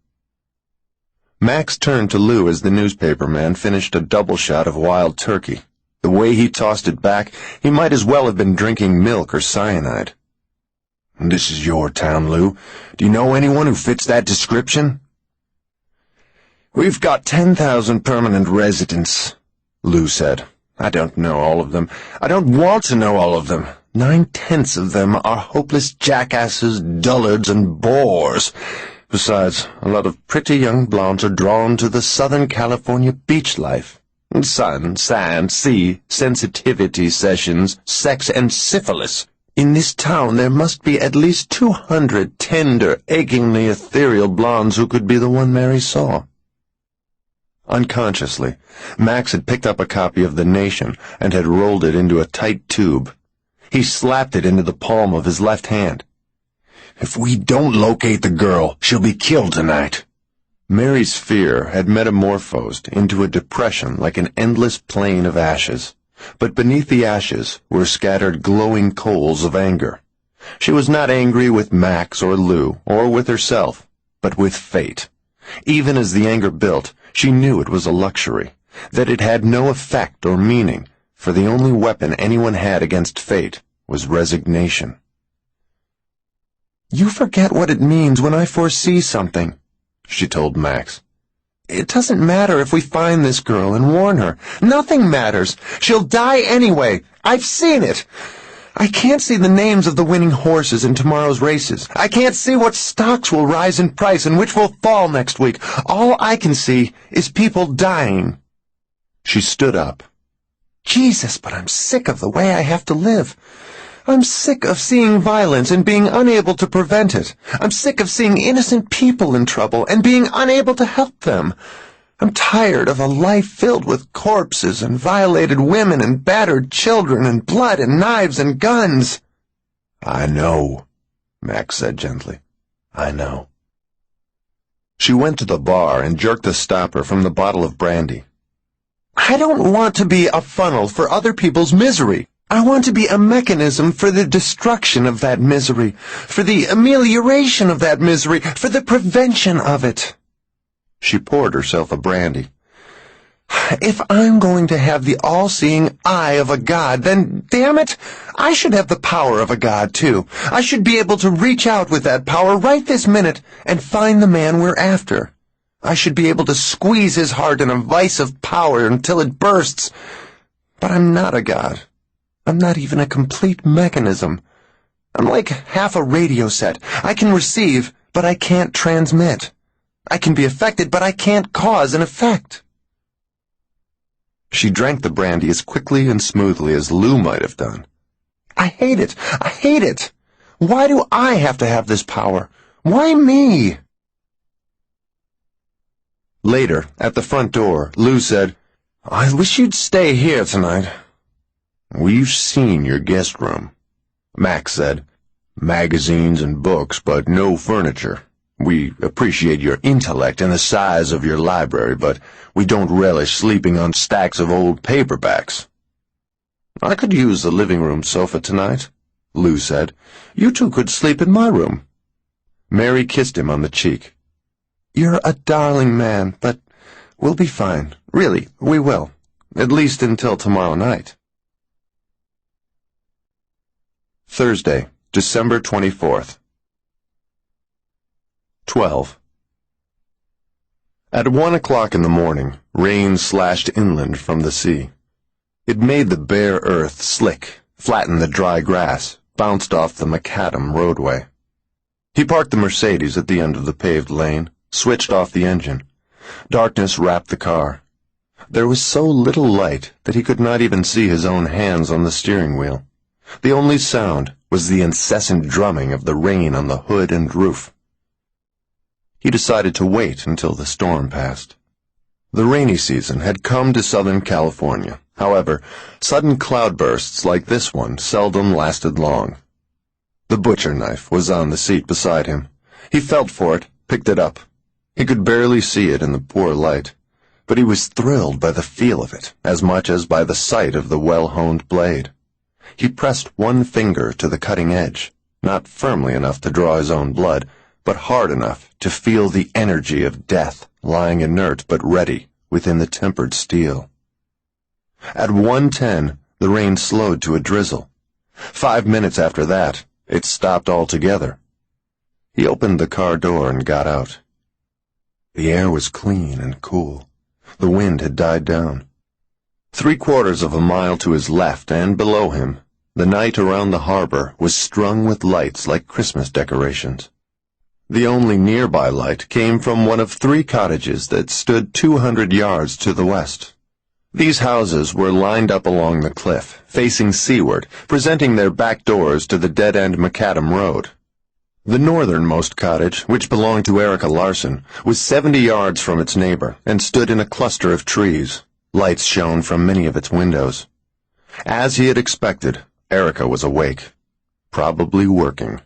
Max turned to Lou as the newspaper man finished a double shot of wild turkey. The way he tossed it back, he might as well have been drinking milk or cyanide. "This is your town, Lou. Do you know anyone who fits that description?" "We've got 10,000 permanent residents," Lou said. "I don't know all of them. I don't want to know all of them. 9/10 of them are hopeless jackasses, dullards, and bores. Besides, a lot of pretty young blondes are drawn to the Southern California beach life. Sun, sand, sea, sensitivity sessions, sex, and syphilis. In this town there must be at least 200 tender, achingly ethereal blondes who could be the one Mary saw." Unconsciously, Max had picked up a copy of The Nation and had rolled it into a tight tube. He slapped it into the palm of his left hand. "If we don't locate the girl, she'll be killed tonight." Mary's fear had metamorphosed into a depression like an endless plain of ashes, but beneath the ashes were scattered glowing coals of anger. She was not angry with Max or Lou or with herself, but with fate. Even as the anger built, she knew it was a luxury, that it had no effect or meaning, for the only weapon anyone had against fate was resignation. "You forget what it means when I foresee something," she told Max. "It doesn't matter if we find this girl and warn her. Nothing matters. She'll die anyway. I've seen it. I can't see the names of the winning horses in tomorrow's races. I can't see what stocks will rise in price and which will fall next week. All I can see is people dying." She stood up. Jesus, but I'm sick of the way I have to live. I'm sick of seeing violence and being unable to prevent it. I'm sick of seeing innocent people in trouble and being unable to help them. I'm tired of a life filled with corpses and violated women and battered children and blood and knives and guns. "I know," Max said gently. "I know." She went to the bar and jerked the stopper from the bottle of brandy. I don't want to be a funnel for other people's misery. I want to be a mechanism for the destruction of that misery, for the amelioration of that misery, for the prevention of it. She poured herself a brandy. If I'm going to have the all-seeing eye of a god, then, damn it, I should have the power of a god, too. I should be able to reach out with that power right this minute and find the man we're after. I should be able to squeeze his heart in a vice of power until it bursts. But I'm not a god. I'm not even a complete mechanism. I'm like half a radio set. I can receive, but I can't transmit. I can be affected, but I can't cause an effect. She drank the brandy as quickly and smoothly as Lou might have done. I hate it. I hate it. Why do I have to have this power? Why me? Later, at the front door, Lou said, I wish you'd stay here tonight. "We've seen your guest room," Max said. "Magazines and books, but no furniture. We appreciate your intellect and the size of your library, but we don't relish sleeping on stacks of old paperbacks." "I could use the living room sofa tonight," Lou said. "You two could sleep in my room." Mary kissed him on the cheek. "You're a darling man, but we'll be fine. Really, we will. At least until tomorrow night." Thursday, December 24th. 12. At 1 o'clock in the morning, rain slashed inland from the sea. It made the bare earth slick, flattened the dry grass, bounced off the macadam roadway. He parked the Mercedes at the end of the paved lane, switched off the engine. Darkness wrapped the car. There was so little light that he could not even see his own hands on the steering wheel. The only sound was the incessant drumming of the rain on the hood and roof. He decided to wait until the storm passed. The rainy season had come to Southern California. However, sudden cloudbursts like this one seldom lasted long. The butcher knife was on the seat beside him. He felt for it, picked it up. He could barely see it in the poor light, but he was thrilled by the feel of it as much as by the sight of the well-honed blade. He pressed one finger to the cutting edge, not firmly enough to draw his own blood, but hard enough to feel the energy of death lying inert but ready within the tempered steel. At 1:10, the rain slowed to a drizzle. 5 minutes after that, it stopped altogether. He opened the car door and got out. The air was clean and cool. The wind had died down. 3/4 of a mile to his left and below him, the night around the harbor was strung with lights like Christmas decorations. The only nearby light came from one of 3 cottages that stood 200 yards to the west. These houses were lined up along the cliff, facing seaward, presenting their back doors to the dead-end macadam road. The northernmost cottage, which belonged to Erica Larson, was 70 yards from its neighbor and stood in a cluster of trees. Lights shone from many of its windows. As he had expected, Erica was awake, probably working.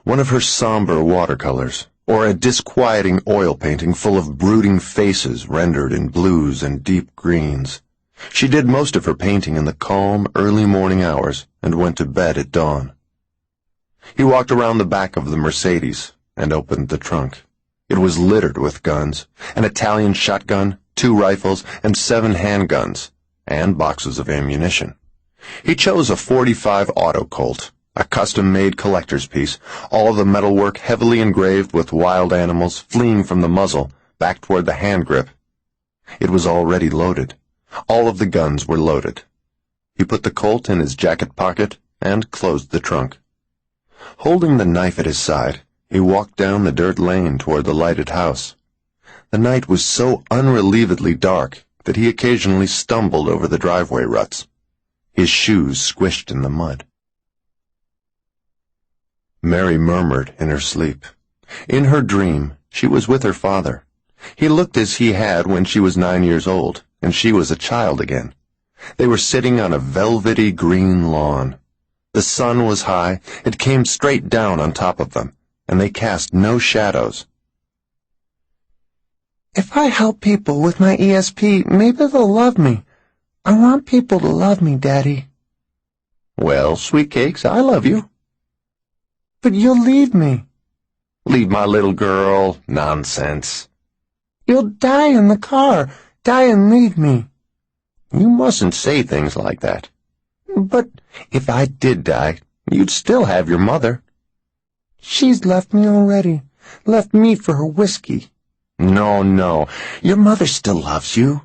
One of her somber watercolors, or a disquieting oil painting full of brooding faces rendered in blues and deep greens. She did most of her painting in the calm, early morning hours and went to bed at dawn. He walked around the back of the Mercedes and opened the trunk. It was littered with guns, an Italian shotgun, 2 rifles, and 7 handguns, and boxes of ammunition. He chose a .45 Auto Colt, a custom-made collector's piece, all the metalwork heavily engraved with wild animals fleeing from the muzzle back toward the hand grip. It was already loaded. All of the guns were loaded. He put the Colt in his jacket pocket and closed the trunk. Holding the knife at his side, he walked down the dirt lane toward the lighted house. The night was so unrelievedly dark that he occasionally stumbled over the driveway ruts. His shoes squished in the mud. Mary murmured in her sleep. In her dream, she was with her father. He looked as he had when she was 9 years old, and she was a child again. They were sitting on a velvety green lawn. The sun was high, it came straight down on top of them, and they cast no shadows. If I help people with my ESP, maybe they'll love me. I want people to love me, Daddy. Well, sweet cakes, I love you. But you'll leave me. Leave my little girl. Nonsense. You'll die in the car. Die and leave me. You mustn't say things like that. But if I did die, you'd still have your mother. She's left me already. Left me for her whiskey. No. Your mother still loves you.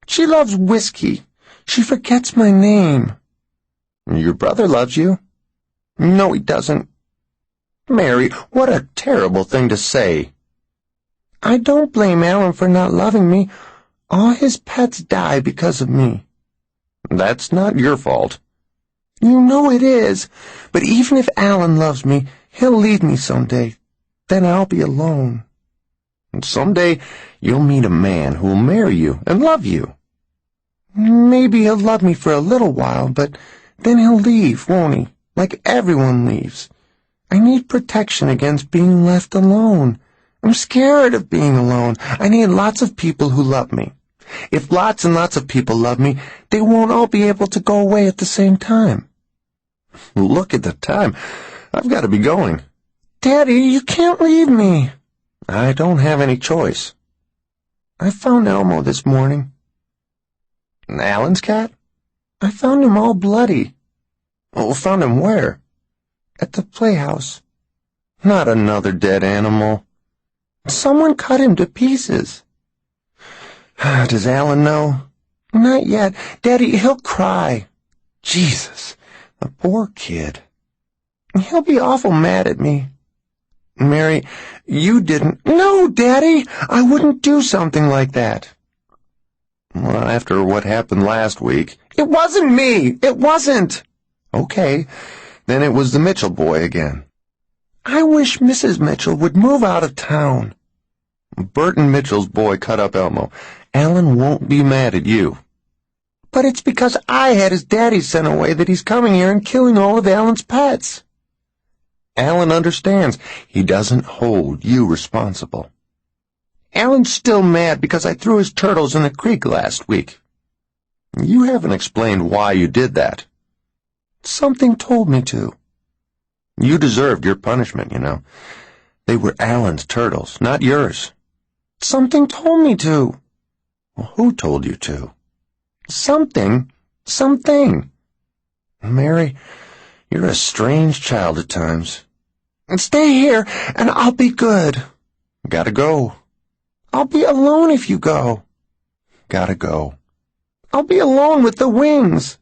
She loves whiskey. She forgets my name. Your brother loves you. No, he doesn't. Mary, what a terrible thing to say. I don't blame Alan for not loving me. All his pets die because of me. That's not your fault. You know it is. But even if Alan loves me, he'll leave me someday. Then I'll be alone. And someday you'll meet a man who'll marry you and love you. Maybe he'll love me for a little while, but then he'll leave, won't he? Like everyone leaves. I need protection against being left alone. I'm scared of being alone. I need lots of people who love me. If lots and lots of people love me, they won't all be able to go away at the same time. Look at the time. I've got to be going. Daddy, you can't leave me. I don't have any choice. I found Elmo this morning. Alan's cat? I found him all bloody. Oh, found him where? At the playhouse. Not another dead animal. Someone cut him to pieces. Does Alan know? Not yet. Daddy, he'll cry. Jesus, the poor kid. He'll be awful mad at me. Mary, you didn't... No, Daddy, I wouldn't do something like that. Well, after what happened last week... It wasn't me! It wasn't! Okay, then it was the Mitchell boy again. I wish Mrs. Mitchell would move out of town. Burton Mitchell's boy cut up Elmo. Alan won't be mad at you. But it's because I had his daddy sent away that he's coming here and killing all of Alan's pets. Alan understands. He doesn't hold you responsible. Alan's still mad because I threw his turtles in the creek last week. You haven't explained why you did that. Something told me to. You deserved your punishment, you know. They were Alan's turtles, not yours. Something told me to. Well, who told you to? Something. Mary, you're a strange child at times. Stay here, and I'll be good. Gotta go. I'll be alone if you go. Gotta go. I'll be alone with the wings.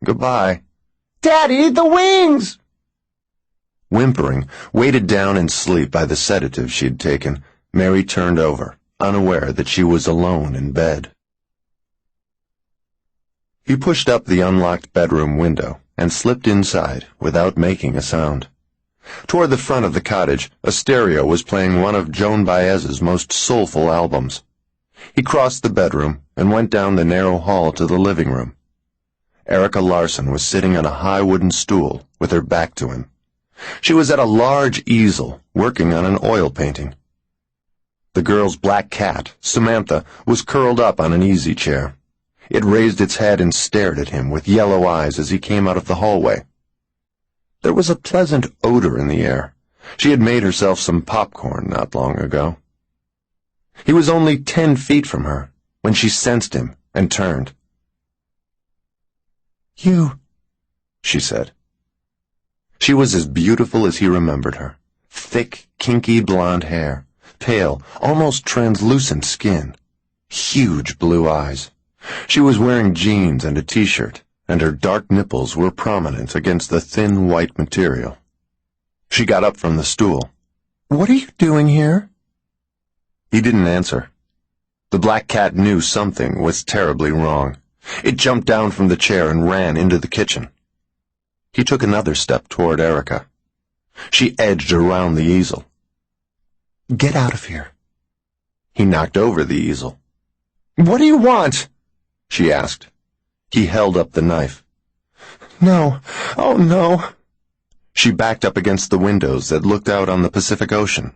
Goodbye. Daddy, the wings! Whimpering, weighted down in sleep by the sedative she'd taken, Mary turned over, unaware that she was alone in bed. He pushed up the unlocked bedroom window and slipped inside without making a sound. Toward the front of the cottage, a stereo was playing one of Joan Baez's most soulful albums. He crossed the bedroom and went down the narrow hall to the living room. Erica Larson was sitting on a high wooden stool with her back to him. She was at a large easel, working on an oil painting. The girl's black cat, Samantha, was curled up on an easy chair. It raised its head and stared at him with yellow eyes as he came out of the hallway. There was a pleasant odor in the air. She had made herself some popcorn not long ago. He was only 10 feet from her when she sensed him and turned. "You," she said. She was as beautiful as he remembered her. Thick, kinky blonde hair, pale, almost translucent skin, huge blue eyes. She was wearing jeans and a t-shirt, and her dark nipples were prominent against the thin white material. She got up from the stool. "What are you doing here?" He didn't answer. The black cat knew something was terribly wrong. It jumped down from the chair and ran into the kitchen. He took another step toward Erica. She edged around the easel. "Get out of here." He knocked over the easel. "What do you want?" she asked. He held up the knife. "No. Oh, no." She backed up against the windows that looked out on the Pacific Ocean.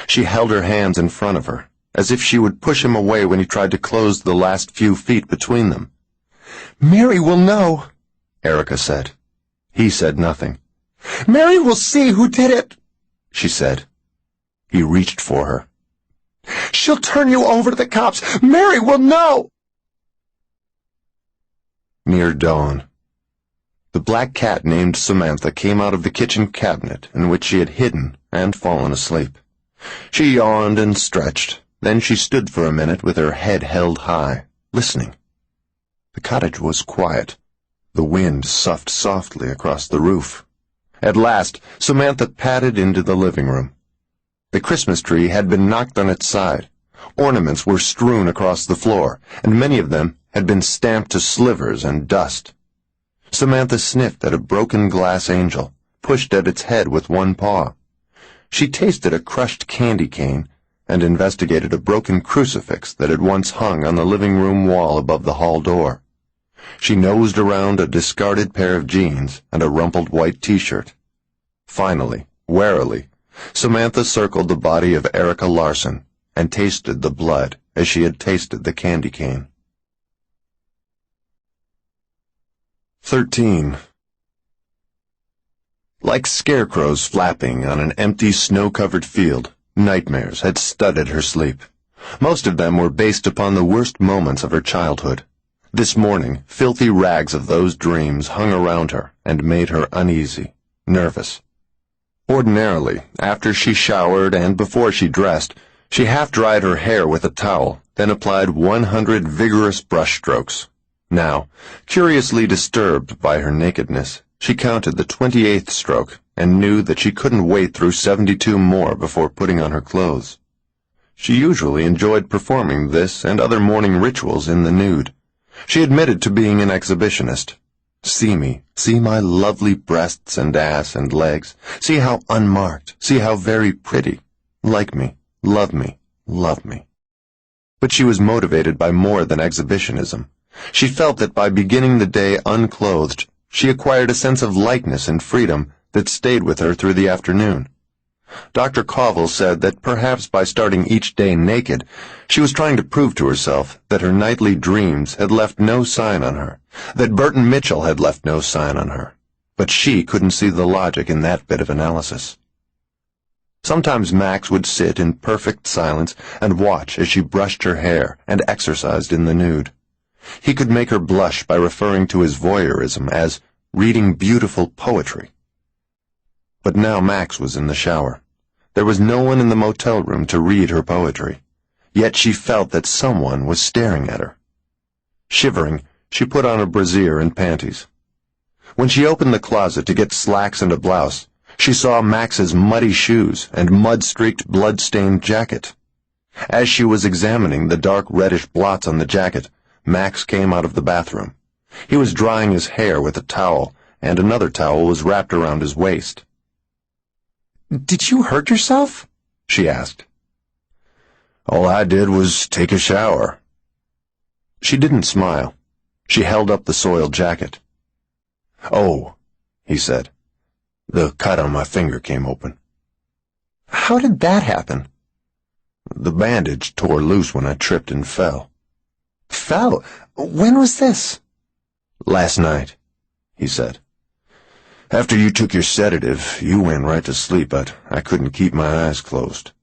She held her hands in front of her, as if she would push him away when he tried to close the last few feet between them. "Mary will know," Erica said. He said nothing. "Mary will see who did it," she said. He reached for her. "She'll turn you over to the cops. Mary will know." Near dawn, the black cat named Samantha came out of the kitchen cabinet in which she had hidden and fallen asleep. She yawned and stretched. Then she stood for a minute with her head held high, listening. The cottage was quiet. The wind soughed softly across the roof. At last, Samantha padded into the living room. The Christmas tree had been knocked on its side. Ornaments were strewn across the floor, and many of them had been stamped to slivers and dust. Samantha sniffed at a broken glass angel, pushed at its head with one paw. She tasted a crushed candy cane and investigated a broken crucifix that had once hung on the living room wall above the hall door. She nosed around a discarded pair of jeans and a rumpled white t-shirt. Finally, warily, Samantha circled the body of Erica Larson and tasted the blood as she had tasted the candy cane. 13. Like scarecrows flapping on an empty snow-covered field, nightmares had studded her sleep. Most of them were based upon the worst moments of her childhood. This morning, filthy rags of those dreams hung around her and made her uneasy, nervous. Ordinarily, after she showered and before she dressed, she half-dried her hair with a towel, then applied 100 vigorous brushstrokes. Now, curiously disturbed by her nakedness, she counted the 28th stroke and knew that she couldn't wait through 72 more before putting on her clothes. She usually enjoyed performing this and other morning rituals in the nude. She admitted to being an exhibitionist. See me, see my lovely breasts and ass and legs, see how unmarked, see how very pretty. Like me, love me, love me. But she was motivated by more than exhibitionism. She felt that by beginning the day unclothed, she acquired a sense of lightness and freedom that stayed with her through the afternoon. Dr. Covell said that perhaps by starting each day naked, she was trying to prove to herself that her nightly dreams had left no sign on her, that Burton Mitchell had left no sign on her. But she couldn't see the logic in that bit of analysis. Sometimes Max would sit in perfect silence and watch as she brushed her hair and exercised in the nude. He could make her blush by referring to his voyeurism as reading beautiful poetry. But now Max was in the shower. There was no one in the motel room to read her poetry, yet she felt that someone was staring at her. Shivering, she put on a brassiere and panties. When she opened the closet to get slacks and a blouse, she saw Max's muddy shoes and mud-streaked, blood-stained jacket. As she was examining the dark reddish blots on the jacket, Max came out of the bathroom. He was drying his hair with a towel, and another towel was wrapped around his waist. "Did you hurt yourself?" she asked. "All I did was take a shower." She didn't smile. She held up the soiled jacket. "Oh," he said. "The cut on my finger came open." "How did that happen?" "The bandage tore loose when I tripped and fell." "Fell? When was this?" "Last night," he said. "After you took your sedative, you went right to sleep, but I couldn't keep my eyes closed.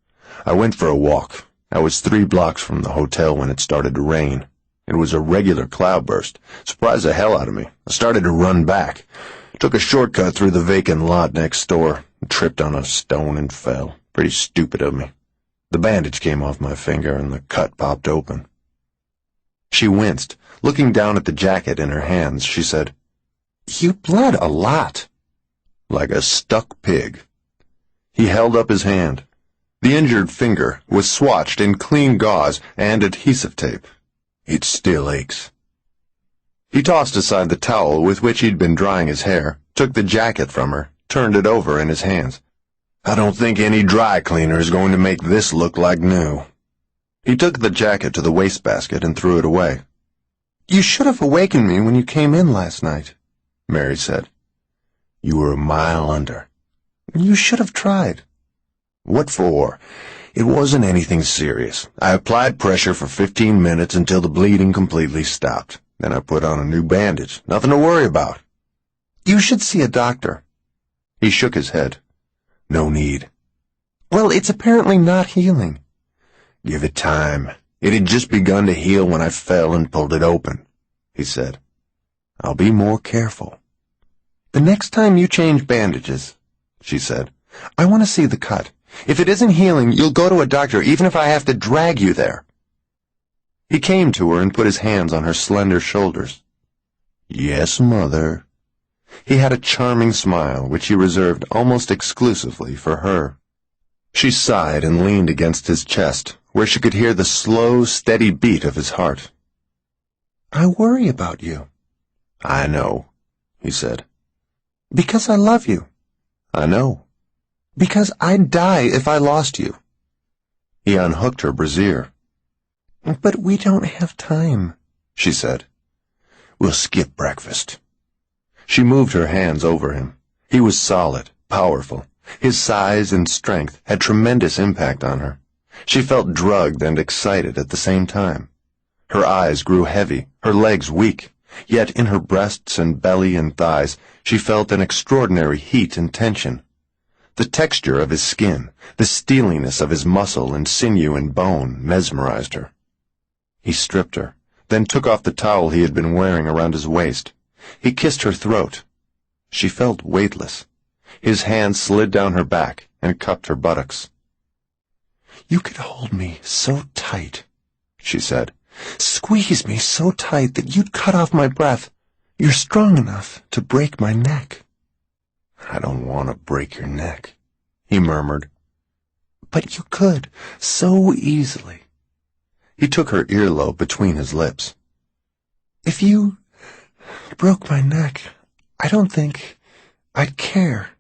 I went for a walk, I was 3 blocks from the hotel when it started to rain. It was a regular cloudburst. Surprised the hell out of me. I started to run back. Took a shortcut through the vacant lot next door. Tripped on a stone and fell. Pretty stupid of me. The bandage came off my finger and the cut popped open. She winced. Looking down at the jacket in her hands, she said, "You bled a lot." Like a stuck pig. He held up his hand. The injured finger was swatched in clean gauze and adhesive tape. It still aches. He tossed aside the towel with which he'd been drying his hair, took the jacket from her, turned it over in his hands. "I don't think any dry cleaner is going to make this look like new." He took the jacket to the wastebasket and threw it away. "You should have awakened me when you came in last night," Mary said. "You were a mile under." "You should have tried." "What for? It wasn't anything serious. I applied pressure for 15 minutes until the bleeding completely stopped. Then I put on a new bandage. Nothing to worry about." "You should see a doctor." He shook his head. "No need." "Well, it's apparently not healing." "Give it time. It had just begun to heal when I fell and pulled it open," he said. "I'll be more careful." "The next time you change bandages," she said, "I want to see the cut. If it isn't healing, you'll go to a doctor even if I have to drag you there." He came to her and put his hands on her slender shoulders. "Yes, Mother." He had a charming smile, which he reserved almost exclusively for her. She sighed and leaned against his chest, where she could hear the slow, steady beat of his heart. "I worry about you." "I know," he said. "Because I love you." "I know." "Because I'd die if I lost you." He unhooked her brassiere. "But we don't have time," she said. "We'll skip breakfast." She moved her hands over him. He was solid, powerful. His size and strength had tremendous impact on her. She felt drugged and excited at the same time. Her eyes grew heavy, her legs weak, yet in her breasts and belly and thighs she felt an extraordinary heat and tension. The texture of his skin, the steeliness of his muscle and sinew and bone mesmerized her. He stripped her, then took off the towel he had been wearing around his waist. He kissed her throat. She felt weightless. His hand slid down her back and cupped her buttocks. "You could hold me so tight," she said. "Squeeze me so tight that you'd cut off my breath. You're strong enough to break my neck." "I don't want to break your neck," he murmured. "But you could, so easily." He took her earlobe between his lips. "If you broke my neck, I don't think I'd care."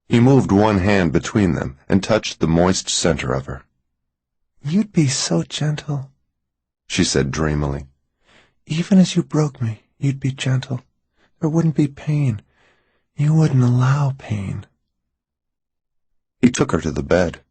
He moved one hand between them and touched the moist center of her. "You'd be so gentle," she said dreamily. "Even as you broke me, you'd be gentle. There wouldn't be pain. You wouldn't allow pain." He took her to the bed.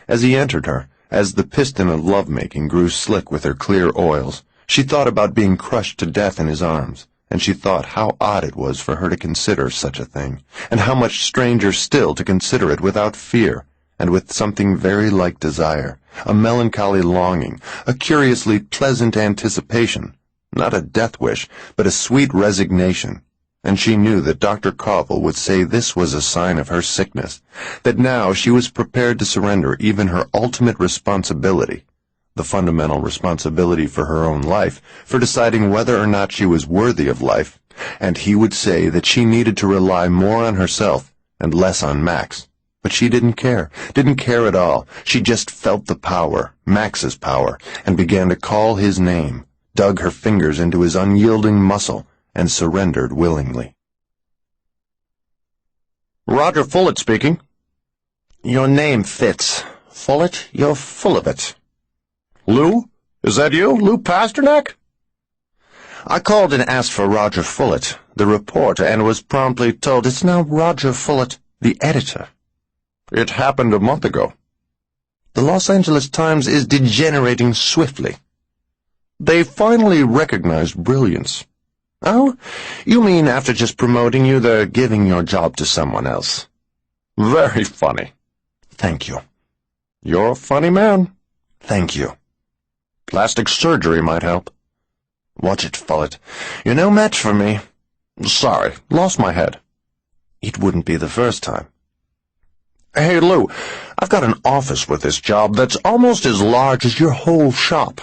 As he entered her, as the piston of lovemaking grew slick with her clear oils, she thought about being crushed to death in his arms, and she thought how odd it was for her to consider such a thing, and how much stranger still to consider it without fear, and with something very like desire, a melancholy longing, a curiously pleasant anticipation, not a death wish, but a sweet resignation. And she knew that Dr. Cauble would say this was a sign of her sickness, that now she was prepared to surrender even her ultimate responsibility, the fundamental responsibility for her own life, for deciding whether or not she was worthy of life, and he would say that she needed to rely more on herself and less on Max. But she didn't care at all. She just felt the power, Max's power, and began to call his name, dug her fingers into his unyielding muscle, and surrendered willingly. Roger Fullett speaking. Your name fits. Fullett, you're full of it. Lou? Is that you, Lou Pasternak? I called and asked for Roger Fullett, the reporter, and was promptly told it's now Roger Fullett, the editor. It happened a month ago. The Los Angeles Times is degenerating swiftly. They finally recognized brilliance. Oh, you mean after just promoting you, they're giving your job to someone else? Very funny. Thank you. You're a funny man. Thank you. Plastic surgery might help. Watch it, Follett. You're no match for me. Sorry, lost my head. It wouldn't be the first time. Hey, Lou, I've got an office with this job that's almost as large as your whole shop.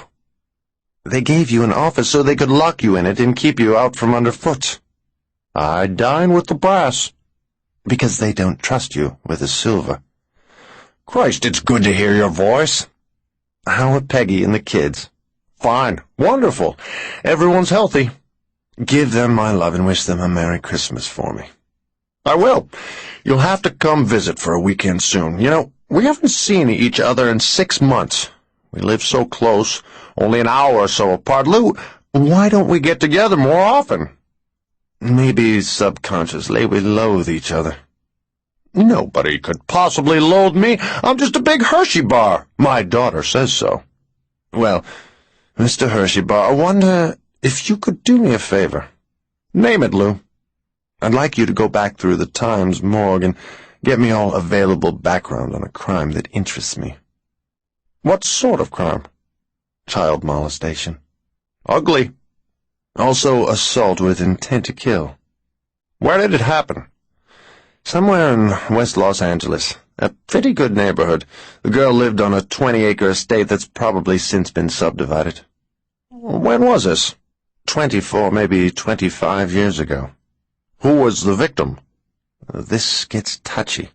They gave you an office so they could lock you in it and keep you out from underfoot. I dine with the brass. Because they don't trust you with the silver. Christ, it's good to hear your voice. How are Peggy and the kids? Fine. Wonderful. Everyone's healthy. Give them my love and wish them a Merry Christmas for me. I will. You'll have to come visit for a weekend soon. You know, we haven't seen each other in 6 months. We live so close, only an hour or so apart. Lou, why don't we get together more often? Maybe subconsciously we loathe each other. Nobody could possibly loathe me. I'm just a big Hershey bar. My daughter says so. Well, Mr. Hershey bar, I wonder if you could do me a favor. Name it, Lou. I'd like you to go back through the Times morgue and get me all available background on a crime that interests me. What sort of crime? Child molestation. Ugly. Also assault with intent to kill. Where did it happen? Somewhere in West Los Angeles. A pretty good neighborhood. The girl lived on a 20-acre estate that's probably since been subdivided. When was this? 24, maybe 25 years ago. Who was the victim? This gets touchy.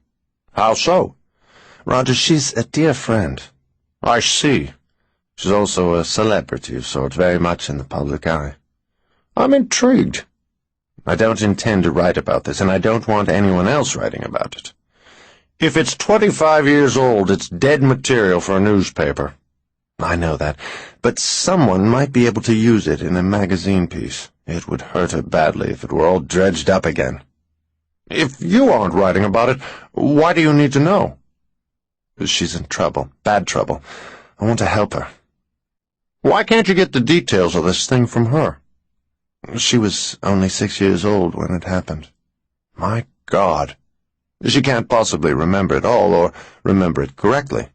How so? Roger, she's a dear friend. I see. She's also a celebrity of sorts, very much in the public eye. I'm intrigued. I don't intend to write about this, and I don't want anyone else writing about it. If it's 25 years old, it's dead material for a newspaper. I know that, but someone might be able to use it in a magazine piece. It would hurt her badly if it were all dredged up again. If you aren't writing about it, why do you need to know? She's in trouble, bad trouble. I want to help her. Why can't you get the details of this thing from her? She was only 6 years old when it happened. My God. She can't possibly remember it all, or remember it correctly.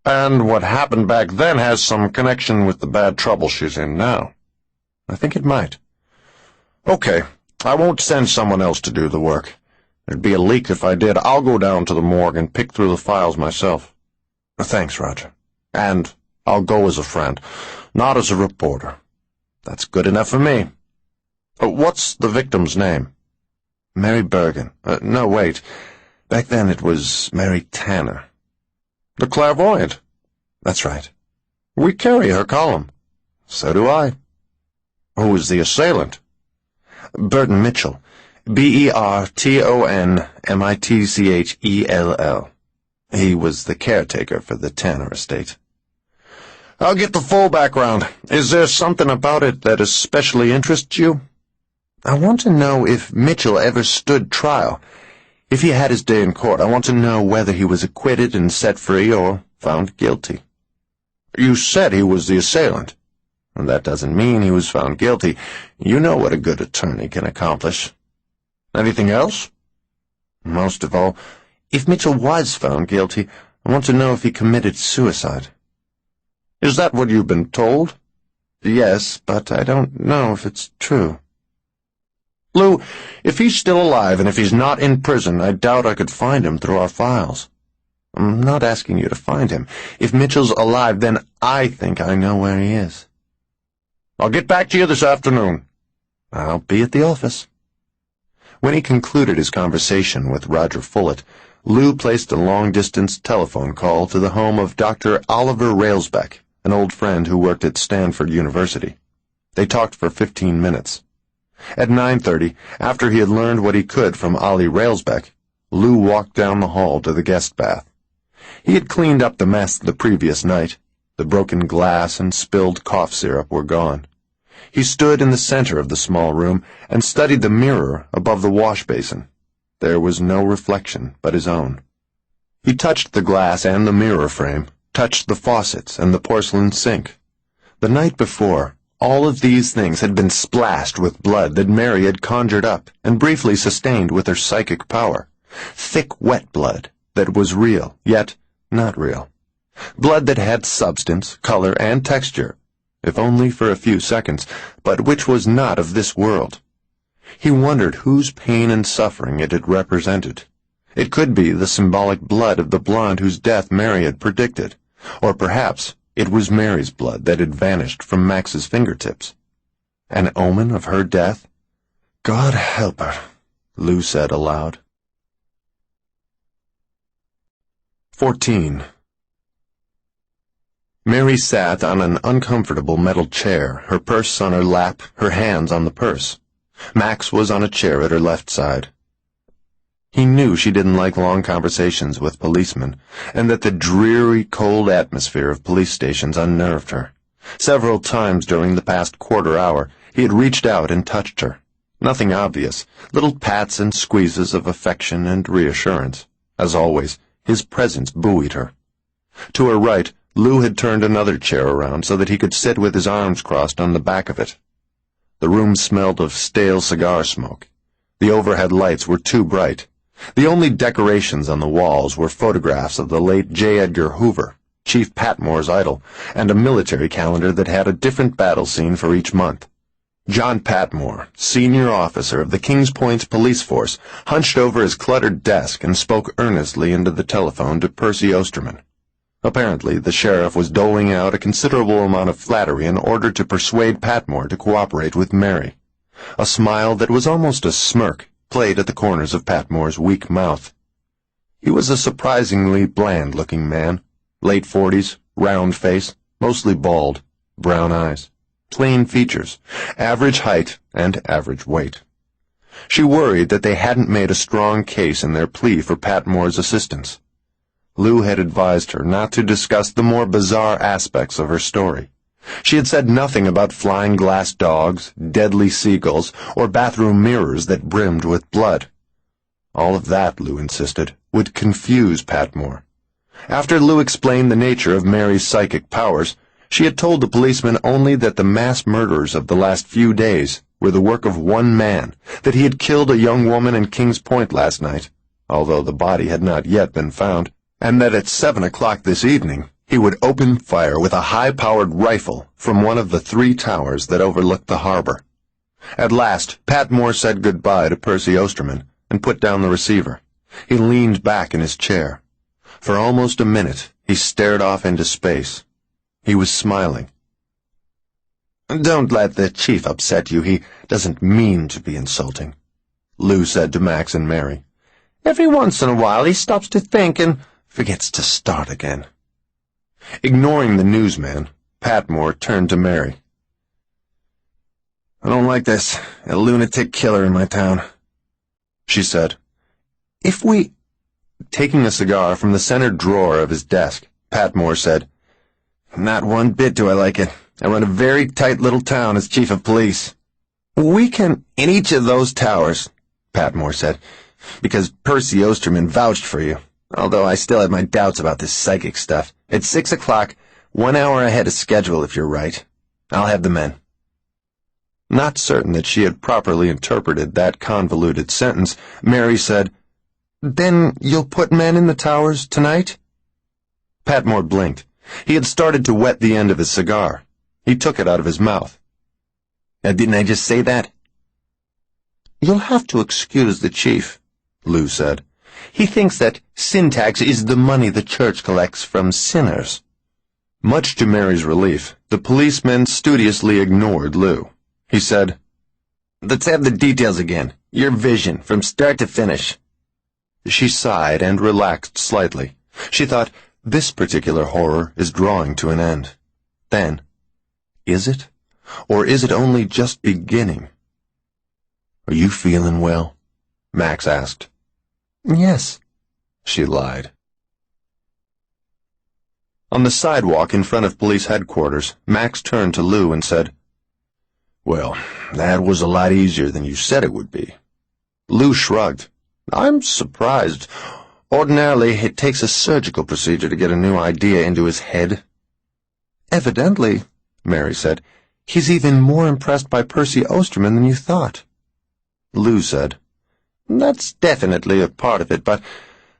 And what happened back then has some connection with the bad trouble she's in now. I think it might. Okay, I won't send someone else to do the work. There'd be a leak if I did. I'll go down to the morgue and pick through the files myself. Thanks, Roger. And I'll go as a friend, not as a reporter. That's good enough for me. What's the victim's name? Mary Bergen. No, wait. Back then it was Mary Tanner. The clairvoyant? That's right. We carry her column. So do I. Who is the assailant? Burton Mitchell. Bertonmitchell. He was the caretaker for the Tanner estate. I'll get the full background. Is there something about it that especially interests you? I want to know if Mitchell ever stood trial. If he had his day in court, I want to know whether he was acquitted and set free or found guilty. You said he was the assailant. And that doesn't mean he was found guilty. You know what a good attorney can accomplish. Anything else? Most of all, if Mitchell was found guilty, I want to know if he committed suicide. Is that what you've been told? Yes, but I don't know if it's true. Lou, if he's still alive and if he's not in prison, I doubt I could find him through our files. I'm not asking you to find him. If Mitchell's alive, then I think I know where he is. I'll get back to you this afternoon. I'll be at the office. When he concluded his conversation with Roger Follett, Lou placed a long-distance telephone call to the home of Dr. Oliver Railsbeck, an old friend who worked at Stanford University. They talked for 15 minutes. At 9:30, after he had learned what he could from Ollie Railsbeck, Lou walked down the hall to the guest bath. He had cleaned up the mess the previous night. The broken glass and spilled cough syrup were gone. He stood in the center of the small room and studied the mirror above the wash basin. There was no reflection but his own. He touched the glass and the mirror frame, touched the faucets and the porcelain sink. The night before, all of these things had been splashed with blood that Mary had conjured up and briefly sustained with her psychic power. Thick, wet blood that was real, yet not real. Blood that had substance, color, and texture, if only for a few seconds, but which was not of this world. He wondered whose pain and suffering it had represented. It could be the symbolic blood of the blonde whose death Mary had predicted, or perhaps it was Mary's blood that had vanished from Max's fingertips. An omen of her death? God help her, Lou said aloud. 14. Mary sat on an uncomfortable metal chair, her purse on her lap, her hands on the purse. Max was on a chair at her left side. He knew she didn't like long conversations with policemen, and that the dreary, cold atmosphere of police stations unnerved her. Several times during the past quarter hour, he had reached out and touched her. Nothing obvious, little pats and squeezes of affection and reassurance. As always, his presence buoyed her. To her right, Lou had turned another chair around so that he could sit with his arms crossed on the back of it. The room smelled of stale cigar smoke. The overhead lights were too bright. The only decorations on the walls were photographs of the late J. Edgar Hoover, Chief Patmore's idol, and a military calendar that had a different battle scene for each month. John Patmore, senior officer of the Kings Point police force, hunched over his cluttered desk and spoke earnestly into the telephone to Percy Osterman. Apparently, the sheriff was doling out a considerable amount of flattery in order to persuade Patmore to cooperate with Mary. A smile that was almost a smirk played at the corners of Patmore's weak mouth. He was a surprisingly bland-looking man, late 40s, round face, mostly bald, brown eyes, plain features, average height, and average weight. She worried that they hadn't made a strong case in their plea for Patmore's assistance. Lou had advised her not to discuss the more bizarre aspects of her story. She had said nothing about flying glass dogs, deadly seagulls, or bathroom mirrors that brimmed with blood. All of that, Lou insisted, would confuse Patmore. After Lou explained the nature of Mary's psychic powers, she had told the policeman only that the mass murders of the last few days were the work of one man, that he had killed a young woman in Kings Point last night, although the body had not yet been found, and that at 7 o'clock this evening he would open fire with a high-powered rifle from one of the 3 towers that overlooked the harbor. At last, Patmore said goodbye to Percy Osterman and put down the receiver. He leaned back in his chair. For almost a minute, he stared off into space. He was smiling. "Don't let the chief upset you. He doesn't mean to be insulting," Lou said to Max and Mary. "Every once in a while he stops to think and forgets to start again." Ignoring the newsman, Patmore turned to Mary. "I don't like this, a lunatic killer in my town," she said. "If we—" Taking a cigar from the center drawer of his desk, Patmore said, "Not one bit do I like it. I run a very tight little town as chief of police." "We can—" "In each of those towers," Patmore said, "because Percy Osterman vouched for you. Although I still have my doubts about this psychic stuff. It's 6 o'clock, 1 hour ahead of schedule if you're right. I'll have the men." Not certain that she had properly interpreted that convoluted sentence, Mary said, "Then you'll put men in the towers tonight?" Patmore blinked. He had started to wet the end of his cigar. He took it out of his mouth. "Didn't I just say that?" "You'll have to excuse the chief," Lou said. "He thinks that sin tax is the money the church collects from sinners." Much to Mary's relief, the policeman studiously ignored Lou. He said, "Let's have the details again. Your vision, from start to finish." She sighed and relaxed slightly. She thought, this particular horror is drawing to an end. Then, is it? Or is it only just beginning? "Are you feeling well?" Max asked. "Yes," she lied. On the sidewalk in front of police headquarters, Max turned to Lou and said, "Well, that was a lot easier than you said it would be." Lou shrugged. "I'm surprised. Ordinarily, it takes a surgical procedure to get a new idea into his head." "Evidently," Mary said, "he's even more impressed by Percy Osterman than you thought." Lou said, "That's definitely a part of it, but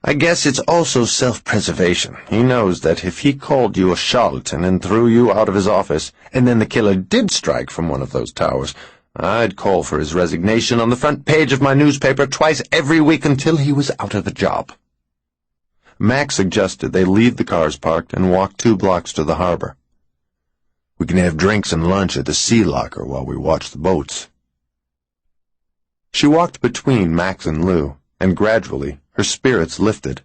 I guess it's also self-preservation. He knows that if he called you a charlatan and threw you out of his office, and then the killer did strike from one of those towers, I'd call for his resignation on the front page of my newspaper twice every week until he was out of a job. Max suggested they leave the cars parked and walk 2 blocks to the harbor. We can have drinks and lunch at the sea locker while we watch the boats. She walked between Max and Lou, and gradually her spirits lifted.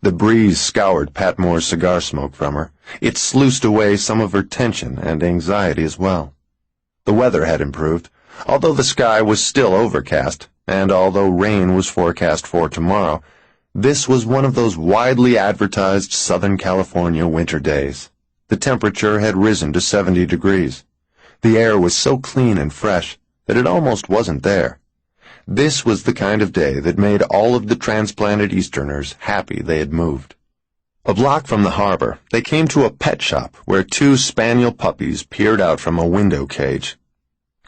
The breeze scoured Patmore's cigar smoke from her. It sluiced away some of her tension and anxiety as well. The weather had improved, although the sky was still overcast, and although rain was forecast for tomorrow. This was one of those widely advertised Southern California winter days. The temperature had risen to 70 degrees. The air was so clean and fresh that it almost wasn't there. This was the kind of day that made all of the transplanted Easterners happy they had moved. A block from the harbor, they came to a pet shop where 2 spaniel puppies peered out from a window cage.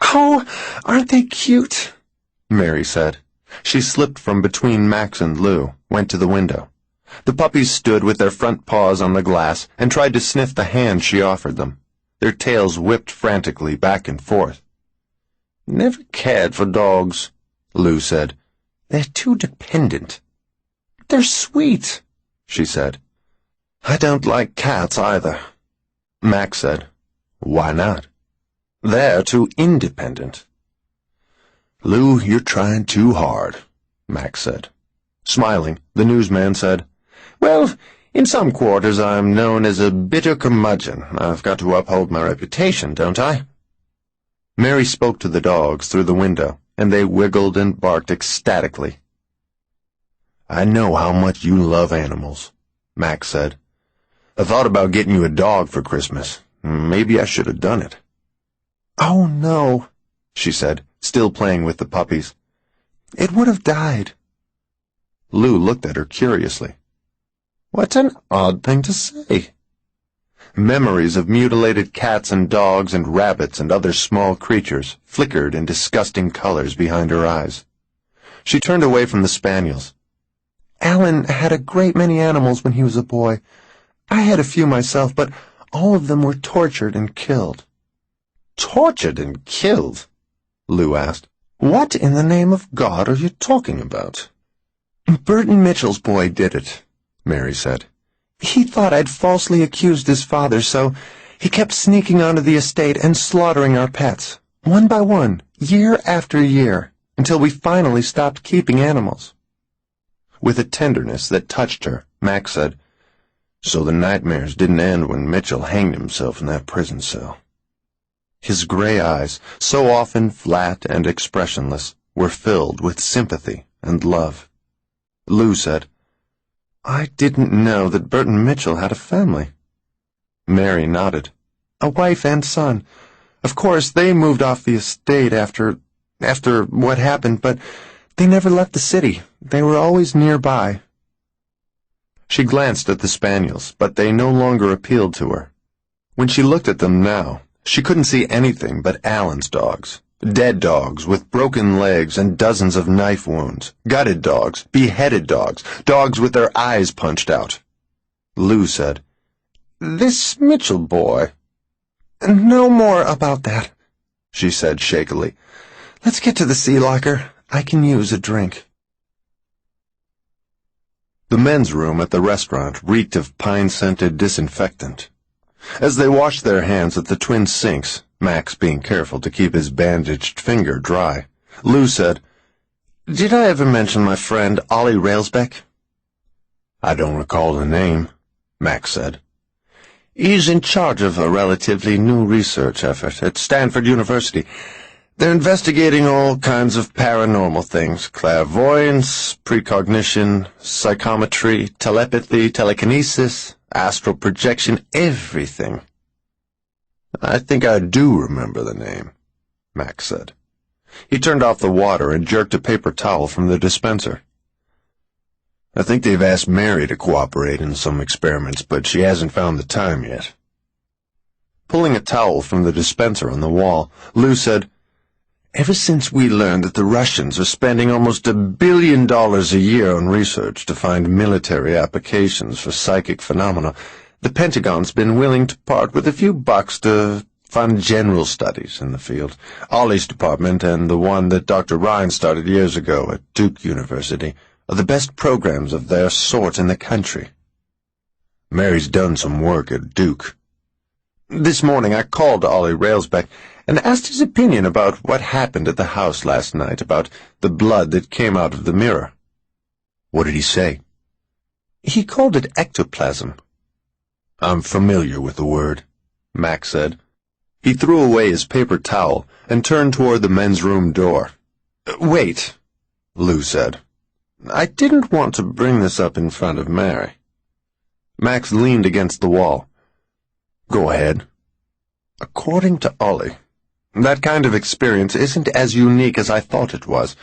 "Oh, aren't they cute?" Mary said. She slipped from between Max and Lou, went to the window. The puppies stood with their front paws on the glass and tried to sniff the hand she offered them. Their tails whipped frantically back and forth. "Never cared for dogs," Lou said. "They're too dependent." "They're sweet," she said. "I don't like cats either," Max said. "Why not?" "They're too independent." "Lou, you're trying too hard," Max said. Smiling, the newsman said, "Well, in some quarters I'm known as a bitter curmudgeon. I've got to uphold my reputation, don't I?" Mary spoke to the dogs through the window, and they wiggled and barked ecstatically. "I know how much you love animals," Max said. "I thought about getting you a dog for Christmas. Maybe I should have done it." "Oh, no," she said, still playing with the puppies. "It would have died." Lou looked at her curiously. "What an odd thing to say." Memories of mutilated cats and dogs and rabbits and other small creatures flickered in disgusting colors behind her eyes. She turned away from the spaniels. "Alan had a great many animals when he was a boy. I had a few myself, but all of them were tortured and killed." "Tortured and killed?" Lou asked. "What in the name of God are you talking about?" "Burton Mitchell's boy did it," Mary said. "He thought I'd falsely accused his father, so he kept sneaking onto the estate and slaughtering our pets, one by one, year after year, until we finally stopped keeping animals." With a tenderness that touched her, Max said, "So the nightmares didn't end when Mitchell hanged himself in that prison cell." His gray eyes, so often flat and expressionless, were filled with sympathy and love. Lou said, "I didn't know that Burton Mitchell had a family." Mary nodded. "A wife and son. Of course, they moved off the estate after what happened, but they never left the city. They were always nearby." She glanced at the spaniels, but they no longer appealed to her. When she looked at them now, she couldn't see anything but Alan's dogs. Dead dogs with broken legs and dozens of knife wounds. Gutted dogs, beheaded dogs, dogs with their eyes punched out. Lou said, "This Mitchell boy—" "No more about that," she said shakily. "Let's get to the sea locker. I can use a drink." The men's room at the restaurant reeked of pine-scented disinfectant. As they washed their hands at the twin sinks, Max being careful to keep his bandaged finger dry, Lou said, "Did I ever mention my friend Ollie Railsbeck?" "I don't recall the name," Max said. "He's in charge of a relatively new research effort at Stanford University. They're investigating all kinds of paranormal things: clairvoyance, precognition, psychometry, telepathy, telekinesis, astral projection, everything." "I think I do remember the name," Max said. He turned off the water and jerked a paper towel from the dispenser. "I think they've asked Mary to cooperate in some experiments, but she hasn't found the time yet." Pulling a towel from the dispenser on the wall, Lou said, Ever since we learned that the Russians are spending almost $1 billion a year on research to find military applications for psychic phenomena, the Pentagon's been willing to part with a few bucks to fund general studies in the field. Ollie's department and the one that Dr. Ryan started years ago at Duke University are the best programs of their sort in the country. Mary's done some work at Duke. This morning I called Ollie Railsback and asked his opinion about what happened at the house last night, about the blood that came out of the mirror. What did he say? He called it ectoplasm. I'm familiar with the word, Max said. He threw away his paper towel and turned toward the men's room door. Wait, Lou said. I didn't want to bring this up in front of Mary. Max leaned against the wall. Go ahead. According to Ollie, that kind of experience isn't as unique as I thought it was.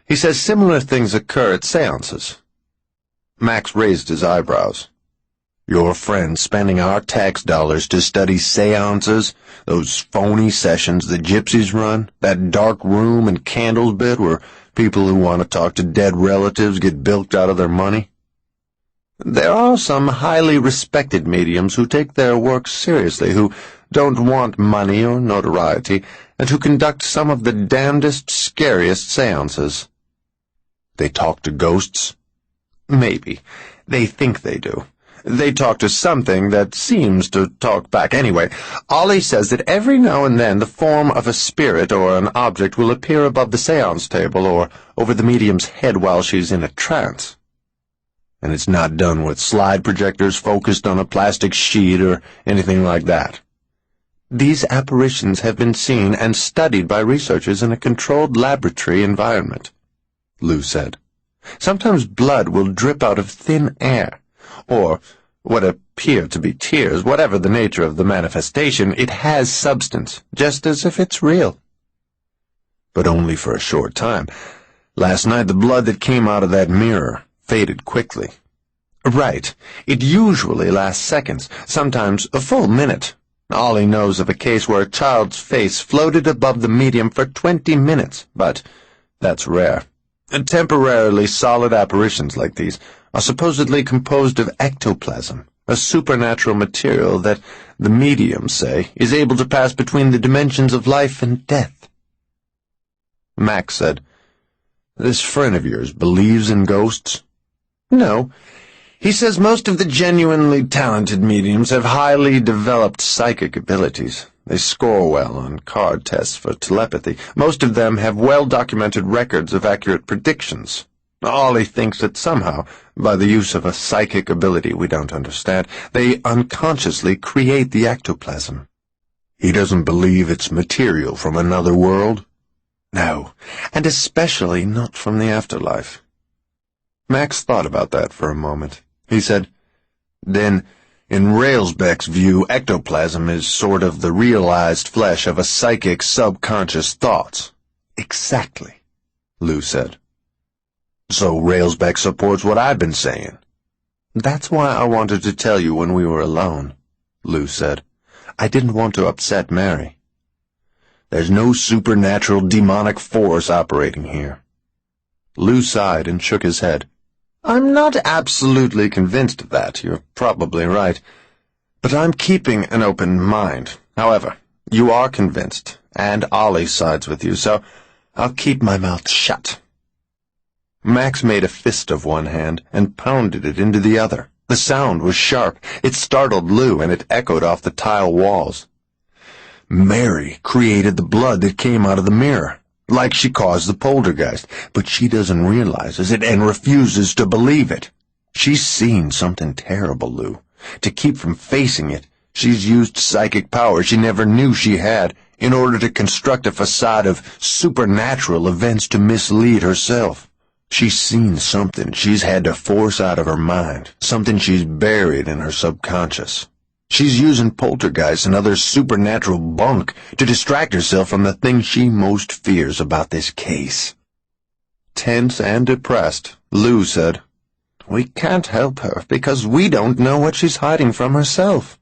He says similar things occur at seances. Max raised his eyebrows. Your friend spending our tax dollars to study seances, those phony sessions the gypsies run, that dark room and candles bit where people who want to talk to dead relatives get bilked out of their money. There are some highly respected mediums who take their work seriously, who don't want money or notoriety, and who conduct some of the damnedest, scariest seances. They talk to ghosts? Maybe. They think they do. They talk to something that seems to talk back. Anyway, Ollie says that every now and then the form of a spirit or an object will appear above the seance table or over the medium's head while she's in a trance. And it's not done with slide projectors focused on a plastic sheet or anything like that. These apparitions have been seen and studied by researchers in a controlled laboratory environment, Lou said. Sometimes blood will drip out of thin air, or what appear to be tears. Whatever the nature of the manifestation, it has substance, just as if it's real. But only for a short time. Last night the blood that came out of that mirror faded quickly. Right. It usually lasts seconds, sometimes a full minute. Ollie knows of a case where a child's face floated above the medium for 20 minutes, but that's rare. And temporarily solid apparitions like these are supposedly composed of ectoplasm, a supernatural material that the mediums say is able to pass between the dimensions of life and death. Max said, This friend of yours believes in ghosts? No. He says most of the genuinely talented mediums have highly developed psychic abilities. They score well on card tests for telepathy. Most of them have well-documented records of accurate predictions. Ollie thinks that somehow, by the use of a psychic ability we don't understand, they unconsciously create the ectoplasm. He doesn't believe it's material from another world? No, and especially not from the afterlife. Max thought about that for a moment. He said, Then, in Railsback's view, ectoplasm is sort of the realized flesh of a psychic's subconscious thoughts. Exactly, Lou said. So Railsback supports what I've been saying. That's why I wanted to tell you when we were alone, Lou said. I didn't want to upset Mary. There's no supernatural demonic force operating here. Lou sighed and shook his head. I'm not absolutely convinced of that, you're probably right. But I'm keeping an open mind. However, you are convinced, and Ollie sides with you, so I'll keep my mouth shut. Max made a fist of one hand and pounded it into the other. The sound was sharp. It startled Lou, and it echoed off the tile walls. Mary created the blood that came out of the mirror, like she caused the poltergeist, but she doesn't realize it and refuses to believe it. She's seen something terrible, Lou. To keep from facing it, she's used psychic power she never knew she had in order to construct a facade of supernatural events to mislead herself. She's seen something she's had to force out of her mind, something she's buried in her subconscious. She's using poltergeists and other supernatural bunk to distract herself from the thing she most fears about this case. Tense and depressed, Lou said, We can't help her because we don't know what she's hiding from herself.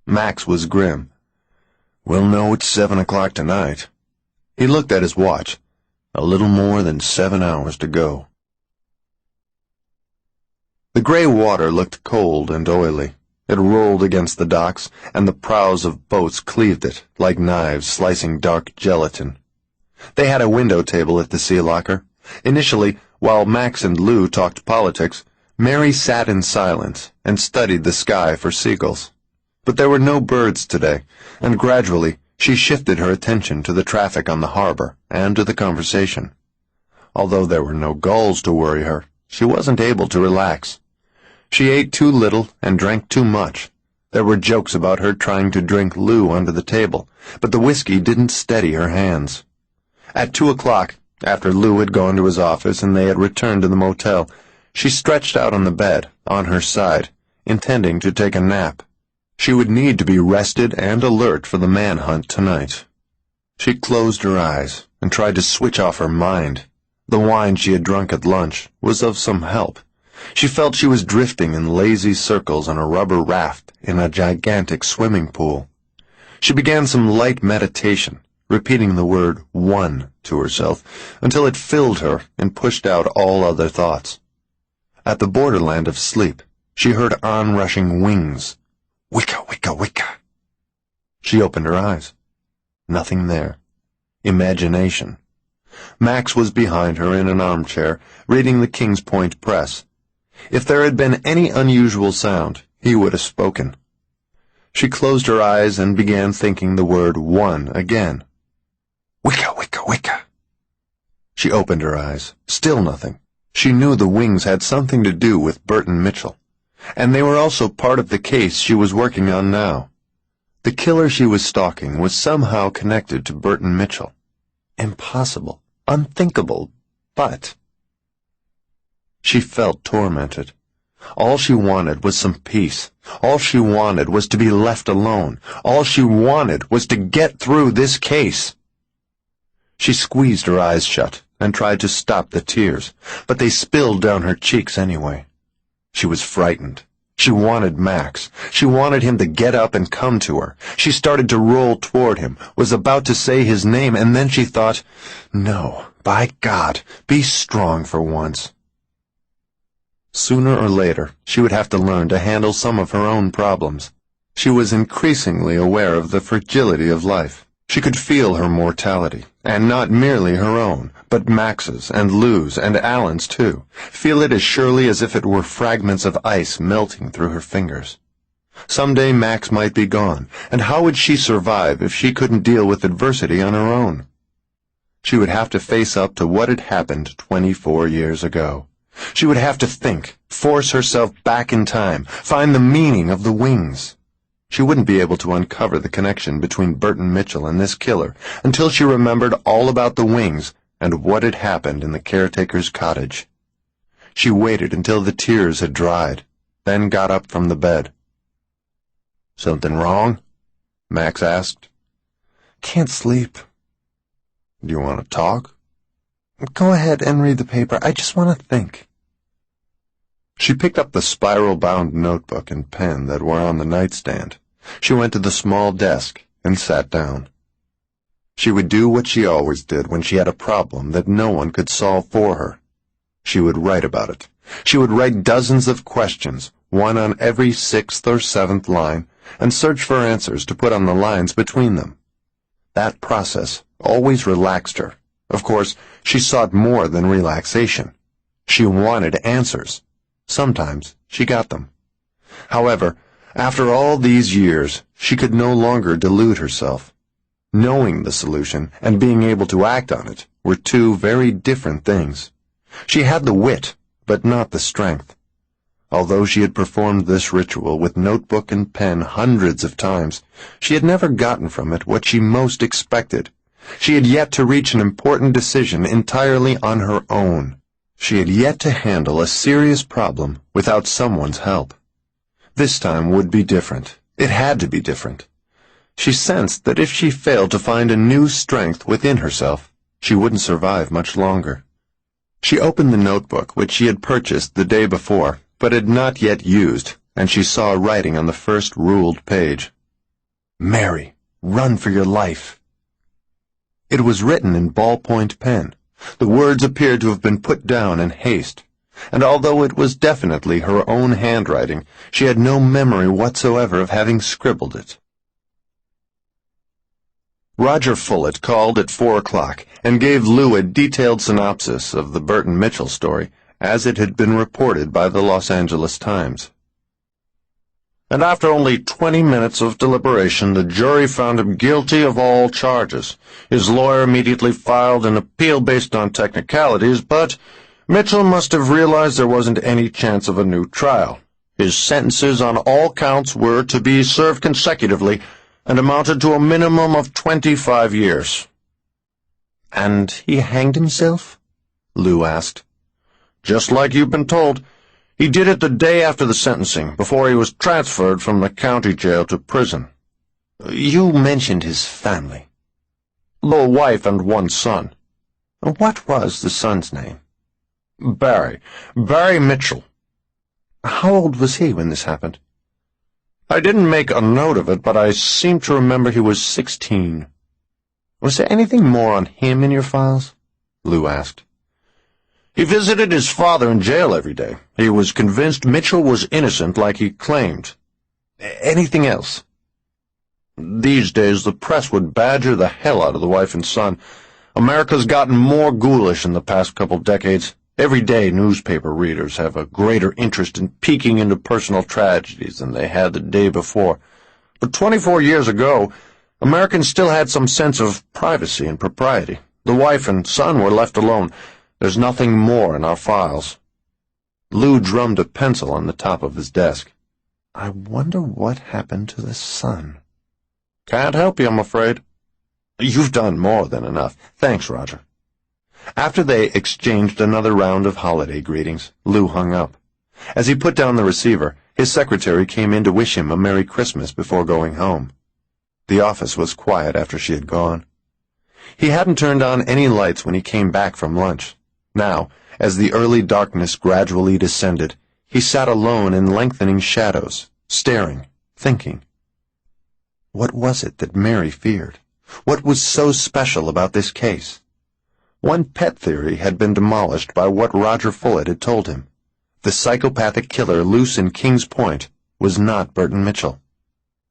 Max was grim. We'll know at 7 o'clock tonight. He looked at his watch. A little more than 7 hours to go. The gray water looked cold and oily. It rolled against the docks, and the prows of boats cleaved it, like knives slicing dark gelatin. They had a window table at the sea locker. Initially, while Max and Lou talked politics, Mary sat in silence and studied the sky for seagulls. But there were no birds today, and gradually she shifted her attention to the traffic on the harbor and to the conversation. Although there were no gulls to worry her, she wasn't able to relax. She ate too little and drank too much. There were jokes about her trying to drink Lou under the table, but the whiskey didn't steady her hands. At 2 o'clock, after Lou had gone to his office and they had returned to the motel, she stretched out on the bed, on her side, intending to take a nap. She would need to be rested and alert for the manhunt tonight. She closed her eyes and tried to switch off her mind. The wine she had drunk at lunch was of some help. She felt she was drifting in lazy circles on a rubber raft in a gigantic swimming pool. She began some light meditation, repeating the word "one" to herself until it filled her and pushed out all other thoughts. At the borderland of sleep, she heard onrushing wings. Wicka, wicka, wicka. She opened her eyes. Nothing there. Imagination. Max was behind her in an armchair, reading the King's Point Press. If there had been any unusual sound, he would have spoken. She closed her eyes and began thinking the word "one" again. Wicka, wicka, wicka. She opened her eyes. Still nothing. She knew the wings had something to do with Burton Mitchell, and they were also part of the case she was working on now. The killer she was stalking was somehow connected to Burton Mitchell. Impossible. Unthinkable. But she felt tormented. All she wanted was some peace. All she wanted was to be left alone. All she wanted was to get through this case. She squeezed her eyes shut and tried to stop the tears, but they spilled down her cheeks anyway. She was frightened. She wanted Max. She wanted him to get up and come to her. She started to roll toward him, was about to say his name, and then she thought, "No, by God, be strong for once." Sooner or later, she would have to learn to handle some of her own problems. She was increasingly aware of the fragility of life. She could feel her mortality, and not merely her own, but Max's and Lou's and Alan's too. Feel it as surely as if it were fragments of ice melting through her fingers. Someday Max might be gone, and how would she survive if she couldn't deal with adversity on her own? She would have to face up to what had happened 24 years ago. She would have to think, force herself back in time, find the meaning of the wings. She wouldn't be able to uncover the connection between Burton Mitchell and this killer until she remembered all about the wings and what had happened in the caretaker's cottage. She waited until the tears had dried, then got up from the bed. "Something wrong?" Max asked. Can't sleep. "Do you want to talk?" Go ahead and read the paper. I just want to think. She picked up the spiral-bound notebook and pen that were on the nightstand. She went to the small desk and sat down. She would do what she always did when she had a problem that no one could solve for her. She would write about it. She would write dozens of questions, one on every 6th or 7th line, and search for answers to put on the lines between them. That process always relaxed her. Of course, she sought more than relaxation. She wanted answers. Sometimes she got them. However, after all these years, she could no longer delude herself. Knowing the solution and being able to act on it were two very different things. She had the wit, but not the strength. Although she had performed this ritual with notebook and pen hundreds of times, she had never gotten from it what she most expected. She had yet to reach an important decision entirely on her own. She had yet to handle a serious problem without someone's help. This time would be different. It had to be different. She sensed that if she failed to find a new strength within herself, she wouldn't survive much longer. She opened the notebook which she had purchased the day before, but had not yet used, and she saw writing on the first ruled page. "Mary, run for your life." It was written in ballpoint pen. The words appeared to have been put down in haste, and although it was definitely her own handwriting, she had no memory whatsoever of having scribbled it. Roger Fullett called at 4 o'clock and gave Lou a detailed synopsis of the Burton Mitchell story as it had been reported by the Los Angeles Times. And after only 20 minutes of deliberation, the jury found him guilty of all charges. His lawyer immediately filed an appeal based on technicalities, but Mitchell must have realized there wasn't any chance of a new trial. His sentences on all counts were to be served consecutively and amounted to a minimum of 25 years. And he hanged himself? Lou asked. Just like you've been told. He did it the day after the sentencing, before he was transferred from the county jail to prison. You mentioned his family. The wife and one son. What was the son's name? Barry Mitchell. How old was he when this happened? I didn't make a note of it, but I seem to remember he was 16. Was there anything more on him in your files? Lou asked. He visited his father in jail every day. He was convinced Mitchell was innocent like he claimed. Anything else? These days, the press would badger the hell out of the wife and son. America's gotten more ghoulish in the past couple decades. Every day, newspaper readers have a greater interest in peeking into personal tragedies than they had the day before. But 24 years ago, Americans still had some sense of privacy and propriety. The wife and son were left alone. There's nothing more in our files. Lou drummed a pencil on the top of his desk. I wonder what happened to the son. Can't help you, I'm afraid. You've done more than enough. Thanks, Roger. After they exchanged another round of holiday greetings, Lou hung up. As he put down the receiver, his secretary came in to wish him a Merry Christmas before going home. The office was quiet after she had gone. He hadn't turned on any lights when he came back from lunch. Now, as the early darkness gradually descended, he sat alone in lengthening shadows, staring, thinking. What was it that Mary feared? What was so special about this case? One pet theory had been demolished by what Roger Fullett had told him. The psychopathic killer loose in Kings Point was not Burton Mitchell.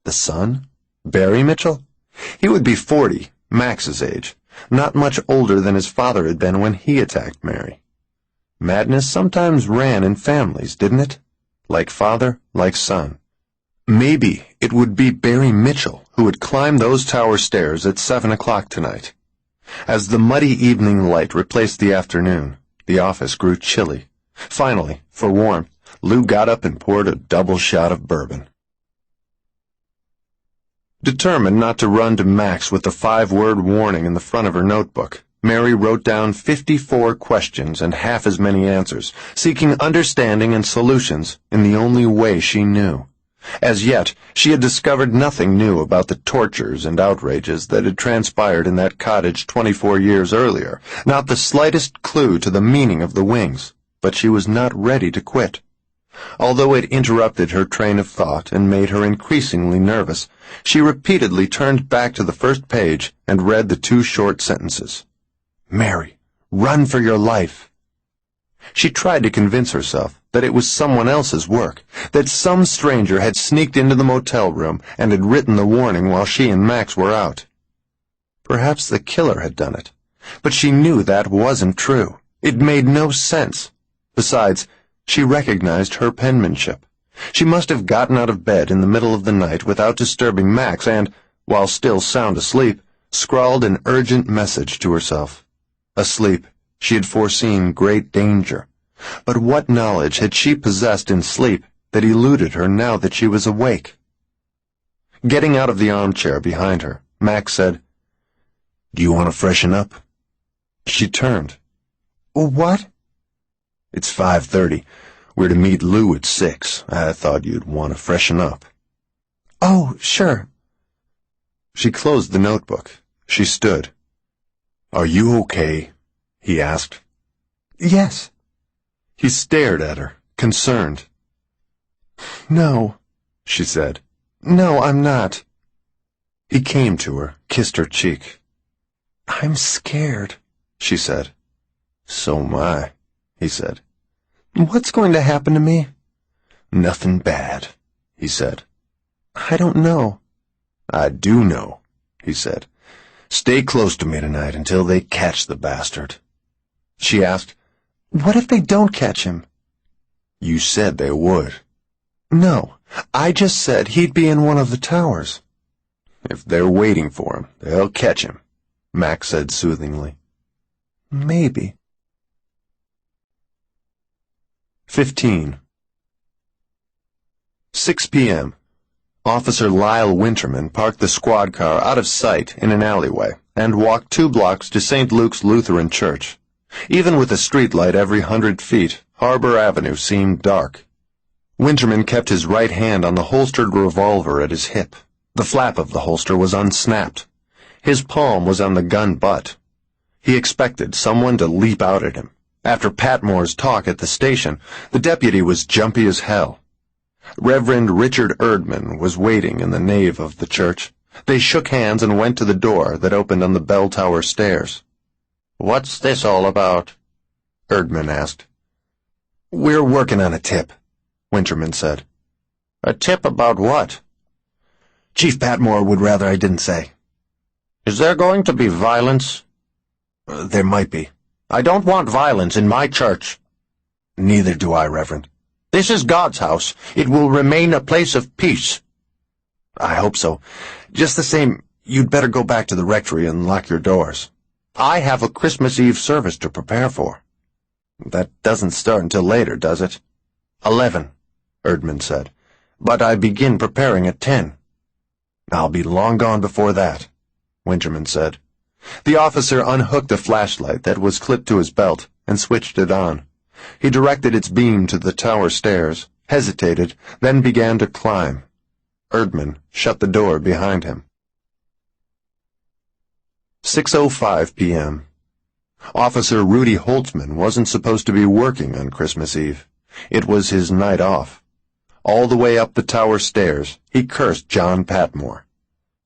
The son? Barry Mitchell? He would be 40, Max's age, not much older than his father had been when he attacked Mary. Madness sometimes ran in families, didn't it? Like father, like son. Maybe it would be Barry Mitchell who would climb those tower stairs at 7 o'clock tonight. As the muddy evening light replaced the afternoon, the office grew chilly. Finally, for warmth, Lou got up and poured a double shot of bourbon. Determined not to run to Max with the 5-word warning in the front of her notebook, Mary wrote down 54 questions and half as many answers, seeking understanding and solutions in the only way she knew. As yet, she had discovered nothing new about the tortures and outrages that had transpired in that cottage 24 years earlier, not the slightest clue to the meaning of the wings, but she was not ready to quit. Although it interrupted her train of thought and made her increasingly nervous, she repeatedly turned back to the first page and read the 2 short sentences. Mary, run for your life. She tried to convince herself that it was someone else's work, that some stranger had sneaked into the motel room and had written the warning while she and Max were out. Perhaps the killer had done it, but she knew that wasn't true. It made no sense. Besides, she recognized her penmanship. She must have gotten out of bed in the middle of the night without disturbing Max and, while still sound asleep, scrawled an urgent message to herself. Asleep, she had foreseen great danger. But what knowledge had she possessed in sleep that eluded her now that she was awake? Getting out of the armchair behind her, Max said, "Do you want to freshen up?" She turned. What? It's 5:30. We're to meet Lou at 6. I thought you'd want to freshen up. Oh, sure. She closed the notebook. She stood. Are you okay? He asked. Yes. He stared at her, concerned. No, she said. No, I'm not. He came to her, kissed her cheek. I'm scared, she said. So am I, he said. What's going to happen to me? Nothing bad, he said. I don't know. I do know, he said. Stay close to me tonight until they catch the bastard. She asked, What if they don't catch him? You said they would. No, I just said he'd be in one of the towers. If they're waiting for him, they'll catch him, Max said soothingly. Maybe. 15. 6 p.m. Officer Lyle Winterman parked the squad car out of sight in an alleyway and walked 2 blocks to St. Luke's Lutheran Church. Even with a streetlight every 100 feet, Harbor Avenue seemed dark. Winterman kept his right hand on the holstered revolver at his hip. The flap of the holster was unsnapped. His palm was on the gun butt. He expected someone to leap out at him. After Patmore's talk at the station, the deputy was jumpy as hell. Reverend Richard Erdman was waiting in the nave of the church. They shook hands and went to the door that opened on the bell tower stairs. "What's this all about?" Erdman asked. "We're working on a tip," Winterman said. "A tip about what?" "Chief Patmore would rather I didn't say." "Is there going to be violence?" There might be. I don't want violence in my church." "Neither do I, Reverend." "This is God's house. It will remain a place of peace." "I hope so. Just the same, you'd better go back to the rectory and lock your doors." "I have a Christmas Eve service to prepare for." "That doesn't start until later, does it?" 11, Erdman said. "But I begin preparing at 10. "I'll be long gone before that," Winterman said. The officer unhooked a flashlight that was clipped to his belt and switched it on. He directed its beam to the tower stairs, hesitated, then began to climb. Erdman shut the door behind him. 6:05 p.m. Officer Rudy Holtzman wasn't supposed to be working on Christmas Eve. It was his night off. All the way up the tower stairs, he cursed John Patmore.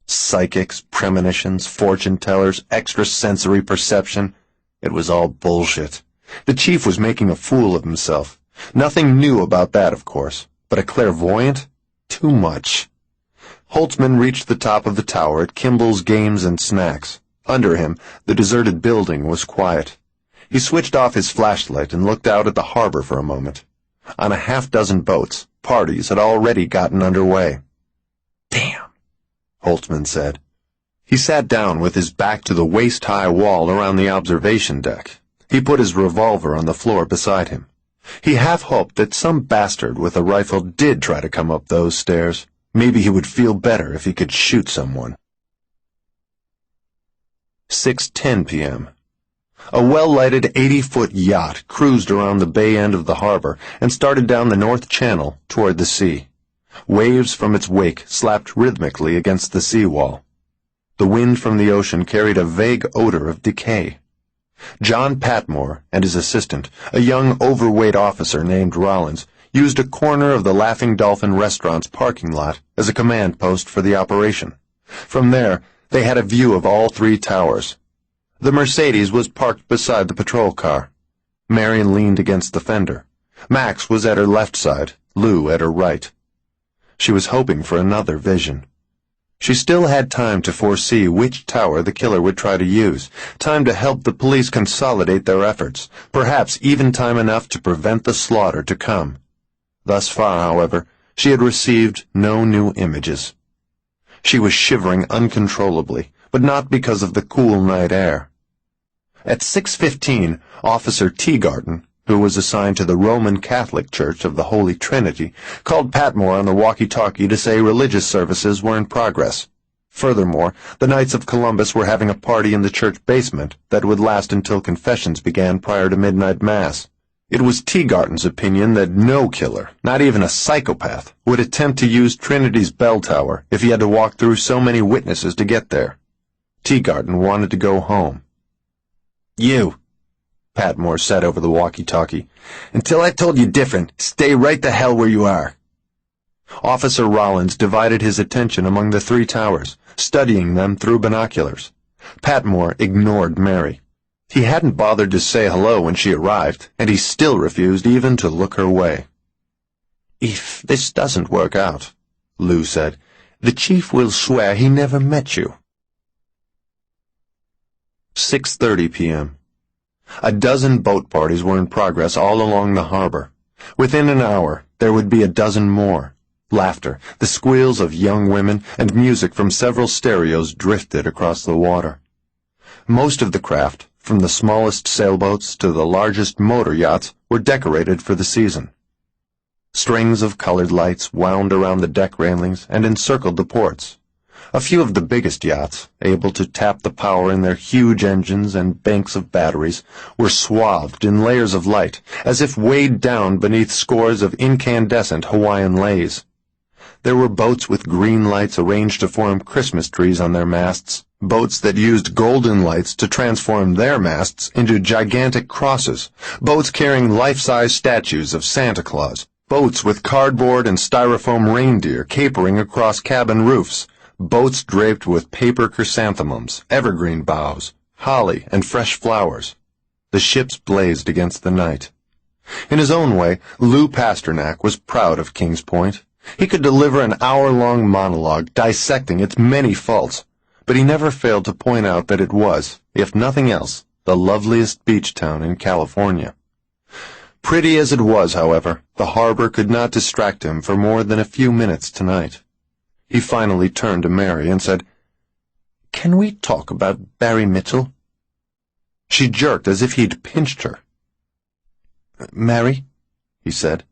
Psychics, premonitions, fortune-tellers, extrasensory perception. It was all bullshit. The chief was making a fool of himself. Nothing new about that, of course, but a clairvoyant? Too much. Holtzman reached the top of the tower at Kimball's Games and Snacks. Under him, the deserted building was quiet. He switched off his flashlight and looked out at the harbor for a moment. On a half-dozen boats, parties had already gotten underway. "Damn," Holtzman said. He sat down with his back to the waist-high wall around the observation deck. He put his revolver on the floor beside him. He half hoped that some bastard with a rifle did try to come up those stairs. Maybe he would feel better if he could shoot someone. 6:10 p.m. A well-lighted 80-foot yacht cruised around the bay end of the harbor and started down the North Channel toward the sea. Waves from its wake slapped rhythmically against the seawall. The wind from the ocean carried a vague odor of decay. John Patmore and his assistant, a young overweight officer named Rollins, used a corner of the Laughing Dolphin restaurant's parking lot as a command post for the operation. From there, they had a view of all 3 towers. The Mercedes was parked beside the patrol car. Marion leaned against the fender. Max was at her left side, Lou at her right. She was hoping for another vision. She still had time to foresee which tower the killer would try to use, time to help the police consolidate their efforts, perhaps even time enough to prevent the slaughter to come. Thus far, however, she had received no new images. She was shivering uncontrollably, but not because of the cool night air. At 6:15, Officer Teagarden, who was assigned to the Roman Catholic Church of the Holy Trinity, called Patmore on the walkie-talkie to say religious services were in progress. Furthermore, the Knights of Columbus were having a party in the church basement that would last until confessions began prior to midnight mass. It was Teagarden's opinion that no killer, not even a psychopath, would attempt to use Trinity's bell tower if he had to walk through so many witnesses to get there. Teagarden wanted to go home. "You," Patmore said over the walkie-talkie, "until I told you different, stay right the hell where you are." Officer Rollins divided his attention among the 3 towers, studying them through binoculars. Patmore ignored Mary. He hadn't bothered to say hello when she arrived, and he still refused even to look her way. "If this doesn't work out," Lou said, "the chief will swear he never met you." 6:30 p.m. A dozen boat parties were in progress all along the harbor. Within an hour, there would be a dozen more. Laughter, the squeals of young women, and music from several stereos drifted across the water. Most of the craft, from the smallest sailboats to the largest motor yachts, were decorated for the season. Strings of colored lights wound around the deck railings and encircled the ports. A few of the biggest yachts, able to tap the power in their huge engines and banks of batteries, were swathed in layers of light, as if weighed down beneath scores of incandescent Hawaiian leis. There were boats with green lights arranged to form Christmas trees on their masts, boats that used golden lights to transform their masts into gigantic crosses, boats carrying life-size statues of Santa Claus, boats with cardboard and styrofoam reindeer capering across cabin roofs, boats draped with paper chrysanthemums, evergreen boughs, holly, and fresh flowers. The ships blazed against the night. In his own way, Lou Pasternak was proud of Kings Point. He could deliver an hour-long monologue dissecting its many faults, but he never failed to point out that it was, if nothing else, the loveliest beach town in California. Pretty as it was, however, the harbor could not distract him for more than a few minutes tonight. He finally turned to Mary and said, "Can we talk about Barry Mitchell?" She jerked as if he'd pinched her. "Mary," he said.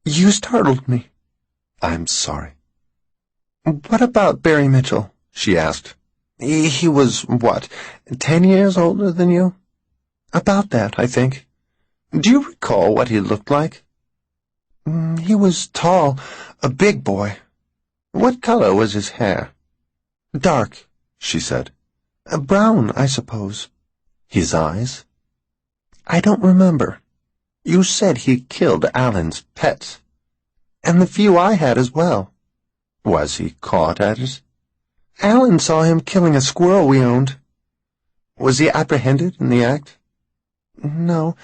You startled me. "I'm sorry." What about Barry Mitchell? She asked. He was, what, 10 years older than you? About that, I think. Do you recall what he looked like? He was tall, a big boy. What color was his hair? Dark, she said. Brown, I suppose. His eyes? I don't remember. You said he killed Alan's pets. And the few I had as well. Was he caught at it? Alan saw him killing a squirrel we owned. Was he apprehended in the act? No,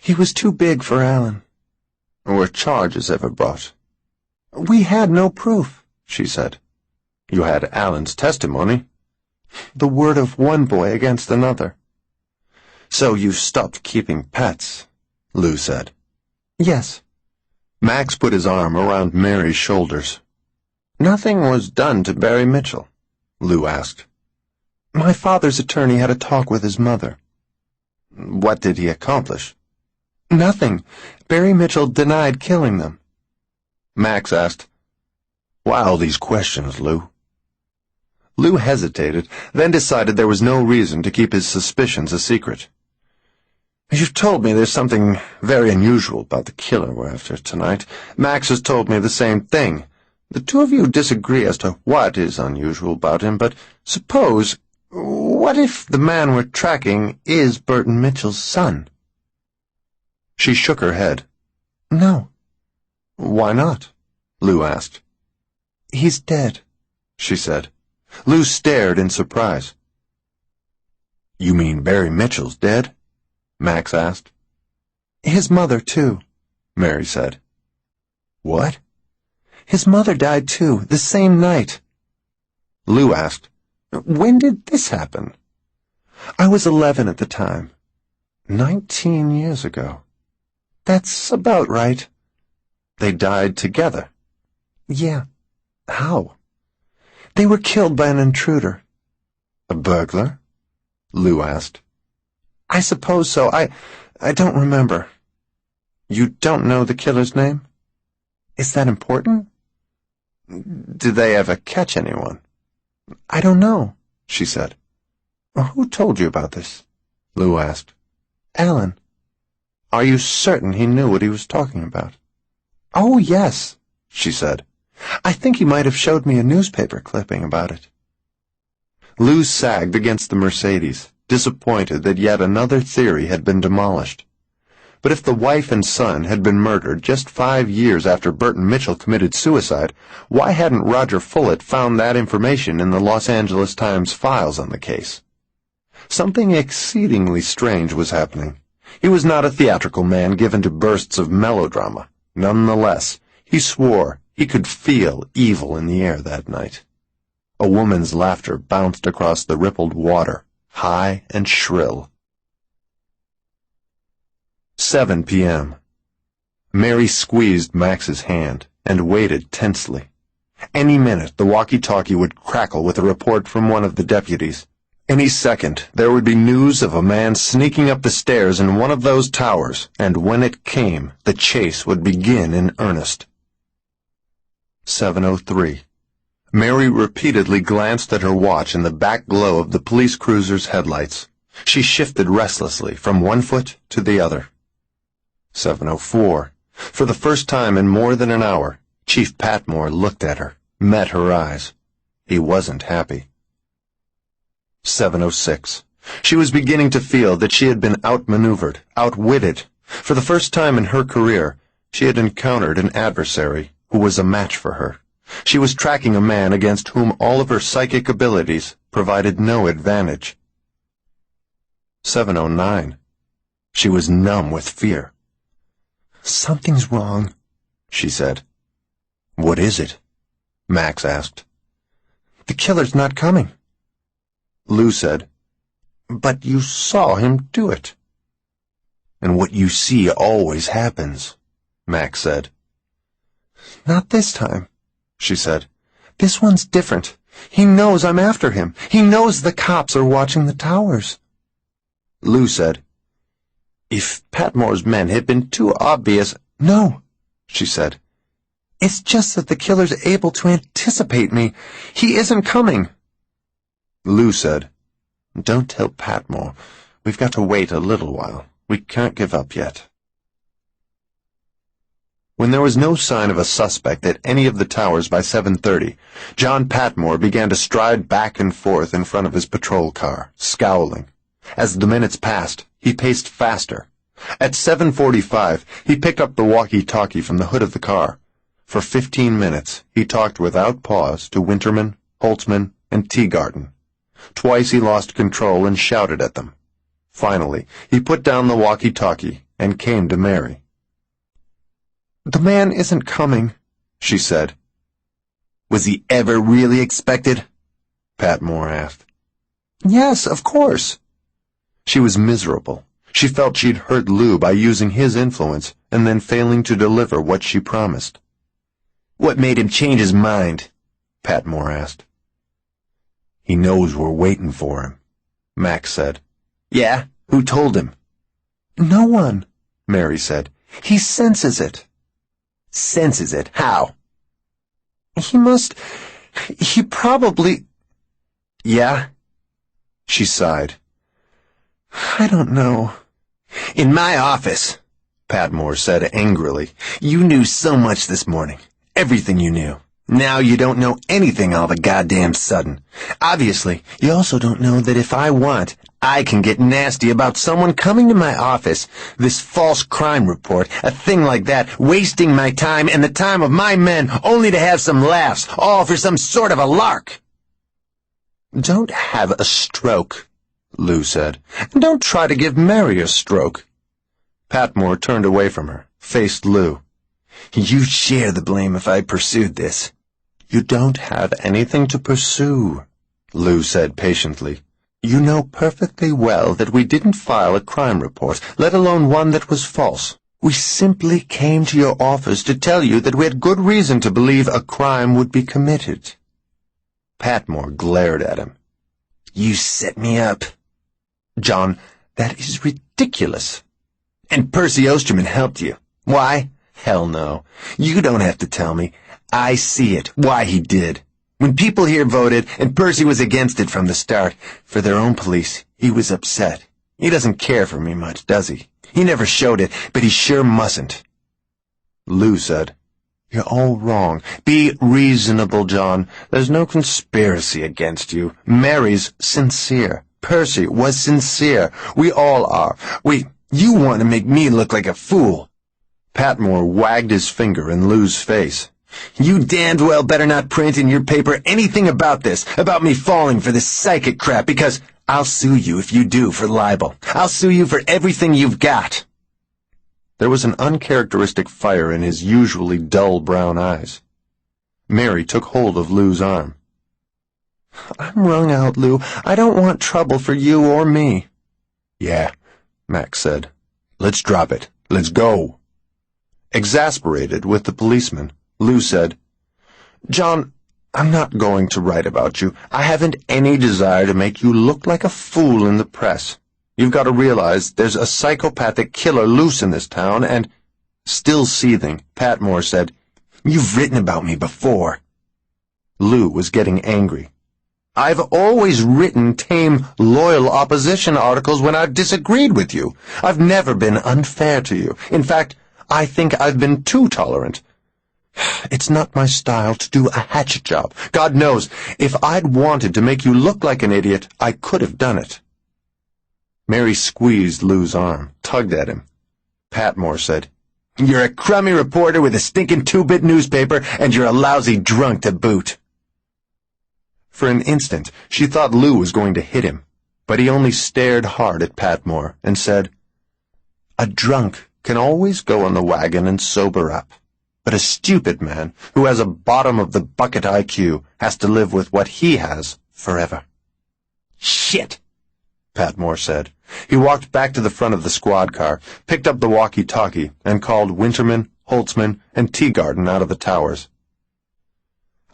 he was too big for Alan. Were charges ever brought? We had no proof, she said. You had Alan's testimony. The word of one boy against another. So you stopped keeping pets, Lou said. Yes. Max put his arm around Mary's shoulders. Nothing was done to Barry Mitchell, Lou asked. My father's attorney had a talk with his mother. What did he accomplish? Nothing. Barry Mitchell denied killing them. Max asked, "Why all these questions, Lou?" Lou hesitated, then decided there was no reason to keep his suspicions a secret. "You've told me there's something very unusual about the killer we're after tonight. Max has told me the same thing. The two of you disagree as to what is unusual about him, but suppose, what if the man we're tracking is Burton Mitchell's son?" She shook her head. No. "Why not?" Lou asked. He's dead, she said. Lou stared in surprise. "You mean Barry Mitchell's dead?" Max asked. His mother, too, Mary said. "What?" His mother died, too, the same night. Lou asked, "When did this happen?" I was 11 at the time. 19 years ago. That's about right. They died together? Yeah. How? They were killed by an intruder. A burglar? Lou asked. I suppose so. I don't remember. You don't know the killer's name? Is that important? Did they ever catch anyone? I don't know, she said. Who told you about this? Lou asked. Alan. Are you certain he knew what he was talking about? Oh, yes, she said. I think he might have showed me a newspaper clipping about it. Lou sagged against the Mercedes, disappointed that yet another theory had been demolished. But if the wife and son had been murdered just 5 years after Burton Mitchell committed suicide, why hadn't Roger Fullett found that information in the Los Angeles Times files on the case? Something exceedingly strange was happening. He was not a theatrical man given to bursts of melodrama. Nonetheless, he swore he could feel evil in the air that night. A woman's laughter bounced across the rippled water, high and shrill. 7 p.m. Mary squeezed Max's hand and waited tensely. Any minute, the walkie-talkie would crackle with a report from one of the deputies. Any second, there would be news of a man sneaking up the stairs in one of those towers, and when it came, the chase would begin in earnest. 7:03. Mary repeatedly glanced at her watch in the back glow of the police cruiser's headlights. She shifted restlessly from one foot to the other. 7:04. For the first time in more than an hour, Chief Patmore looked at her, met her eyes. He wasn't happy. 7:06. She was beginning to feel that she had been outmaneuvered, outwitted. For the first time in her career, she had encountered an adversary who was a match for her. She was tracking a man against whom all of her psychic abilities provided no advantage. 7:09. She was numb with fear. "Something's wrong," she said. "What is it?" Max asked. "The killer's not coming." Lou said, "But you saw him do it." "And what you see always happens," Max said. "Not this time," she said. This one's different. He knows I'm after him. He knows the cops are watching the towers. Lou said, "If Patmore's men had been too obvious—" No, she said. It's just that the killer's able to anticipate me. He isn't coming. Lou said, "Don't tell Patmore. We've got to wait a little while. We can't give up yet." When there was no sign of a suspect at any of the towers by 7:30, John Patmore began to stride back and forth in front of his patrol car, scowling. As the minutes passed, he paced faster. At 7:45, he picked up the walkie-talkie from the hood of the car. For 15 minutes, he talked without pause to Winterman, Holtzman, and Teagarden. Twice he lost control and shouted at them. Finally, he put down the walkie-talkie and came to Mary. The man isn't coming, she said. Was he ever really expected? Patmore asked. Yes, of course. She was miserable. She felt she'd hurt Lou by using his influence and then failing to deliver what she promised. What made him change his mind? Patmore asked. He knows we're waiting for him, Max said. Yeah? Who told him? No one, Mary said. He senses it. Senses it? How? He probably... Yeah? She sighed. I don't know. In my office, Patmore said angrily. You knew so much this morning. Everything you knew. Now you don't know anything all of a goddamn sudden. Obviously, you also don't know that if I want, I can get nasty about someone coming to my office, this false crime report, a thing like that, wasting my time and the time of my men only to have some laughs, all for some sort of a lark. Don't have a stroke, Lou said. Don't try to give Mary a stroke. Patmore turned away from her, faced Lou. You'd share the blame if I pursued this. You don't have anything to pursue, Lou said patiently. You know perfectly well that we didn't file a crime report, let alone one that was false. We simply came to your office to tell you that we had good reason to believe a crime would be committed. Patmore glared at him. You set me up. John, that is ridiculous. And Percy Osterman helped you. Why? Hell no. You don't have to tell me. I see it, why he did. When people here voted, and Percy was against it from the start, for their own police, he was upset. He doesn't care for me much, does he? He never showed it, but he sure mustn't. Lou said, You're all wrong. Be reasonable, John. There's no conspiracy against you. Mary's sincere. Percy was sincere. We all are. You want to make me look like a fool. Patmore wagged his finger in Lou's face. You damned well better not print in your paper anything about this, about me falling for this psychic crap, because I'll sue you if you do for libel. I'll sue you for everything you've got. There was an uncharacteristic fire in his usually dull brown eyes. Mary took hold of Lou's arm. I'm wrung out, Lou. I don't want trouble for you or me. Yeah, Max said. Let's drop it. Let's go. Exasperated with the policeman, Lou said, John, I'm not going to write about you. I haven't any desire to make you look like a fool in the press. You've got to realize there's a psychopathic killer loose in this town, and... Still seething, Patmore said, You've written about me before. Lou was getting angry. I've always written tame, loyal opposition articles when I've disagreed with you. I've never been unfair to you. In fact, I think I've been too tolerant. It's not my style to do a hatchet job. God knows, if I'd wanted to make you look like an idiot, I could have done it. Mary squeezed Lou's arm, tugged at him. Patmore said, You're a crummy reporter with a stinking two-bit newspaper, and you're a lousy drunk to boot. For an instant, she thought Lou was going to hit him, but he only stared hard at Patmore and said, A drunk can always go on the wagon and sober up, but a stupid man who has a bottom-of-the-bucket IQ has to live with what he has forever. Shit, Patmore said. He walked back to the front of the squad car, picked up the walkie-talkie, and called Winterman, Holtzman, and Teagarden out of the towers.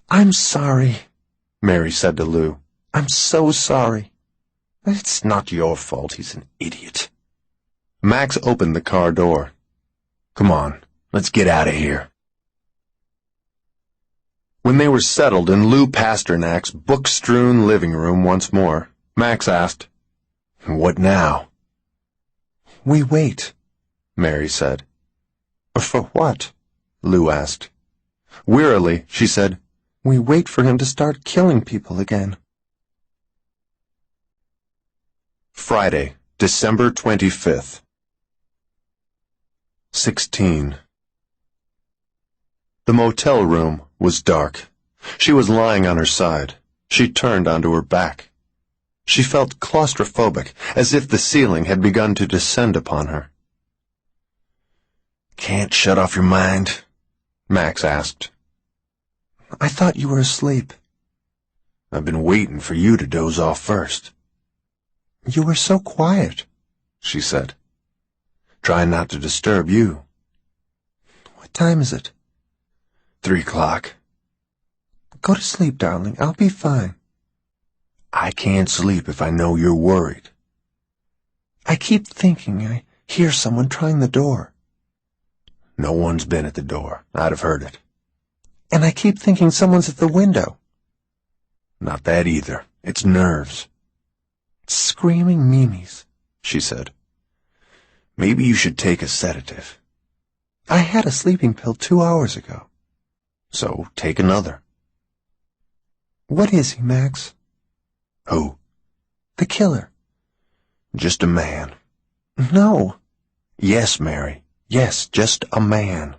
I'm sorry, Mary said to Lou. I'm so sorry. It's not your fault. He's an idiot. Max opened the car door. Come on, let's get out of here. When they were settled in Lou Pasternak's book-strewn living room once more, Max asked, What now? We wait, Mary said. For what? Lou asked. Wearily, she said, We wait for him to start killing people again. Friday, December 25th. 16. The motel room was dark. She was lying on her side. She turned onto her back. She felt claustrophobic, as if the ceiling had begun to descend upon her. Can't shut off your mind? Max asked. I thought you were asleep. I've been waiting for you to doze off first. You were so quiet, she said. Trying not to disturb you. What time is it? 3 o'clock. Go to sleep, darling. I'll be fine. I can't sleep if I know you're worried. I keep thinking I hear someone trying the door. No one's been at the door. I'd have heard it. And I keep thinking someone's at the window. Not that either. It's nerves. Screaming Mimis, she said. Maybe you should take a sedative. I had a sleeping pill 2 hours ago. So take another. What is he, Max? Who? The killer. Just a man. No. Yes, Mary. Yes, just a man.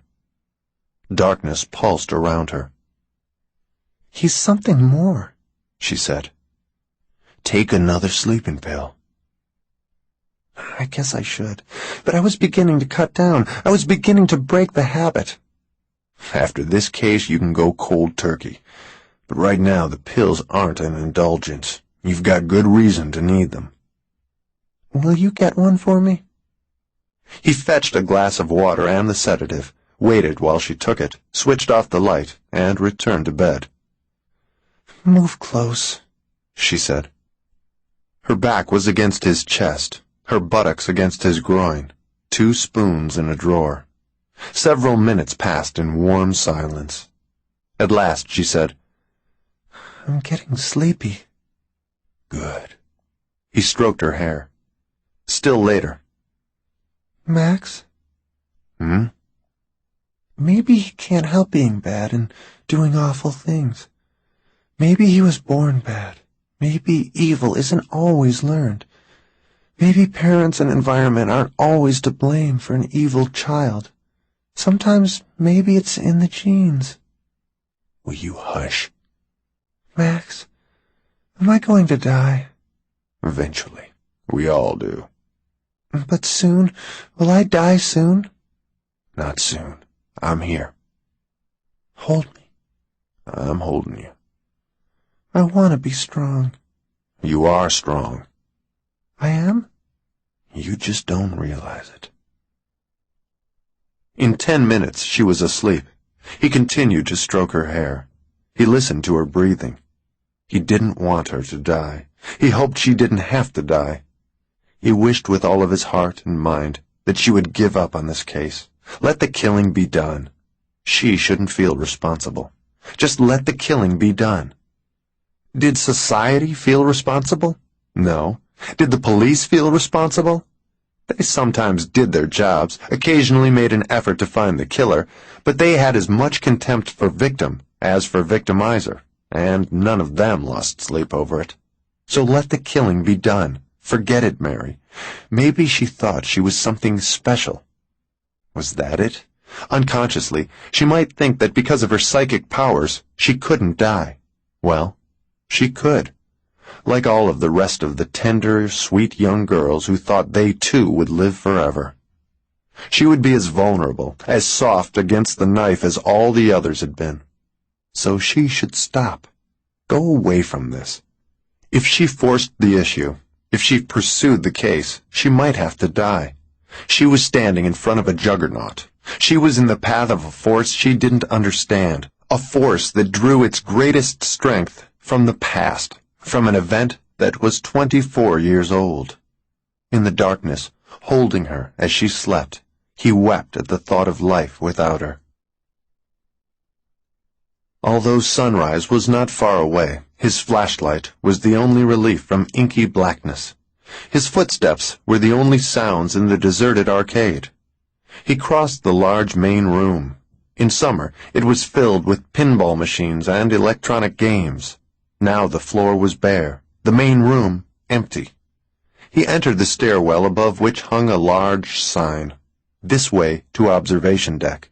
Darkness pulsed around her. He's something more, she said. Take another sleeping pill. I guess I should, but I was beginning to cut down. I was beginning to break the habit. After this case, you can go cold turkey. But right now, the pills aren't an indulgence. You've got good reason to need them. Will you get one for me? He fetched a glass of water and the sedative, waited while she took it, switched off the light, and returned to bed. Move close, she said. Her back was against his chest, her buttocks against his groin, 2 spoons in a drawer. Several minutes passed in warm silence. At last she said, I'm getting sleepy. Good. He stroked her hair. Still later. Max? Hmm? Maybe he can't help being bad and doing awful things. Maybe he was born bad. Maybe evil isn't always learned. Maybe parents and environment aren't always to blame for an evil child. Sometimes maybe it's in the genes. Will you hush? Max, am I going to die? Eventually. We all do. But soon? Will I die soon? Not soon. I'm here. Hold me. I'm holding you. I want to be strong. You are strong. I am? You just don't realize it. In 10 minutes, she was asleep. He continued to stroke her hair. He listened to her breathing. He didn't want her to die. He hoped she didn't have to die. He wished with all of his heart and mind that she would give up on this case. Let the killing be done. She shouldn't feel responsible. Just let the killing be done. Did society feel responsible? No. Did the police feel responsible? They sometimes did their jobs, occasionally made an effort to find the killer, but they had as much contempt for victim as for victimizer, and none of them lost sleep over it. So let the killing be done. Forget it, Mary. Maybe she thought she was something special. Was that it? Unconsciously, she might think that because of her psychic powers, she couldn't die. Well, she could. Like all of the rest of the tender, sweet young girls who thought they too would live forever. She would be as vulnerable, as soft against the knife as all the others had been. So she should stop. Go away from this. If she forced the issue, if she pursued the case, she might have to die. She was standing in front of a juggernaut. She was in the path of a force she didn't understand, a force that drew its greatest strength from the past, from an event that was 24 years old. In the darkness, holding her as she slept, he wept at the thought of life without her. Although sunrise was not far away, his flashlight was the only relief from inky blackness. His footsteps were the only sounds in the deserted arcade. He crossed the large main room. In summer, it was filled with pinball machines and electronic games. Now the floor was bare, the main room empty. He entered the stairwell above which hung a large sign, "This way to observation deck."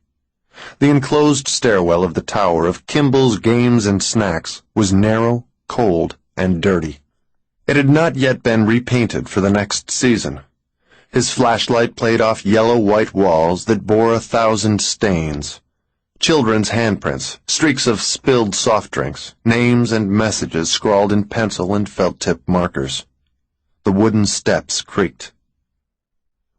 The enclosed stairwell of the tower of Kimball's Games and Snacks was narrow, cold, and dirty. It had not yet been repainted for the next season. His flashlight played off yellow-white walls that bore 1,000 stains. Children's handprints, streaks of spilled soft drinks, names and messages scrawled in pencil and felt-tip markers. The wooden steps creaked.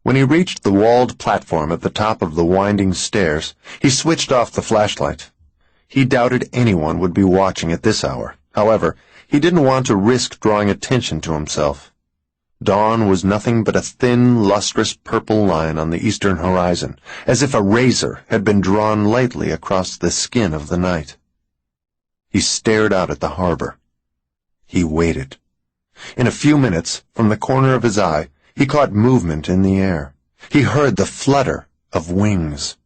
When he reached the walled platform at the top of the winding stairs, he switched off the flashlight. He doubted anyone would be watching at this hour. However, he didn't want to risk drawing attention to himself. Dawn was nothing but a thin, lustrous purple line on the eastern horizon, as if a razor had been drawn lightly across the skin of the night. He stared out at the harbor. He waited. In a few minutes, from the corner of his eye, he caught movement in the air. He heard the flutter of wings.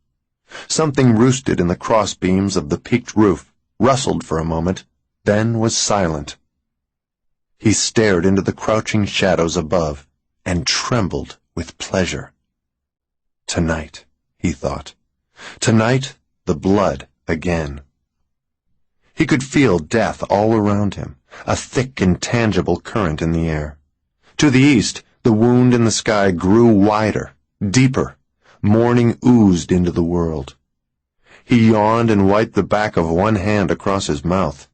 Something roosted in the crossbeams of the peaked roof, rustled for a moment, then was silent. He stared into the crouching shadows above and trembled with pleasure. Tonight, he thought. Tonight, the blood again. He could feel death all around him, a thick, intangible current in the air. To the east, the wound in the sky grew wider, deeper. Morning oozed into the world. He yawned and wiped the back of one hand across his mouth.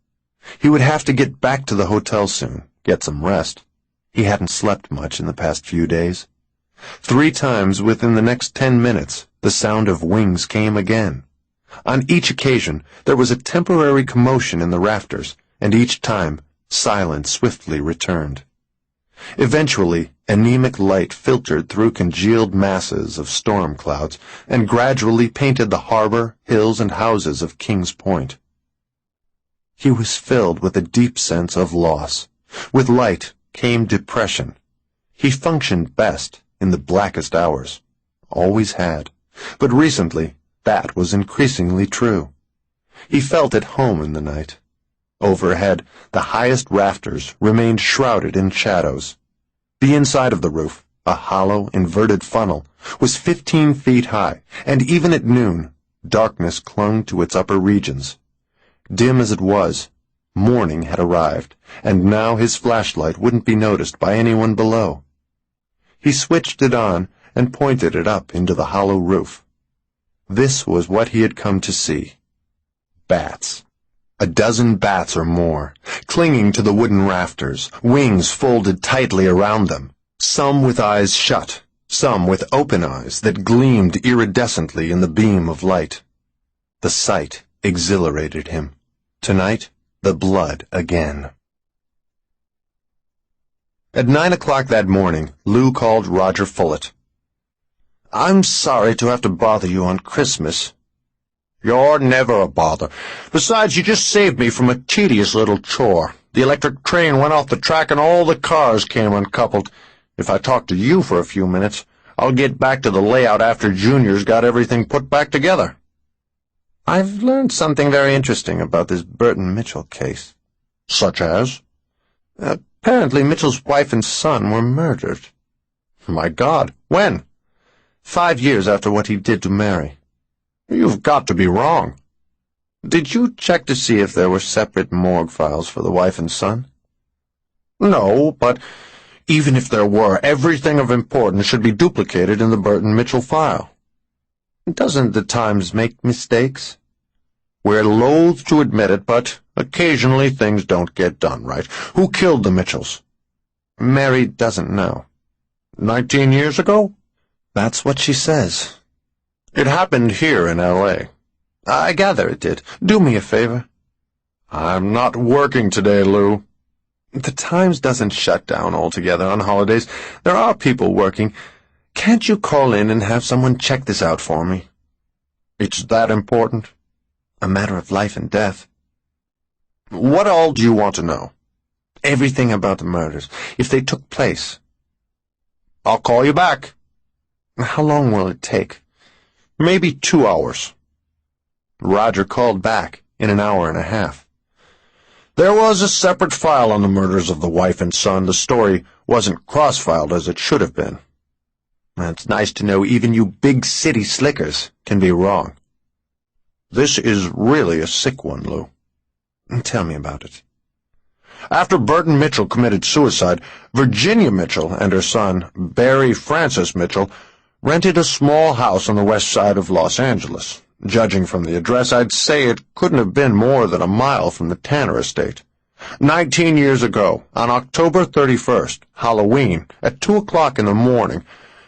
He would have to get back to the hotel soon, get some rest. He hadn't slept much in the past few days. 3 times within the next 10 minutes, the sound of wings came again. On each occasion, there was a temporary commotion in the rafters, and each time, silence swiftly returned. Eventually, anemic light filtered through congealed masses of storm clouds and gradually painted the harbor, hills, and houses of Kings Point. He was filled with a deep sense of loss. With light came depression. He functioned best in the blackest hours. Always had. But recently, that was increasingly true. He felt at home in the night. Overhead, the highest rafters remained shrouded in shadows. The inside of the roof, a hollow, inverted funnel, was 15 feet high, and even at noon, darkness clung to its upper regions. Dim as it was, Morning had arrived, and now his flashlight wouldn't be noticed by anyone below. He switched it on and pointed it up into the hollow roof. This was what he had come to see. Bats. A dozen bats or more, clinging to the wooden rafters, wings folded tightly around them, some with eyes shut, some with open eyes that gleamed iridescently in the beam of light. The sight exhilarated him. Tonight, the blood again. At 9 o'clock that morning, Lou called Roger Fullett. "I'm sorry to have to bother you on Christmas." "You're never a bother. Besides, you just saved me from a tedious little chore. The electric train went off the track and all the cars came uncoupled. If I talk to you for a few minutes, I'll get back to the layout after Junior's got everything put back together." "I've learned something very interesting about this Burton Mitchell case." "Such as?" Apparently Mitchell's wife and son were murdered. "My God, when?" 5 years after what he did to Mary. "You've got to be wrong." Did you check to see if there were separate morgue files for the wife and son?" "No, but even if there were, everything of importance should be duplicated in the Burton Mitchell file." "Doesn't the Times make mistakes?" "We're loath to admit it, but occasionally things don't get done right. Who killed the Mitchells?" "Mary doesn't know." 19 years ago?" "That's what she says." "It happened here in L.A." "I gather it did. Do me a favor." "I'm not working today, Lou." "The Times doesn't shut down altogether on holidays. There are people working. Can't you call in and have someone check this out for me?" "It's that important?" "A matter of life and death." "What all do you want to know?" "Everything about the murders, if they took place." "I'll call you back." "How long will it take?" "Maybe 2 hours." Roger called back in an hour and a half. "There was a separate file on the murders of the wife and son. The story wasn't cross-filed as it should have been." "It's nice to know even you big city slickers can be wrong." "This is really a sick one, Lou." "Tell me about it." After Burton Mitchell committed suicide, Virginia Mitchell and her son, Barry Francis Mitchell, rented a small house on the west side of Los Angeles. Judging from the address, I'd say it couldn't have been more than a mile from the Tanner estate. 19 years ago, on October 31st, Halloween, at 2 o'clock in the morning,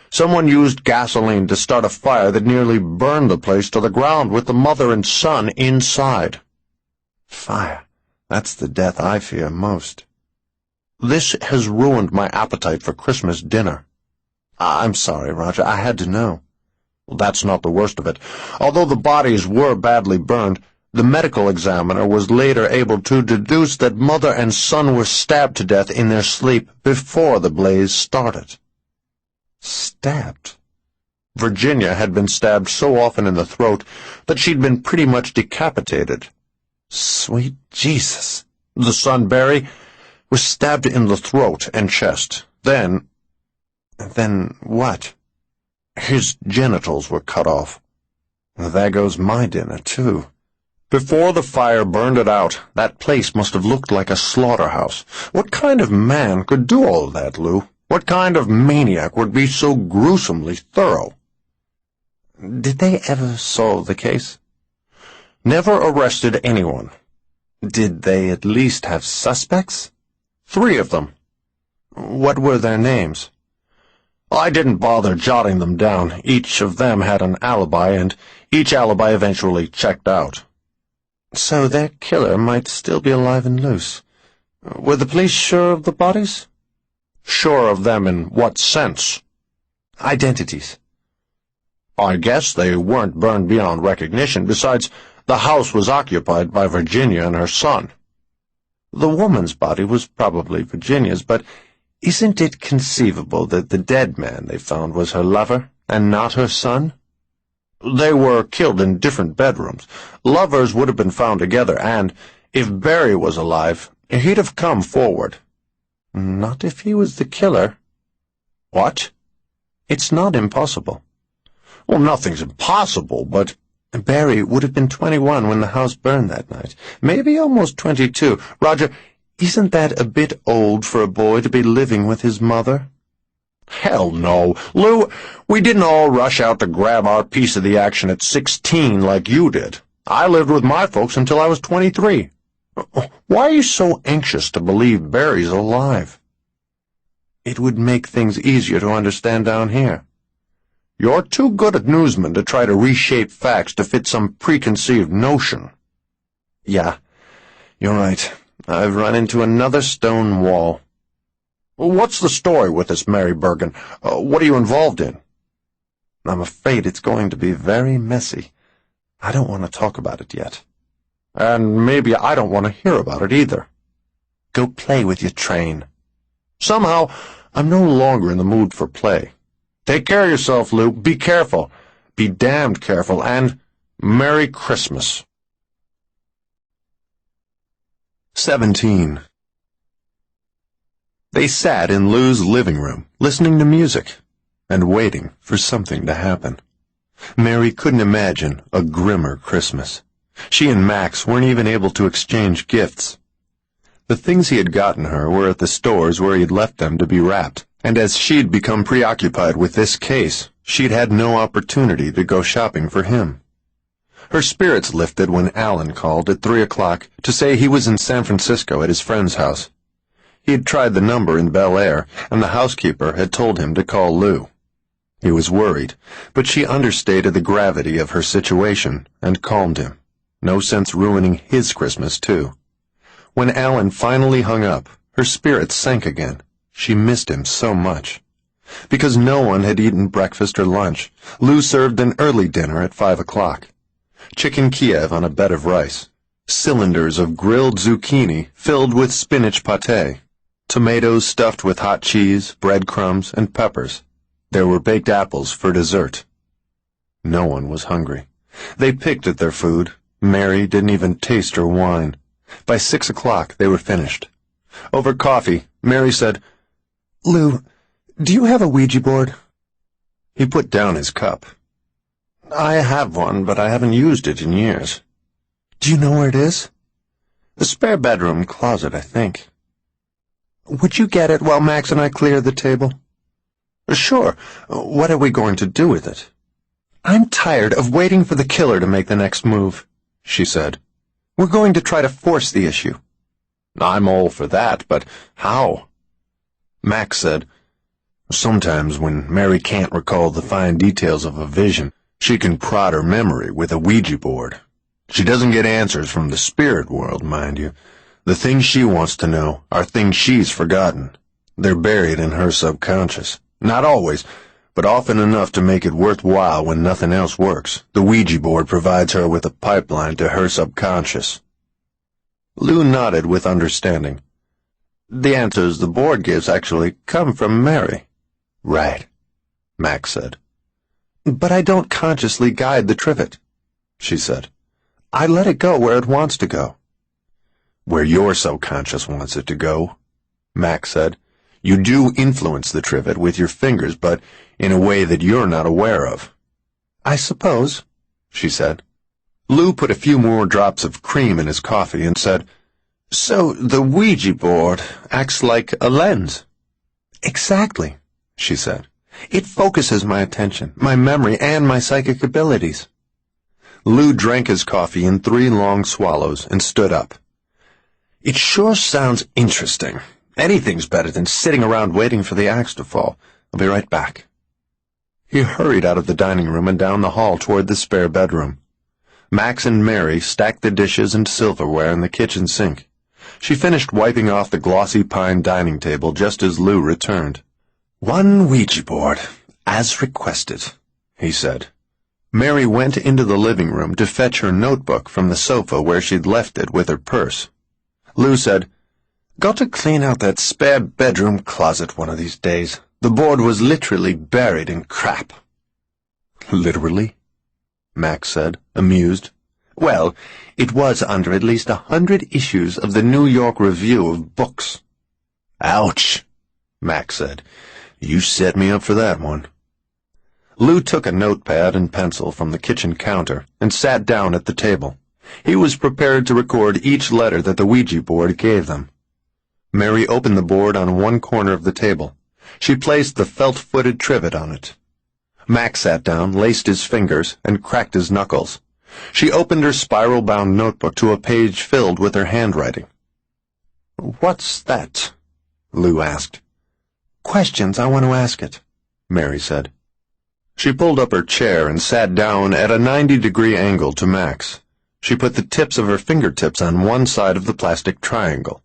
someone used gasoline to start a fire that nearly burned the place to the ground with the mother and son inside. Fire. That's the death I fear most. This has ruined my appetite for Christmas dinner. I'm sorry, Roger. I had to know. That's not the worst of it. Although the bodies were badly burned, the medical examiner was later able to deduce that mother and son were stabbed to death in their sleep before the blaze started. Stabbed? Virginia had been stabbed so often in the throat that she'd been pretty much decapitated. Sweet Jesus. The son, Barry, was stabbed in the throat and chest. Then what? His genitals were cut off. There goes my dinner, too. Before the fire burned it out, that place must have looked like a slaughterhouse. What kind of man could do all that, Lou? What kind of maniac would be so gruesomely thorough? Did they ever solve the case? Never arrested anyone. Did they at least have suspects? 3 of them. What were their names? I didn't bother jotting them down. Each of them had an alibi, and each alibi eventually checked out. So their killer might still be alive and loose. Were the police sure of the bodies? Sure of them in what sense? Identities. I guess they weren't burned beyond recognition. Besides, the house was occupied by Virginia and her son. The woman's body was probably Virginia's, but isn't it conceivable that the dead man they found was her lover and not her son? They were killed in different bedrooms. Lovers would have been found together, and if Barry was alive, he'd have come forward. Not if he was the killer. What? It's not impossible. Well, nothing's impossible, but Barry would have been 21 when the house burned that night. Maybe almost 22. Roger, isn't that a bit old for a boy to be living with his mother? Hell no. Lou, we didn't all rush out to grab our piece of the action at 16 like you did. I lived with my folks until I was 23. Why are you so anxious to believe Barry's alive? It would make things easier to understand down here. You're too good at newsmen to try to reshape facts to fit some preconceived notion. Yeah, you're right. I've run into another stone wall. What's the story with this Mary Bergen? What are you involved in? I'm afraid it's going to be very messy. I don't want to talk about it yet. And maybe I don't want to hear about it either. Go play with your train. Somehow, I'm no longer in the mood for play. Take care of yourself, Lou. Be careful. Be damned careful, and Merry Christmas. 17. They sat in Lou's living room, listening to music, and waiting for something to happen. Mary couldn't imagine a grimmer Christmas. She and Max weren't even able to exchange gifts. The things he had gotten her were at the stores where he'd left them to be wrapped, and as she'd become preoccupied with this case, she'd had no opportunity to go shopping for him. Her spirits lifted when Alan called at 3 o'clock to say he was in San Francisco at his friend's house. He had tried the number in Bel Air, and the housekeeper had told him to call Lou. He was worried, but she understated the gravity of her situation and calmed him. No sense ruining his Christmas, too. When Alan finally hung up, her spirits sank again. She missed him so much. Because no one had eaten breakfast or lunch, Lou served an early dinner at 5 o'clock. Chicken Kiev on a bed of rice, cylinders of grilled zucchini filled with spinach pâté, tomatoes stuffed with hot cheese, breadcrumbs, and peppers. There were baked apples for dessert. No one was hungry. They picked at their food. Mary didn't even taste her wine. By 6 o'clock, they were finished. Over coffee, Mary said, Lou, do you have a Ouija board? He put down his cup. I have one, but I haven't used it in years. Do you know where it is? The spare bedroom closet, I think. Would you get it while Max and I clear the table? Sure. What are we going to do with it? I'm tired of waiting for the killer to make the next move, she said. We're going to try to force the issue. I'm all for that, but how? Max said, sometimes when Mary can't recall the fine details of a vision, she can prod her memory with a Ouija board. She doesn't get answers from the spirit world, mind you. The things she wants to know are things she's forgotten. They're buried in her subconscious. Not always, but often enough to make it worthwhile when nothing else works. The Ouija board provides her with a pipeline to her subconscious. Lou nodded with understanding. The answers the board gives actually come from Mary. Right, Max said. But I don't consciously guide the trivet, she said. I let it go where it wants to go. Where your subconscious wants it to go, Max said. You do influence the trivet with your fingers, but in a way that you're not aware of. I suppose, she said. Lou put a few more drops of cream in his coffee and said, So the Ouija board acts like a lens. Exactly, she said. It focuses my attention, my memory, and my psychic abilities. Lou drank his coffee in 3 long swallows and stood up. It sure sounds interesting. Anything's better than sitting around waiting for the axe to fall. I'll be right back. He hurried out of the dining room and down the hall toward the spare bedroom. Max and Mary stacked the dishes and silverware in the kitchen sink. She finished wiping off the glossy pine dining table just as Lou returned. 1 Ouija board, as requested, he said. Mary went into the living room to fetch her notebook from the sofa where she'd left it with her purse. Lou said, Got to clean out that spare bedroom closet one of these days. The board was literally buried in crap. Literally? Max said, amused. Well, it was under at least 100 issues of the New York Review of Books. Ouch, Max said. You set me up for that one. Lou took a notepad and pencil from the kitchen counter and sat down at the table. He was prepared to record each letter that the Ouija board gave them. Mary opened the board on one corner of the table. She placed the felt-footed trivet on it. Max sat down, laced his fingers, and cracked his knuckles. She opened her spiral-bound notebook to a page filled with her handwriting. "What's that?" Lou asked. "Questions, I want to ask it," Mary said. She pulled up her chair and sat down at a 90-degree angle to Max. She put the tips of her fingertips on one side of the plastic triangle.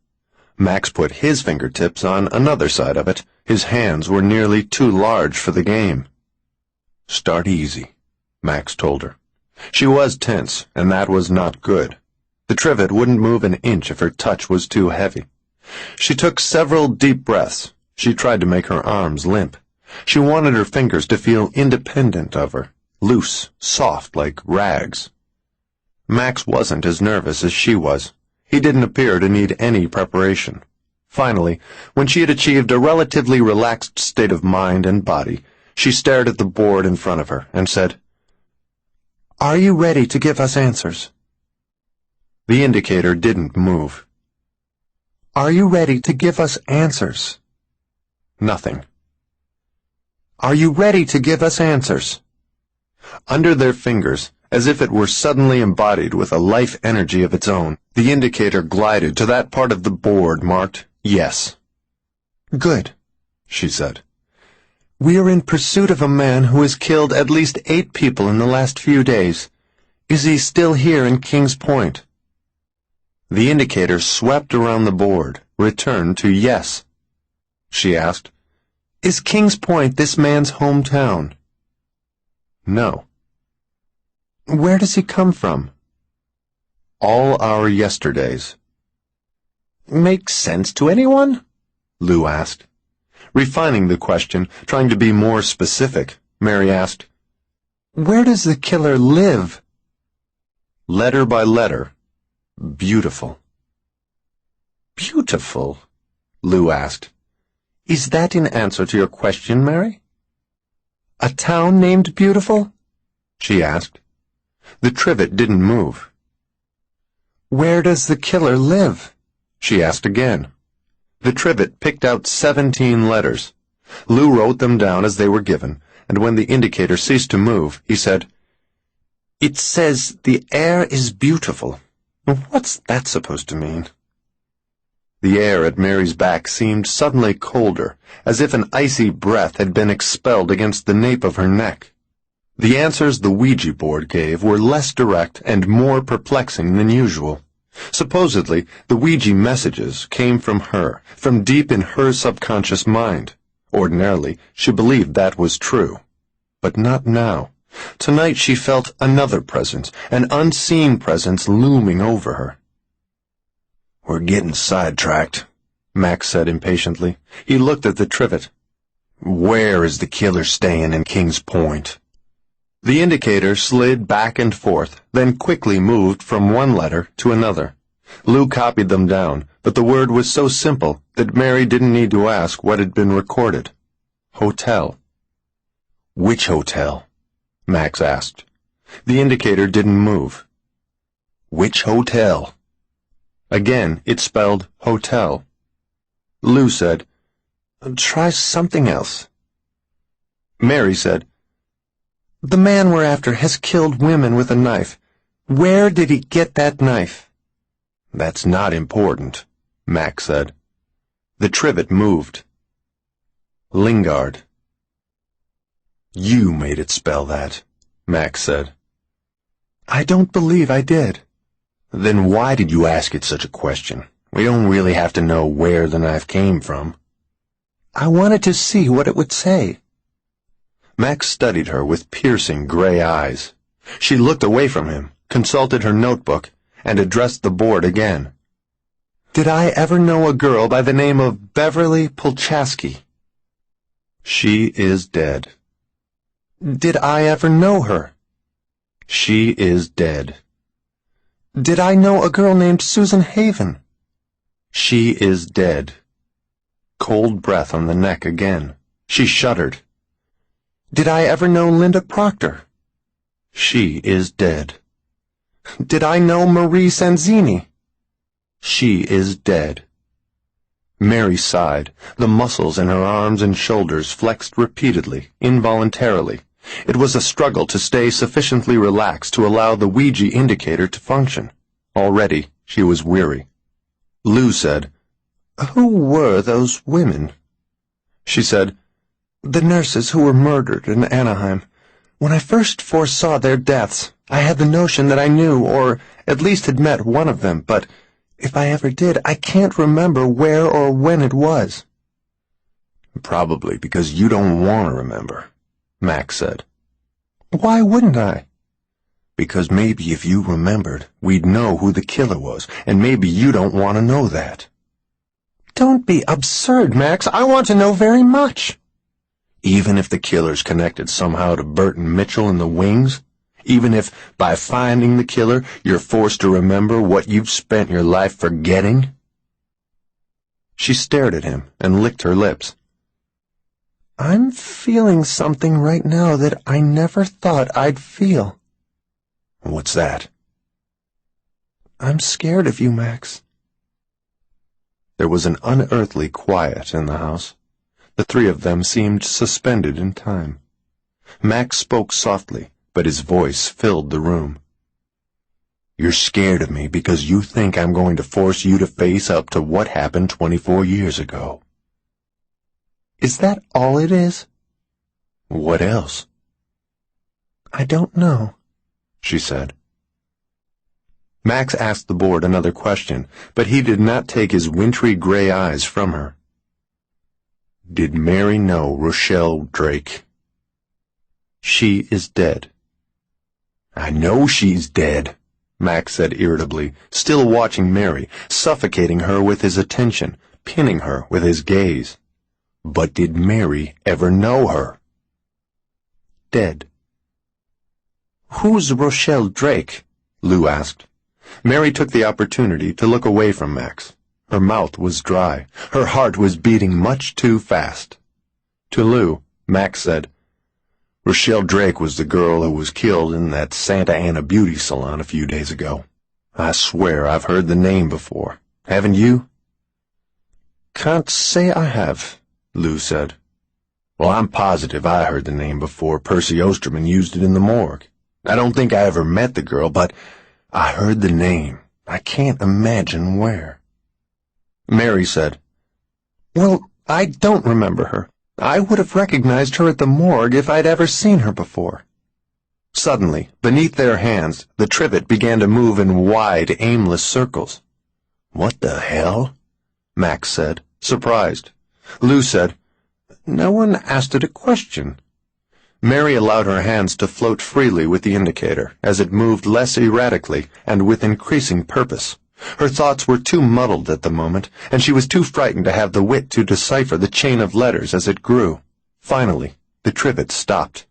Max put his fingertips on another side of it. His hands were nearly too large for the game. "Start easy," Max told her. She was tense, and that was not good. The trivet wouldn't move an inch if her touch was too heavy. She took several deep breaths. She tried to make her arms limp. She wanted her fingers to feel independent of her, loose, soft like rags. Max wasn't as nervous as she was. He didn't appear to need any preparation. Finally, when she had achieved a relatively relaxed state of mind and body, she stared at the board in front of her and said, "Are you ready to give us answers?" The indicator didn't move. "Are you ready to give us answers?" Nothing. "Are you ready to give us answers?" Under their fingers, as if it were suddenly embodied with a life energy of its own, the indicator glided to that part of the board marked yes. "Good," she said. "We are in pursuit of a man who has killed at least 8 people in the last few days. Is he still here in Kings Point?" The indicator swept around the board, returned to yes. She asked, "Is Kings Point this man's hometown?" "No." "Where does he come from?" "All our yesterdays." "Makes sense to anyone?" Lou asked. Refining the question, trying to be more specific, Mary asked, "Where does the killer live?" Letter by letter, beautiful. "Beautiful?" Lou asked. "Is that in answer to your question, Mary?" "A town named Beautiful?" she asked. The trivet didn't move. "Where does the killer live?" she asked again. The trivet picked out 17 letters. Lou wrote them down as they were given, and when the indicator ceased to move, he said, "It says the air is beautiful. What's that supposed to mean?" The air at Mary's back seemed suddenly colder, as if an icy breath had been expelled against the nape of her neck. The answers the Ouija board gave were less direct and more perplexing than usual. Supposedly, the Ouija messages came from her, from deep in her subconscious mind. Ordinarily, she believed that was true. But not now. Tonight she felt another presence, an unseen presence looming over her. "We're getting sidetracked," Max said impatiently. He looked at the trivet. "Where is the killer staying in Kings Point?" The indicator slid back and forth, then quickly moved from one letter to another. Lou copied them down, but the word was so simple that Mary didn't need to ask what had been recorded. Hotel. "Which hotel?" Max asked. The indicator didn't move. "Which hotel?" Again, it spelled hotel. Lou said, "Try something else." Mary said, "The man we're after has killed women with a knife. Where did he get that knife?" "That's not important," Max said. The trivet moved. Lingard. "You made it spell that," Max said. "I don't believe I did." "Then why did you ask it such a question? We don't really have to know where the knife came from." "I wanted to see what it would say." Max studied her with piercing gray eyes. She looked away from him, consulted her notebook, and addressed the board again. "Did I ever know a girl by the name of Beverly Polchaski?" "She is dead." "Did I ever know her?" "She is dead." "Did I know a girl named Susan Haven?" "She is dead." Cold breath on the neck again. She shuddered. Did I ever know Linda Proctor? She is dead. Did I know Marie Sanzini? She is dead. Mary sighed. The muscles in her arms and shoulders flexed repeatedly, involuntarily. It was a struggle to stay sufficiently relaxed to allow the Ouija indicator to function. Already, she was weary. Lou said, Who were those women? She said, The nurses who were murdered in Anaheim. When I first foresaw their deaths, I had the notion that I knew, or at least had met one of them, but if I ever did, I can't remember where or when it was. Probably because you don't want to remember, Max said. Why wouldn't I? Because maybe if you remembered, we'd know who the killer was, and maybe you don't want to know that. Don't be absurd, Max. I want to know very much. Even if the killer's connected somehow to Burton Mitchell and the Wings? Even if, by finding the killer, you're forced to remember what you've spent your life forgetting? She stared at him and licked her lips. I'm feeling something right now that I never thought I'd feel. What's that? I'm scared of you, Max. There was an unearthly quiet in the house. The three of them seemed suspended in time. Max spoke softly, but his voice filled the room. You're scared of me because you think I'm going to force you to face up to what happened 24 years ago. Is that all it is? What else? I don't know, she said. Max asked the board another question, but he did not take his wintry gray eyes from her. Did Mary know Rochelle Drake? She is dead. I know she's dead, Max said irritably, still watching Mary, suffocating her with his attention, pinning her with his gaze. But did Mary ever know her? Dead. Who's Rochelle Drake? Lou asked. Mary took the opportunity to look away from Max. Her mouth was dry. Her heart was beating much too fast. To Lou, Max said, Rochelle Drake was the girl who was killed in that Santa Ana beauty salon a few days ago. I swear I've heard the name before. Haven't you? Can't say I have, Lou said. Well, I'm positive I heard the name before Percy Osterman used it in the morgue. I don't think I ever met the girl, but I heard the name. I can't imagine where. Mary said, Well, I don't remember her. I would have recognized her at the morgue if I'd ever seen her before. Suddenly, beneath their hands, the trivet began to move in wide, aimless circles. What the hell? Max said, surprised. Lou said, No one asked it a question. Mary allowed her hands to float freely with the indicator, as it moved less erratically and with increasing purpose. Her thoughts were too muddled at the moment, and she was too frightened to have the wit to decipher the chain of letters as it grew. Finally, the trivet stopped.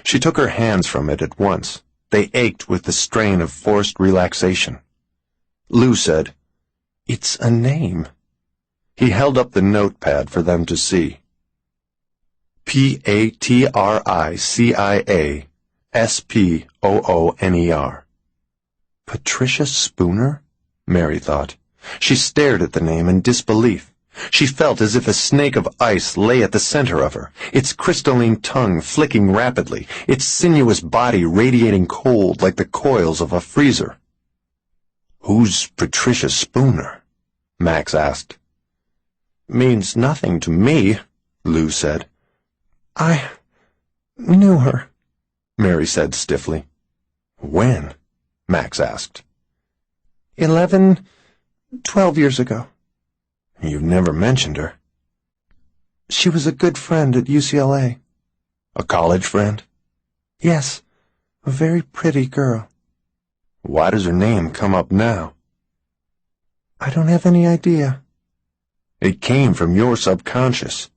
She took her hands from it at once. They ached with the strain of forced relaxation. Lou said, It's a name. He held up the notepad for them to see. Patriciaspooner. Patricia Spooner? Mary thought. She stared at the name in disbelief. She felt as if a snake of ice lay at the center of her, its crystalline tongue flicking rapidly, its sinuous body radiating cold like the coils of a freezer. Who's Patricia Spooner? Max asked. Means nothing to me, Lou said. I knew her, Mary said stiffly. When? Max asked. 12 years ago. You've never mentioned her. She was a good friend at UCLA. A college friend? Yes, a very pretty girl. Why does her name come up now? I don't have any idea. It came from your subconscious.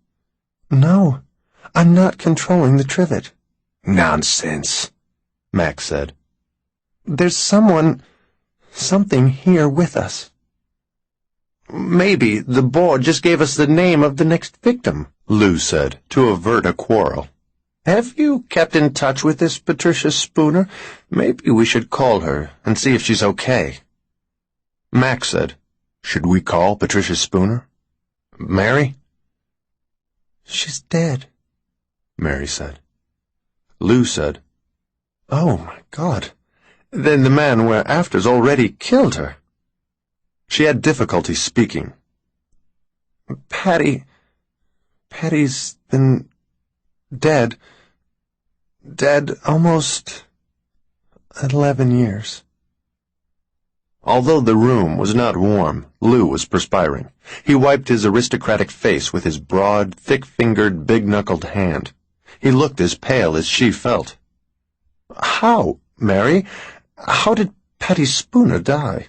No, I'm not controlling the trivet. Nonsense, Max said. There's something here with us. Maybe the board just gave us the name of the next victim, Lou said, to avert a quarrel. Have you kept in touch with this Patricia Spooner? Maybe we should call her and see if she's okay. Max said, "Should we call Patricia Spooner?" Mary? She's dead, Mary said. Lou said, "Oh, my God. Then the man we're after's already killed her." She had difficulty speaking. Patty's been dead almost 11 years. Although the room was not warm, Lou was perspiring. He wiped his aristocratic face with his broad, thick-fingered, big-knuckled hand. He looked as pale as she felt. "How, Mary? How did Patty Spooner die?"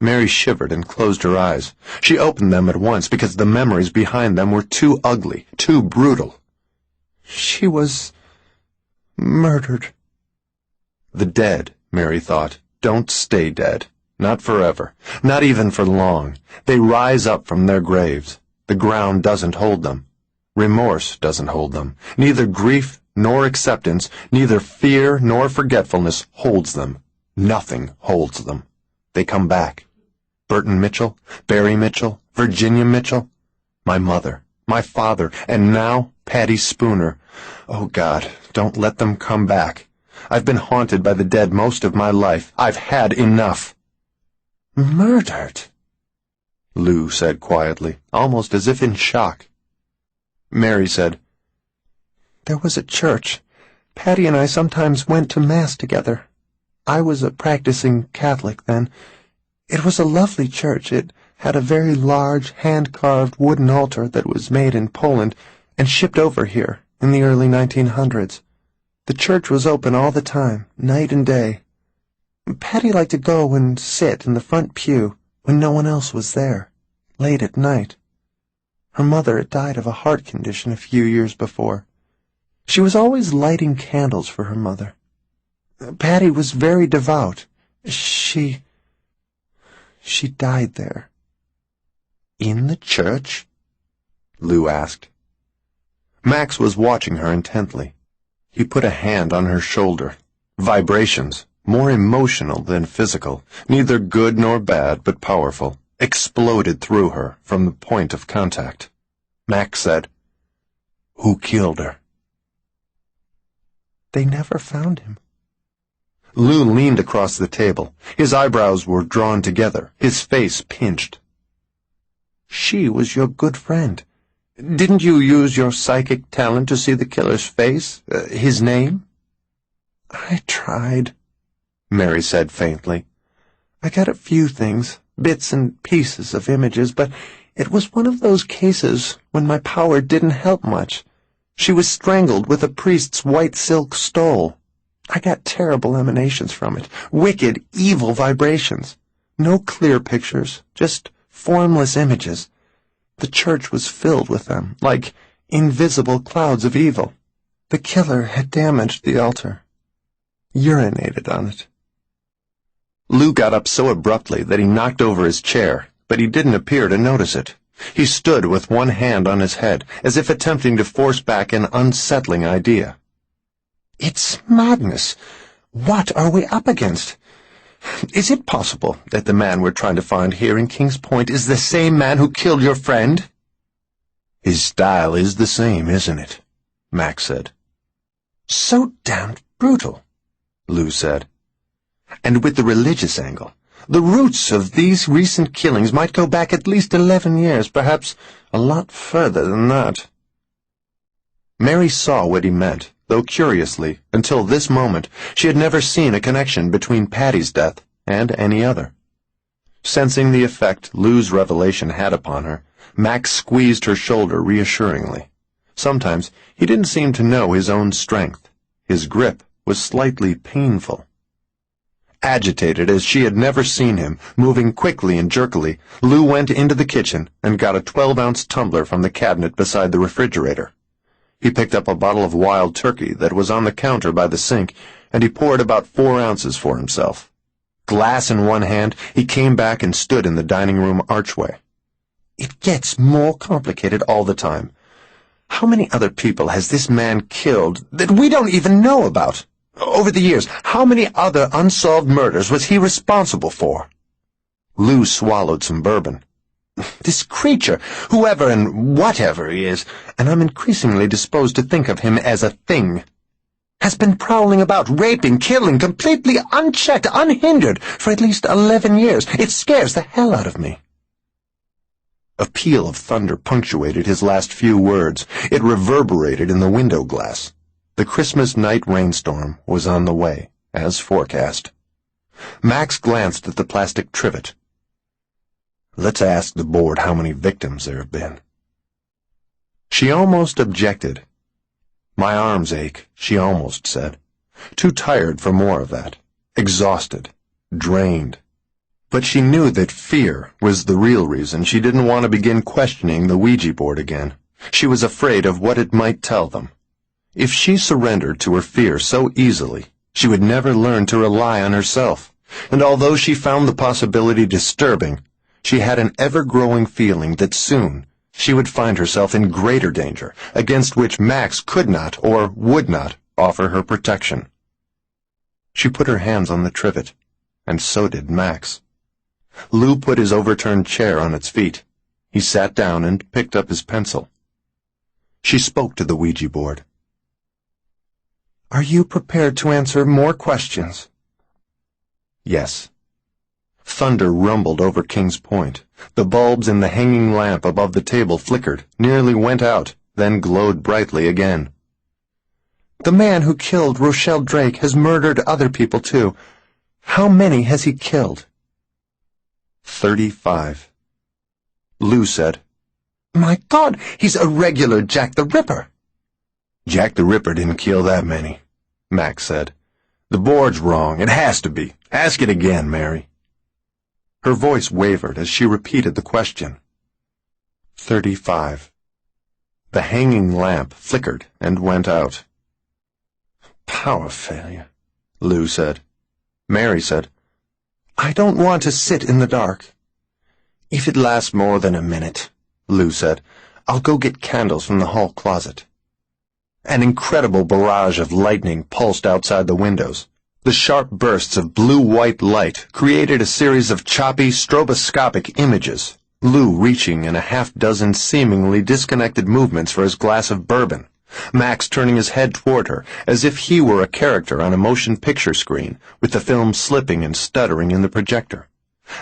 Mary shivered and closed her eyes. She opened them at once because the memories behind them were too ugly, too brutal. She was murdered. The dead, Mary thought, don't stay dead. Not forever. Not even for long. They rise up from their graves. The ground doesn't hold them. Remorse doesn't hold them. Neither grief nor acceptance, neither fear nor forgetfulness holds them. Nothing holds them. They come back. Burton Mitchell, Barry Mitchell, Virginia Mitchell, my mother, my father, and now Patty Spooner. Oh, God, don't let them come back. I've been haunted by the dead most of my life. I've had enough. Murdered, Lou said quietly, almost as if in shock. Mary said, "There was a church. Patty and I sometimes went to Mass together. I was a practicing Catholic then. It was a lovely church. It had a very large, hand-carved wooden altar that was made in Poland and shipped over here in the early 1900s. The church was open all the time, night and day. Patty liked to go and sit in the front pew when no one else was there, late at night. Her mother had died of a heart condition a few years before. She was always lighting candles for her mother. Patty was very devout. She died there." "In the church?" Lou asked. Max was watching her intently. He put a hand on her shoulder. Vibrations, more emotional than physical, neither good nor bad but powerful, exploded through her from the point of contact. Max said, "Who killed her?" "They never found him." Lou leaned across the table. His eyebrows were drawn together, his face pinched. "She was your good friend. Didn't you use your psychic talent to see the killer's face, his name?" "I tried," Mary said faintly. "I got a few things, bits and pieces of images, but it was one of those cases when my power didn't help much. She was strangled with a priest's white silk stole. I got terrible emanations from it, wicked, evil vibrations. No clear pictures, just formless images. The church was filled with them, like invisible clouds of evil. The killer had damaged the altar, urinated on it." Lou got up so abruptly that he knocked over his chair, but he didn't appear to notice it. He stood with one hand on his head, as if attempting to force back an unsettling idea. "It's madness. What are we up against? Is it possible that the man we're trying to find here in King's Point is the same man who killed your friend?" "His style is the same, isn't it?" Max said. "So damned brutal," Lou said. "And with the religious angle, the roots of these recent killings might go back at least 11 years, perhaps a lot further than that." Mary saw what he meant, though curiously, until this moment, she had never seen a connection between Patty's death and any other. Sensing the effect Lou's revelation had upon her, Max squeezed her shoulder reassuringly. Sometimes he didn't seem to know his own strength. His grip was slightly painful. Agitated as she had never seen him, moving quickly and jerkily, Lou went into the kitchen and got a 12-ounce tumbler from the cabinet beside the refrigerator. He picked up a bottle of wild turkey that was on the counter by the sink, and he poured about 4 ounces for himself. Glass in one hand, he came back and stood in the dining room archway. "It gets more complicated all the time. How many other people has this man killed that we don't even know about? Over the years, how many other unsolved murders was he responsible for? Lou swallowed some bourbon. This creature, whoever and whatever he is, and I'm increasingly disposed to think of him as a thing, has been prowling about, raping, killing, completely unchecked, unhindered, for at least 11 years. It scares the hell out of me. A peal of thunder punctuated his last few words. It reverberated in the window glass. The Christmas night rainstorm was on the way, as forecast. Max glanced at the plastic trivet. Let's ask the board how many victims there have been. She almost objected. My arms ache, she almost said. Too tired for more of that. Exhausted. Drained. But she knew that fear was the real reason she didn't want to begin questioning the Ouija board again. She was afraid of what it might tell them. If she surrendered to her fear so easily, she would never learn to rely on herself. And although she found the possibility disturbing, she had an ever-growing feeling that soon she would find herself in greater danger, against which Max could not or would not offer her protection. She put her hands on the trivet, and so did Max. Lou put his overturned chair on its feet. He sat down and picked up his pencil. She spoke to the Ouija board. Are you prepared to answer more questions? Yes. Thunder rumbled over King's Point. The bulbs in the hanging lamp above the table flickered, nearly went out, then glowed brightly again. The man who killed Rochelle Drake has murdered other people, too. How many has he killed? 35. Lou said, My God, he's a regular Jack the Ripper. Jack the Ripper didn't kill that many, Max said. The board's wrong. It has to be. Ask it again, Mary. Her voice wavered as she repeated the question. 35. The hanging lamp flickered and went out. Power failure, Lou said. Mary said, I don't want to sit in the dark. If it lasts more than a minute, Lou said, I'll go get candles from the hall closet. An incredible barrage of lightning pulsed outside the windows. The sharp bursts of blue-white light created a series of choppy, stroboscopic images, Lou reaching in a half-dozen seemingly disconnected movements for his glass of bourbon, Max turning his head toward her as if he were a character on a motion picture screen, with the film slipping and stuttering in the projector.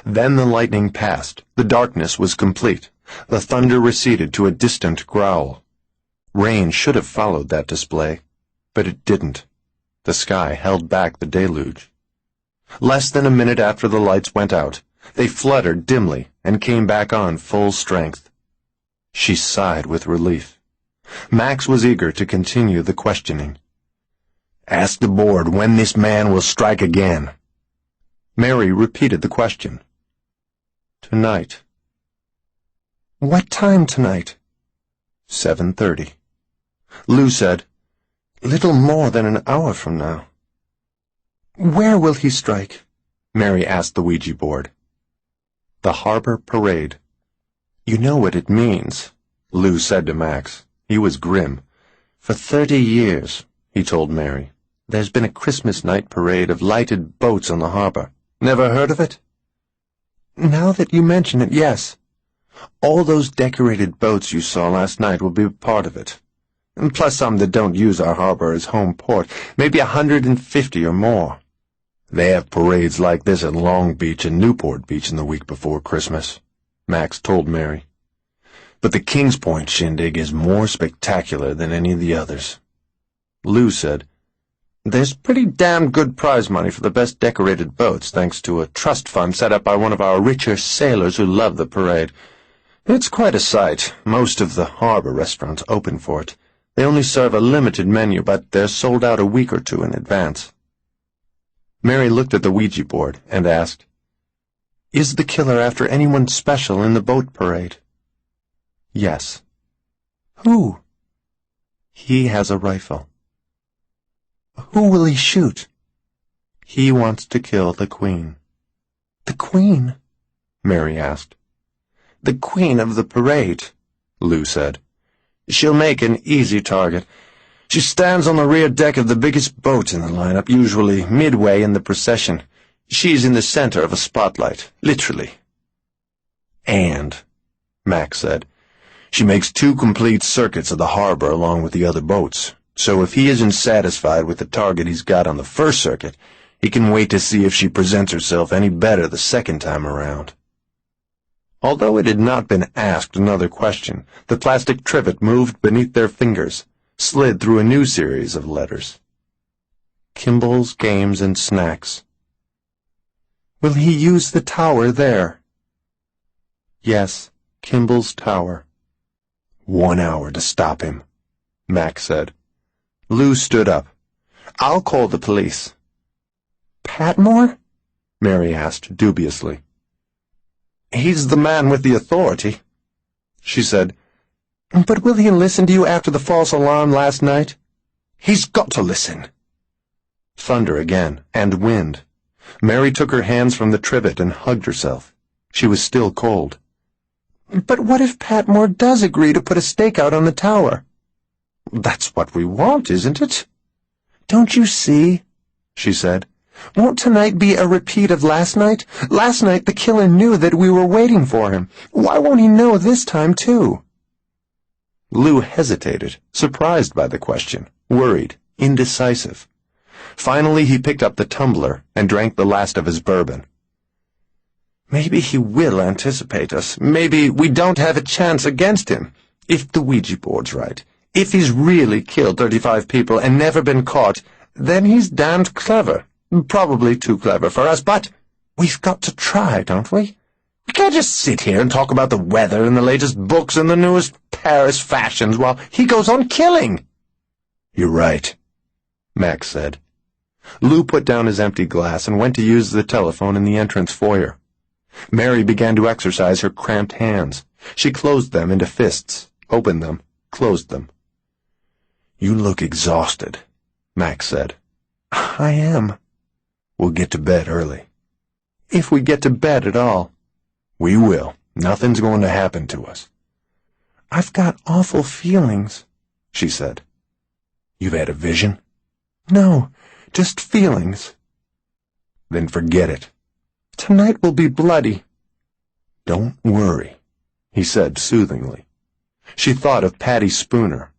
Then the lightning passed. The darkness was complete. The thunder receded to a distant growl. Rain should have followed that display, but it didn't. The sky held back the deluge. Less than a minute after the lights went out, they fluttered dimly and came back on full strength. She sighed with relief. Max was eager to continue the questioning. Ask the board when this man will strike again. Mary repeated the question. Tonight. What time tonight? 7:30. Lou said, Little more than an hour from now. Where will he strike? Mary asked the Ouija board. The harbor parade. You know what it means, Lou said to Max. He was grim. For 30 years, he told Mary, there's been a Christmas night parade of lighted boats on the harbor. Never heard of it? Now that you mention it, yes. All those decorated boats you saw last night will be a part of it. And plus some that don't use our harbor as home port, maybe 150 or more. They have parades like this at Long Beach and Newport Beach in the week before Christmas, Max told Mary. But the Kings Point shindig is more spectacular than any of the others. Lou said, There's pretty damn good prize money for the best decorated boats, thanks to a trust fund set up by one of our richer sailors who love the parade. It's quite a sight. Most of the harbor restaurants open for it. They only serve a limited menu, but they're sold out a week or two in advance. Mary looked at the Ouija board and asked, Is the killer after anyone special in the boat parade? Yes. Who? He has a rifle. Who will he shoot? He wants to kill the Queen. The Queen? Mary asked. The Queen of the parade, Lou said. She'll make an easy target. She stands on the rear deck of the biggest boat in the lineup, usually midway in the procession. She's in the center of a spotlight, literally. And, Max said, she makes 2 complete circuits of the harbor along with the other boats. So if he isn't satisfied with the target he's got on the first circuit, he can wait to see if she presents herself any better the second time around. Although it had not been asked another question, the plastic trivet moved beneath their fingers, slid through a new series of letters. Kimball's Games and Snacks. Will he use the tower there? Yes, Kimball's Tower. 1 hour to stop him, Max said. Lou stood up. I'll call the police. Patmore? Mary asked dubiously. He's the man with the authority, she said. But will he listen to you after the false alarm last night? He's got to listen. Thunder again, and wind. Mary took her hands from the trivet and hugged herself. She was still cold. But what if Patmore does agree to put a stake out on the tower? That's what we want, isn't it? Don't you see? She said. Won't tonight be a repeat of last night? Last night the killer knew that we were waiting for him. Why won't he know this time, too? Lou hesitated, surprised by the question, worried, indecisive. Finally he picked up the tumbler and drank the last of his bourbon. Maybe he will anticipate us. Maybe we don't have a chance against him. If the Ouija board's right. If he's really killed 35 people and never been caught, then he's damned clever. Probably too clever for us, but we've got to try, don't we? We can't just sit here and talk about the weather and the latest books and the newest Paris fashions while he goes on killing. You're right, Max said. Lou put down his empty glass and went to use the telephone in the entrance foyer. Mary began to exercise her cramped hands. She closed them into fists, opened them, closed them. You look exhausted, Max said. I am. We'll get to bed early. If we get to bed at all. We will. Nothing's going to happen to us. I've got awful feelings, she said. You've had a vision? No, just feelings. Then forget it. Tonight will be bloody. Don't worry, he said soothingly. She thought of Patty Spooner,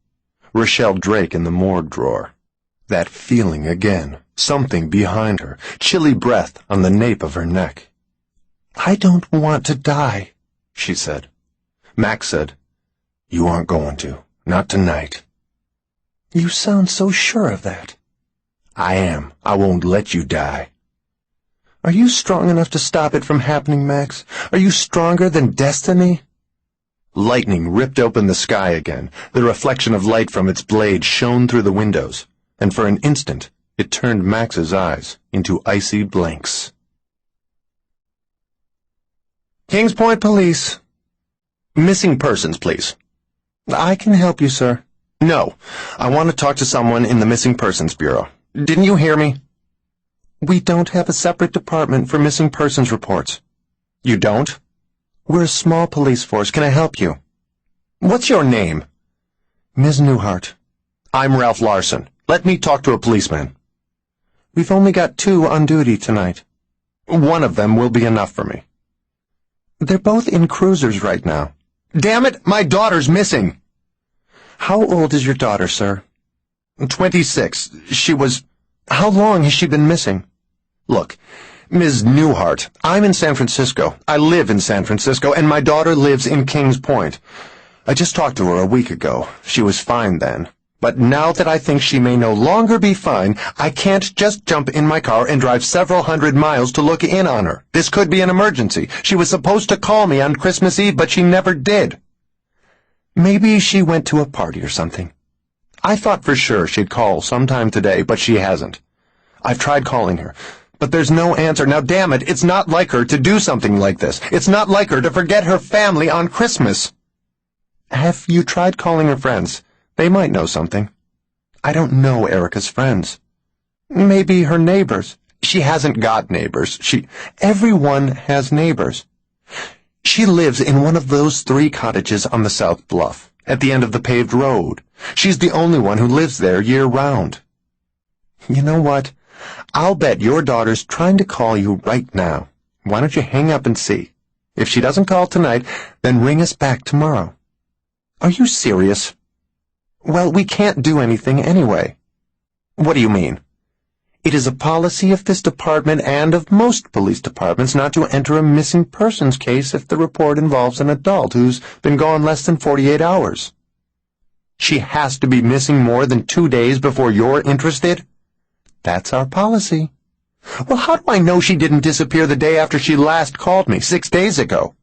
Rochelle Drake in the morgue drawer. That feeling again, something behind her, chilly breath on the nape of her neck. I don't want to die, she said. Max said, You aren't going to. Not tonight. You sound so sure of that. I am. I won't let you die. Are you strong enough to stop it from happening, Max? Are you stronger than destiny? Lightning ripped open the sky again. The reflection of light from its blade shone through the windows, and for an instant it turned Max's eyes into icy blanks. Kings Point Police. Missing persons, please. I can help you, sir. No, I want to talk to someone in the Missing Persons Bureau. Didn't you hear me? We don't have a separate department for missing persons reports. You don't? We're a small police force. Can I help you? What's your name? Ms. Newhart. I'm Ralph Larson. Let me talk to a policeman. We've only got 2 on duty tonight. One of them will be enough for me. They're both in cruisers right now. Damn it, my daughter's missing. How old is your daughter, sir? 26. She was... How long has she been missing? Look, Ms. Newhart, I'm in San Francisco. I live in San Francisco, and my daughter lives in Kings Point. I just talked to her a week ago. She was fine then. But now that I think she may no longer be fine, I can't just jump in my car and drive several hundred miles to look in on her. This could be an emergency. She was supposed to call me on Christmas Eve, but she never did. Maybe she went to a party or something. I thought for sure she'd call sometime today, but she hasn't. I've tried calling her, but there's no answer. Now, damn it, it's not like her to do something like this. It's not like her to forget her family on Christmas. Have you tried calling her friends? They might know something. I don't know Erica's friends. Maybe her neighbors. She hasn't got neighbors. Everyone has neighbors. She lives in one of those 3 cottages on the South Bluff. at the end of the paved road. She's the only one who lives there year-round. You know what? I'll bet your daughter's trying to call you right now. Why don't you hang up and see? If she doesn't call tonight, then ring us back tomorrow. Are you serious? Well, we can't do anything anyway. What do you mean? It is a policy of this department and of most police departments not to enter a missing persons case if the report involves an adult who's been gone less than 48 hours. She has to be missing more than 2 days before you're interested? That's our policy. Well, how do I know she didn't disappear the day after she last called me, 6 days ago?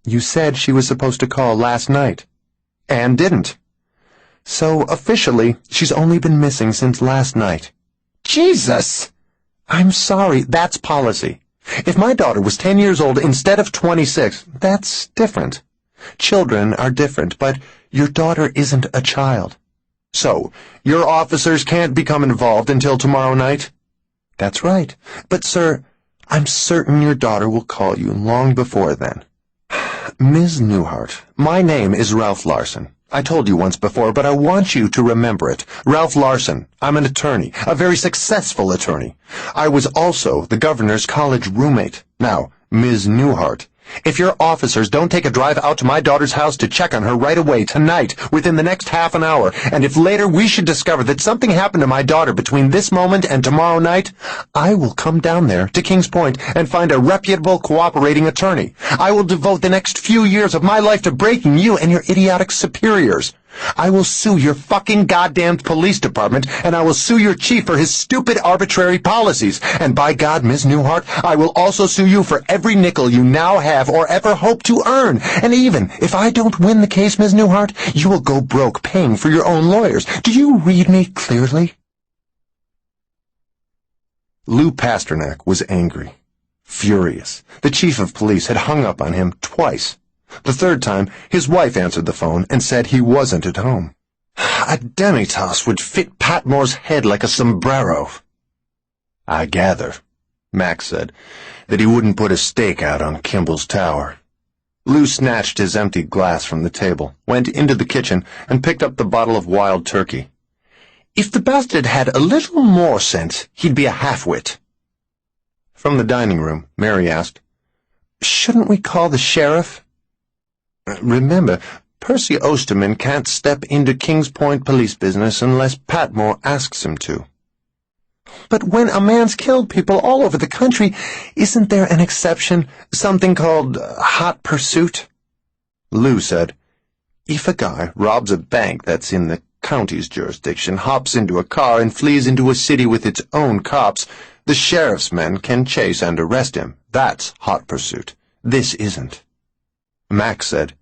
You said she was supposed to call last night, and didn't. So, officially, she's only been missing since last night. Jesus! I'm sorry, that's policy. If my daughter was 10 years old instead of 26, that's different. Children are different, but your daughter isn't a child. So, your officers can't become involved until tomorrow night? That's right. But, sir, I'm certain your daughter will call you long before then. Ms. Newhart, my name is Ralph Larson. I told you once before, but I want you to remember it. Ralph Larson. I'm an attorney, a very successful attorney. I was also the governor's college roommate. Now, Ms. Newhart, if your officers don't take a drive out to my daughter's house to check on her right away tonight, within the next half an hour, and if later we should discover that something happened to my daughter between this moment and tomorrow night, I will come down there to Kings Point and find a reputable cooperating attorney. I will devote the next few years of my life to breaking you and your idiotic superiors. I will sue your fucking goddamned police department, and I will sue your chief for his stupid arbitrary policies. And by God, Ms. Newhart, I will also sue you for every nickel you now have or ever hope to earn. And even if I don't win the case, Ms. Newhart, you will go broke paying for your own lawyers. Do you read me clearly? Lou Pasternak was angry, furious. The chief of police had hung up on him twice. The third time, his wife answered the phone and said he wasn't at home. A demitasse would fit Patmore's head like a sombrero. I gather, Max said, that he wouldn't put a stake out on Kimball's tower. Lou snatched his empty glass from the table, went into the kitchen, and picked up the bottle of wild turkey. If the bastard had a little more sense, he'd be a half-wit. From the dining room, Mary asked, "Shouldn't we call the sheriff?" Remember, Percy Osterman can't step into Kings Point police business unless Patmore asks him to. But when a man's killed people all over the country, isn't there an exception, something called hot pursuit? Lou said, if a guy robs a bank that's in the county's jurisdiction, hops into a car, and flees into a city with its own cops, the sheriff's men can chase and arrest him. That's hot pursuit. This isn't. Max said,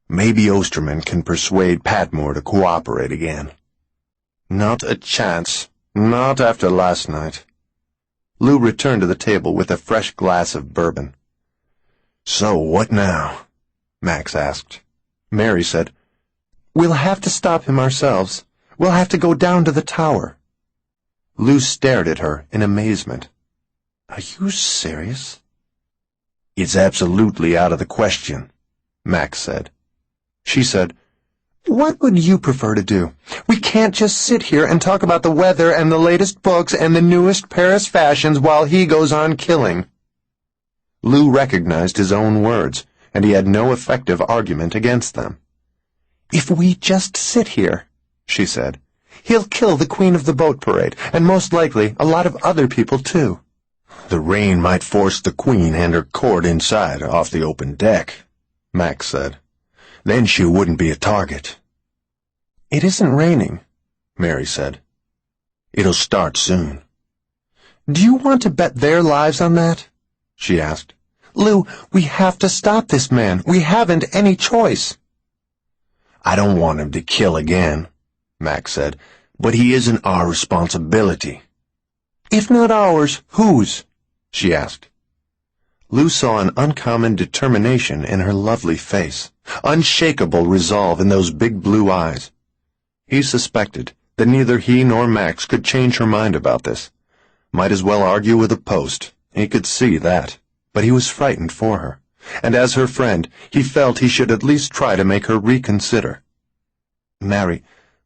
maybe Osterman can persuade Patmore to cooperate again. Not a chance. Not after last night. Lou returned to the table with a fresh glass of bourbon. So what now? Max asked. Mary said, we'll have to stop him ourselves. We'll have to go down to the tower. Lou stared at her in amazement. Are you serious? It's absolutely out of the question, Max said. She said, what would you prefer to do? We can't just sit here and talk about the weather and the latest books and the newest Paris fashions while he goes on killing. Lou recognized his own words, and he had no effective argument against them. If we just sit here, she said, he'll kill the Queen of the Boat Parade, and most likely a lot of other people too. The rain might force the Queen and her court inside off the open deck, Max said. Then she wouldn't be a target. It isn't raining, Mary said. It'll start soon. Do you want to bet their lives on that? She asked. Lou, we have to stop this man. We haven't any choice. I don't want him to kill again, Max said, but he isn't our responsibility. If not ours, whose? She asked. Lou saw an uncommon determination in her lovely face, unshakable resolve in those big blue eyes. He suspected that neither he nor Max could change her mind about this. Might as well argue with a post. He could see that, but he was frightened for her. and as her friend, he felt he should at least try to make her reconsider. "Mary,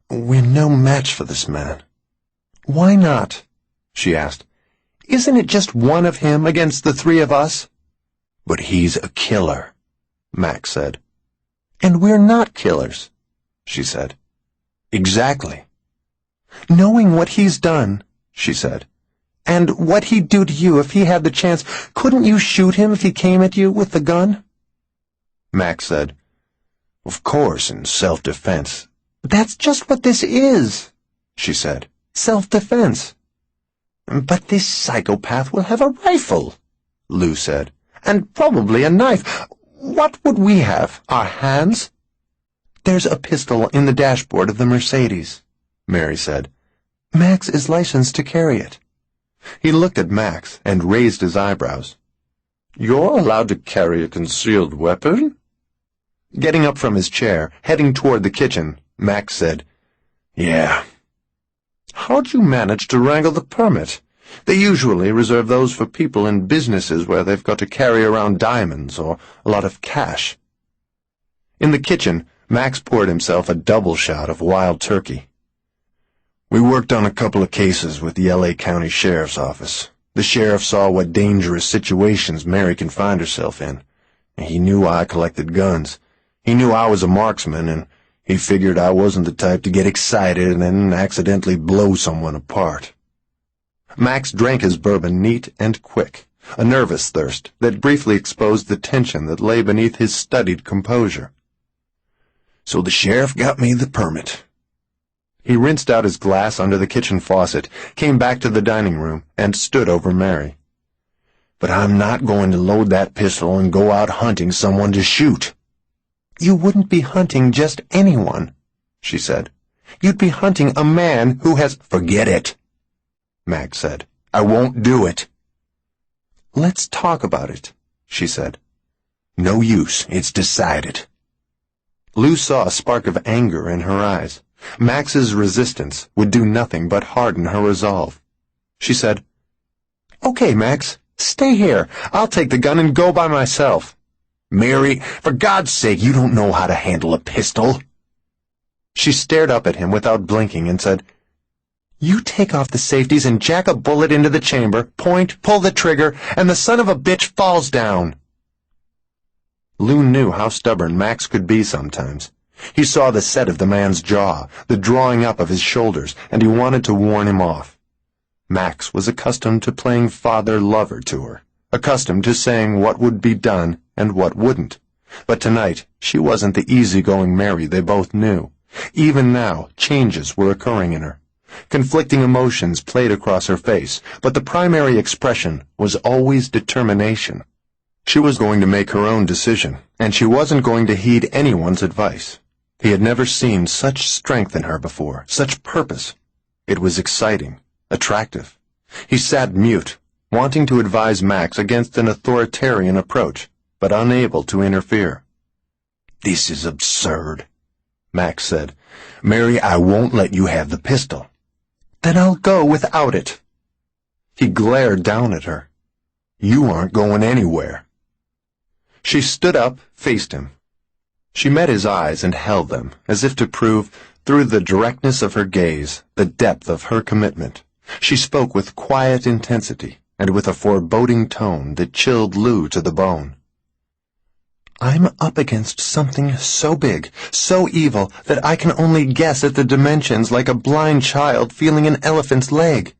we're no match for this man." "Why not?" she asked. "Isn't it just one of him against the three of us?" "But he's a killer," Max said. "And we're not killers," she said. "Exactly." "Knowing what he's done," she said, "and what he'd do to you if he had the chance, couldn't you shoot him if he came at you with the gun?" Max said, "Of course, in self-defense." "That's just what this is," she said. "Self-defense." "But this psychopath will have a rifle," Lou said, "And probably a knife. What would we have? Our hands?" "There's a pistol in the dashboard of the Mercedes," Mary said. "Max is licensed to carry it." He looked at Max and raised his eyebrows. "You're allowed to carry a concealed weapon?" Getting up from his chair, heading toward the kitchen, Max said, "Yeah." "How'd you manage to wrangle the permit? They usually reserve those for people in businesses where they've got to carry around diamonds or a lot of cash." In the kitchen, Max poured himself a double shot of wild turkey. "We worked on a couple of cases with the L.A. County Sheriff's Office. The sheriff saw what dangerous situations Mary can find herself in. He knew I collected guns. He knew I was a marksman, and he figured I wasn't the type to get excited and then accidentally blow someone apart." Max drank his bourbon neat and quick, a nervous thirst that briefly exposed the tension that lay beneath his studied composure. "So the sheriff got me the permit." He rinsed out his glass under the kitchen faucet, came back to the dining room, and stood over Mary. "But I'm not going to load that pistol and go out hunting someone to shoot." "You wouldn't be hunting just anyone," she said. "You'd be hunting a man who has—" "Forget it," Max said. "I won't do it." "Let's talk about it," she said. "No use. It's decided." Lou saw a spark of anger in her eyes. Max's resistance would do nothing but harden her resolve. She said, "Okay, Max, stay here. I'll take the gun and go by myself." "Mary, for God's sake, you don't know how to handle a pistol." She stared up at him without blinking and said, "You take off the safeties and jack a bullet into the chamber, point, pull the trigger, and the son of a bitch falls down." Lou knew how stubborn Max could be sometimes. He saw the set of the man's jaw, the drawing up of his shoulders, and he wanted to warn him off. Max was accustomed to playing father-lover to her, accustomed to saying what would be done and what wouldn't. But tonight, she wasn't the easygoing Mary they both knew. Even now, changes were occurring in her. Conflicting emotions played across her face, but the primary expression was always determination. She was going to make her own decision, and she wasn't going to heed anyone's advice. He had never seen such strength in her before, such purpose. It was exciting, attractive. He sat mute, wanting to advise Max against an authoritarian approach, but unable to interfere. "This is absurd," Max said. "Mary, I won't let you have the pistol." "Then I'll go without it." He glared down at her. "You aren't going anywhere." She stood up, faced him. She met his eyes and held them, as if to prove, through the directness of her gaze, the depth of her commitment. She spoke with quiet intensity, and with a foreboding tone that chilled Lou to the bone. "I'm up against something so big, so evil, that I can only guess at the dimensions like a blind child feeling an elephant's leg.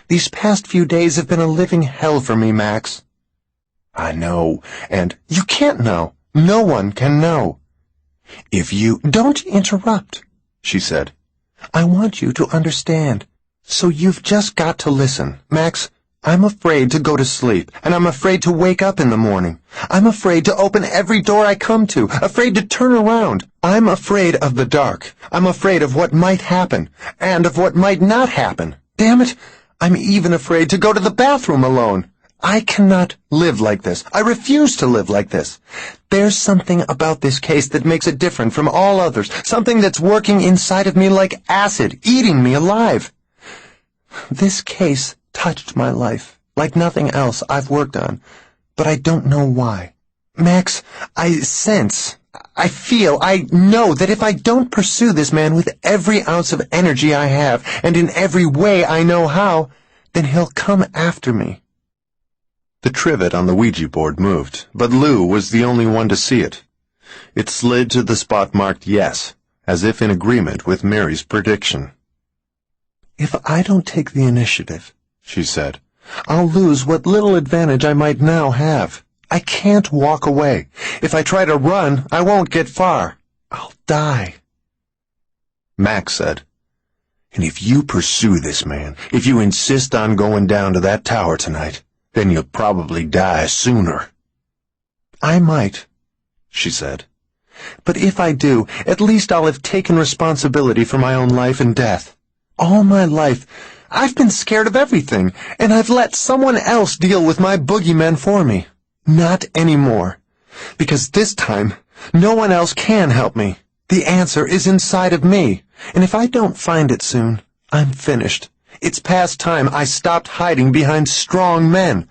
These past few days have been a living hell for me, Max." "I know, and—" "You can't know. No one can know." "If you—" "Don't interrupt," she said. "I want you to understand. So you've just got to listen. Max, I'm afraid to go to sleep, and I'm afraid to wake up in the morning. I'm afraid to open every door I come to, afraid to turn around. I'm afraid of the dark. I'm afraid of what might happen, and of what might not happen. Damn it, I'm even afraid to go to the bathroom alone. I cannot live like this. I refuse to live like this. There's something about this case that makes it different from all others, something that's working inside of me like acid, eating me alive. This case touched my life, like nothing else I've worked on, but I don't know why. Max, I sense, I feel, I know that if I don't pursue this man with every ounce of energy I have, and in every way I know how, then he'll come after me. The trivet on the Ouija board moved, but Lou was the only one to see it. It slid to the spot marked yes, as if in agreement with Mary's prediction. If I don't take the initiative, she said, I'll lose what little advantage I might now have. I can't walk away. If I try to run, I won't get far. I'll die. Max said, and if you pursue this man, if you insist on going down to that tower tonight, then you'll probably die sooner. I might, she said. But if I do, at least I'll have taken responsibility for my own life and death. All my life, I've been scared of everything, and I've let someone else deal with my boogeymen for me. Not anymore. Because this time, no one else can help me. The answer is inside of me, and if I don't find it soon, I'm finished. It's past time I stopped hiding behind strong men.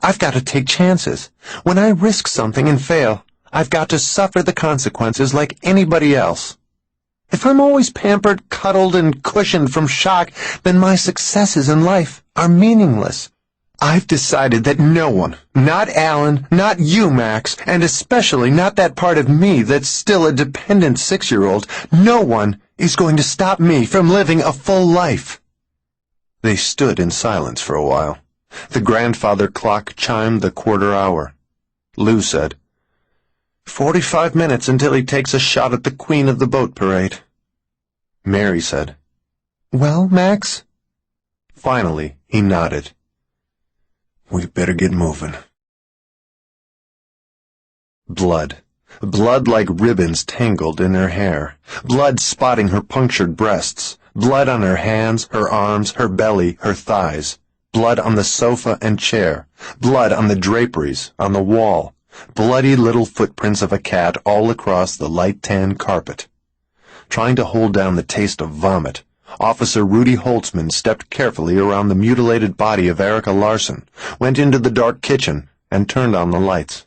I've got to take chances. When I risk something and fail, I've got to suffer the consequences like anybody else. If I'm always pampered, cuddled, and cushioned from shock, then my successes in life are meaningless. I've decided that no one, not Alan, not you, Max, and especially not that part of me that's still a dependent 6-year-old, no one is going to stop me from living a full life. They stood in silence for a while. The grandfather clock chimed the quarter hour. Lou said, 45 minutes until he takes a shot at the Queen of the Boat Parade. Mary said, Well, Max? Finally, he nodded. We better get moving. Blood. Blood like ribbons tangled in her hair. Blood spotting her punctured breasts. Blood on her hands, her arms, her belly, her thighs. Blood on the sofa and chair. Blood on the draperies, on the wall. Bloody little footprints of a cat all across the light tan carpet. Trying to hold down the taste of vomit, Officer Rudy Holtzman stepped carefully around the mutilated body of Erica Larson, went into the dark kitchen, and turned on the lights.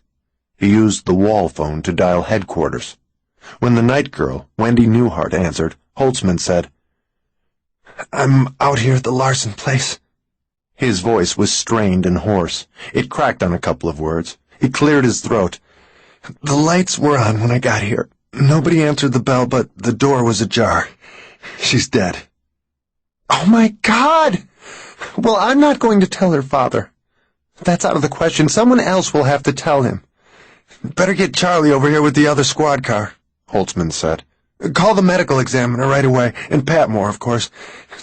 He used the wall phone to dial headquarters. When the night girl, Wendy Newhart, answered, Holtzman said, I'm out here at the Larson place. His voice was strained and hoarse. It cracked on a couple of words. He cleared his throat. The lights were on when I got here. Nobody answered the bell, but the door was ajar. She's dead. Oh, my God! Well, I'm not going to tell her father. That's out of the question. Someone else will have to tell him. Better get Charlie over here with the other squad car, Holtzman said. Call the medical examiner right away, and Patmore, of course.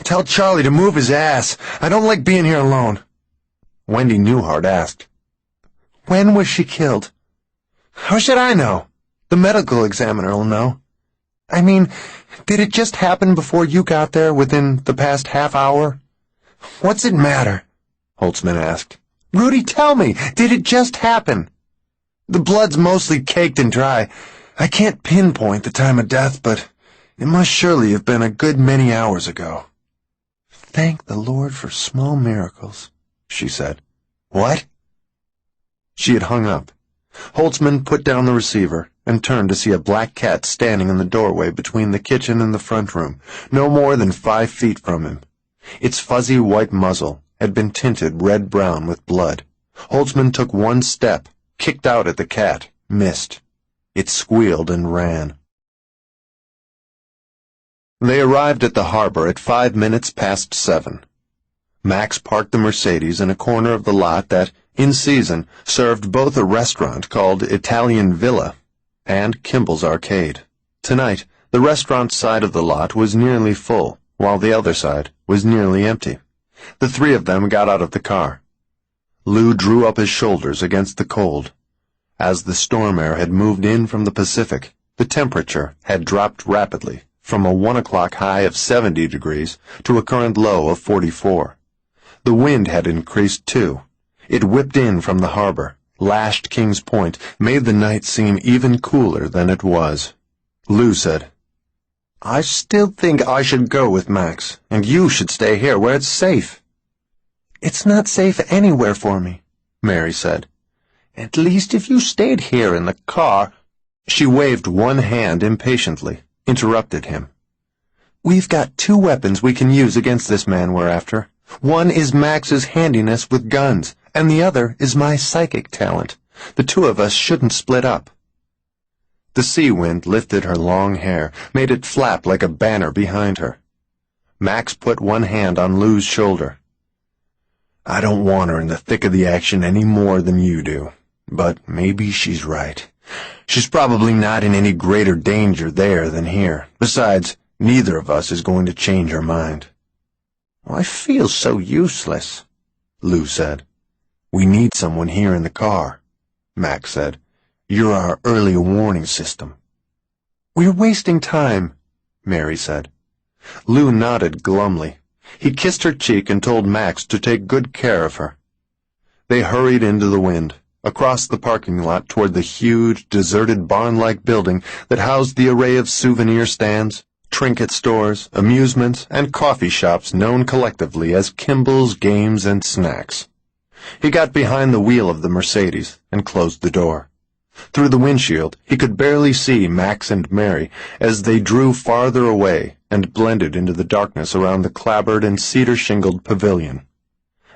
Tell Charlie to move his ass. I don't like being here alone. Wendy Newhart asked, When was she killed? How should I know? The medical examiner will know. I mean, did it just happen before you got there, within the past half hour? What's it matter? Holtzman asked. Rudy, tell me, did it just happen? The blood's mostly caked and dry. I can't pinpoint the time of death, but it must surely have been a good many hours ago. Thank the Lord for small miracles, she said. What? She had hung up. Holtzman put down the receiver and turned to see a black cat standing in the doorway between the kitchen and the front room, no more than 5 feet from him. Its fuzzy white muzzle had been tinted red-brown with blood. Holtzman took one step, kicked out at the cat, missed. It squealed and ran. They arrived at the harbor at 5 minutes past 7. Max parked the Mercedes in a corner of the lot that, in season, served both a restaurant called Italian Villa and Kimball's Arcade. Tonight, the restaurant side of the lot was nearly full, while the other side was nearly empty. The three of them got out of the car. Lou drew up his shoulders against the cold. As the storm air had moved in from the Pacific, the temperature had dropped rapidly from a 1 o'clock high of 70 degrees to a current low of 44. The wind had increased, too. It whipped in from the harbor, lashed Kings Point, made the night seem even cooler than it was. Lou said, I still think I should go with Max, and you should stay here where it's safe. It's not safe anywhere for me, Mary said. At least if you stayed here in the car—" She waved one hand impatiently, interrupted him. "We've got 2 weapons we can use against this man we're after. One is Max's handiness with guns, and the other is my psychic talent. The 2 of us shouldn't split up." The sea wind lifted her long hair, made it flap like a banner behind her. Max put one hand on Lou's shoulder. "I don't want her in the thick of the action any more than you do, but maybe she's right. She's probably not in any greater danger there than here. Besides, neither of us is going to change her mind." "I feel so useless," Lou said. "We need someone here in the car," Max said. "You're our early warning system." "We're wasting time," Mary said. Lou nodded glumly. He kissed her cheek and told Max to take good care of her. They hurried into the wind, across the parking lot toward the huge, deserted barn-like building that housed the array of souvenir stands, trinket stores, amusements, and coffee shops known collectively as Kimball's Games and Snacks. He got behind the wheel of the Mercedes and closed the door. Through the windshield, he could barely see Max and Mary as they drew farther away and blended into the darkness around the clapboard and cedar-shingled pavilion.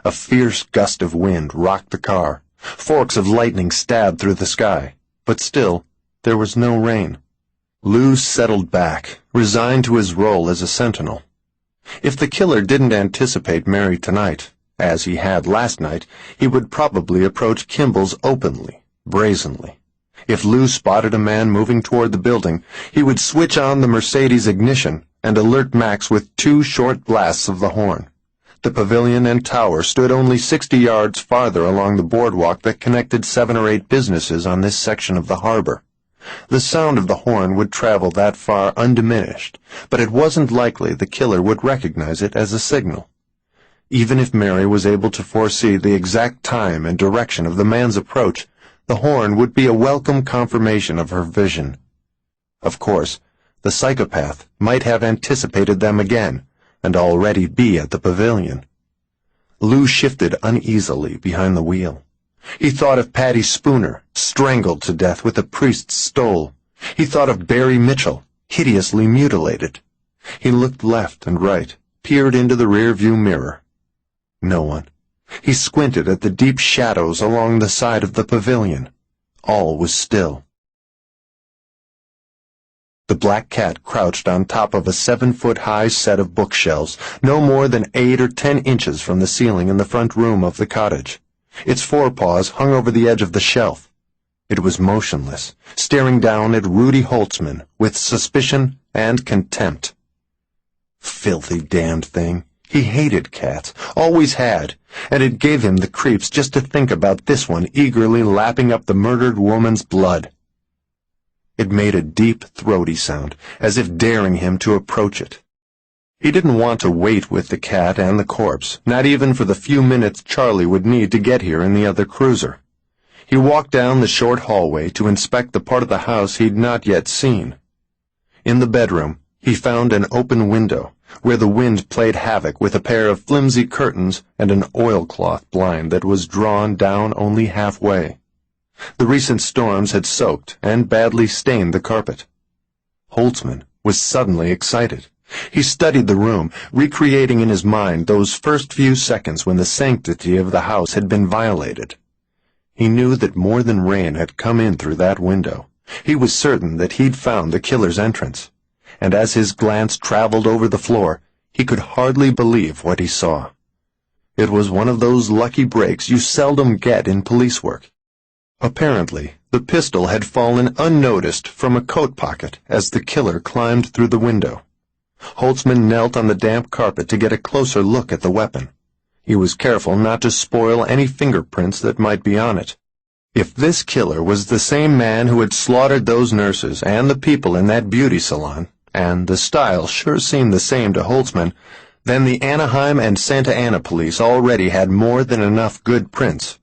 A fierce gust of wind rocked the car. Forks of lightning stabbed through the sky, but still, there was no rain. Lou settled back, resigned to his role as a sentinel. If the killer didn't anticipate Mary tonight, as he had last night, he would probably approach Kimball's openly, brazenly. If Lou spotted a man moving toward the building, he would switch on the Mercedes ignition and alert Max with 2 short blasts of the horn. The pavilion and tower stood only 60 yards farther along the boardwalk that connected 7 or 8 businesses on this section of the harbor. The sound of the horn would travel that far undiminished, but it wasn't likely the killer would recognize it as a signal. Even if Mary was able to foresee the exact time and direction of the man's approach, the horn would be a welcome confirmation of her vision. Of course, the psychopath might have anticipated them again, and already be at the pavilion. Lou shifted uneasily behind the wheel. He thought of Patty Spooner, strangled to death with a priest's stole. He thought of Barry Mitchell, hideously mutilated. He looked left and right, peered into the rear-view mirror. No one. He squinted at the deep shadows along the side of the pavilion. All was still. The black cat crouched on top of a 7-foot-high set of bookshelves, no more than 8 or 10 inches from the ceiling in the front room of the cottage. Its forepaws hung over the edge of the shelf. It was motionless, staring down at Rudy Holtzman with suspicion and contempt. Filthy damned thing. He hated cats, always had, and it gave him the creeps just to think about this one eagerly lapping up the murdered woman's blood. It made a deep, throaty sound, as if daring him to approach it. He didn't want to wait with the cat and the corpse, not even for the few minutes Charlie would need to get here in the other cruiser. He walked down the short hallway to inspect the part of the house he'd not yet seen. In the bedroom, he found an open window, where the wind played havoc with a pair of flimsy curtains and an oilcloth blind that was drawn down only halfway. The recent storms had soaked and badly stained the carpet. Holtzman was suddenly excited. He studied the room, recreating in his mind those first few seconds when the sanctity of the house had been violated. He knew that more than rain had come in through that window. He was certain that he'd found the killer's entrance, and as his glance traveled over the floor, he could hardly believe what he saw. It was one of those lucky breaks you seldom get in police work. Apparently, the pistol had fallen unnoticed from a coat pocket as the killer climbed through the window. Holtzman knelt on the damp carpet to get a closer look at the weapon. He was careful not to spoil any fingerprints that might be on it. If this killer was the same man who had slaughtered those nurses and the people in that beauty salon, and the style sure seemed the same to Holtzman, then the Anaheim and Santa Ana police already had more than enough good prints.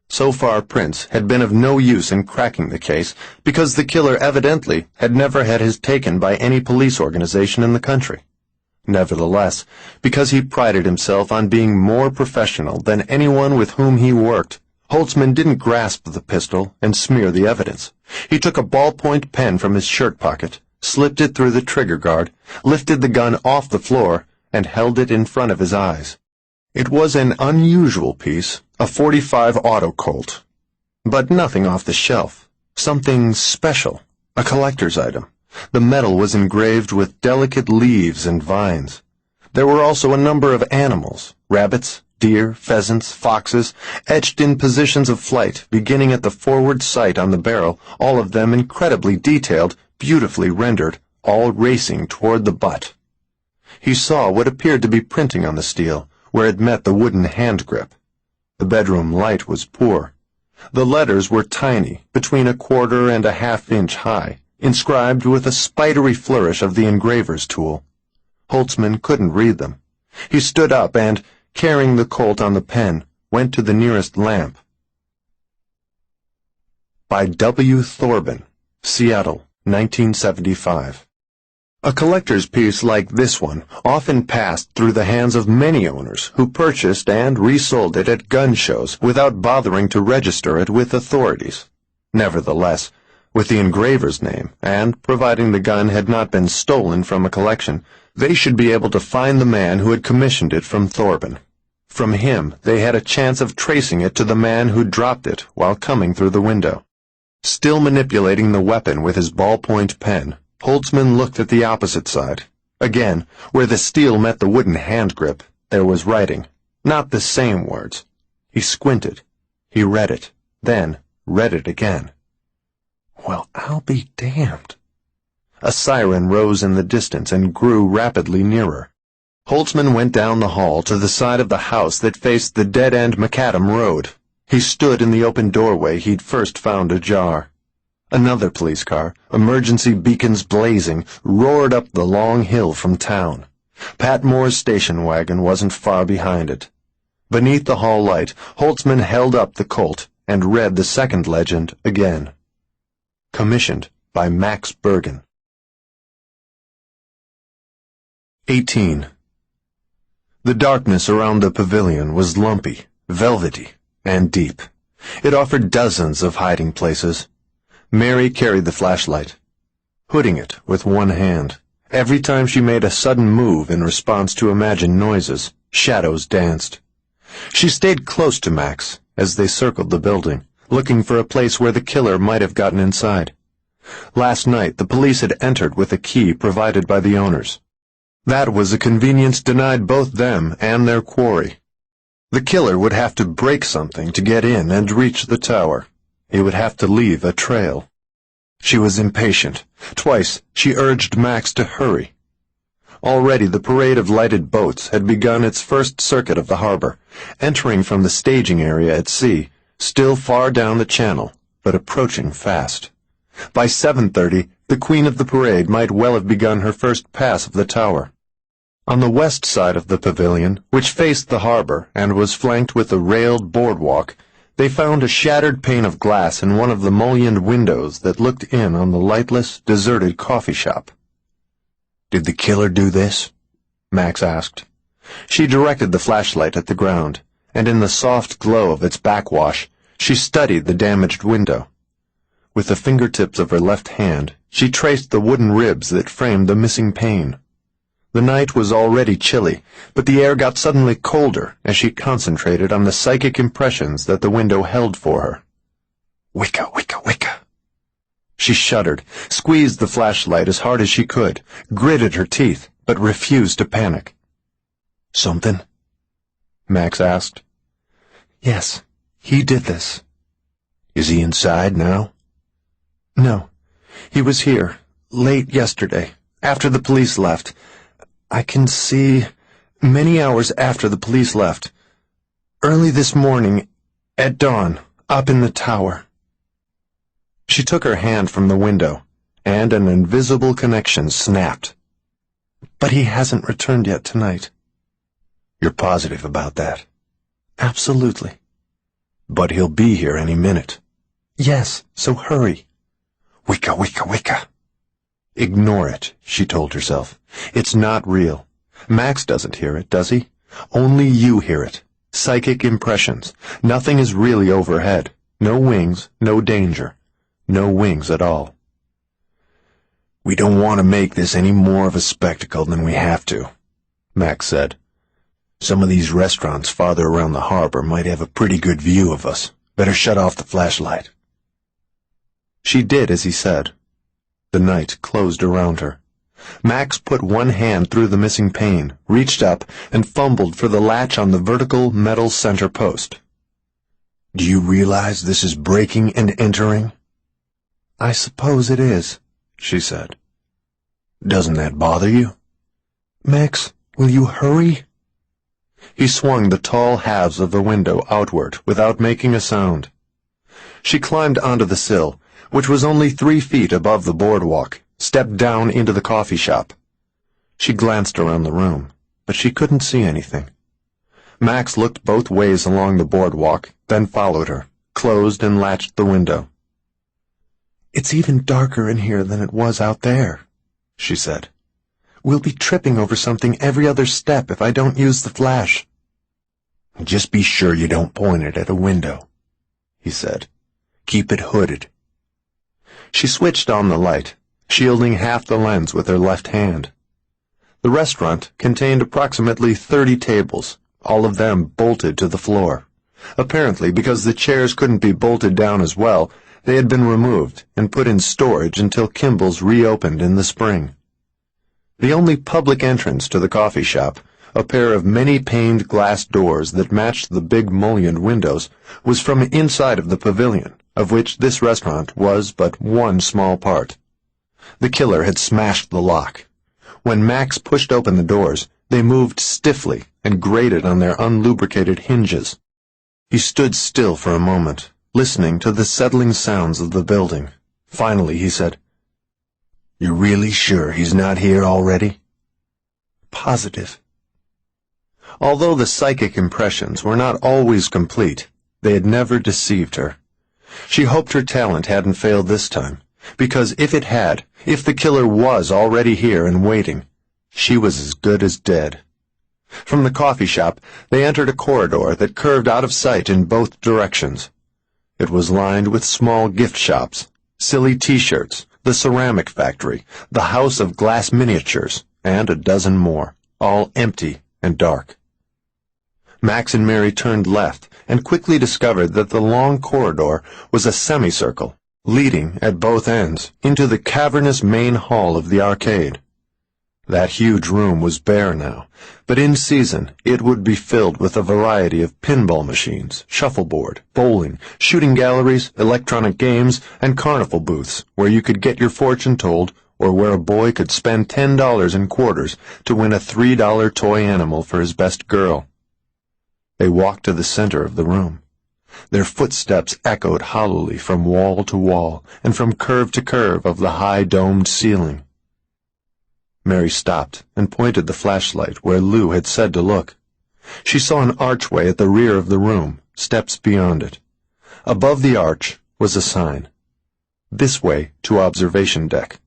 So far, prints had been of no use in cracking the case because the killer evidently had never had his taken by any police organization in the country. Nevertheless, because he prided himself on being more professional than anyone with whom he worked, Holtzman didn't grasp the pistol and smear the evidence. He took a ballpoint pen from his shirt pocket, slipped it through the trigger guard, lifted the gun off the floor, and held it in front of his eyes. It was an unusual piece, a .45 auto Colt. But nothing off the shelf. Something special, a collector's item. The metal was engraved with delicate leaves and vines. There were also a number of animals, rabbits, deer, pheasants, foxes, etched in positions of flight, beginning at the forward sight on the barrel, all of them incredibly detailed, beautifully rendered, all racing toward the butt. He saw what appeared to be printing on the steel, where it met the wooden hand grip. The bedroom light was poor. The letters were tiny, between 1/4 and 1/2 inch high, inscribed with a spidery flourish of the engraver's tool. Holtzman couldn't read them. He stood up and, carrying the Colt on the pen, went to the nearest lamp. By W. Thorben, Seattle, 1975. A collector's piece like this one often passed through the hands of many owners who purchased and resold it at gun shows without bothering to register it with authorities. Nevertheless, with the engraver's name, and providing the gun had not been stolen from a collection, they should be able to find the man who had commissioned it from Thorben. From him, they had a chance of tracing it to the man who dropped it while coming through the window. Still manipulating the weapon with his ballpoint pen, Holtzman looked at the opposite side. Again, where the steel met the wooden hand grip, there was writing. Not the same words. He squinted. He read it, then read it again. Well, I'll be damned. A siren rose in the distance and grew rapidly nearer. Holtzman went down the hall to the side of the house that faced the dead-end macadam road. He stood in the open doorway he'd first found ajar. Another police car, emergency beacons blazing, roared up the long hill from town. Pat Moore's station wagon wasn't far behind it. Beneath the hall light, Holtzman held up the Colt and read the second legend again. Commissioned by Max Bergen. 18. The darkness around the pavilion was lumpy, velvety, and deep. It offered dozens of hiding places. Mary carried the flashlight, hooding it with one hand. Every time she made a sudden move in response to imagined noises, shadows danced. She stayed close to Max as they circled the building, looking for a place where the killer might have gotten inside. Last night, the police had entered with a key provided by the owners. That was a convenience denied both them and their quarry. The killer would have to break something to get in and reach the tower. He would have to leave a trail. She was impatient. Twice she urged Max to hurry. Already the parade of lighted boats had begun its first circuit of the harbor, entering from the staging area at sea, still far down the channel, but approaching fast. By 7:30, the queen of the parade might well have begun her first pass of the tower. On the west side of the pavilion, which faced the harbor and was flanked with a railed boardwalk, they found a shattered pane of glass in one of the mullioned windows that looked in on the lightless, deserted coffee shop. "Did the killer do this?" Max asked. She directed the flashlight at the ground, and in the soft glow of its backwash, she studied the damaged window. With the fingertips of her left hand, she traced the wooden ribs that framed the missing pane. The night was already chilly, but the air got suddenly colder as she concentrated on the psychic impressions that the window held for her. Wicca, wicca, wicca. She shuddered, squeezed the flashlight as hard as she could, gritted her teeth, but refused to panic. "Something?" Max asked. "Yes, he did this." "Is he inside now?" "No. He was here, late yesterday, after the police left. I can see many hours after the police left. Early this morning, at dawn, up in the tower." She took her hand from the window, and an invisible connection snapped. "But he hasn't returned yet tonight." "You're positive about that?" "Absolutely." "But he'll be here any minute." "Yes, so hurry." Wicca, wicca, wicca. Ignore it, she told herself. It's not real. Max doesn't hear it, does he? Only you hear it. Psychic impressions. Nothing is really overhead. No wings, no danger. No wings at all. We don't want to make this any more of a spectacle than we have to, Max said. Some of these restaurants farther around the harbor might have a pretty good view of us. Better shut off the flashlight. She did as he said. The night closed around her. Max put one hand through the missing pane, reached up, and fumbled for the latch on the vertical metal center post. Do you realize this is breaking and entering? I suppose it is, she said. Doesn't that bother you? Max, will you hurry? He swung the tall halves of the window outward without making a sound. She climbed onto the sill, which was only 3 feet above the boardwalk, stepped down into the coffee shop. She glanced around the room, but she couldn't see anything. Max looked both ways along the boardwalk, then followed her, closed and latched the window. It's even darker in here than it was out there, she said. We'll be tripping over something every other step if I don't use the flash. Just be sure you don't point it at a window, he said. Keep it hooded. She switched on the light, shielding half the lens with her left hand. The restaurant contained approximately 30 tables, all of them bolted to the floor. Apparently, because the chairs couldn't be bolted down as well, they had been removed and put in storage until Kimball's reopened in the spring. The only public entrance to the coffee shop, a pair of many-paned glass doors that matched the big mullioned windows, was from inside of the pavilion, of which this restaurant was but one small part. The killer had smashed the lock. When Max pushed open the doors, they moved stiffly and grated on their unlubricated hinges. He stood still for a moment, listening to the settling sounds of the building. Finally, he said, "You're really sure he's not here already?" Positive. Although the psychic impressions were not always complete, they had never deceived her. She hoped her talent hadn't failed this time, because if it had, if the killer was already here and waiting, she was as good as dead. From the coffee shop, they entered a corridor that curved out of sight in both directions. It was lined with small gift shops, silly T-shirts, the ceramic factory, the house of glass miniatures, and a dozen more, all empty and dark. Max and Mary turned left and quickly discovered that the long corridor was a semicircle, leading, at both ends, into the cavernous main hall of the arcade. That huge room was bare now, but in season it would be filled with a variety of pinball machines, shuffleboard, bowling, shooting galleries, electronic games, and carnival booths where you could get your fortune told or where a boy could spend $10 in quarters to win a $3 toy animal for his best girl. They walked to the center of the room. Their footsteps echoed hollowly from wall to wall and from curve to curve of the high domed ceiling. Mary stopped and pointed the flashlight where Lou had said to look. She saw an archway at the rear of the room, steps beyond it. Above the arch was a sign. This way to observation deck.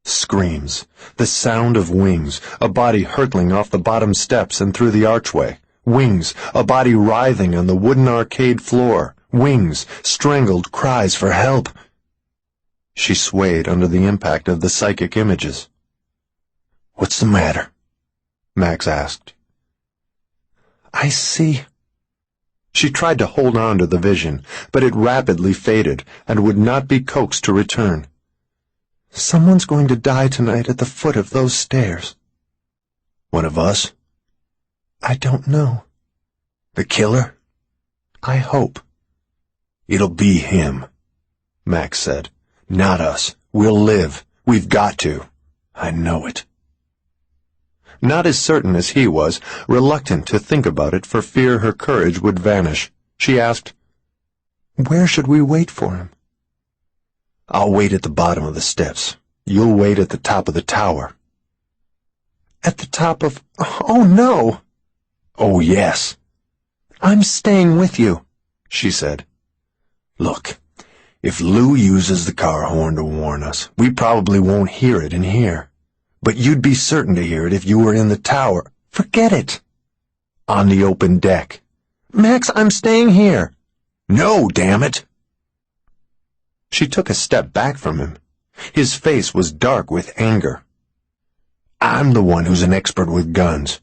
Screams, the sound of wings, a body hurtling off the bottom steps and through the archway. Wings, a body writhing on the wooden arcade floor. Wings, strangled cries for help. She swayed under the impact of the psychic images. "What's the matter?" Max asked. I see. She tried to hold on to the vision, but it rapidly faded and would not be coaxed to return. Someone's going to die tonight at the foot of those stairs. One of us? I don't know. The killer? I hope. It'll be him, Max said. Not us. We'll live. We've got to. I know it. Not as certain as he was, reluctant to think about it for fear her courage would vanish, she asked, "Where should we wait for him?" "I'll wait at the bottom of the steps. You'll wait at the top of the tower." At the top of... Oh, no! "Oh, yes." "I'm staying with you," she said. "Look, if Lou uses the car horn to warn us, we probably won't hear it in here. But you'd be certain to hear it if you were in the tower." "Forget it." On the open deck. Max, I'm staying here. No, damn it! She took a step back from him. His face was dark with anger. I'm the one who's an expert with guns.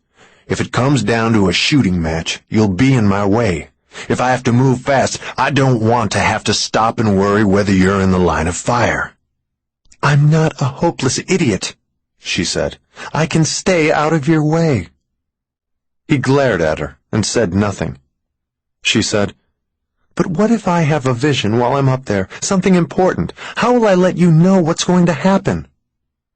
If it comes down to a shooting match, you'll be in my way. If I have to move fast, I don't want to have to stop and worry whether you're in the line of fire. I'm not a hopeless idiot, she said. I can stay out of your way. He glared at her and said nothing. She said, But what if I have a vision while I'm up there, something important? How will I let you know what's going to happen?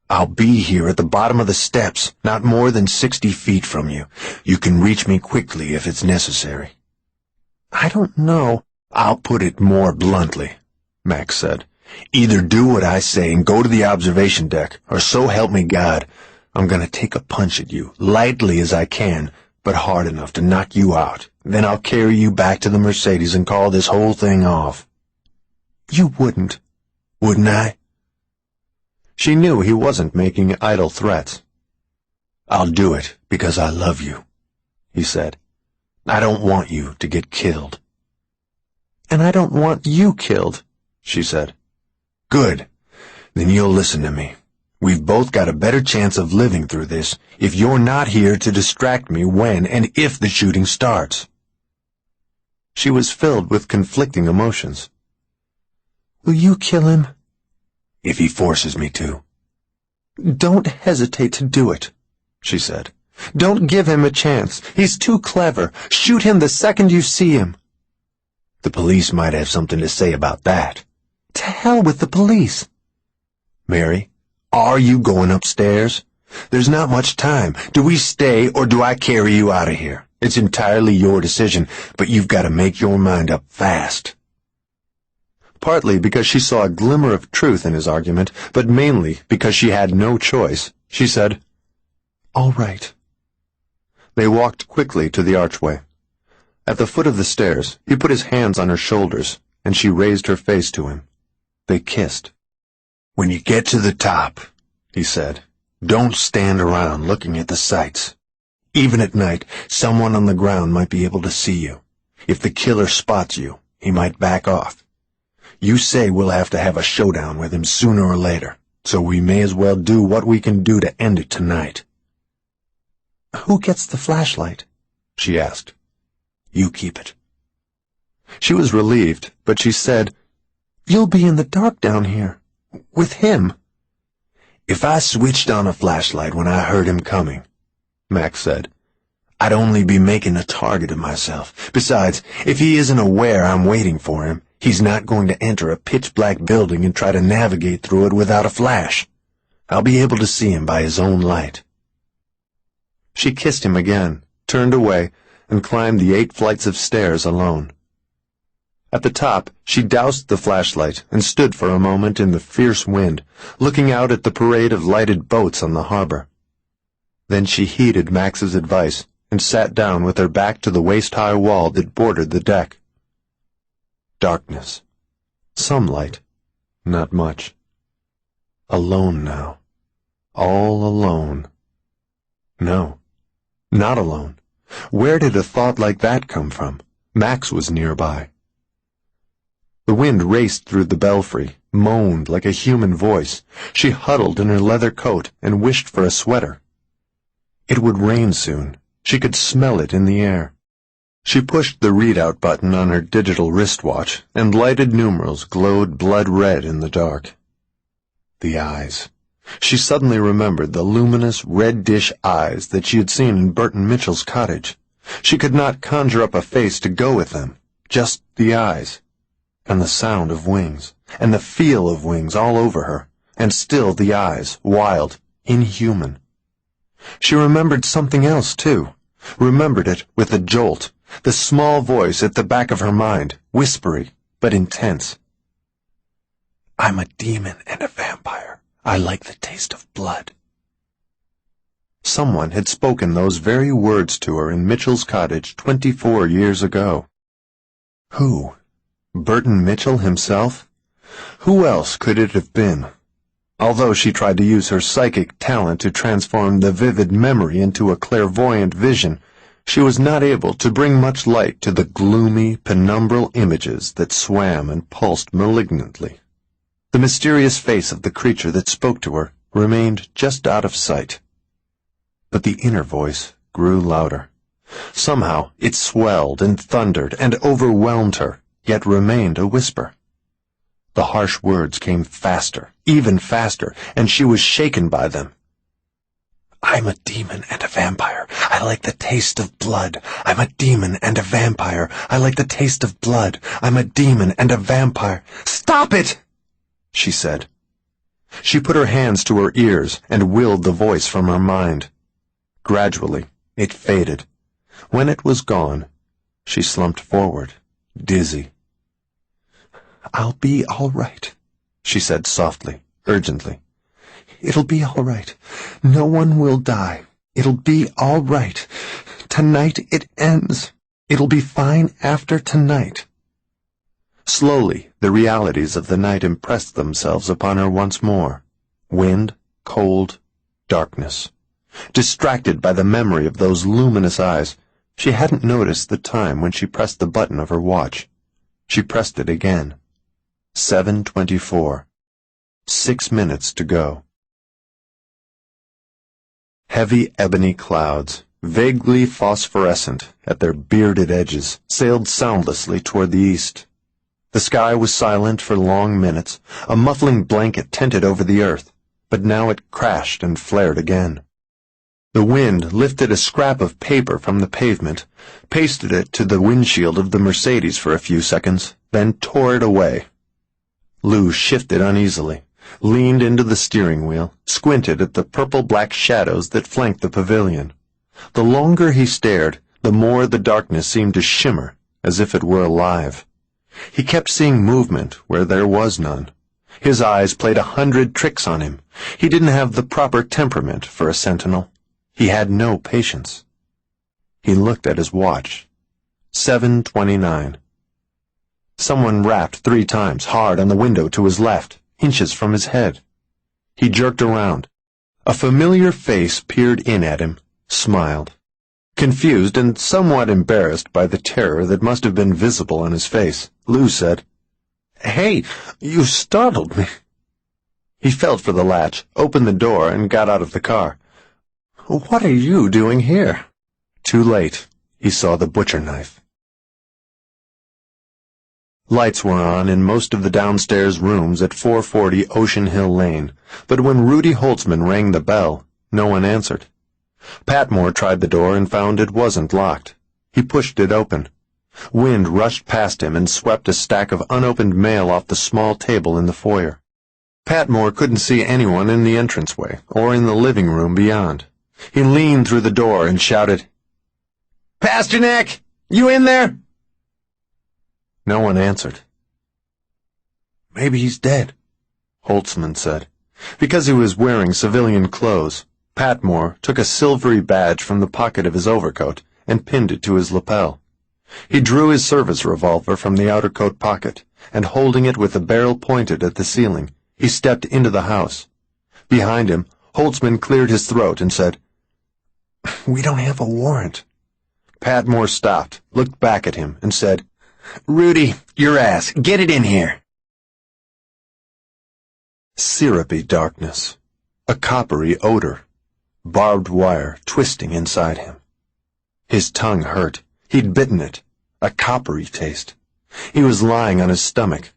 I'll be here at the bottom of the steps, not more than 60 feet from you. You can reach me quickly if it's necessary. I don't know. I'll put it more bluntly, Max said. Either do what I say and go to the observation deck, or so help me God, I'm going to take a punch at you, lightly as I can, but hard enough to knock you out. Then I'll carry you back to the Mercedes and call this whole thing off. You wouldn't. Wouldn't I? She knew he wasn't making idle threats. I'll do it because I love you, he said. I don't want you to get killed. And I don't want you killed, she said. Good. Then you'll listen to me. We've both got a better chance of living through this if you're not here to distract me when and if the shooting starts. She was filled with conflicting emotions. Will you kill him? If he forces me to. Don't hesitate to do it, she said. Don't give him a chance. He's too clever. Shoot him the second you see him. The police might have something to say about that. To hell with the police. Mary, are you going upstairs? There's not much time. Do we stay or do I carry you out of here? It's entirely your decision, but you've got to make your mind up fast. Partly because she saw a glimmer of truth in his argument, but mainly because she had no choice, she said, All right. They walked quickly to the archway. At the foot of the stairs, he put his hands on her shoulders, and she raised her face to him. They kissed. When you get to the top, he said, don't stand around looking at the sights. Even at night, someone on the ground might be able to see you. If the killer spots you, he might back off. You say we'll have to have a showdown with him sooner or later, so we may as well do what we can do to end it tonight. Who gets the flashlight? She asked. You keep it. She was relieved, but she said, You'll be in the dark down here. With him. If I switched on a flashlight when I heard him coming, Max said, I'd only be making a target of myself. Besides, if he isn't aware I'm waiting for him, he's not going to enter a pitch-black building and try to navigate through it without a flash. I'll be able to see him by his own light. She kissed him again, turned away, and climbed the 8 flights of stairs alone. At the top, she doused the flashlight and stood for a moment in the fierce wind, looking out at the parade of lighted boats on the harbor. Then she heeded Max's advice and sat down with her back to the waist-high wall that bordered the deck. Darkness. Some light. Not much. Alone now. All alone. No, not alone. Where did a thought like that come from? Max was nearby. The wind raced through the belfry, moaned like a human voice. She huddled in her leather coat and wished for a sweater. It would rain soon. She could smell it in the air. She pushed the readout button on her digital wristwatch, and lighted numerals glowed blood red in the dark. The eyes. She suddenly remembered the luminous red-dish eyes that she had seen in Burton Mitchell's cottage. She could not conjure up a face to go with them, just the eyes. And the sound of wings, and the feel of wings all over her, and still the eyes, wild, inhuman. She remembered something else, too. Remembered it with a jolt, the small voice at the back of her mind, whispery, but intense. I'm a demon and a vampire. I like the taste of blood. Someone had spoken those very words to her in Mitchell's cottage 24 years ago. Who? Burton Mitchell himself? Who else could it have been? Although she tried to use her psychic talent to transform the vivid memory into a clairvoyant vision, She was not able to bring much light to the gloomy, penumbral images that swam and pulsed malignantly. The mysterious face of the creature that spoke to her remained just out of sight. But the inner voice grew louder. Somehow it swelled and thundered and overwhelmed her, yet remained a whisper. The harsh words came faster, even faster, and she was shaken by them. I'm a demon and a vampire. I like the taste of blood. I'm a demon and a vampire. I like the taste of blood. I'm a demon and a vampire. Stop it! She said. She put her hands to her ears and willed the voice from her mind. Gradually, it faded. When it was gone, she slumped forward, dizzy. I'll be all right, she said softly, urgently. It'll be all right. No one will die. It'll be all right. Tonight it ends. It'll be fine after tonight. Slowly, the realities of the night impressed themselves upon her once more. Wind, cold, darkness. Distracted by the memory of those luminous eyes, she hadn't noticed the time when she pressed the button of her watch. She pressed it again. 7:24. 6 minutes to go. Heavy ebony clouds, vaguely phosphorescent at their bearded edges, sailed soundlessly toward the east. The sky was silent for long minutes, a muffling blanket tented over the earth, but now it crashed and flared again. The wind lifted a scrap of paper from the pavement, pasted it to the windshield of the Mercedes for a few seconds, then tore it away. Lou shifted uneasily, leaned into the steering wheel, squinted at the purple-black shadows that flanked the pavilion. The longer he stared, the more the darkness seemed to shimmer, as if it were alive. He kept seeing movement where there was none. His eyes played 100 tricks on him. He didn't have the proper temperament for a sentinel. He had no patience. He looked at his watch. 7:29. Someone rapped 3 times, hard on the window to his left, inches from his head. He jerked around. A familiar face peered in at him, smiled. Confused and somewhat embarrassed by the terror that must have been visible on his face, Lou said, "Hey, you startled me." He felt for the latch, opened the door, and got out of the car. "What are you doing here?" Too late, he saw the butcher knife. Lights were on in most of the downstairs rooms at 440 Ocean Hill Lane, but when Rudy Holtzman rang the bell, no one answered. Patmore tried the door and found it wasn't locked. He pushed it open. Wind rushed past him and swept a stack of unopened mail off the small table in the foyer. Patmore couldn't see anyone in the entranceway or in the living room beyond. He leaned through the door and shouted, "Pasternak, you in there?" No one answered. "Maybe he's dead," Holtzman said. Because he was wearing civilian clothes, Patmore took a silvery badge from the pocket of his overcoat and pinned it to his lapel. He drew his service revolver from the outer coat pocket, and holding it with the barrel pointed at the ceiling, he stepped into the house. Behind him, Holtzman cleared his throat and said, "We don't have a warrant." Patmore stopped, looked back at him, and said, "Rudy, your ass, get it in here." Syrupy darkness, a coppery odor, barbed wire twisting inside him. His tongue hurt. He'd bitten it, a coppery taste. He was lying on his stomach,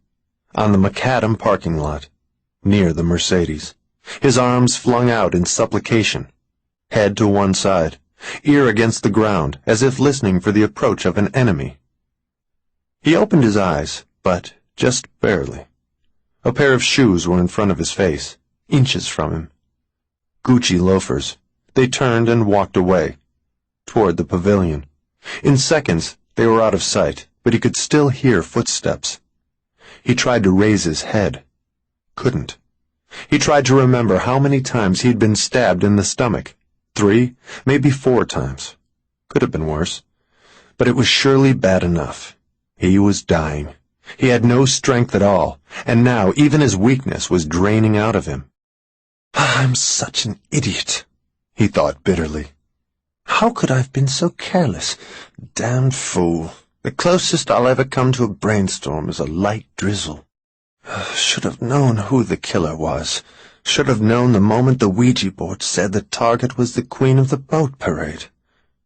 on the macadam parking lot, near the Mercedes, his arms flung out in supplication, head to one side, ear against the ground, as if listening for the approach of an enemy. He opened his eyes, but just barely. A pair of shoes were in front of his face, inches from him. Gucci loafers. They turned and walked away, toward the pavilion. In seconds, they were out of sight, but he could still hear footsteps. He tried to raise his head. Couldn't. He tried to remember how many times he'd been stabbed in the stomach. 3, maybe 4 times. Could have been worse. But it was surely bad enough. He was dying. He had no strength at all, and now even his weakness was draining out of him. "I'm such an idiot," he thought bitterly. How could I have been so careless? Damned fool. The closest I'll ever come to a brainstorm is a light drizzle. Should have known who the killer was. Should have known the moment the Ouija board said the target was the queen of the boat parade.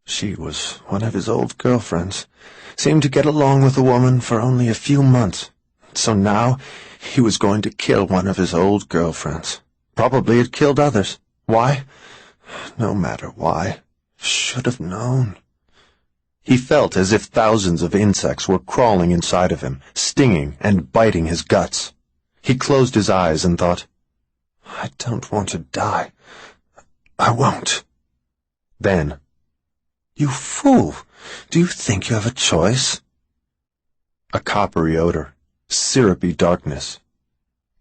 She was one of his old girlfriends. Seemed to get along with the woman for only a few months. So now he was going to kill one of his old girlfriends. Probably had killed others. Why? No matter why. Should have known. He felt as if thousands of insects were crawling inside of him, stinging and biting his guts. He closed his eyes and thought, I don't want to die. I won't. Then, you fool! Do you think you have a choice? A coppery odor, syrupy darkness.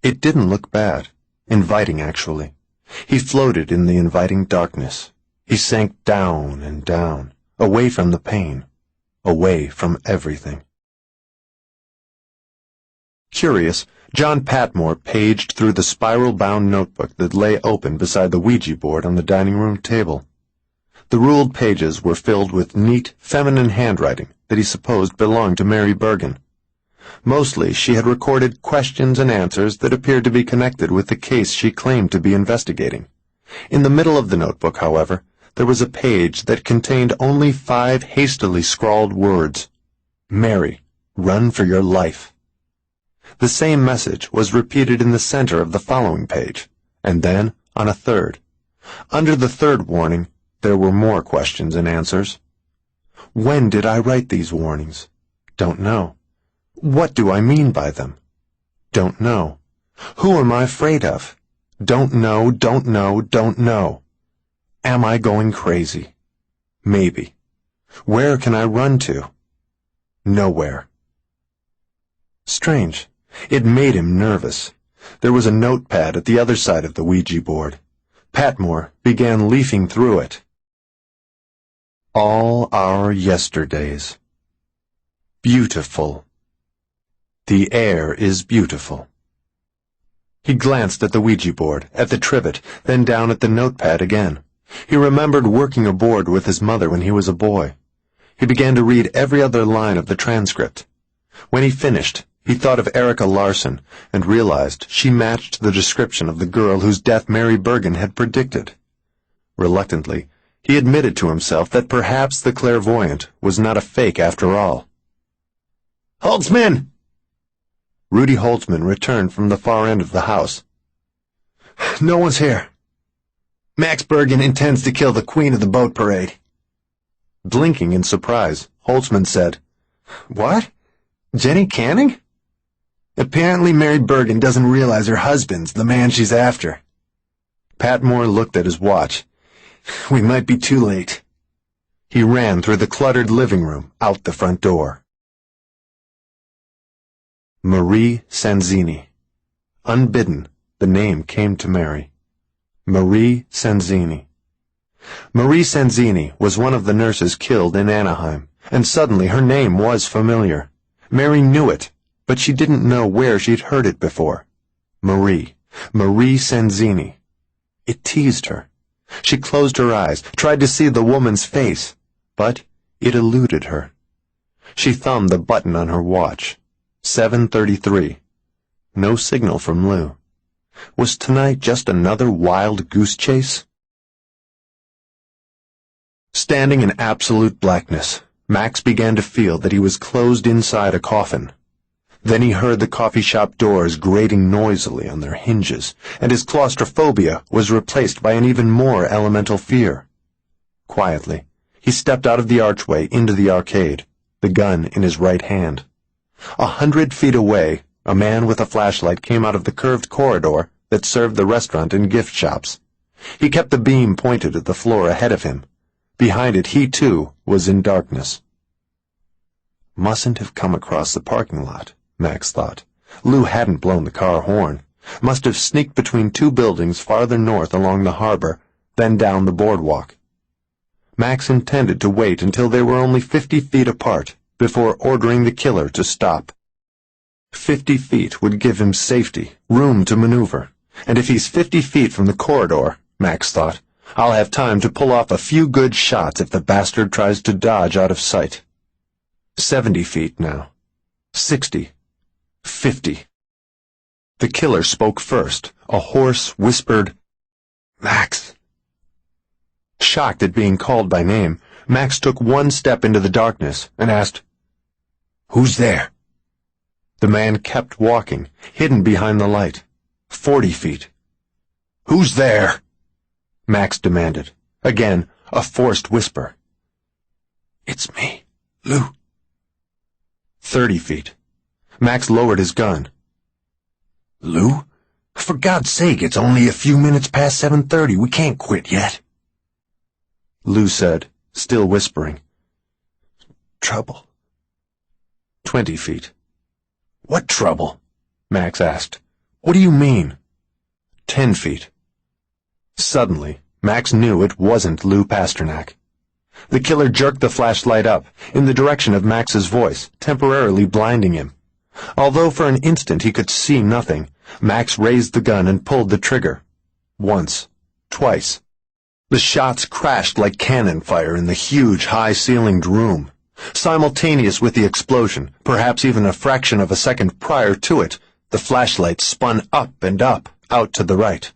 It didn't look bad, inviting actually. He floated in the inviting darkness. He sank down and down, away from the pain, away from everything. Curious, John Patmore paged through the spiral-bound notebook that lay open beside the Ouija board on the dining room table. The ruled pages were filled with neat, feminine handwriting that he supposed belonged to Mary Bergen. Mostly she had recorded questions and answers that appeared to be connected with the case she claimed to be investigating. In the middle of the notebook, however, there was a page that contained only 5 hastily scrawled words. Mary, run for your life. The same message was repeated in the center of the following page, and then on a third. Under the third warning, there were more questions and answers. When did I write these warnings? Don't know. What do I mean by them? Don't know. Who am I afraid of? Don't know, don't know, don't know. Am I going crazy? Maybe. Where can I run to? Nowhere. Strange. It made him nervous. There was a notepad at the other side of the Ouija board. Patmore began leafing through it. All our yesterdays. Beautiful. The air is beautiful. He glanced at the Ouija board, at the trivet, then down at the notepad again. He remembered working aboard with his mother when he was a boy. He began to read every other line of the transcript. When he finished, he thought of Erica Larson and realized she matched the description of the girl whose death Mary Bergen had predicted. Reluctantly, he admitted to himself that perhaps the clairvoyant was not a fake after all. Holtzman! Rudy Holtzman returned from the far end of the house. No one's here. Max Bergen intends to kill the queen of the boat parade. Blinking in surprise, Holtzman said, What? Jenny Canning? Apparently Mary Bergen doesn't realize her husband's the man she's after. Patmore looked at his watch. We might be too late. He ran through the cluttered living room, out the front door. Marie Sanzini. Unbidden, the name came to Mary. Marie Sanzini. Marie Sanzini was one of the nurses killed in Anaheim, and suddenly her name was familiar. Mary knew it, but she didn't know where she'd heard it before. Marie Sanzini. It teased her. She closed her eyes, tried to see the woman's face, but it eluded her. She thumbed the button on her watch. 7:33. No signal from Lou. Was tonight just another wild goose chase? Standing in absolute blackness, Max began to feel that he was closed inside a coffin. Then he heard the coffee shop doors grating noisily on their hinges, and his claustrophobia was replaced by an even more elemental fear. Quietly, he stepped out of the archway into the arcade, the gun in his right hand. 100 feet away, a man with a flashlight came out of the curved corridor that served the restaurant and gift shops. He kept the beam pointed at the floor ahead of him. Behind it, he, too, was in darkness. Mustn't have come across the parking lot, Max thought. Lou hadn't blown the car horn. Must have sneaked between 2 buildings farther north along the harbor, then down the boardwalk. Max intended to wait until they were only 50 feet apart before ordering the killer to stop. 50 feet would give him safety, room to maneuver, and if he's 50 feet from the corridor, Max thought, I'll have time to pull off a few good shots if the bastard tries to dodge out of sight. 70 feet now. 60. 50. The killer spoke first. A hoarse, whispered, "Max." Shocked at being called by name, Max took one step into the darkness and asked, "Who's there?" The man kept walking, hidden behind the light. 40 feet. "Who's there?" Max demanded. Again, a forced whisper. "It's me, Lou." 30 feet. Max lowered his gun. "Lou? For God's sake, it's only a few minutes past 7:30. We can't quit yet." Lou said, still whispering, "Trouble." 20 feet. "What trouble?" Max asked. "What do you mean?" 10 feet. Suddenly, Max knew it wasn't Lou Pasternak. The killer jerked the flashlight up, in the direction of Max's voice, temporarily blinding him. Although for an instant he could see nothing, Max raised the gun and pulled the trigger. Once. Twice. The shots crashed like cannon fire in the huge, high-ceilinged room. Simultaneous with the explosion, perhaps even a fraction of a second prior to it, the flashlight spun up and up, out to the right.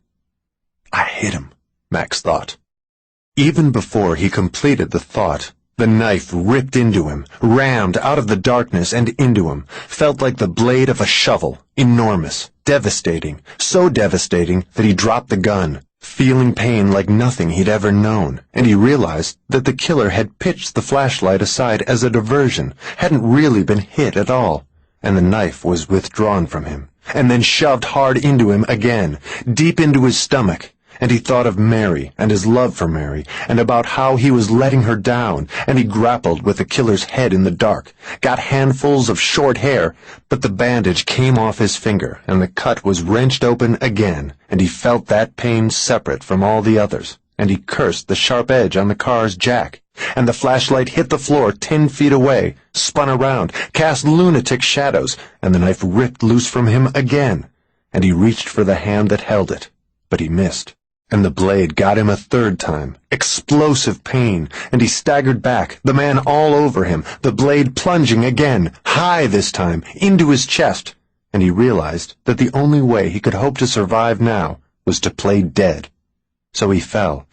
"I hit him," Max thought. Even before he completed the thought, the knife ripped into him, rammed out of the darkness and into him, felt like the blade of a shovel, enormous, devastating, so devastating that he dropped the gun, feeling pain like nothing he'd ever known, and he realized that the killer had pitched the flashlight aside as a diversion, hadn't really been hit at all, and the knife was withdrawn from him, and then shoved hard into him again, deep into his stomach. And he thought of Mary and his love for Mary, and about how he was letting her down, and he grappled with the killer's head in the dark, got handfuls of short hair, but the bandage came off his finger, and the cut was wrenched open again, and he felt that pain separate from all the others, and he cursed the sharp edge on the car's jack, and the flashlight hit the floor 10 feet away, spun around, cast lunatic shadows, and the knife ripped loose from him again, and he reached for the hand that held it, but he missed. And the blade got him a third time. Explosive pain, and he staggered back, the man all over him, the blade plunging again, high this time, into his chest, and he realized that the only way he could hope to survive now was to play dead. So he fell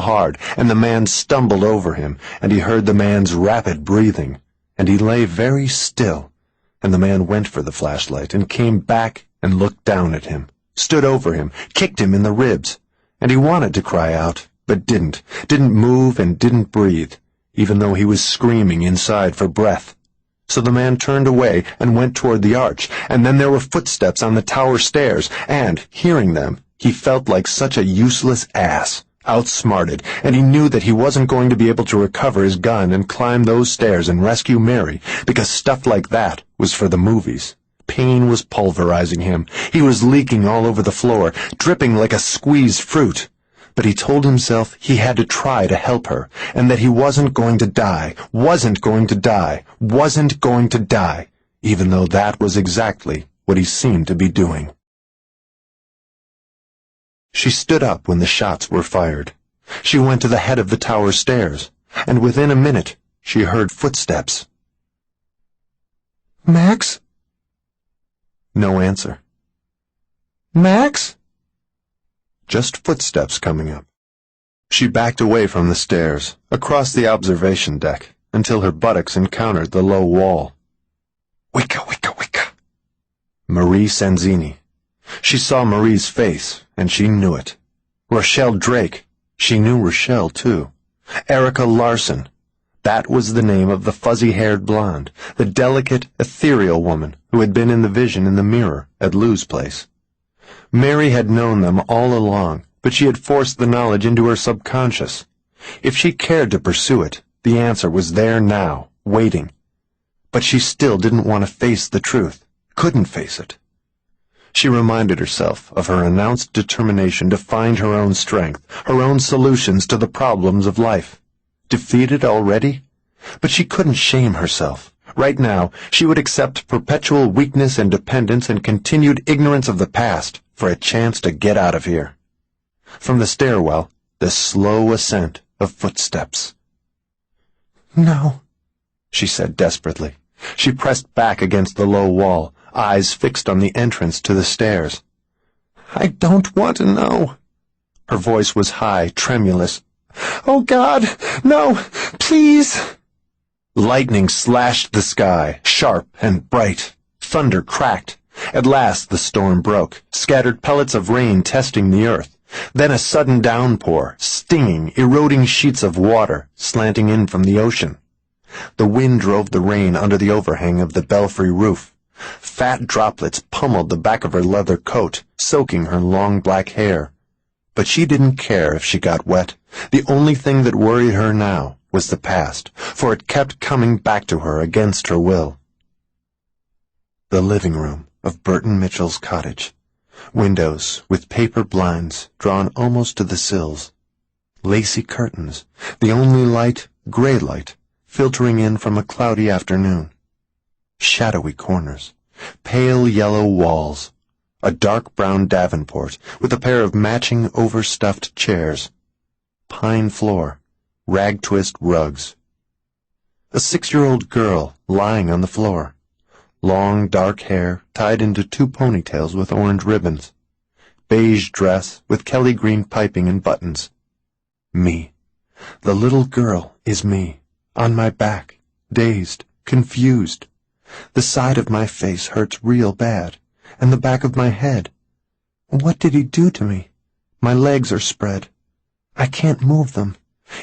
hard, and the man stumbled over him, and he heard the man's rapid breathing, and he lay very still, and the man went for the flashlight and came back and looked down at him, stood over him, kicked him in the ribs. And he wanted to cry out, but didn't move and didn't breathe, even though he was screaming inside for breath. So the man turned away and went toward the arch, and then there were footsteps on the tower stairs, and, hearing them, he felt like such a useless ass, outsmarted, and he knew that he wasn't going to be able to recover his gun and climb those stairs and rescue Mary, because stuff like that was for the movies. Pain was pulverizing him. He was leaking all over the floor, dripping like a squeezed fruit. But he told himself he had to try to help her, and that he wasn't going to die, wasn't going to die, even though that was exactly what he seemed to be doing. She stood up when the shots were fired. She went to the head of the tower stairs, and within a minute she heard footsteps. "Max?" No answer. "Max?" Just footsteps coming up. She backed away from the stairs, across the observation deck, until her buttocks encountered the low wall. Wicca, wicca, wicca. Marie Sanzini. She saw Marie's face, and she knew it. Rochelle Drake. She knew Rochelle, too. Erica Larson. That was the name of the fuzzy-haired blonde, the delicate, ethereal woman who had been in the vision in the mirror at Lou's place. Mary had known them all along, but she had forced the knowledge into her subconscious. If she cared to pursue it, the answer was there now, waiting. But she still didn't want to face the truth, couldn't face it. She reminded herself of her announced determination to find her own strength, her own solutions to the problems of life. Defeated already? But she couldn't shame herself. Right now, she would accept perpetual weakness and dependence and continued ignorance of the past for a chance to get out of here. From the stairwell, the slow ascent of footsteps. No, she said desperately. She pressed back against the low wall, eyes fixed on the entrance to the stairs. I don't want to know. Her voice was high, tremulous. Oh, God, no, please. Lightning slashed the sky, sharp and bright. Thunder cracked. At last the storm broke, scattered pellets of rain testing the earth. Then a sudden downpour, stinging, eroding sheets of water slanting in from the ocean. The wind drove the rain under the overhang of the belfry roof. Fat droplets pummeled the back of her leather coat, soaking her long black hair. But she didn't care if she got wet. The only thing that worried her now was the past, for it kept coming back to her against her will. The living room of Burton Mitchell's cottage. Windows with paper blinds drawn almost to the sills. Lacy curtains, the only light, gray light, filtering in from a cloudy afternoon. Shadowy corners, pale yellow walls, a dark brown davenport with a pair of matching overstuffed chairs, pine floor, rag-twist rugs. A 6-year-old girl lying on the floor, long dark hair tied into 2 ponytails with orange ribbons, beige dress with Kelly green piping and buttons. Me. The little girl is me, on my back, dazed, confused. The side of my face hurts real bad, and the back of my head. What did he do to me? My legs are spread. I can't move them.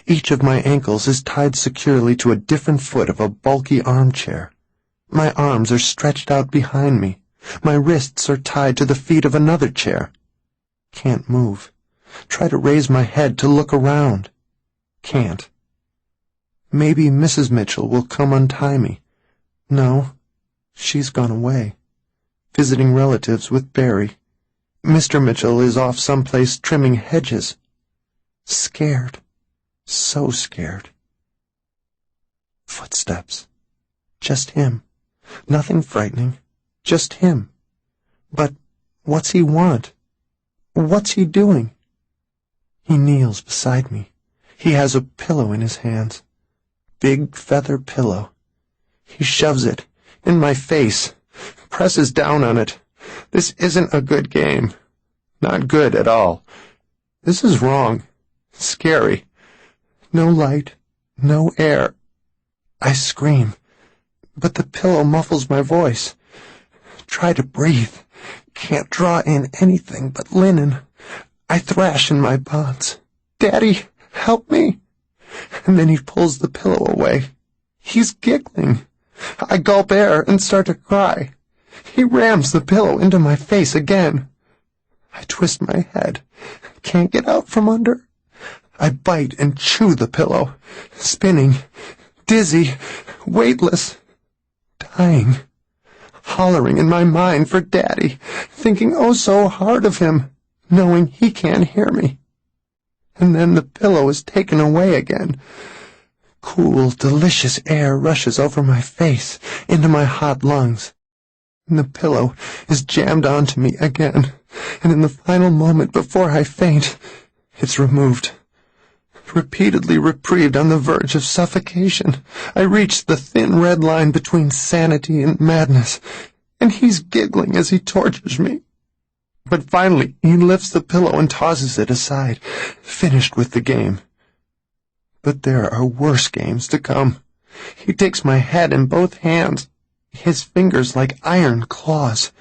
Each of my ankles is tied securely to a different foot of a bulky armchair. My arms are stretched out behind me. My wrists are tied to the feet of another chair. Can't move. Try to raise my head to look around. Can't. Maybe Mrs. Mitchell will come untie me. No, she's gone away, visiting relatives with Barry. Mr. Mitchell is off someplace trimming hedges. Scared. So scared. Footsteps. Just him. Nothing frightening. Just him. But what's he want? What's he doing? He kneels beside me. He has a pillow in his hands. Big feather pillow. He shoves it in my face, presses down on it. This isn't a good game. Not good at all. This is wrong. Scary. No light. No air. I scream, but the pillow muffles my voice. Try to breathe. Can't draw in anything but linen. I thrash in my bonds. Daddy, help me. And then he pulls the pillow away. He's giggling. I gulp air and start to cry. He rams the pillow into my face again. I twist my head. Can't get out from under. I bite and chew the pillow, spinning, dizzy, weightless, dying, hollering in my mind for Daddy, thinking oh so hard of him, knowing he can't hear me. And then the pillow is taken away again. Cool, delicious air rushes over my face, into my hot lungs. And the pillow is jammed onto me again, and in the final moment before I faint, it's removed. Repeatedly reprieved on the verge of suffocation, I reach the thin red line between sanity and madness, and he's giggling as he tortures me. But finally he lifts the pillow and tosses it aside, finished with the game. But there are worse games to come. He takes my head in both hands, his fingers like iron claws.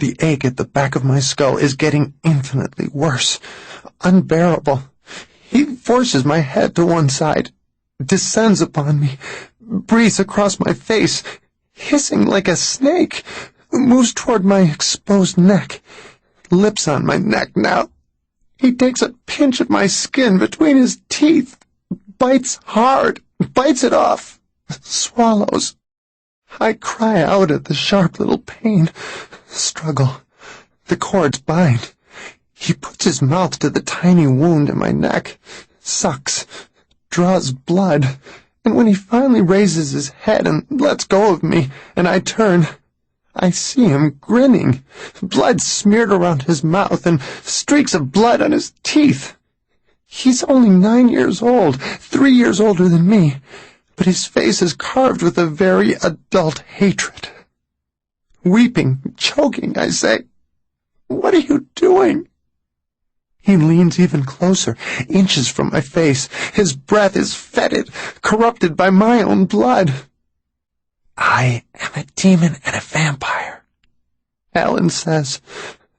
The ache at the back of my skull is getting infinitely worse, unbearable. He forces my head to one side, descends upon me, breathes across my face, hissing like a snake, moves toward my exposed neck, lips on my neck now. He takes a pinch of my skin between his teeth, bites hard, bites it off, swallows. I cry out at the sharp little pain, struggle. The cords bind. He puts his mouth to the tiny wound in my neck, sucks, draws blood, and when he finally raises his head and lets go of me, and I turn, I see him grinning, blood smeared around his mouth and streaks of blood on his teeth. He's only 9 years old, 3 years older than me, but his face is carved with a very adult hatred. Weeping, choking, I say, "What are you doing?" He leans even closer, inches from my face. His breath is fetid, corrupted by my own blood. "I am a demon and a vampire," Alan says.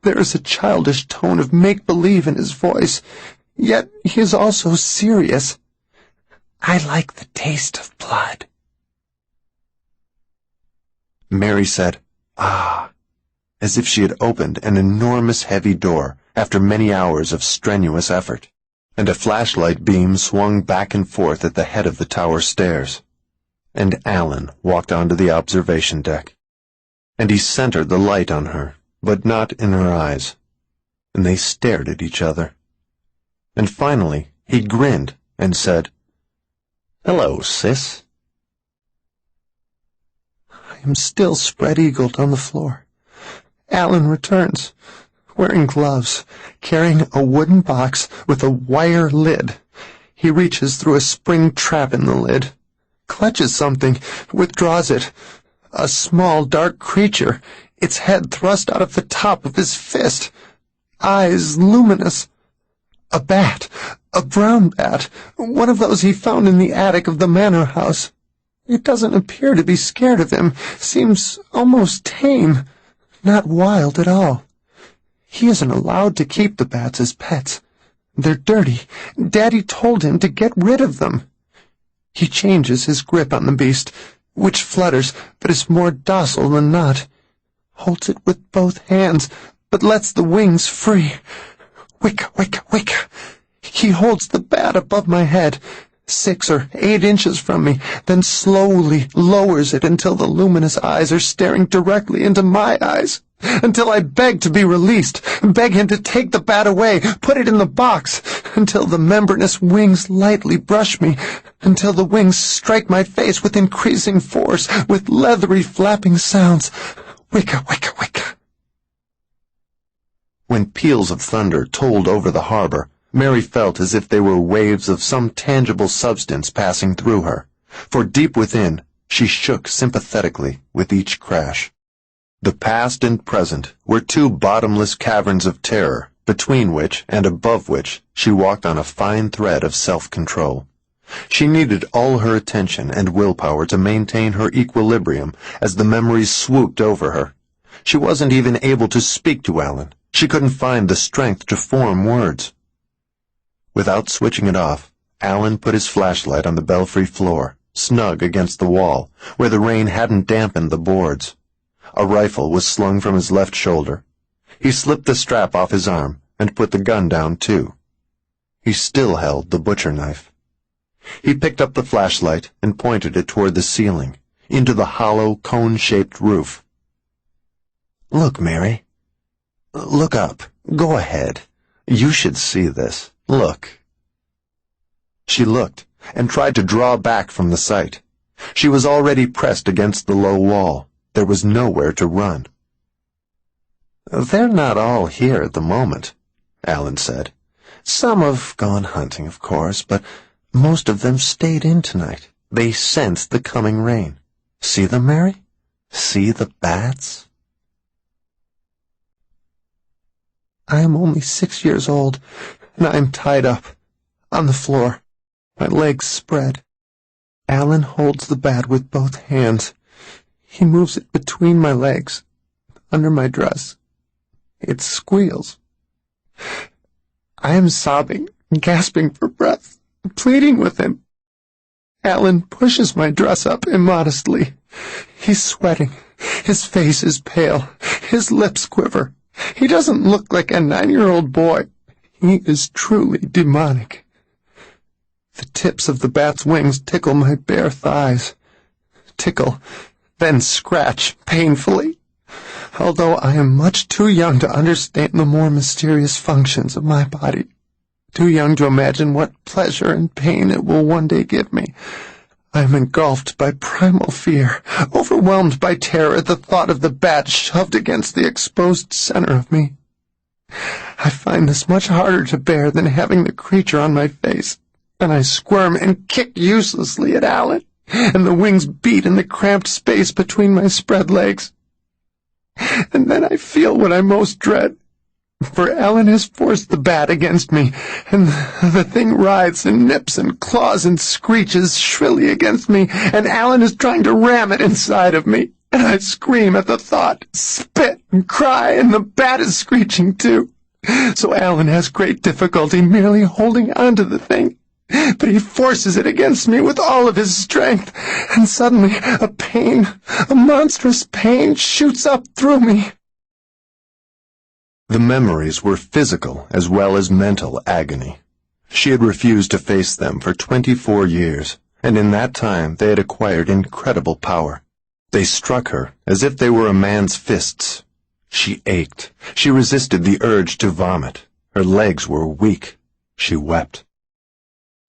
There is a childish tone of make-believe in his voice, yet he is also serious. "I like the taste of blood." Mary said, "Ah," as if she had opened an enormous heavy door after many hours of strenuous effort, and a flashlight beam swung back and forth at the head of the tower stairs, and Alan walked onto the observation deck, and he centered the light on her, but not in her eyes, and they stared at each other. And finally he grinned and said, "Hello, sis." I am still spread-eagled on the floor. Alan returns, wearing gloves, carrying a wooden box with a wire lid. He reaches through a spring trap in the lid, clutches something, withdraws it. A small, dark creature, its head thrust out of the top of his fist, eyes luminous. A bat, a brown bat, one of those he found in the attic of the manor house. It doesn't appear to be scared of him, seems almost tame, not wild at all. He isn't allowed to keep the bats as pets. They're dirty. Daddy told him to get rid of them. He changes his grip on the beast, which flutters, but is more docile than not. Holds it with both hands, but lets the wings free. Wick, wick, wick. He holds the bat above my head, 6 or 8 inches from me, then slowly lowers it until the luminous eyes are staring directly into my eyes, until I beg to be released, beg him to take the bat away, put it in the box, until the membranous wings lightly brush me, until the wings strike my face with increasing force, with leathery flapping sounds. Wicka, wicka, wicka. When peals of thunder tolled over the harbor, Mary felt as if they were waves of some tangible substance passing through her, for deep within she shook sympathetically with each crash. The past and present were 2 bottomless caverns of terror, between which and above which she walked on a fine thread of self-control. She needed all her attention and willpower to maintain her equilibrium as the memories swooped over her. She wasn't even able to speak to Alan. She couldn't find the strength to form words. Without switching it off, Alan put his flashlight on the belfry floor, snug against the wall, where the rain hadn't dampened the boards. A rifle was slung from his left shoulder. He slipped the strap off his arm and put the gun down, too. He still held the butcher knife. He picked up the flashlight and pointed it toward the ceiling, into the hollow, cone-shaped roof. "Look, Mary. Look up. Go ahead. You should see this. Look." She looked and tried to draw back from the sight. She was already pressed against the low wall. There was nowhere to run. "They're not all here at the moment," Alan said. "Some have gone hunting, of course, but most of them stayed in tonight. They sensed the coming rain. See them, Mary? See the bats?" I am only 6 years old, and I am tied up, on the floor, my legs spread. Alan holds the bat with both hands. He moves it between my legs, under my dress. It squeals. I am sobbing, gasping for breath, pleading with him. Alan pushes my dress up immodestly. He's sweating. His face is pale. His lips quiver. He doesn't look like a 9-year-old boy. He is truly demonic. The tips of the bat's wings tickle my bare thighs. Tickle, then scratch painfully. Although I am much too young to understand the more mysterious functions of my body, too young to imagine what pleasure and pain it will one day give me, I am engulfed by primal fear, overwhelmed by terror at the thought of the bat shoved against the exposed center of me. I find this much harder to bear than having the creature on my face, and I squirm and kick uselessly at Alan, and the wings beat in the cramped space between my spread legs. And then I feel what I most dread, for Alan has forced the bat against me, and the thing writhes and nips and claws and screeches shrilly against me, and Alan is trying to ram it inside of me, and I scream at the thought, spit and cry, and the bat is screeching too. So Alan has great difficulty merely holding on to the thing, but he forces it against me with all of his strength, and suddenly a monstrous pain shoots up through me. The memories were physical as well as mental agony. She had refused to face them for 24 years, and in that time they had acquired incredible power. They struck her as if they were a man's fists. She ached. She resisted the urge to vomit. Her legs were weak. She wept.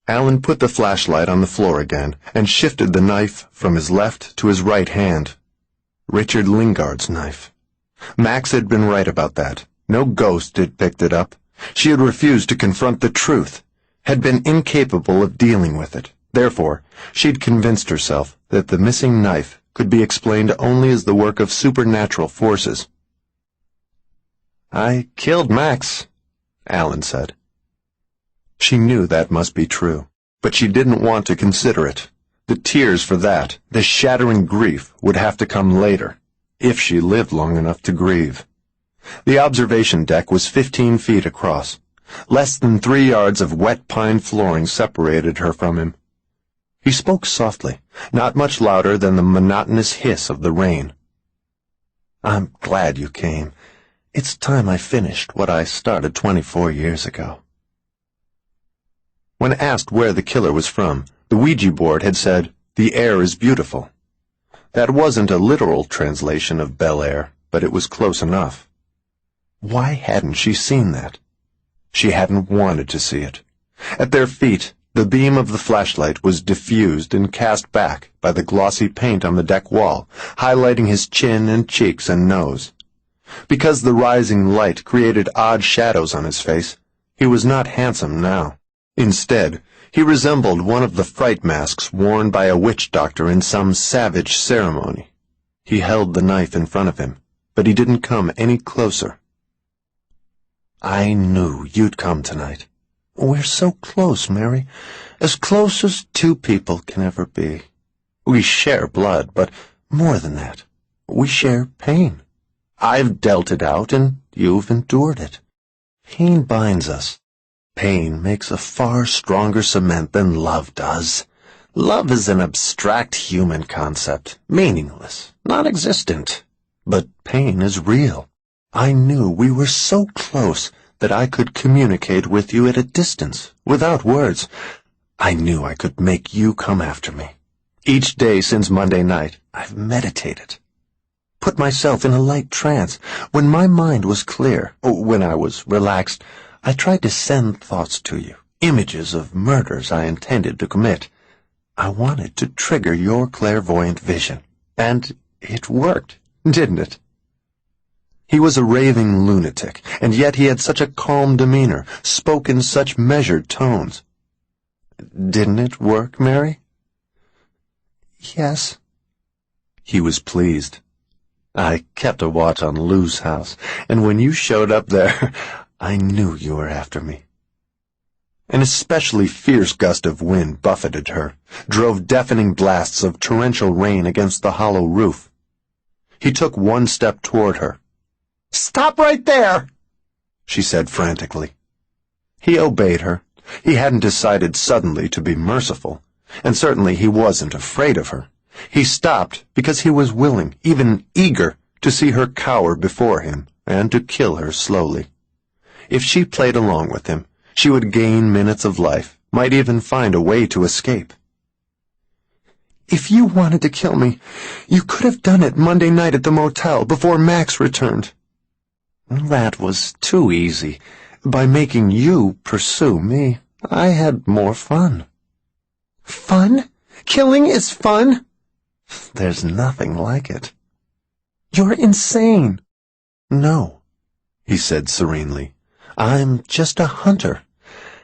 Alan put the flashlight on the floor again and shifted the knife from his left to his right hand. Richard Lingard's knife. Max had been right about that. No ghost had picked it up. She had refused to confront the truth, had been incapable of dealing with it. Therefore, she'd convinced herself that the missing knife could be explained only as the work of supernatural forces. "I killed Max," Alan said. She knew that must be true, but she didn't want to consider it. The tears for that, the shattering grief, would have to come later, if she lived long enough to grieve. The observation deck was 15 feet across. Less than 3 yards of wet pine flooring separated her from him. He spoke softly, not much louder than the monotonous hiss of the rain. "I'm glad you came. It's time I finished what I started 24 years ago." When asked where the killer was from, the Ouija board had said, "The air is beautiful." That wasn't a literal translation of Bel Air, but it was close enough. Why hadn't she seen that? She hadn't wanted to see it. At their feet, the beam of the flashlight was diffused and cast back by the glossy paint on the deck wall, highlighting his chin and cheeks and nose. Because the rising light created odd shadows on his face, he was not handsome now. Instead, he resembled one of the fright masks worn by a witch doctor in some savage ceremony. He held the knife in front of him, but he didn't come any closer. "I knew you'd come tonight. We're so close, Mary, as close as two people can ever be. We share blood, but more than that, we share pain. I've dealt it out, and you've endured it. Pain binds us. Pain makes a far stronger cement than love does. Love is an abstract human concept, meaningless, non-existent. But pain is real. I knew we were so close that I could communicate with you at a distance, without words. I knew I could make you come after me. Each day since Monday night, I've meditated. Put myself in a light trance. When my mind was clear, when I was relaxed, I tried to send thoughts to you, images of murders I intended to commit. I wanted to trigger your clairvoyant vision, and it worked, didn't it?" He was a raving lunatic, and yet he had such a calm demeanor, spoke in such measured tones. "Didn't it work, Mary?" "Yes." He was pleased. "I kept a watch on Lou's house, and when you showed up there, I knew you were after me." An especially fierce gust of wind buffeted her, drove deafening blasts of torrential rain against the hollow roof. He took one step toward her. "Stop right there!" she said frantically. He obeyed her. He hadn't decided suddenly to be merciful, and certainly he wasn't afraid of her. He stopped because he was willing, even eager, to see her cower before him and to kill her slowly. If she played along with him, she would gain minutes of life, might even find a way to escape. "If you wanted to kill me, you could have done it Monday night at the motel before Max returned." "That was too easy. By making you pursue me, I had more fun." "Fun? Killing is fun?" "There's nothing like it." "You're insane." "No." he said serenely. "I'm just a hunter,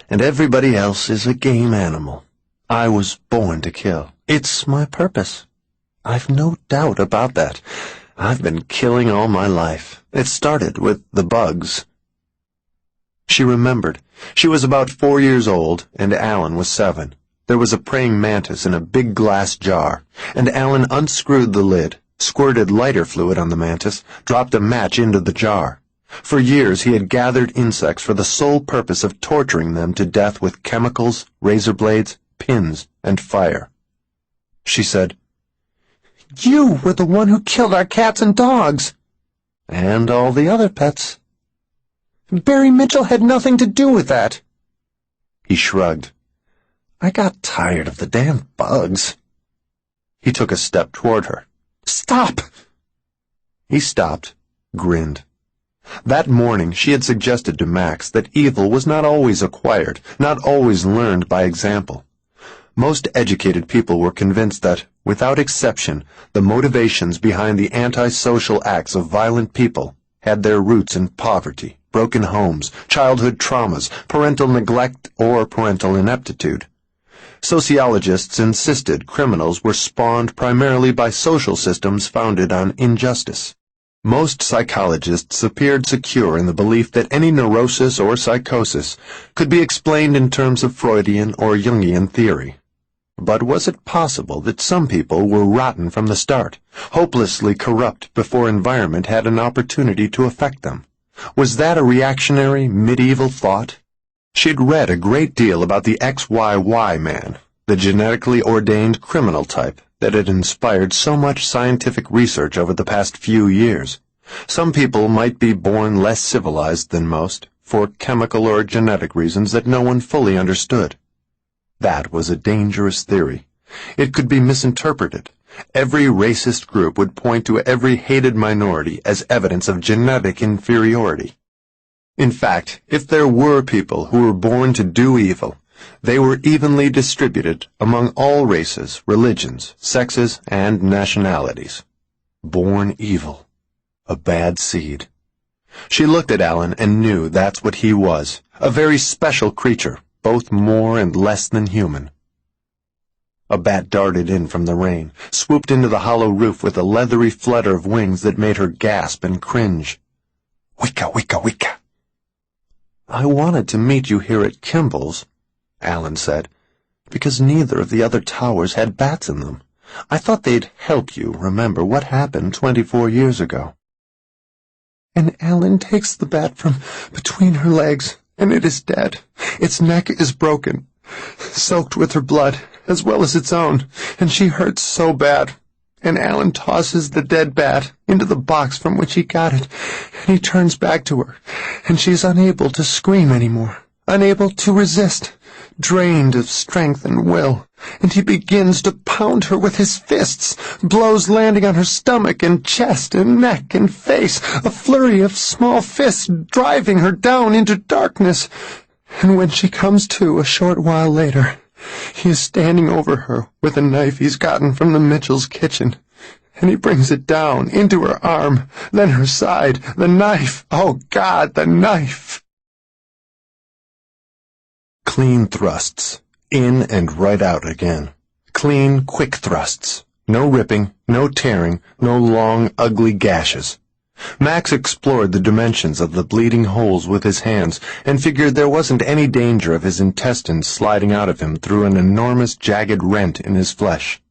and everybody else is a game animal. I was born to kill. It's my purpose. I've no doubt about that. I've been killing all my life. It started with the bugs." She remembered. She was about 4 years old, and Alan was 7. There was a praying mantis in a big glass jar, and Alan unscrewed the lid, squirted lighter fluid on the mantis, dropped a match into the jar. For years he had gathered insects for the sole purpose of torturing them to death with chemicals, razor blades, pins, and fire. She said, "You were the one who killed our cats and dogs." "And all the other pets." "Barry Mitchell had nothing to do with that." He shrugged. "I got tired of the damn bugs." He took a step toward her. "Stop!" He stopped, grinned. That morning she had suggested to Max that evil was not always acquired, not always learned by example. Most educated people were convinced that, without exception, the motivations behind the antisocial acts of violent people had their roots in poverty, broken homes, childhood traumas, parental neglect, or parental ineptitude. Sociologists insisted criminals were spawned primarily by social systems founded on injustice. Most psychologists appeared secure in the belief that any neurosis or psychosis could be explained in terms of Freudian or Jungian theory. But was it possible that some people were rotten from the start, hopelessly corrupt before environment had an opportunity to affect them? Was that a reactionary, medieval thought? She'd read a great deal about the XYY man, the genetically ordained criminal type that had inspired so much scientific research over the past few years. Some people might be born less civilized than most, for chemical or genetic reasons that no one fully understood. That was a dangerous theory. It could be misinterpreted. Every racist group would point to every hated minority as evidence of genetic inferiority. In fact, if there were people who were born to do evil, they were evenly distributed among all races, religions, sexes, and nationalities. Born evil. A bad seed. She looked at Alan and knew that's what he was, a very special creature, both more and less than human. A bat darted in from the rain, swooped into the hollow roof with a leathery flutter of wings that made her gasp and cringe. "Wicka, wicka, wicka." "I wanted to meet you here at Kimball's," Alan said, "because neither of the other towers had bats in them. I thought they'd help you remember what happened 24 years ago." And Alan takes the bat from between her legs, and it is dead. Its neck is broken, soaked with her blood, as well as its own, and she hurts so bad. And Alan tosses the dead bat into the box from which he got it, and he turns back to her, and she is unable to scream anymore, unable to resist, drained of strength and will, and he begins to pound her with his fists, blows landing on her stomach and chest and neck and face, a flurry of small fists driving her down into darkness. And when she comes to a short while later, he is standing over her with a knife he's gotten from the Mitchell's kitchen, and he brings it down into her arm, then her side. The knife! Oh, God, the knife! Clean thrusts, in and right out again. Clean, quick thrusts. No ripping, no tearing, no long, ugly gashes. Max explored the dimensions of the bleeding holes with his hands and figured there wasn't any danger of his intestines sliding out of him through an enormous jagged rent in his flesh.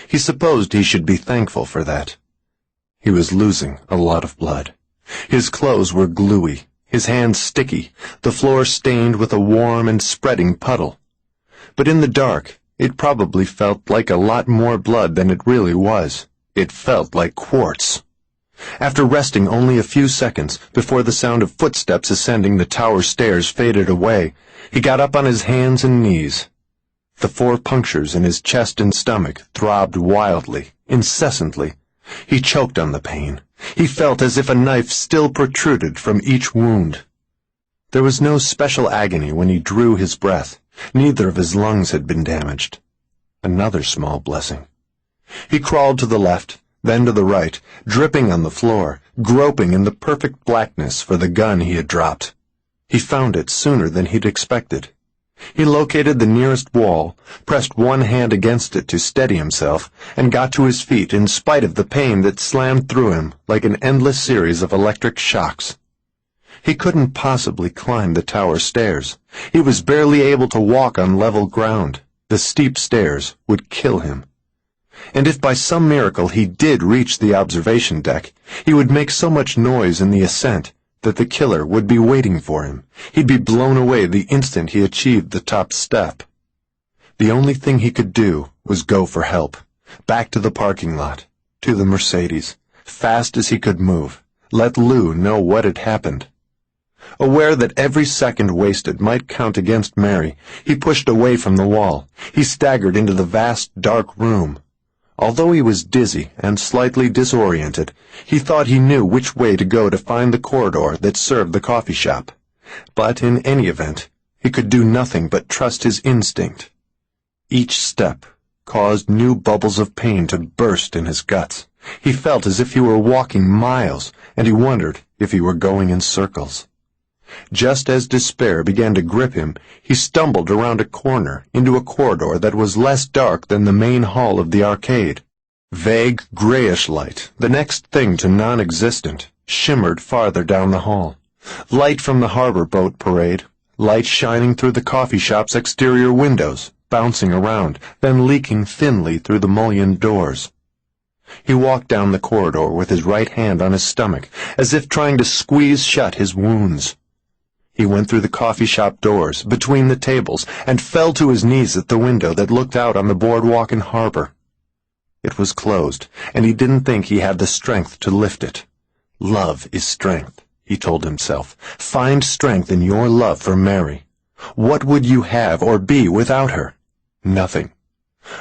He supposed he should be thankful for that. He was losing a lot of blood. His clothes were gluey, his hands sticky, the floor stained with a warm and spreading puddle. But in the dark, it probably felt like a lot more blood than it really was. It felt like quartz. After resting only a few seconds before the sound of footsteps ascending the tower stairs faded away, he got up on his hands and knees. The 4 punctures in his chest and stomach throbbed wildly, incessantly. He choked on the pain. He felt as if a knife still protruded from each wound. There was no special agony when he drew his breath. Neither of his lungs had been damaged. Another small blessing. He crawled to the left, then to the right, dripping on the floor, groping in the perfect blackness for the gun he had dropped. He found it sooner than he'd expected. He located the nearest wall, pressed one hand against it to steady himself, and got to his feet in spite of the pain that slammed through him like an endless series of electric shocks. He couldn't possibly climb the tower stairs. He was barely able to walk on level ground. The steep stairs would kill him. And if by some miracle he did reach the observation deck, he would make so much noise in the ascent that the killer would be waiting for him. He'd be blown away the instant he achieved the top step. The only thing he could do was go for help, back to the parking lot, to the Mercedes, fast as he could move, let Lou know what had happened. Aware that every second wasted might count against Mary, he pushed away from the wall. He staggered into the vast, dark room. Although he was dizzy and slightly disoriented, he thought he knew which way to go to find the corridor that served the coffee shop. But in any event, he could do nothing but trust his instinct. Each step caused new bubbles of pain to burst in his guts. He felt as if he were walking miles, and he wondered if he were going in circles. Just as despair began to grip him, he stumbled around a corner into a corridor that was less dark than the main hall of the arcade. Vague, grayish light, the next thing to non-existent, shimmered farther down the hall. Light from the harbor boat parade, light shining through the coffee shop's exterior windows, bouncing around, then leaking thinly through the mullioned doors. He walked down the corridor with his right hand on his stomach, as if trying to squeeze shut his wounds. He went through the coffee shop doors, between the tables, and fell to his knees at the window that looked out on the boardwalk and harbor. It was closed, and he didn't think he had the strength to lift it. Love is strength, he told himself. Find strength in your love for Mary. What would you have or be without her? Nothing.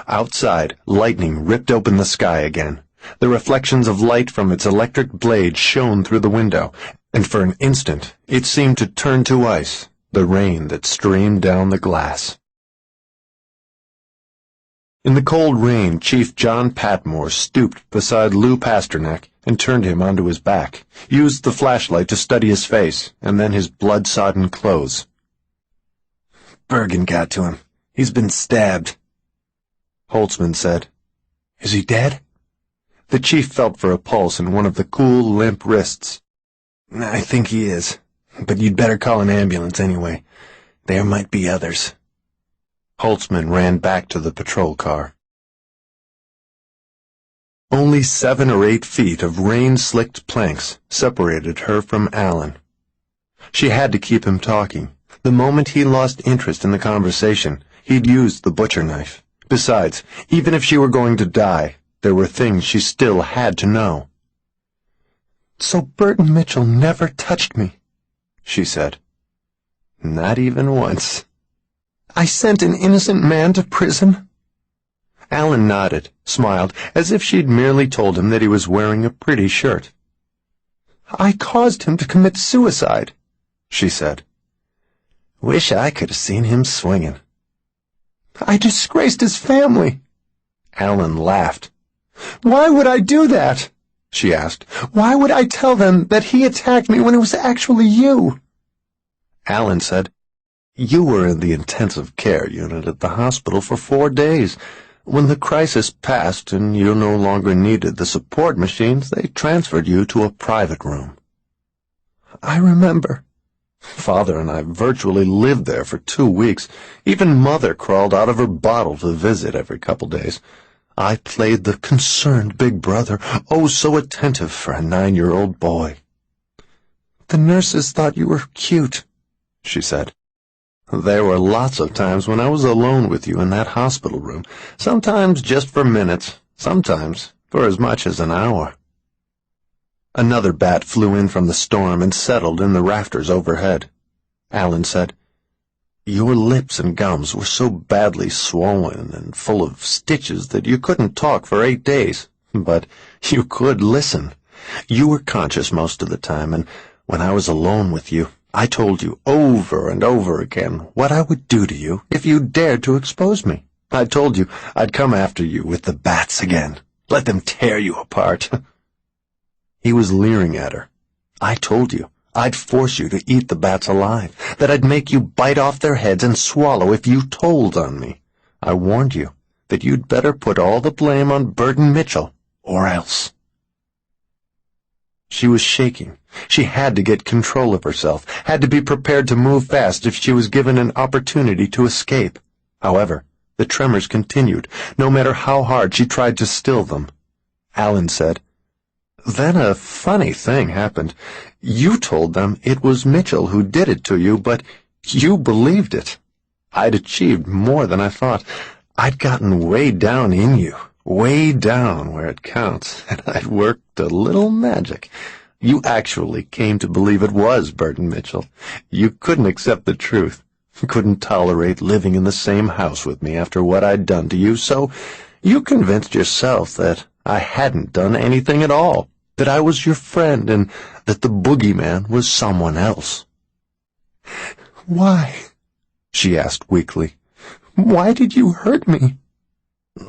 Outside, lightning ripped open the sky again. The reflections of light from its electric blade shone through the window, and for an instant it seemed to turn to ice, the rain that streamed down the glass. In the cold rain, Chief John Patmore stooped beside Lou Pasternak and turned him onto his back, used the flashlight to study his face, and then his blood-sodden clothes. Bergen got to him. He's been stabbed. Holtzman said. Is he dead? The chief felt for a pulse in one of the cool, limp wrists. I think he is, but you'd better call an ambulance anyway. There might be others. Holtzman ran back to the patrol car. Only 7 or 8 feet of rain-slicked planks separated her from Alan. She had to keep him talking. The moment he lost interest in the conversation, he'd used the butcher knife. Besides, even if she were going to die, there were things she still had to know. So Burton Mitchell never touched me, she said. Not even once. I sent an innocent man to prison? Alan nodded, smiled, as if she'd merely told him that he was wearing a pretty shirt. I caused him to commit suicide, she said. Wish I could have seen him swinging. I disgraced his family. Alan laughed. Why would I do that? She asked. Why would I tell them that he attacked me when it was actually you? Alan said, You were in the intensive care unit at the hospital for 4 days. When the crisis passed and you no longer needed the support machines, they transferred you to a private room. I remember. Father and I virtually lived there for 2 weeks. Even Mother crawled out of her bottle to visit every couple days. I played the concerned big brother, oh so attentive for a 9-year-old boy. The nurses thought you were cute, she said. There were lots of times when I was alone with you in that hospital room, sometimes just for minutes, sometimes for as much as an hour. Another bat flew in from the storm and settled in the rafters overhead. Alan said, Your lips and gums were so badly swollen and full of stitches that you couldn't talk for 8 days, but you could listen. You were conscious most of the time, and when I was alone with you, I told you over and over again what I would do to you if you dared to expose me. I told you I'd come after you with the bats again. Let them tear you apart. He was leering at her. I told you, I'd force you to eat the bats alive, that I'd make you bite off their heads and swallow if you told on me. I warned you that you'd better put all the blame on Burton Mitchell, or else. She was shaking. She had to get control of herself, had to be prepared to move fast if she was given an opportunity to escape. However, the tremors continued, no matter how hard she tried to still them. Alan said, "Then a funny thing happened. You told them it was Mitchell who did it to you, but you believed it. I'd achieved more than I thought. I'd gotten way down in you, way down where it counts, and I'd worked a little magic. You actually came to believe it was Burton Mitchell. You couldn't accept the truth. Couldn't tolerate living in the same house with me after what I'd done to you, so you convinced yourself that I hadn't done anything at all, that I was your friend, and that the boogeyman was someone else." "Why?" she asked weakly. "Why did you hurt me?"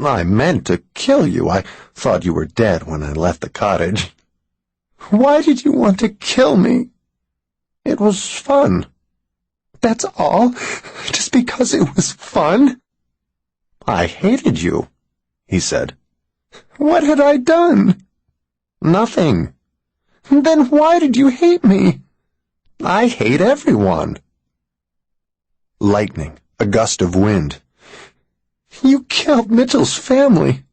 "I meant to kill you. I thought you were dead when I left the cottage." "Why did you want to kill me?" "It was fun." "That's all? Just because it was fun?" "I hated you," he said. "What had I done?" "Nothing." "Then why did you hate me?" "I hate everyone." Lightning, a gust of wind. "You killed Mitchell's family."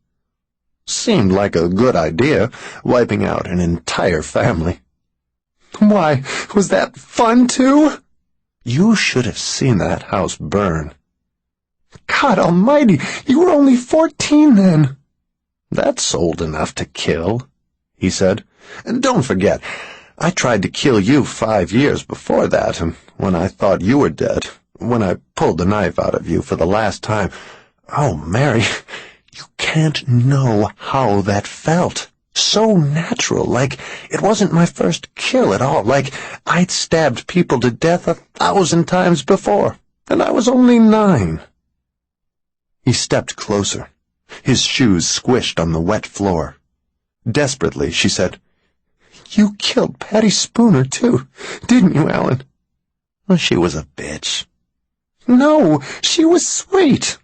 Seemed like a good idea, wiping out an entire family. "Why, was that fun too?" You should have seen that house burn. "God almighty, you were only 14 then." "That's old enough to kill," he said. "And don't forget, I tried to kill you 5 years before that, and when I thought you were dead, when I pulled the knife out of you for the last time, oh, Mary, you can't know how that felt. So natural, like it wasn't my first kill at all, like I'd stabbed people to death 1,000 times before, and I was only 9. He stepped closer. His shoes squished on the wet floor. Desperately, she said, "You killed Patty Spooner, too, didn't you, Alan?" "She was a bitch." "No, she was sweet."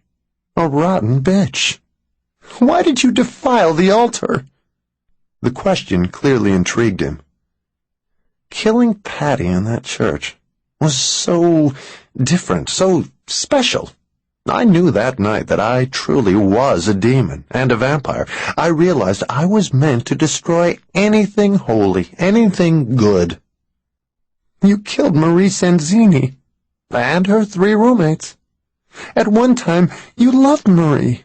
"A rotten bitch." "Why did you defile the altar?" The question clearly intrigued him. Killing Patty in that church was so different, so special. I knew that night that I truly was a demon and a vampire. I realized I was meant to destroy anything holy, anything good. "You killed Marie Sanzini." And her 3 roommates. "At one time, you loved Marie."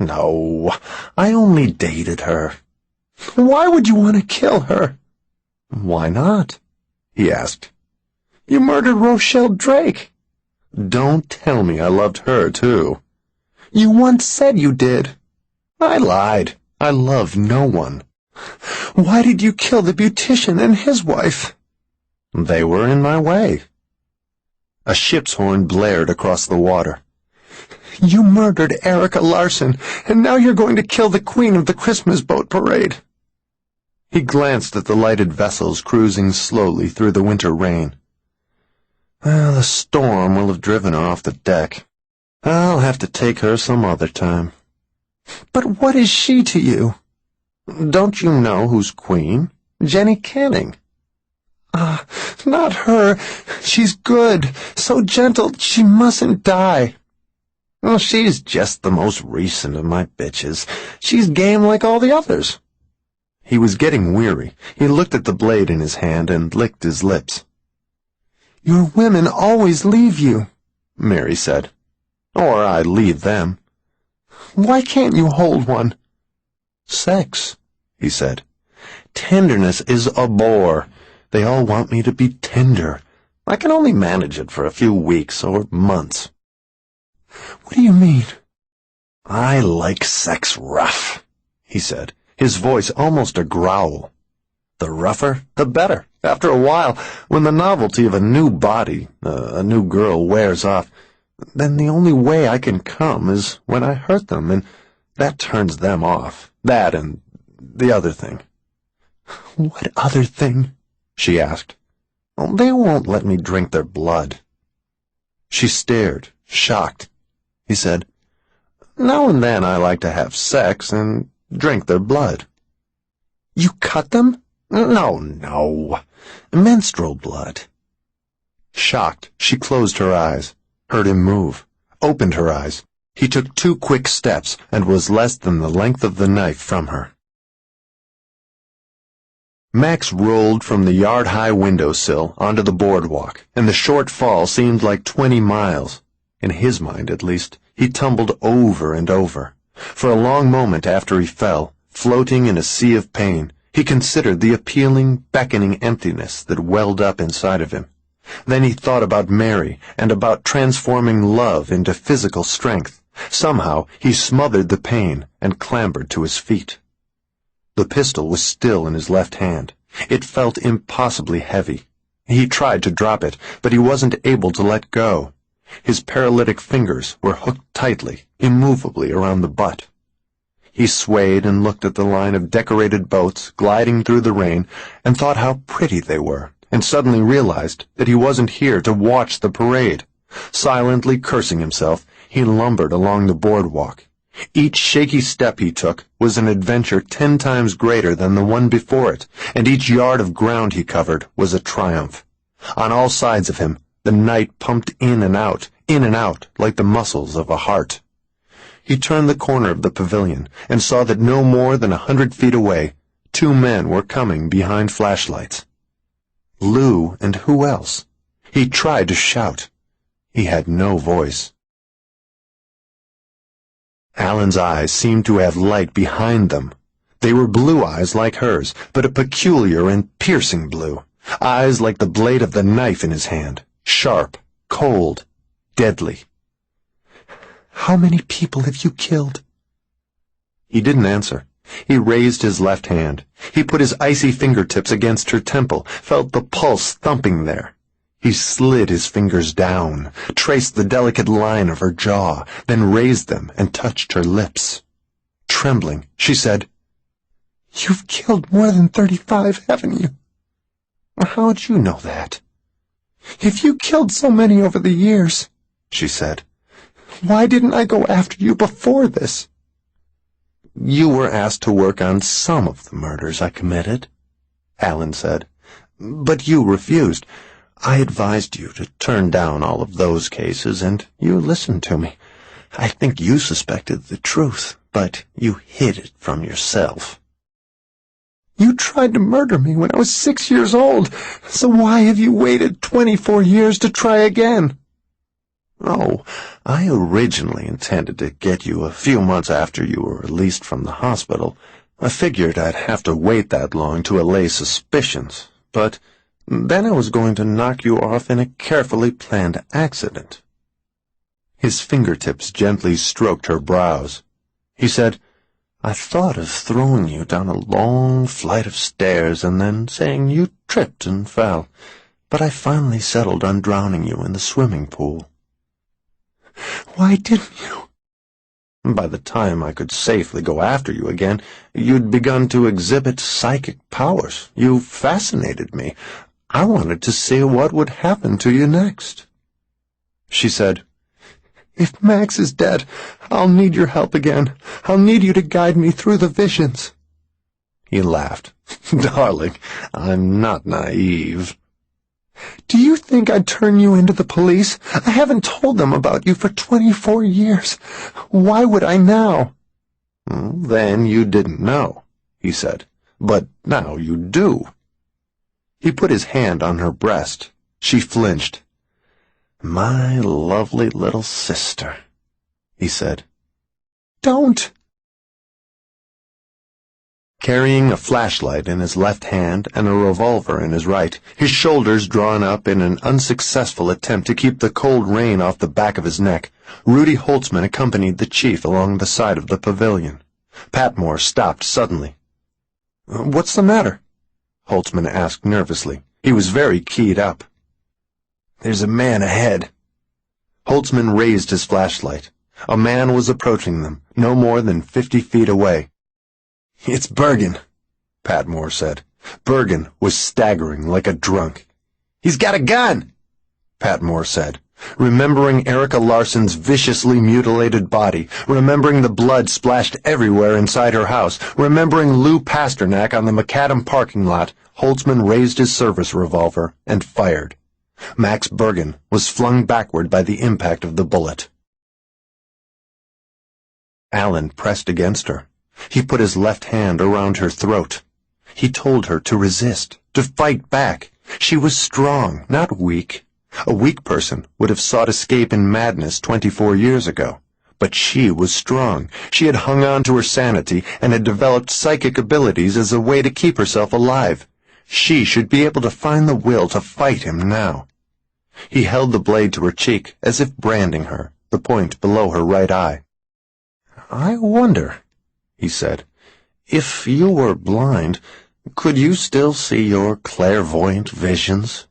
"No, I only dated her." "Why would you want to kill her?" "Why not?" he asked. "You murdered Rochelle Drake." "Don't tell me I loved her, too." "You once said you did." "I lied. I loved no one." "Why did you kill the beautician and his wife?" "They were in my way." A ship's horn blared across the water. "You murdered Erica Larson, and now you're going to kill the queen of the Christmas boat parade." He glanced at the lighted vessels cruising slowly through the winter rain. "The storm will have driven her off the deck. I'll have to take her some other time." "But what is she to you?" "Don't you know who's queen? Jenny Canning." Not her. She's good, so gentle, she mustn't die." "Well, she's just the most recent of my bitches. She's game like all the others." He was getting weary. He looked at the blade in his hand and licked his lips. "Your women always leave you," Mary said. "Or I leave them." "Why can't you hold one?" "Sex," he said. "Tenderness is a bore. They all want me to be tender. I can only manage it for a few weeks or months." "What do you mean?" "I like sex rough," he said, his voice almost a growl. "The rougher, the better. After a while, when the novelty of a new body, a new girl wears off, then the only way I can come is when I hurt them, and that turns them off. That and the other thing." What other thing? She asked. They won't let me drink their blood. She stared, shocked. He said, Now and then I like to have sex and drink their blood. You cut them? No. Menstrual blood. Shocked, she closed her eyes, heard him move, opened her eyes. He took 2 quick steps and was less than the length of the knife from her. Max rolled from the yard-high windowsill onto the boardwalk, and the short fall seemed like 20 miles. In his mind, at least, he tumbled over and over. For a long moment after he fell, floating in a sea of pain, he considered the appealing, beckoning emptiness that welled up inside of him. Then he thought about Mary and about transforming love into physical strength. Somehow he smothered the pain and clambered to his feet. The pistol was still in his left hand. It felt impossibly heavy. He tried to drop it, but he wasn't able to let go. His paralytic fingers were hooked tightly, immovably around the butt. He swayed and looked at the line of decorated boats gliding through the rain and thought how pretty they were, and suddenly realized that he wasn't here to watch the parade. Silently cursing himself, he lumbered along the boardwalk. Each shaky step he took was an adventure 10 times greater than the one before it, and each yard of ground he covered was a triumph. On all sides of him, the night pumped in and out, like the muscles of a heart. He turned the corner of the pavilion and saw that no more than 100 feet away, 2 men were coming behind flashlights. Lou and who else? He tried to shout. He had no voice. Alan's eyes seemed to have light behind them. They were blue eyes like hers, but a peculiar and piercing blue. Eyes like the blade of the knife in his hand, sharp, cold, deadly. How many people have you killed? He didn't answer. He raised his left hand. He put his icy fingertips against her temple, felt the pulse thumping there. He slid his fingers down, traced the delicate line of her jaw, then raised them and touched her lips. Trembling, she said, You've killed more than 35, haven't you? How'd you know that? If you killed so many over the years, she said, why didn't I go after you before this? You were asked to work on some of the murders I committed, Alan said, but you refused. I advised you to turn down all of those cases, and you listened to me. I think you suspected the truth, but you hid it from yourself. You tried to murder me when I was 6 years old, so why have you waited 24 years to try again? Oh, I originally intended to get you a few months after you were released from the hospital. I figured I'd have to wait that long to allay suspicions, but then I was going to knock you off in a carefully planned accident. His fingertips gently stroked her brows. He said, I thought of throwing you down a long flight of stairs and then saying you tripped and fell, but I finally settled on drowning you in the swimming pool. Why didn't you? By the time I could safely go after you again, you'd begun to exhibit psychic powers. You fascinated me. I wanted to see what would happen to you next. She said, If Max is dead, I'll need your help again. I'll need you to guide me through the visions. He laughed. Darling, I'm not naive. Do you think I'd turn you into the police? I haven't told them about you for 24 years. Why would I now? Then you didn't know, he said. But now you do. He put his hand on her breast. She flinched. My lovely little sister, he said. Don't. Carrying a flashlight in his left hand and a revolver in his right, his shoulders drawn up in an unsuccessful attempt to keep the cold rain off the back of his neck, Rudy Holtzman accompanied the chief along the side of the pavilion. Patmore stopped suddenly. What's the matter? Holtzman asked nervously. He was very keyed up. There's a man ahead. Holtzman raised his flashlight. A man was approaching them, no more than 50 feet away. It's Bergen, Patmore said. Bergen was staggering like a drunk. "He's got a gun," Patmore said, remembering Erica Larson's viciously mutilated body, remembering the blood splashed everywhere inside her house, remembering Lou Pasternak on the macadam parking lot. Holtzman raised his service revolver and fired. Max Bergen was flung backward by the impact of the bullet. Alan pressed against her. He put his left hand around her throat. He told her to resist, to fight back. She was strong, not weak. A weak person would have sought escape in madness 24 years ago. But she was strong. She had hung on to her sanity and had developed psychic abilities as a way to keep herself alive. She should be able to find the will to fight him now. He held the blade to her cheek, as if branding her, the point below her right eye. "I wonder," he said, "if you were blind, could you still see your clairvoyant visions?"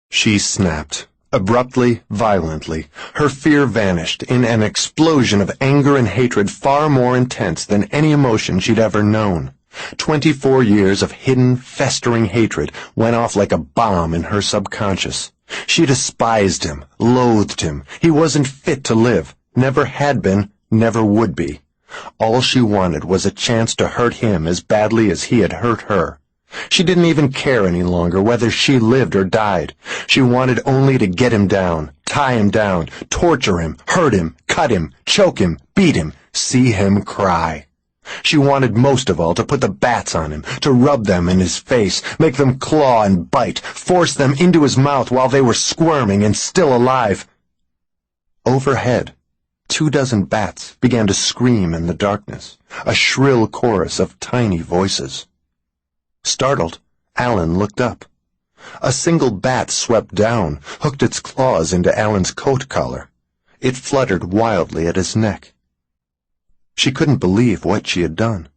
She snapped, abruptly, violently. Her fear vanished in an explosion of anger and hatred far more intense than any emotion she'd ever known. 24 years of hidden, festering hatred went off like a bomb in her subconscious. She despised him, loathed him. He wasn't fit to live, never had been, never would be. All she wanted was a chance to hurt him as badly as he had hurt her. She didn't even care any longer whether she lived or died. She wanted only to get him down, tie him down, torture him, hurt him, cut him, choke him, beat him, see him cry. She wanted most of all to put the bats on him, to rub them in his face, make them claw and bite, force them into his mouth while they were squirming and still alive. Overhead, 24 bats began to scream in the darkness, a shrill chorus of tiny voices. Startled, Alan looked up. A single bat swept down, hooked its claws into Alan's coat collar. It fluttered wildly at his neck. She couldn't believe what she had done.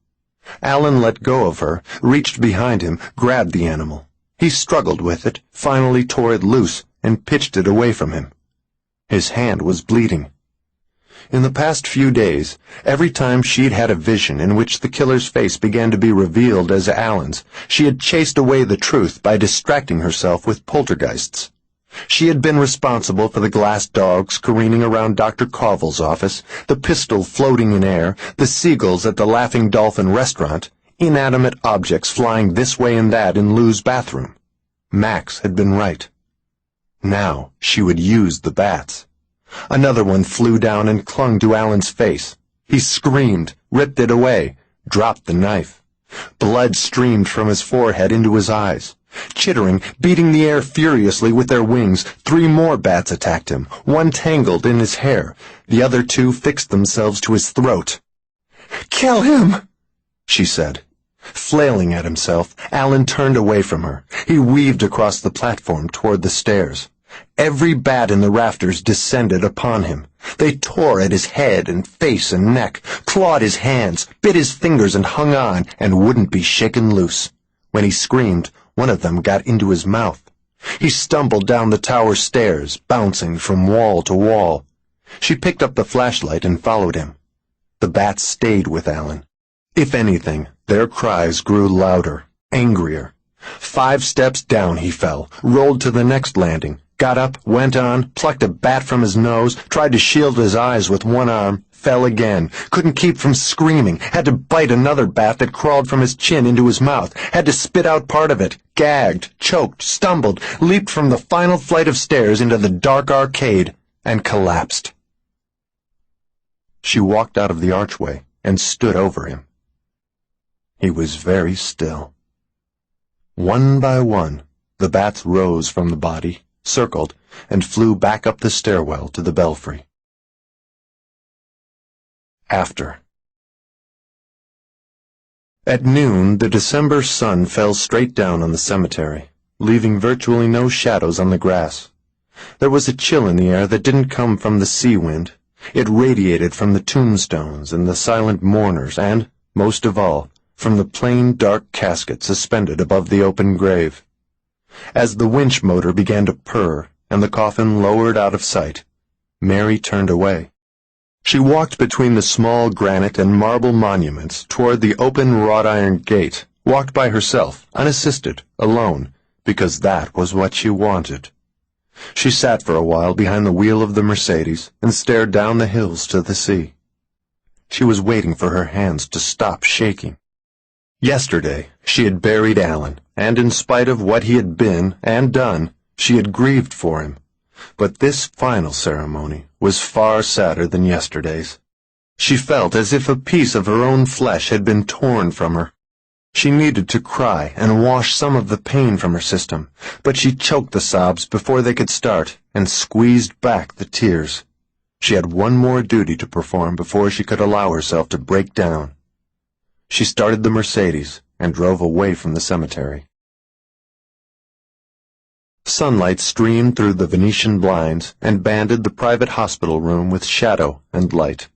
Alan let go of her, reached behind him, grabbed the animal. He struggled with it, finally tore it loose, and pitched it away from him. His hand was bleeding. In the past few days, every time she'd had a vision in which the killer's face began to be revealed as Alan's, she had chased away the truth by distracting herself with poltergeists. She had been responsible for the glass dogs careening around Dr. Covell's office, the pistol floating in air, the seagulls at the Laughing Dolphin restaurant, inanimate objects flying this way and that in Lou's bathroom. Max had been right. Now she would use the bats. Another one flew down and clung to Alan's face. He screamed, ripped it away, dropped the knife. Blood streamed from his forehead into his eyes. Chittering, beating the air furiously with their wings, 3 more bats attacked him, one tangled in his hair. The other 2 fixed themselves to his throat. "Kill him," she said. Flailing at himself, Alan turned away from her. He weaved across the platform toward the stairs. Every bat in the rafters descended upon him. They tore at his head and face and neck, clawed his hands, bit his fingers and hung on, and wouldn't be shaken loose. When he screamed, one of them got into his mouth. He stumbled down the tower stairs, bouncing from wall to wall. She picked up the flashlight and followed him. The bats stayed with Alan. If anything, their cries grew louder, angrier. 5 steps down he fell, rolled to the next landing, got up, went on, plucked a bat from his nose, tried to shield his eyes with one arm, fell again, couldn't keep from screaming, had to bite another bat that crawled from his chin into his mouth, had to spit out part of it, gagged, choked, stumbled, leaped from the final flight of stairs into the dark arcade, and collapsed. She walked out of the archway and stood over him. He was very still. One by one, the bats rose from the body, circled, and flew back up the stairwell to the belfry. After. At noon, the December sun fell straight down on the cemetery, leaving virtually no shadows on the grass. There was a chill in the air that didn't come from the sea wind. It radiated from the tombstones and the silent mourners and, most of all, from the plain dark casket suspended above the open grave. As the winch motor began to purr and the coffin lowered out of sight, Mary turned away. She walked between the small granite and marble monuments toward the open wrought-iron gate, walked by herself, unassisted, alone, because that was what she wanted. She sat for a while behind the wheel of the Mercedes and stared down the hills to the sea. She was waiting for her hands to stop shaking. Yesterday, she had buried Alan, and in spite of what he had been and done, she had grieved for him. But this final ceremony was far sadder than yesterday's. She felt as if a piece of her own flesh had been torn from her. She needed to cry and wash some of the pain from her system, but she choked the sobs before they could start and squeezed back the tears. She had one more duty to perform before she could allow herself to break down. She started the Mercedes and drove away from the cemetery. Sunlight streamed through the Venetian blinds and banded the private hospital room with shadow and light.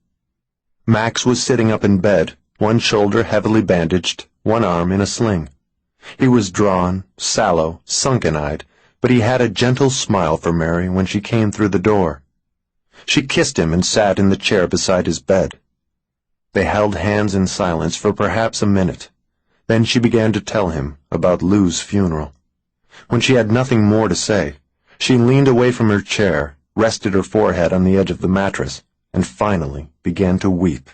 Max was sitting up in bed, one shoulder heavily bandaged, one arm in a sling. He was drawn, sallow, sunken-eyed, but he had a gentle smile for Mary when she came through the door. She kissed him and sat in the chair beside his bed. They held hands in silence for perhaps a minute. Then she began to tell him about Lou's funeral. When she had nothing more to say, she leaned away from her chair, rested her forehead on the edge of the mattress, and finally began to weep.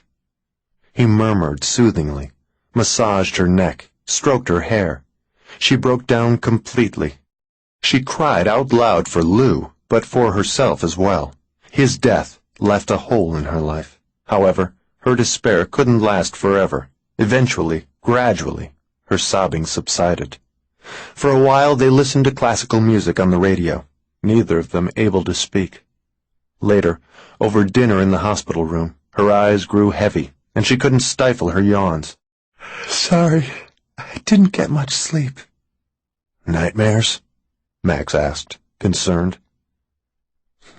He murmured soothingly, massaged her neck, stroked her hair. She broke down completely. She cried out loud for Lou, but for herself as well. His death left a hole in her life. However, her despair couldn't last forever. Eventually, gradually, her sobbing subsided. For a while they listened to classical music on the radio, neither of them able to speak. Later, over dinner in the hospital room, her eyes grew heavy, and she couldn't stifle her yawns. Sorry, I didn't get much sleep. Nightmares? Max asked, concerned.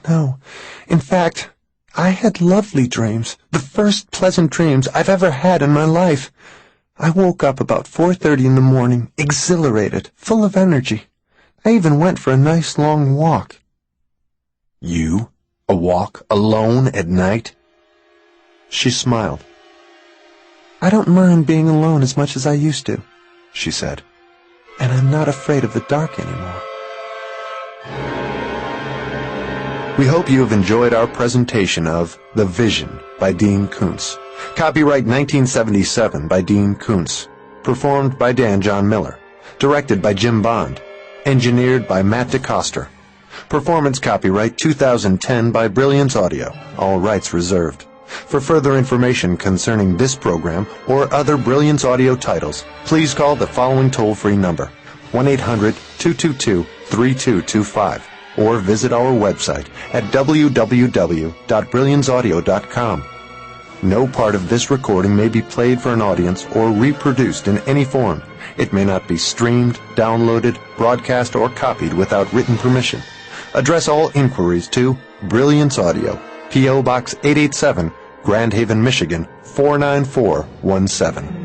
No, in fact, I had lovely dreams, the first pleasant dreams I've ever had in my life. I woke up about 4:30 in the morning, exhilarated, full of energy. I even went for a nice long walk. You? A walk alone at night? She smiled. I don't mind being alone as much as I used to, she said. And I'm not afraid of the dark anymore. We hope you have enjoyed our presentation of The Vision by Dean Koontz. Copyright 1977 by Dean Koontz. Performed by Dan John Miller. Directed by Jim Bond. Engineered by Matt DeCoster. Performance copyright 2010 by Brilliance Audio. All rights reserved. For further information concerning this program or other Brilliance Audio titles, please call the following toll-free number, 1-800-222-3225, or visit our website at www.brillianceaudio.com. No part of this recording may be played for an audience or reproduced in any form. It may not be streamed, downloaded, broadcast, or copied without written permission. Address all inquiries to Brilliance Audio, P.O. Box 887, Grand Haven, Michigan, 49417.